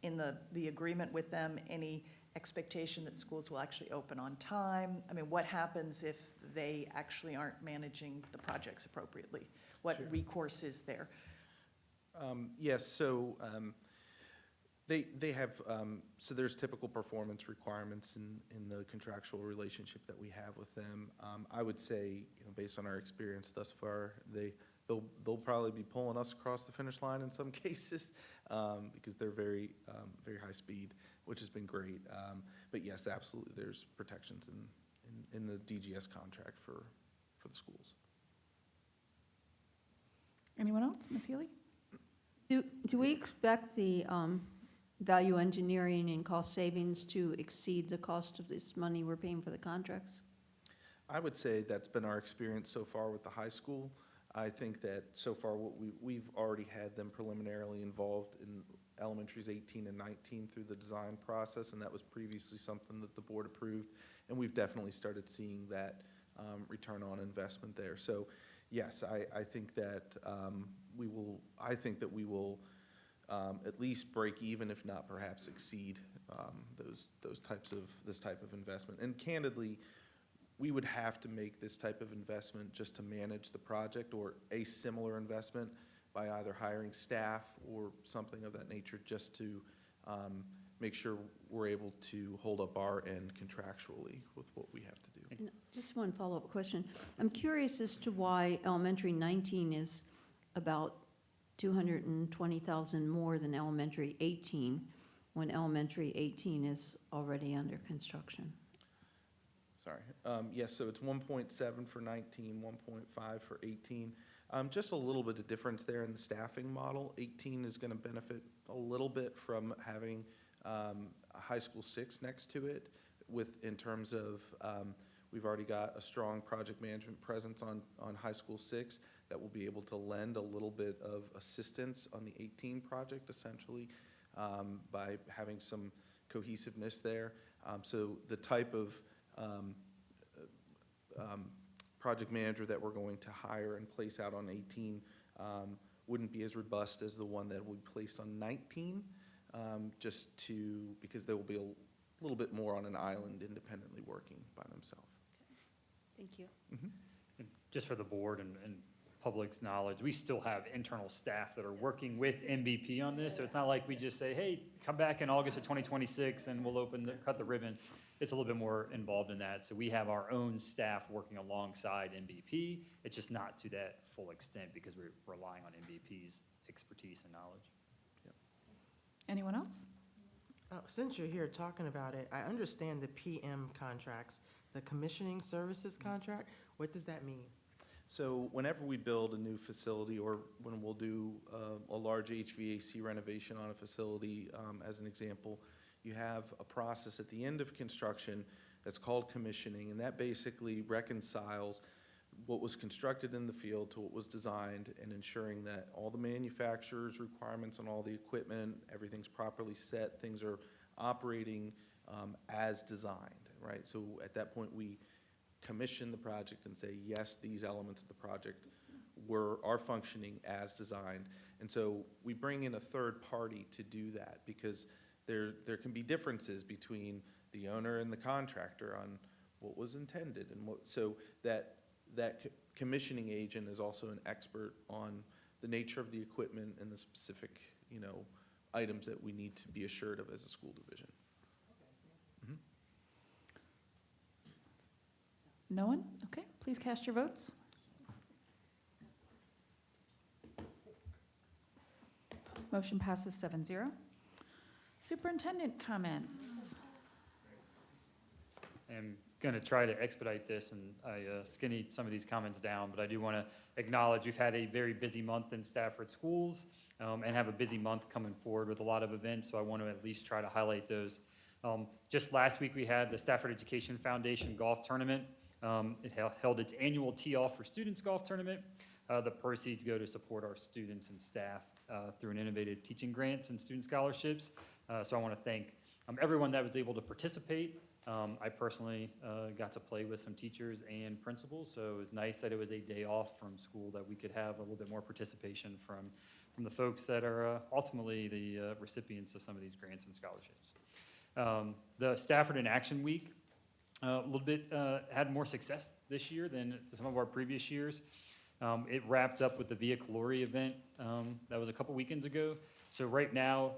in the agreement with them, any expectation that schools will actually open on time? I mean, what happens if they actually aren't managing the projects appropriately? What
Sure.
recourse is there?
Yes, so they have, so there's typical performance requirements in the contractual relationship that we have with them. I would say, based on our experience thus far, they'll probably be pulling us across the finish line in some cases because they're very high speed, which has been great. But yes, absolutely, there's protections in the DGS contract for the schools.
Anyone else? Ms. Healy?
Do we expect the value engineering and cost savings to exceed the cost of this money we're paying for the contracts?
I would say that's been our experience so far with the high school. I think that so far we've already had them preliminarily involved in elementaries 18 and 19 through the design process, and that was previously something that the board approved, and we've definitely started seeing that return on investment there. So yes, I think that we will at least break even, if not perhaps exceed this type of investment. And candidly, we would have to make this type of investment just to manage the project, or a similar investment by either hiring staff or something of that nature, just to make sure we're able to hold up our end contractually with what we have to do.
And just one follow-up question. I'm curious as to why elementary 19 is about $220,000 more than elementary 18, when elementary 18 is already under construction.
Sorry. Yes, so it's 1.7 for 19, 1.5 for 18. Just a little bit of difference there in the staffing model. 18 is going to benefit a little bit from having a high school 6 next to it, in terms of we've already got a strong project management presence on high school 6 that will be able to lend a little bit of assistance on the 18 project, essentially, by having some cohesiveness there. So the type of project manager that we're going to hire and place out on 18 wouldn't be as robust as the one that will be placed on 19, because they will be a little bit more on an island, independently working by themselves.
Thank you.
And just for the board and public's knowledge, we still have internal staff that are working with MVP on this. So it's not like we just say, hey, come back in August of 2026 and we'll cut the ribbon. It's a little bit more involved in that. So we have our own staff working alongside MVP. It's just not to that full extent because we're relying on MVP's expertise and knowledge.
Anyone else?
Since you're here talking about it, I understand the PM contracts, the commissioning services contract. What does that mean?
So whenever we build a new facility, or when we'll do a large HVAC renovation on a facility, as an example, you have a process at the end of construction that's called commissioning, and that basically reconciles what was constructed in the field to what was designed, and ensuring that all the manufacturer's requirements on all the equipment, everything's properly set, things are operating as designed, right? So at that point, we commission the project and say, yes, these elements of the project are functioning as designed. And so we bring in a third party to do that, because there can be differences between the owner and the contractor on what was intended, and so that commissioning agent is also an expert on the nature of the equipment and the specific, items that we need to be assured of as a school division.
No one? Okay, please cast your votes. Motion passes 7-0. Superintendent comments.
I'm going to try to expedite this, and I skinnied some of these comments down, but I do want to acknowledge we've had a very busy month in Stafford schools and have a busy month coming forward with a lot of events, so I want to at least try to highlight those. Just last week, we had the Stafford Education Foundation Golf Tournament. It held its annual Tee Off for Students golf tournament. The proceeds go to support our students and staff through an innovative teaching grants and student scholarships. So I want to thank everyone that was able to participate. I personally got to play with some teachers and principals, so it was nice that it was a day off from school, that we could have a little bit more participation from the folks that are ultimately the recipients of some of these grants and scholarships. The Stafford in Action Week a little bit had more success this year than some of our previous years. It wrapped up with the Via Calori event that was a couple weekends ago. So right now,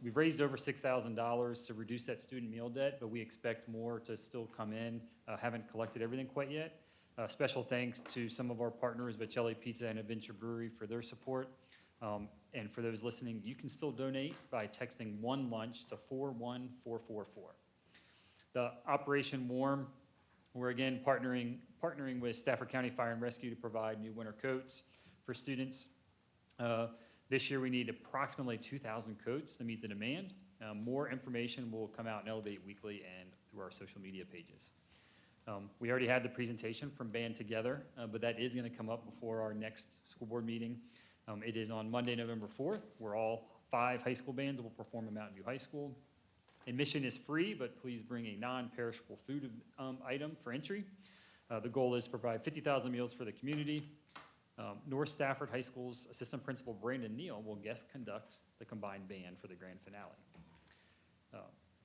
we've raised over $6,000 to reduce that student meal debt, but we expect more to still come in. Haven't collected everything quite yet. Special thanks to some of our partners, Bocelli Pizza and Adventure Brewery, for their support. And for those listening, you can still donate by texting one lunch to 41444. The Operation Warm, we're again partnering with Stafford County Fire and Rescue to provide new winter coats for students. This year we need approximately 2,000 coats to meet the demand. More information will come out in Elevate Weekly and through our social media pages. We already had the presentation from Band Together, but that is going to come up before our next school board meeting. It is on Monday, November 4th, where all 5 high school bands will perform at Mountain View High School. Admission is free, but please bring a non-perishable food item for entry. The goal is to provide 50,000 meals for the community. North Stafford High School's Assistant Principal Brandon Neal will guest conduct the combined band for the grand finale.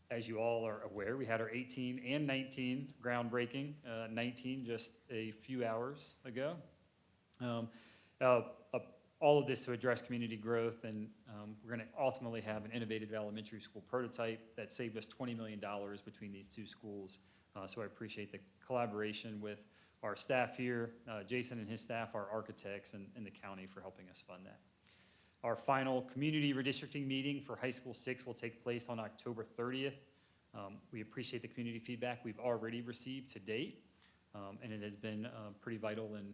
As you all are aware, we had our 18 and 19 groundbreaking, 19 just a few hours ago. All of this to address community growth, and we're going to ultimately have an innovative elementary school prototype that saved us $20 million between these two schools. So I appreciate the collaboration with our staff here, Jason and his staff, our architects, and the county for helping us fund that. Our final community redistricting meeting for high school 6 will take place on October 30th. We appreciate the community feedback we've already received to date, and it has been pretty vital in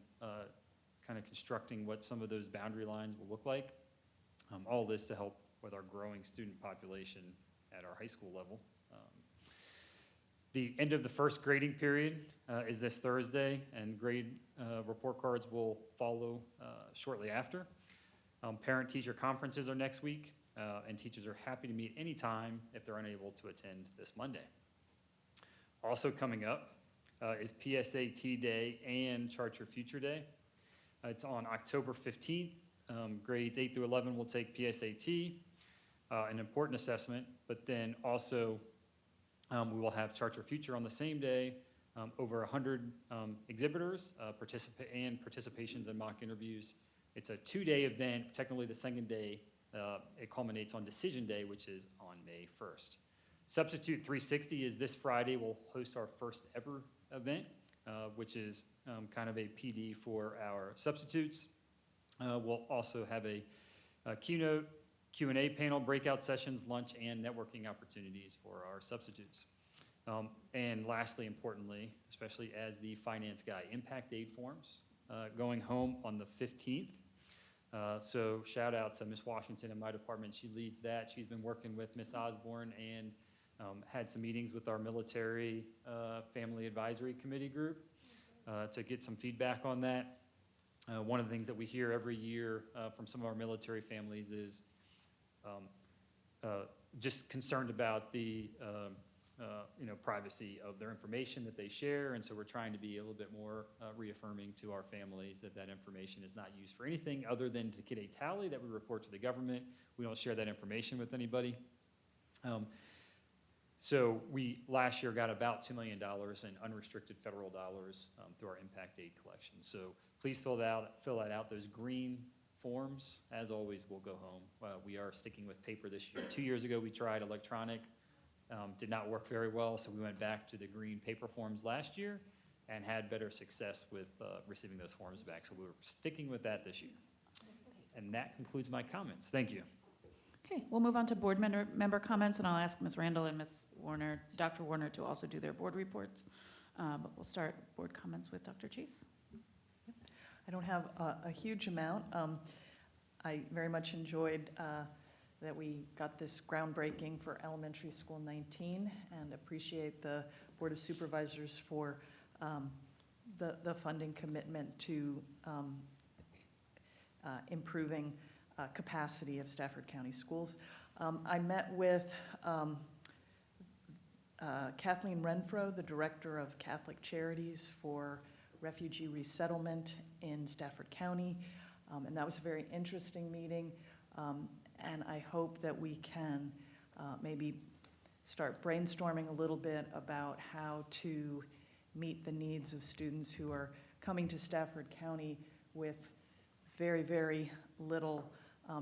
kind of constructing what some of those boundary lines will look like. All this to help with our growing student population at our high school level. The end of the first grading period is this Thursday, and grade report cards will follow shortly after. Parent-teacher conferences are next week, and teachers are happy to meet anytime if they're unable to attend this Monday. Also coming up is PSAT Day and Chart Your Future Day. It's on October 15th. Grades 8 through 11 will take PSAT, an important assessment, but then also we will have Chart Your Future on the same day, over 100 exhibitors, participations in mock interviews. It's a 2-day event, technically the second day. It culminates on Decision Day, which is on May 1st. Substitute 360 is this Friday. We'll host our first ever event, which is kind of a PD for our substitutes. We'll also have a keynote, Q&A panel, breakout sessions, lunch, and networking opportunities for our substitutes. And lastly, importantly, especially as the finance guy, impact aid forms going home on the 15th. So shout out to Ms. Washington in my department. She leads that. She's been working with Ms. Osborne and had some meetings with our military family advisory committee group to get some feedback on that. One of the things that we hear every year from some of our military families is just concerned about the privacy of their information that they share, and so we're trying to be a little bit more reaffirming to our families that that information is not used for anything other than to get a tally that we report to the government. We don't share that information with anybody. So we last year got about $2 million in unrestricted federal dollars through our impact aid collection. So please fill that out. Those green forms, as always, will go home. We are sticking with paper this year. 2 years ago, we tried electronic. Did not work very well, so we went back to the green paper forms last year and had better success with receiving those forms back. So we're sticking with that this year. And that concludes my comments. Thank you.
Okay, we'll move on to board member comments, and I'll ask Ms. Randall and Ms. Warner, Dr. Warner, to also do their board reports. But we'll start board comments with Dr. Chase.
I don't have a huge amount. I very much enjoyed that we got this groundbreaking for Elementary School 19 and appreciate the Board of Supervisors for the funding commitment to improving capacity of Stafford County schools. I met with Kathleen Renfro, the Director of Catholic Charities for Refugee Resettlement in Stafford County, and that was a very interesting meeting. And I hope that we can maybe start brainstorming a little bit about how to meet the needs of students who are coming to Stafford County with very, very little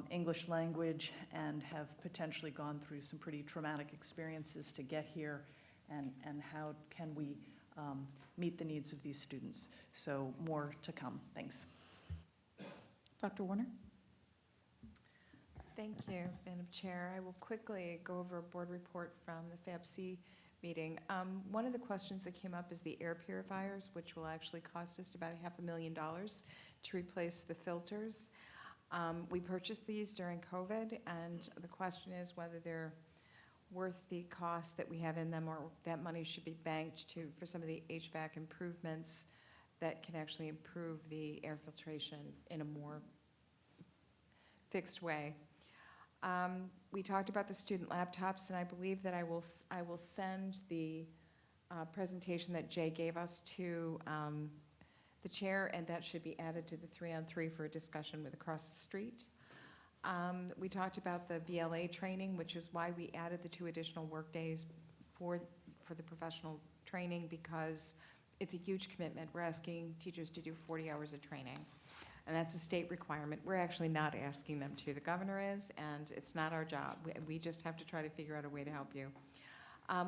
English language and have potentially gone through some pretty traumatic experiences to get here, and how can we meet the needs of these students. So more to come. Thanks.
Dr. Warner?
Thank you, Madam Chair. I will quickly go over a board report from the FABC meeting. One of the questions that came up is the air purifiers, which will actually cost us about $500,000 to replace the filters. We purchased these during COVID, and the question is whether they're worth the cost that we have in them, or that money should be banked for some of the HVAC improvements that can actually improve the air filtration in a more fixed way. We talked about the student laptops, and I believe that I will send the presentation that Jay gave us to the chair, and that should be added to the 3-on-3 for a discussion with across the street. We talked about the VLA training, which is why we added the 2 additional work days for the professional training, because it's a huge commitment. We're asking teachers to do 40 hours of training, and that's a state requirement. We're actually not asking them to. The governor is, and it's not our job. We just have to try to figure out a way to help you.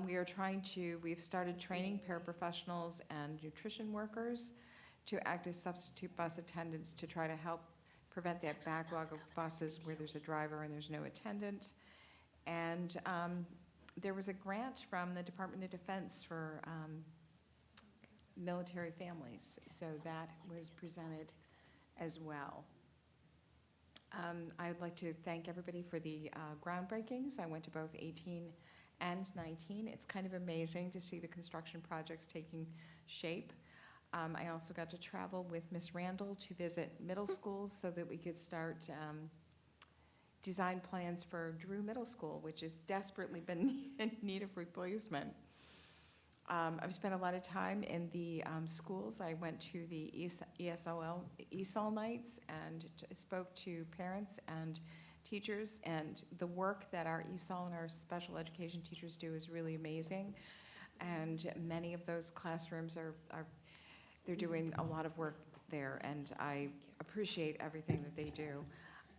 We've started training paraprofessionals and nutrition workers to act as substitute bus attendants to try to help prevent that backlog of buses where there's a driver and there's no attendant. And there was a grant from the Department of Defense for military families, so that was presented as well. I would like to thank everybody for the groundbreakings. I went to both 18 and 19. It's kind of amazing to see the construction projects taking shape. I also got to travel with Ms. Randall to visit middle schools so that we could start design plans for Drew Middle School, which has desperately been in need of replacement. I've spent a lot of time in the schools. I went to the ESOL nights and spoke to parents and teachers, and the work that our ESOL and our special education teachers do is really amazing. and many of those classrooms are, they're doing a lot of work there, and I appreciate everything that they do.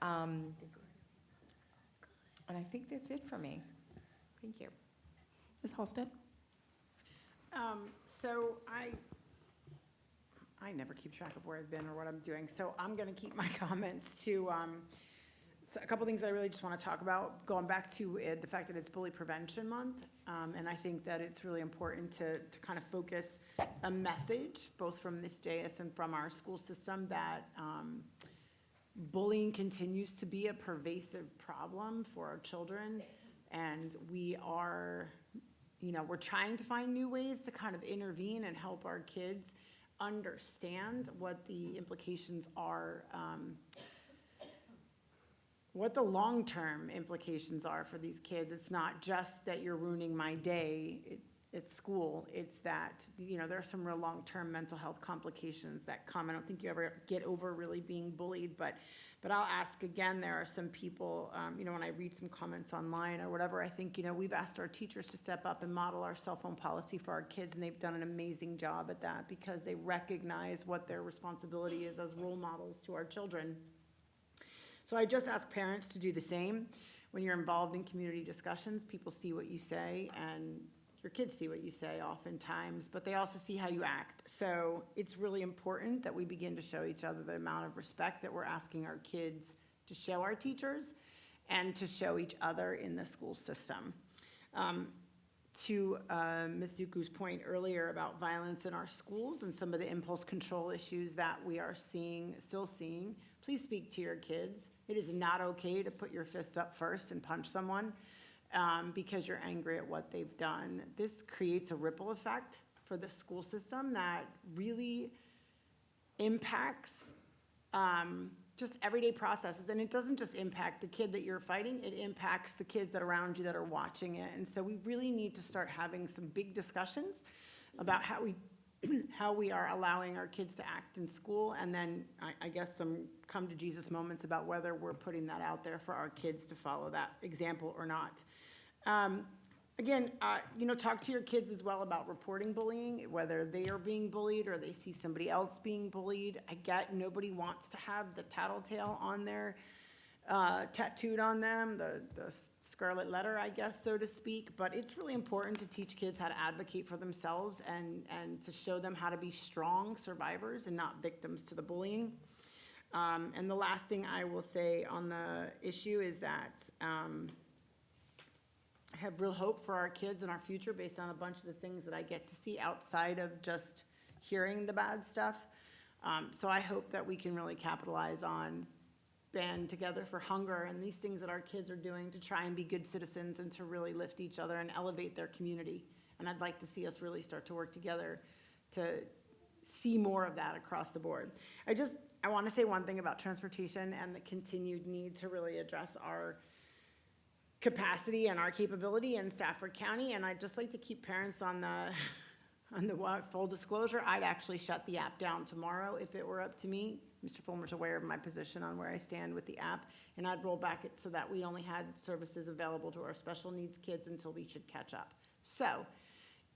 And I think that's it for me. Thank you.
Ms. Halsted?
So I never keep track of where I've been or what I'm doing, so I'm gonna keep my comments to, so a couple things I really just wanna talk about, going back to the fact that it's Bully Prevention Month. And I think that it's really important to kind of focus a message, both from this dais and from our school system, that bullying continues to be a pervasive problem for our children. And we are, we're trying to find new ways to kind of intervene and help our kids understand what the implications are, what the long-term implications are for these kids. It's not just that you're ruining my day at school, it's that, there are some real long-term mental health complications that come. I don't think you ever get over really being bullied, but I'll ask again, there are some people, when I read some comments online or whatever, I think, we've asked our teachers to step up and model our cell phone policy for our kids, and they've done an amazing job at that because they recognize what their responsibility is as role models to our children. So I just ask parents to do the same. When you're involved in community discussions, people see what you say, and your kids see what you say oftentimes, but they also see how you act. So it's really important that we begin to show each other the amount of respect that we're asking our kids to show our teachers and to show each other in the school system. To Ms. Zuku's point earlier about violence in our schools and some of the impulse control issues that we are still seeing, please speak to your kids. It is not okay to put your fists up first and punch someone because you're angry at what they've done. This creates a ripple effect for the school system that really impacts just everyday processes. And it doesn't just impact the kid that you're fighting, it impacts the kids that are around you that are watching it. And so we really need to start having some big discussions about how we are allowing our kids to act in school, and then I guess some come to Jesus moments about whether we're putting that out there for our kids to follow that example or not. Again, talk to your kids as well about reporting bullying, whether they are being bullied or they see somebody else being bullied. I get nobody wants to have the tattletale on their tattooed on them, the scarlet letter, I guess, so to speak. But it's really important to teach kids how to advocate for themselves and to show them how to be strong survivors and not victims to the bullying. And the last thing I will say on the issue is that I have real hope for our kids and our future based on a bunch of the things that I get to see outside of just hearing the bad stuff. So I hope that we can really capitalize on Band Together for Hunger and these things that our kids are doing to try and be good citizens and to really lift each other and elevate their community. And I'd like to see us really start to work together to see more of that across the board. I want to say one thing about transportation and the continued need to really address our capacity and our capability in Stafford County. And I'd just like to keep parents on the full disclosure. I'd actually shut the app down tomorrow if it were up to me. Mr. Fulmer's aware of my position on where I stand with the app, and I'd roll back it so that we only had services available to our special needs kids until we should catch up. So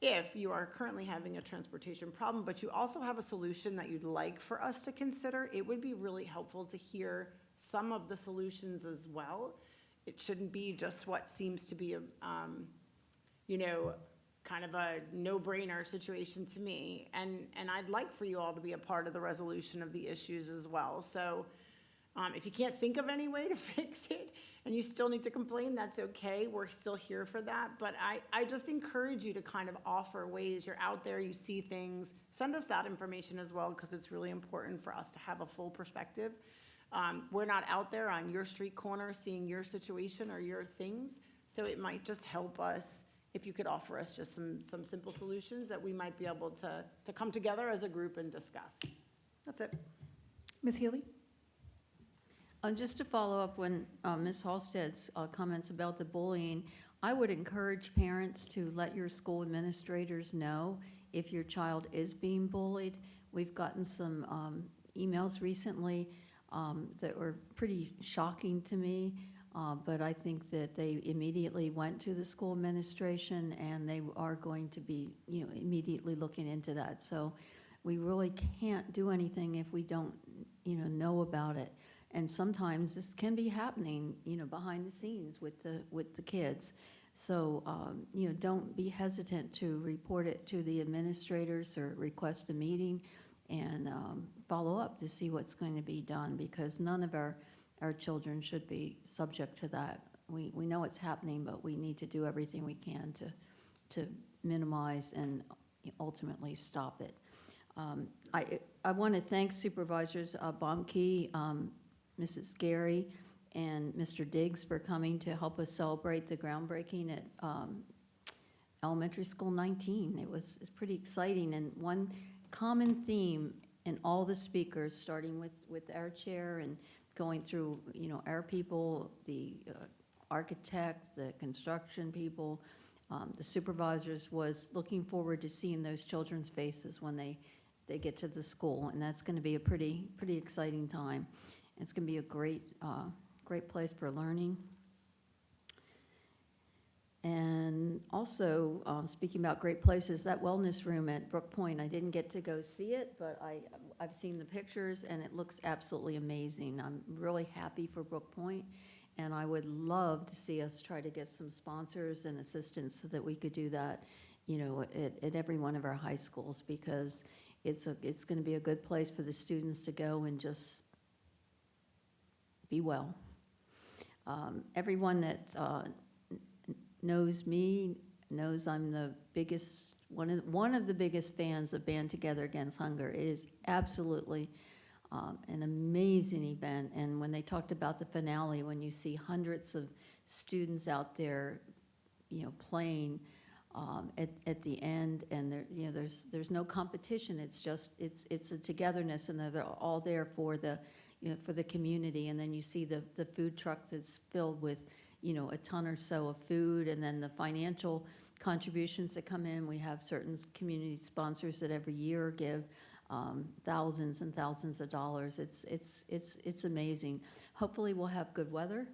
if you are currently having a transportation problem, but you also have a solution that you'd like for us to consider, it would be really helpful to hear some of the solutions as well. It shouldn't be just what seems to be a, kind of a no-brainer situation to me. And I'd like for you all to be a part of the resolution of the issues as well. So if you can't think of any way to fix it and you still need to complain, that's okay. We're still here for that. But I just encourage you to kind of offer ways. You're out there, you see things. Send us that information as well, because it's really important for us to have a full perspective. We're not out there on your street corner seeing your situation or your things. So it might just help us if you could offer us just some simple solutions that we might be able to come together as a group and discuss. That's it.
Ms. Healy?
Just to follow up when Ms. Halsted's comments about the bullying, I would encourage parents to let your school administrators know if your child is being bullied. We've gotten some emails recently that were pretty shocking to me But I think that they immediately went to the school administration, and they are going to be, immediately looking into that. So we really can't do anything if we don't, know about it. And sometimes this can be happening, behind the scenes with the kids. So, don't be hesitant to report it to the administrators or request a meeting and follow up to see what's going to be done, because none of our children should be subject to that. We know it's happening, but we need to do everything we can to minimize and ultimately stop it. I want to thank Supervisors Baumke, Mrs. Gary, and Mr. Diggs for coming to help us celebrate the groundbreaking at Elementary School 19. It's pretty exciting, and one common theme in all the speakers, starting with our chair and going through, our people, the architect, the construction people, the supervisors, was looking forward to seeing those children's faces when they get to the school, and that's going to be a pretty exciting time. It's going to be a great place for learning. And also, speaking about great places, that wellness room at Brook Point, I didn't get to go see it, but I've seen the pictures, and it looks absolutely amazing. I'm really happy for Brook Point, and I would love to see us try to get some sponsors and assistance so that we could do that, at every one of our high schools, because it's going to be a good place for the students to go and just be well. Everyone that knows me knows I'm the biggest, one of the biggest fans of Band Together Against Hunger. It is absolutely an amazing event. And when they talked about the finale, when you see hundreds of students out there, playing at the end, and there's no competition. It's just it's a togetherness, and they're all there for the for the community. And then you see the food truck that's filled with a ton or so of food, and then the financial contributions that come in. We have certain community sponsors that every year give thousands and thousands of dollars. It's amazing. Hopefully we'll have good weather,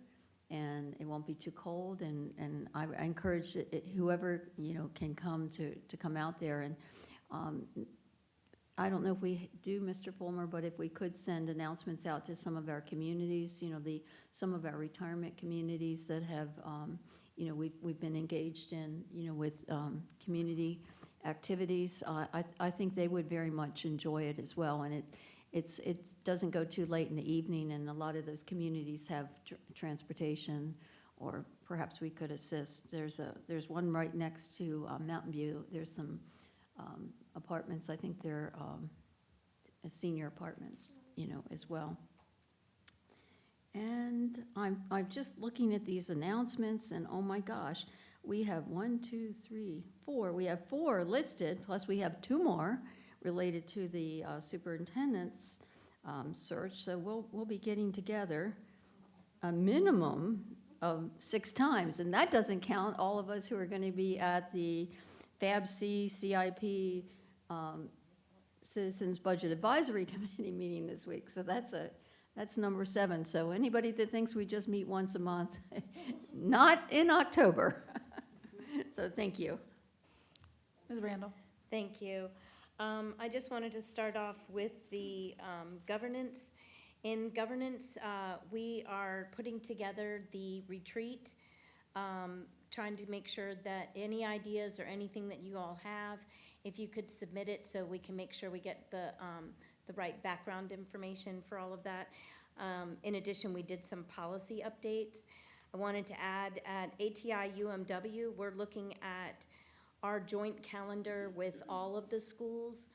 and it won't be too cold, and I encourage whoever can come to come out there. And I don't know if we do, Mr. Fulmer, but if we could send announcements out to some of our communities, some of our retirement communities that have, we've been engaged in, with community activities. I think they would very much enjoy it as well, and it doesn't go too late in the evening, and a lot of those communities have transportation, or perhaps we could assist. There's one right next to Mountain View. There's some apartments. I think they're senior apartments, as well. And I'm just looking at these announcements, and oh my gosh, we have 1, 2, 3, 4. We have 4 listed, plus we have 2 more related to the superintendent's search. So we'll be getting together a minimum of 6 times, and that doesn't count all of us who are going to be at the FABC, CIP, Citizens Budget Advisory Committee meeting this week. So that's number 7. So anybody that thinks we just meet once a month, not in October. So thank you.
Ms. Randall?
Thank you. I just wanted to start off with the governance. In governance, we are putting together the retreat, trying to make sure that any ideas or anything that you all have, if you could submit it so we can make sure we get the right background information for all of that. In addition, we did some policy updates. I wanted to add at ATI UMW, we're looking at our joint calendar with all of the schools,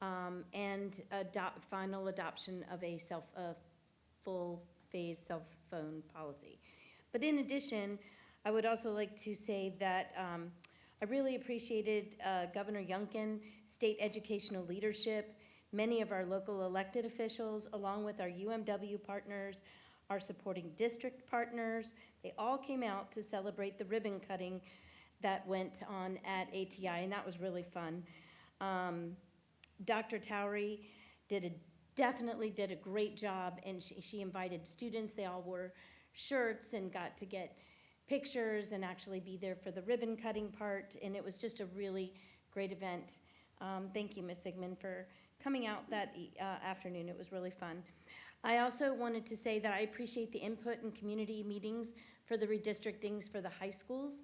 and final adoption of a full phase cell phone policy. But in addition, I would also like to say that I really appreciated Governor Youngkin, state educational leadership, many of our local elected officials, along with our UMW partners, our supporting district partners. They all came out to celebrate the ribbon cutting that went on at ATI, and that was really fun. Dr. Towery definitely did a great job, and she invited students. They all wore shirts and got to get pictures and actually be there for the ribbon cutting part, and it was just a really great event. Thank you, Ms. Sigmund, for coming out that afternoon. It was really fun. I also wanted to say that I appreciate the input in community meetings for the redistrictings for the high schools.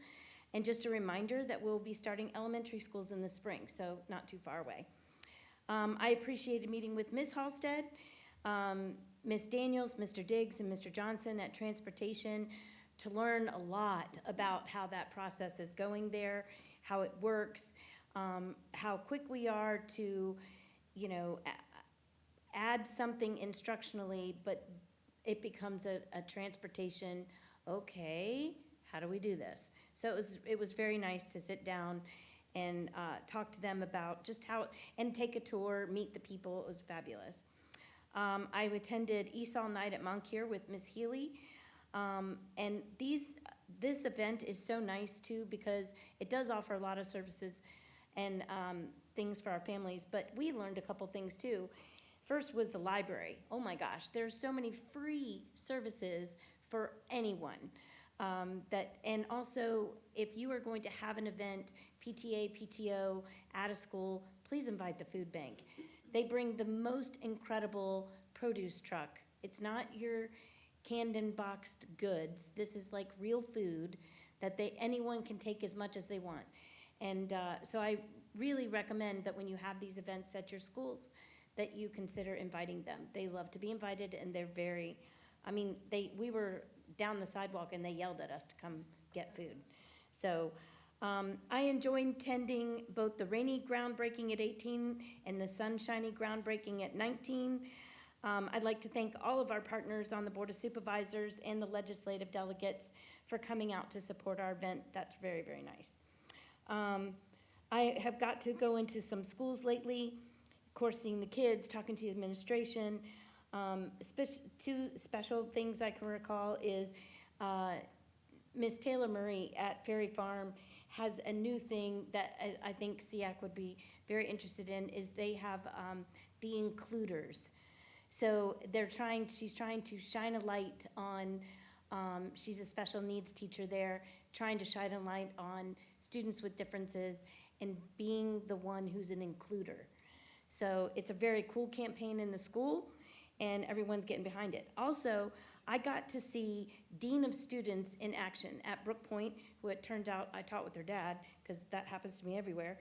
And just a reminder that we'll be starting elementary schools in the spring, so not too far away. I appreciated meeting with Ms. Halstead, Ms. Daniels, Mr. Diggs, and Mr. Johnson at Transportation to learn a lot about how that process is going there, how it works, how quick we are to, you know, add something instructionally, but it becomes a transportation, okay, how do we do this? So it was very nice to sit down and talk to them about just how, and take a tour, meet the people. It was fabulous. I attended Esau Night at Moncure with Miss Healy. And this event is so nice too because it does offer a lot of services and things for our families, but we learned a couple things too. First was the library. Oh my gosh, there's so many free services for anyone. And also, if you are going to have an event, PTA, PTO, at a school, please invite the food bank. They bring the most incredible produce truck. It's not your canned and boxed goods. This is like real food that anyone can take as much as they want. And so I really recommend that when you have these events at your schools, that you consider inviting them. They love to be invited, and they're very, we were down the sidewalk and they yelled at us to come get food. So I enjoyed attending both the rainy groundbreaking at 18 and the sunshiny groundbreaking at 19. I'd like to thank all of our partners on the Board of Supervisors and the legislative delegates for coming out to support our event. That's very, very nice. I have got to go into some schools lately, of course, seeing the kids, talking to the administration. Two special things I can recall is Miss Taylor Murray at Ferry Farm has a new thing that I think SEAC would be very interested in, is they have the includers. So she's trying to shine a light on, she's a special needs teacher there, trying to shine a light on students with differences and being the one who's an includer. So it's a very cool campaign in the school, and everyone's getting behind it. Also, I got to see Dean of Students in action at Brook Point, who it turns out I taught with her dad, because that happens to me everywhere,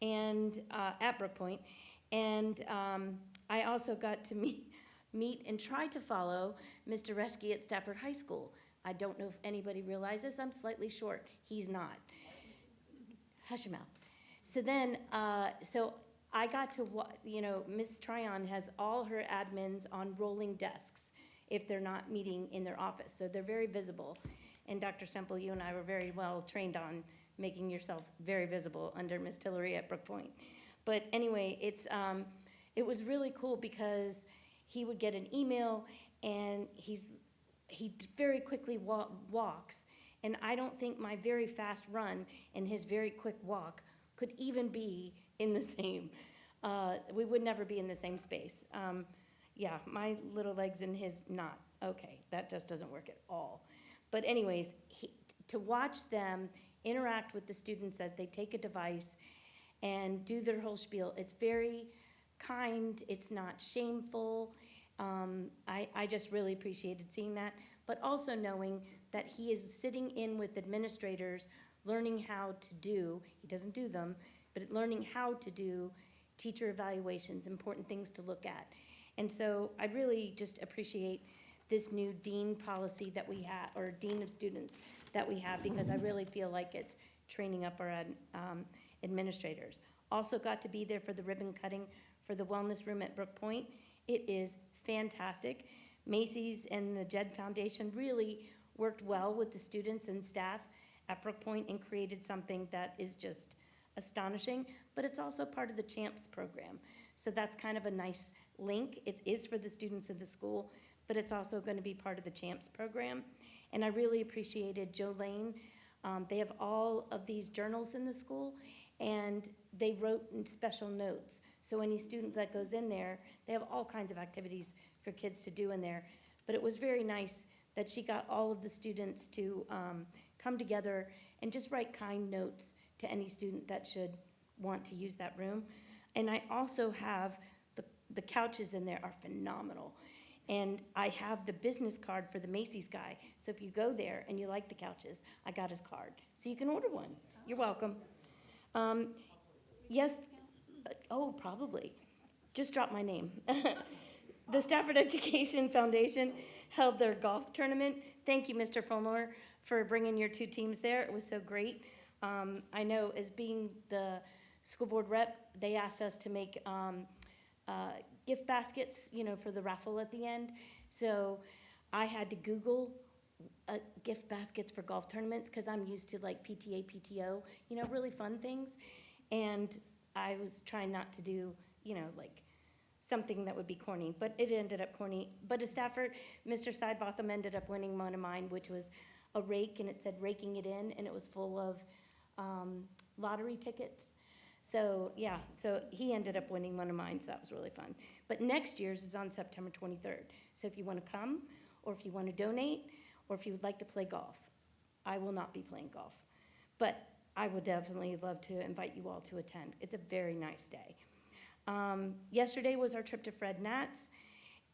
and at Brook Point. And I also got to meet and try to follow Mr. Reschke at Stafford High School. I don't know if anybody realizes I'm slightly short. He's not. Hush your mouth. So then, I got to, Miss Tryon has all her admins on rolling desks if they're not meeting in their office. So they're very visible. And Dr. Semple, you and I were very well trained on making yourself very visible under Miss Tillery at Brook Point. But anyway, it was really cool because he would get an email and he very quickly walks. And I don't think my very fast run and his very quick walk could even be in the same, we would never be in the same space. Yeah, my little legs and his not. Okay, that just doesn't work at all. But anyways, to watch them interact with the students as they take a device and do their whole spiel, it's very kind, it's not shameful. I just really appreciated seeing that, but also knowing that he is sitting in with administrators, learning how to do, he doesn't do them, but learning how to do teacher evaluations, important things to look at. And so I really just appreciate this new dean policy that we have, or dean of students that we have, because I really feel like it's training up our administrators. Also got to be there for the ribbon cutting for the wellness room at Brook Point. It is fantastic. Macy's and the Jed Foundation really worked well with the students and staff at Brook Point and created something that is just astonishing, but it's also part of the CHAMPS program. So that's kind of a nice link. It is for the students of the school, but it's also going to be part of the CHAMPS program. And I really appreciated Joe Lane. They have all of these journals in the school, and they wrote in special notes. So any student that goes in there, they have all kinds of activities for kids to do in there. But it was very nice that she got all of the students to come together and just write kind notes to any student that should want to use that room. And I also have, the couches in there are phenomenal. And I have the business card for the Macy's guy. So if you go there and you like the couches, I got his card. So you can order one. You're welcome. Yes, oh, probably. Just drop my name. The Stafford Education Foundation held their golf tournament. Thank you, Mr. Fulmer, for bringing your 2 teams there. It was so great. I know as being the school board rep, they asked us to make gift baskets, for the raffle at the end. So I had to Google gift baskets for golf tournaments because I'm used to like PTA, PTO, really fun things. And I was trying not to do, like something that would be corny, but it ended up corny. But at Stafford, Mr. Sidebotham ended up winning one of mine, which was a rake, and it said raking it in, and it was full of lottery tickets. So, yeah, so he ended up winning one of mine, so that was really fun. But next year's is on September 23rd. So if you want to come, or if you want to donate, or if you would like to play golf, I will not be playing golf. But I would definitely love to invite you all to attend. It's a very nice day. Yesterday was our trip to Fred Nat's.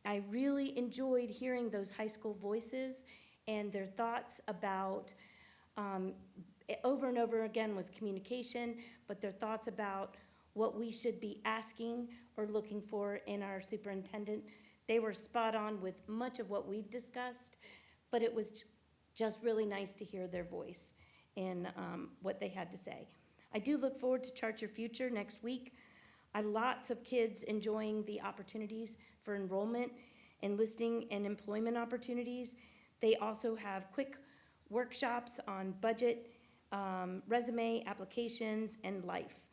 I really enjoyed hearing those high school voices and their thoughts about, over and over again was communication, but their thoughts about what we should be asking or looking for in our superintendent. They were spot on with much of what we've discussed, but it was just really nice to hear their voice in what they had to say. I do look forward to Chart Your Future next week. Lots of kids enjoying the opportunities for enrollment, enlisting, and employment opportunities. They also have quick workshops on budget, resume applications, and life.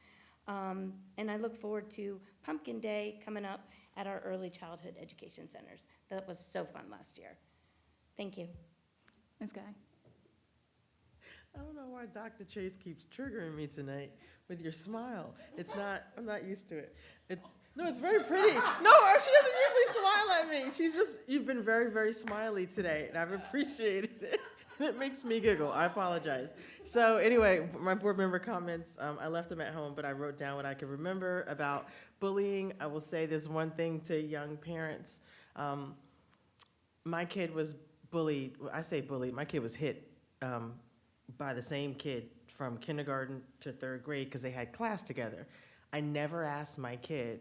And I look forward to Pumpkin Day coming up at our early childhood education centers. That was so fun last year. Thank you.
Ms. Guy?
I don't know why Dr. Chase keeps triggering me tonight with your smile. I'm not used to it. It's very pretty. No, she doesn't usually smile at me. You've been very, very smiley today, and I've appreciated it. It makes me giggle. I apologize. So anyway, my board member comments, I left them at home, but I wrote down what I could remember about bullying. I will say this one thing to young parents. My kid was bullied. I say bullied. My kid was hit by the same kid from kindergarten to 3rd grade because they had class together. I never asked my kid,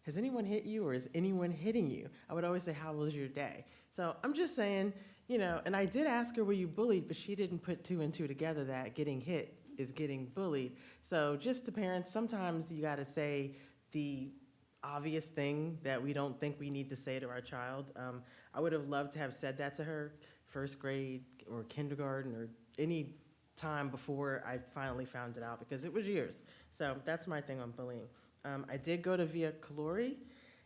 has anyone hit you or is anyone hitting you? I would always say, how was your day? So I'm just saying, and I did ask her, were you bullied? But she didn't put 2 and 2 together that getting hit is getting bullied. So just to parents, sometimes you got to say the obvious thing that we don't think we need to say to our child. I would have loved to have said that to her 1st grade or kindergarten or any time before I finally found it out because it was years. So that's my thing on bullying. I did go to Via Calori,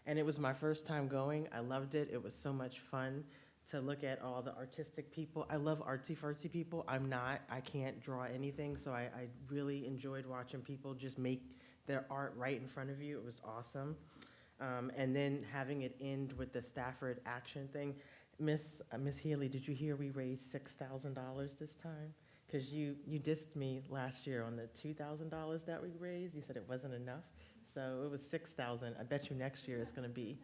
and it was my first time going. I loved it. It was so much fun to look at all the artistic people. I love artsy-fartsy people. I can't draw anything, so I really enjoyed watching people just make their art right in front of you. It was awesome. And then having it end with the Stafford action thing. Miss Healy, did you hear we raised $6,000 this time? Because you dissed me last year on the $2,000 that we raised. You said it wasn't enough. So it was $6,000. I bet you next year it's going to be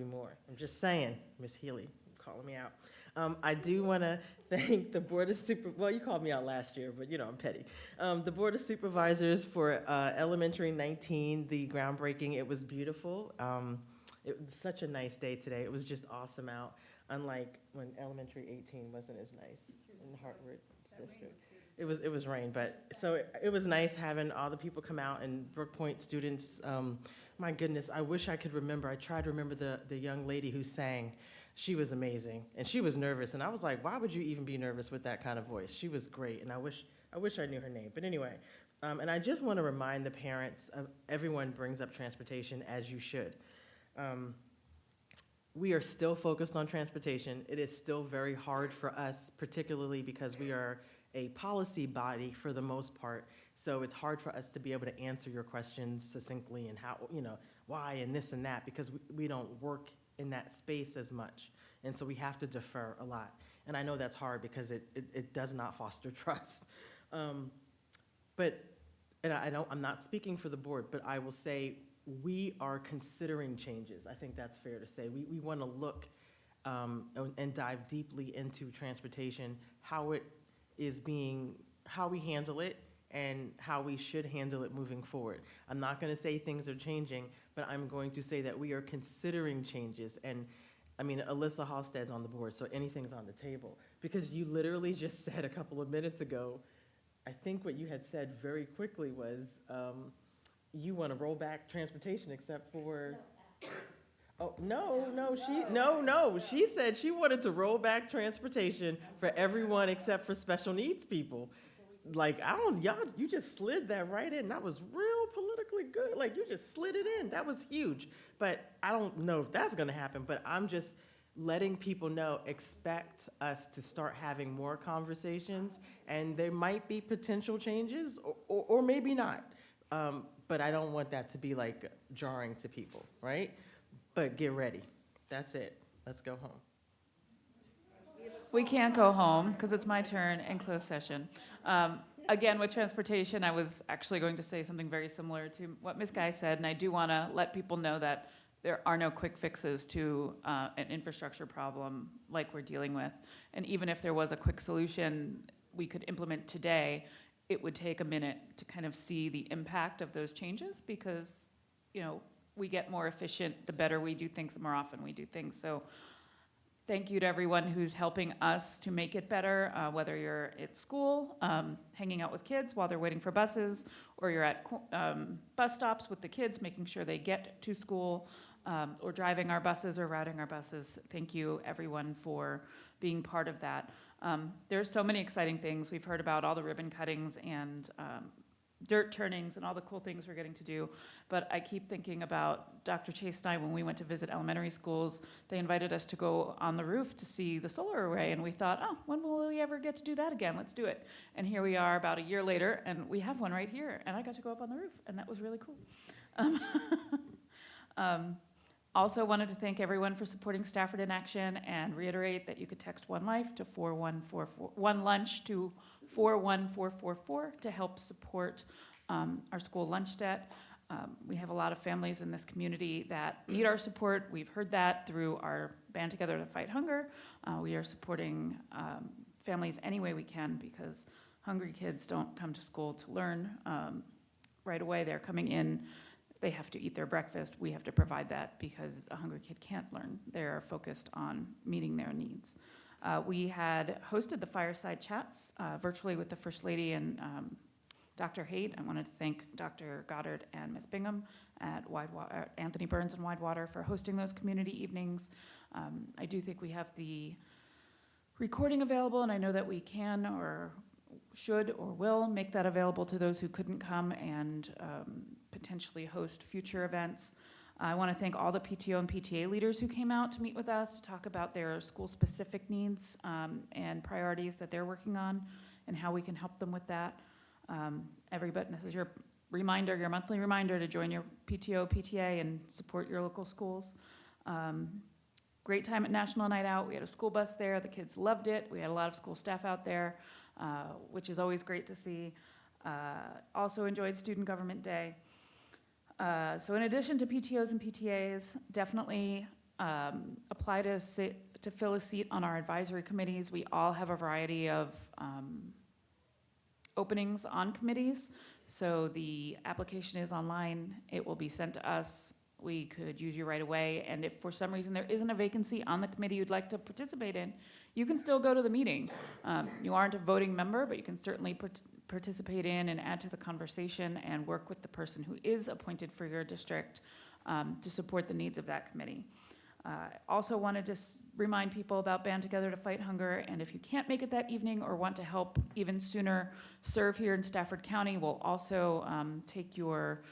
more. I'm just saying, Miss Healy, calling me out. I do want to thank the Board of well, you called me out last year, but I'm petty. The Board of Supervisors for Elementary 19, the groundbreaking. It was beautiful. It was such a nice day today. It was just awesome out, unlike when Elementary 18 wasn't as nice in the Hartwood district. It was rain, but so it was nice having all the people come out and Brook Point students. My goodness, I wish I could remember. I tried to remember the young lady who sang. She was amazing, and she was nervous, and I was like, why would you even be nervous with that kind of voice? She was great, and I wish I knew her name. But anyway, and I just want to remind the parents of everyone brings up transportation, as you should. We are still focused on transportation. It is still very hard for us, particularly because we are a policy body for the most part. So it's hard for us to be able to answer your questions succinctly and how, why and this and that, because we don't work in that space as much. And so we have to defer a lot. And I know that's hard because it does not foster trust. But, and I'm not speaking for the board, but I will say we are considering changes. I think that's fair to say. We want to look and dive deeply into transportation, how it is being, how we handle it, and how we should handle it moving forward. I'm not going to say things are changing, but I'm going to say that we are considering changes. And I mean, Alyssa Halstead's on the board, so anything's on the table. Because you literally just said a couple of minutes ago, I think what you had said very quickly was, you want to roll back transportation except for. Oh, no, she said she wanted to roll back transportation for everyone except for special needs people. Like, you just slid that right in. That was real politically good. Like, you just slid it in. That was huge. But I don't know if that's going to happen, but I'm just letting people know, expect us to start having more conversations, and there might be potential changes, or maybe not. But I don't want that to be like jarring to people, right? But get ready. That's it. Let's go home.
We can't go home because it's my turn in closed session. Again, with transportation, I was actually going to say something very similar to what Ms. Guy said, and I do want to let people know that there are no quick fixes to an infrastructure problem like we're dealing with. And even if there was a quick solution we could implement today, it would take a minute to kind of see the impact of those changes because, we get more efficient the better we do things, the more often we do things. So thank you to everyone who's helping us to make it better, whether you're at school, hanging out with kids while they're waiting for buses, or you're at bus stops with the kids, making sure they get to school, or driving our buses or routing our buses. Thank you, everyone, for being part of that. There's so many exciting things. We've heard about all the ribbon cuttings and dirt turnings and all the cool things we're getting to do. But I keep thinking about Dr. Chase and I, when we went to visit elementary schools, they invited us to go on the roof to see the solar array. And we thought, when will we ever get to do that again? Let's do it. And here we are about a year later, and we have one right here. And I got to go up on the roof, and that was really cool. Also wanted to thank everyone for supporting Stafford in Action and reiterate that you could text One Life to 41444, One Lunch to 41444 to help support our school lunch debt. We have a lot of families in this community that need our support. We've heard that through our Band Together to Fight Hunger. We are supporting families any way we can because hungry kids don't come to school to learn right away. They're coming in. They have to eat their breakfast. We have to provide that because a hungry kid can't learn. They're focused on meeting their needs. We had hosted the fireside chats virtually with the First Lady and Dr. Haight. I wanted to thank Dr. Goddard and Ms. Bingham at Anthony Burns and Widewater for hosting those community evenings. I do think we have the recording available, and I know that we can or should or will make that available to those who couldn't come and potentially host future events. I want to thank all the PTO and PTA leaders who came out to meet with us to talk about their school-specific needs and priorities that they're working on and how we can help them with that. Everybody, this is your reminder, your monthly reminder to join your PTO, PTA, and support your local schools. Great time at National Night Out. We had a school bus there. The kids loved it. We had a lot of school staff out there, which is always great to see. Also enjoyed Student Government Day. So in addition to PTOs and PTAs, definitely apply to fill a seat on our advisory committees. We all have a variety of openings on committees. So the application is online. It will be sent to us. We could use you right away. And if for some reason there isn't a vacancy on the committee you'd like to participate in, you can still go to the meeting. You aren't a voting member, but you can certainly participate in and add to the conversation and work with the person who is appointed for your district to support the needs of that committee. Also wanted to remind people about Band Together to Fight Hunger, and if you can't make it that evening or want to help even sooner serve here in Stafford County, we'll also take your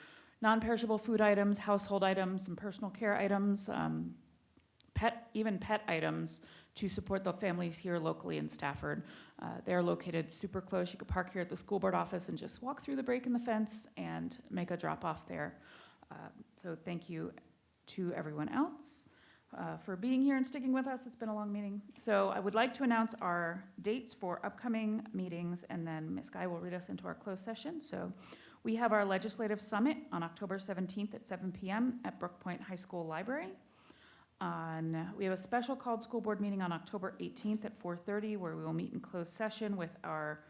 non-perishable food items, household items, and personal care items, even pet items, to support the families here locally in Stafford. They're located super close. You could park here at the school board office and just walk through the break in the fence and make a drop off there. So thank you to everyone else. for being here and sticking with us. It's been a long meeting. So I would like to announce our dates for upcoming meetings, and then Ms. Guy will read us into our closed session. So we have our legislative summit on October 17th at 7 p.m. at Brook Point High School Library. We have a special called school board meeting on October 18th at 4:30, where we will meet in closed session with our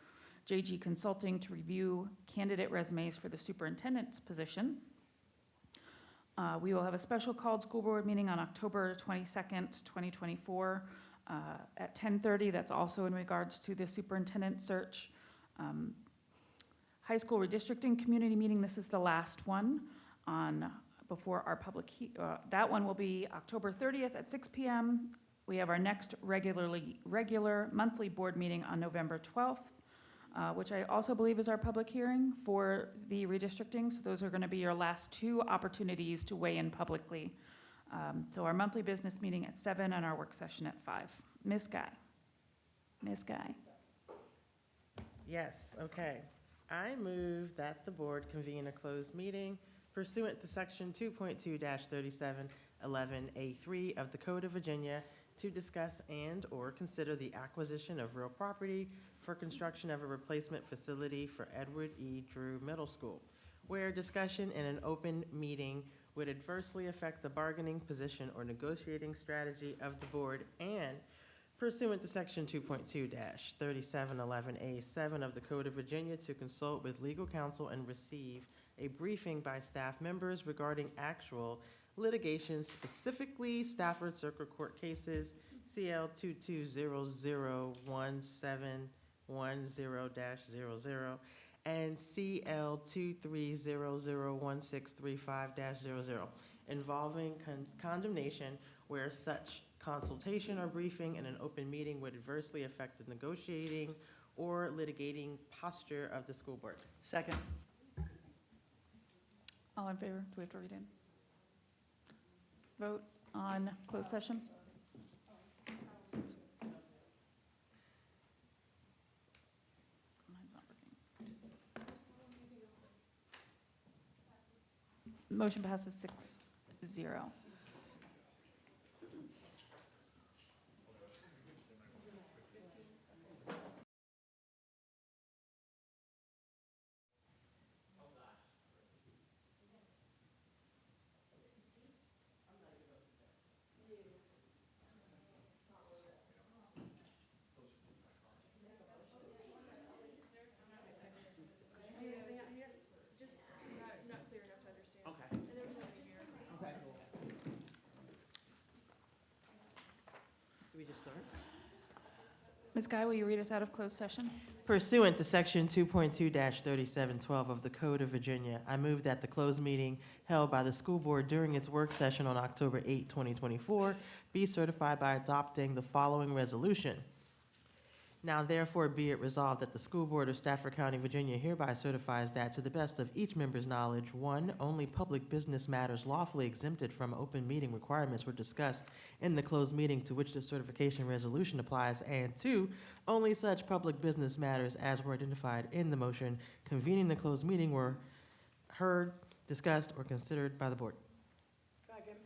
JG Consulting to review candidate resumes for the superintendent's position. We will have a special called school board meeting on October 22nd, 2024 at 10:30. That's also in regards to the superintendent search. High school redistricting community meeting, this is the last one before our that one will be October 30th at 6 p.m. We have our next regular monthly board meeting on November 12th. Which I also believe is our public hearing for the redistricting. So those are going to be your last two opportunities to weigh in publicly. So our monthly business meeting at 7 and our work session at 5. Ms. Guy. Ms. Guy.
Yes, okay. I move that the board convene a closed meeting pursuant to Section 2.2-3711A3 of the Code of Virginia to discuss and/or consider the acquisition of real property for construction of a replacement facility for Edward E. Drew Middle School, where discussion in an open meeting would adversely affect the bargaining position or negotiating strategy of the board, and pursuant to Section 2.2-3711A7 of the Code of Virginia to consult with legal counsel and receive a briefing by staff members regarding actual litigation, specifically Stafford Circuit Court cases CL 22001710-00 and CL 23001635-00 involving condemnation, where such consultation or briefing in an open meeting would adversely affect the negotiating or litigating posture of the school board.
Second. All in favor? Do we have to read in? Vote on closed session? Mine's not working. Motion passes 6-0. Ms. Guy, will you read us out of closed session?
Pursuant to Section 2.2-3712 of the Code of Virginia, I move that the closed meeting held by the school board during its work session on October 8, 2024, be certified by adopting the following resolution. Now therefore be it resolved that the school board of Stafford County, Virginia hereby certifies that to the best of each member's knowledge, 1, only public business matters lawfully exempted from open meeting requirements were discussed in the closed meeting to which the certification resolution applies, and 2, only such public business matters as were identified in the motion convening the closed meeting were heard, discussed, or considered by the board.
Second.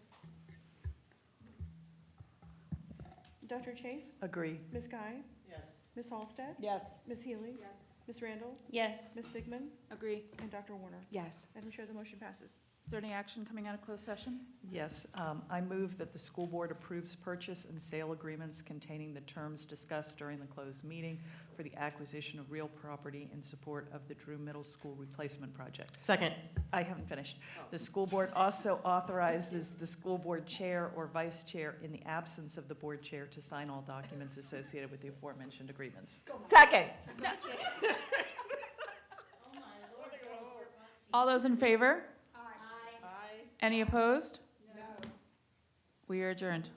Dr. Chase?
Agree.
Ms. Guy?
Yes.
Ms. Halsted?
Yes.
Ms. Healy? Yes. Ms. Randall?
Yes.
Ms. Sigmund?
Agree.
And Dr. Warner?
Yes.
Madam Chair, the motion passes.
Is there any action coming out of closed session?
Yes, I move that the school board approves purchase and sale agreements containing the terms discussed during the closed meeting for the acquisition of real property in support of the Drew Middle School replacement project.
Second.
I haven't finished. The school board also authorizes the school board chair or vice chair in the absence of the board chair to sign all documents associated with the aforementioned agreements.
Second.
All those in favor?
Aye.
Any opposed? No. We are adjourned.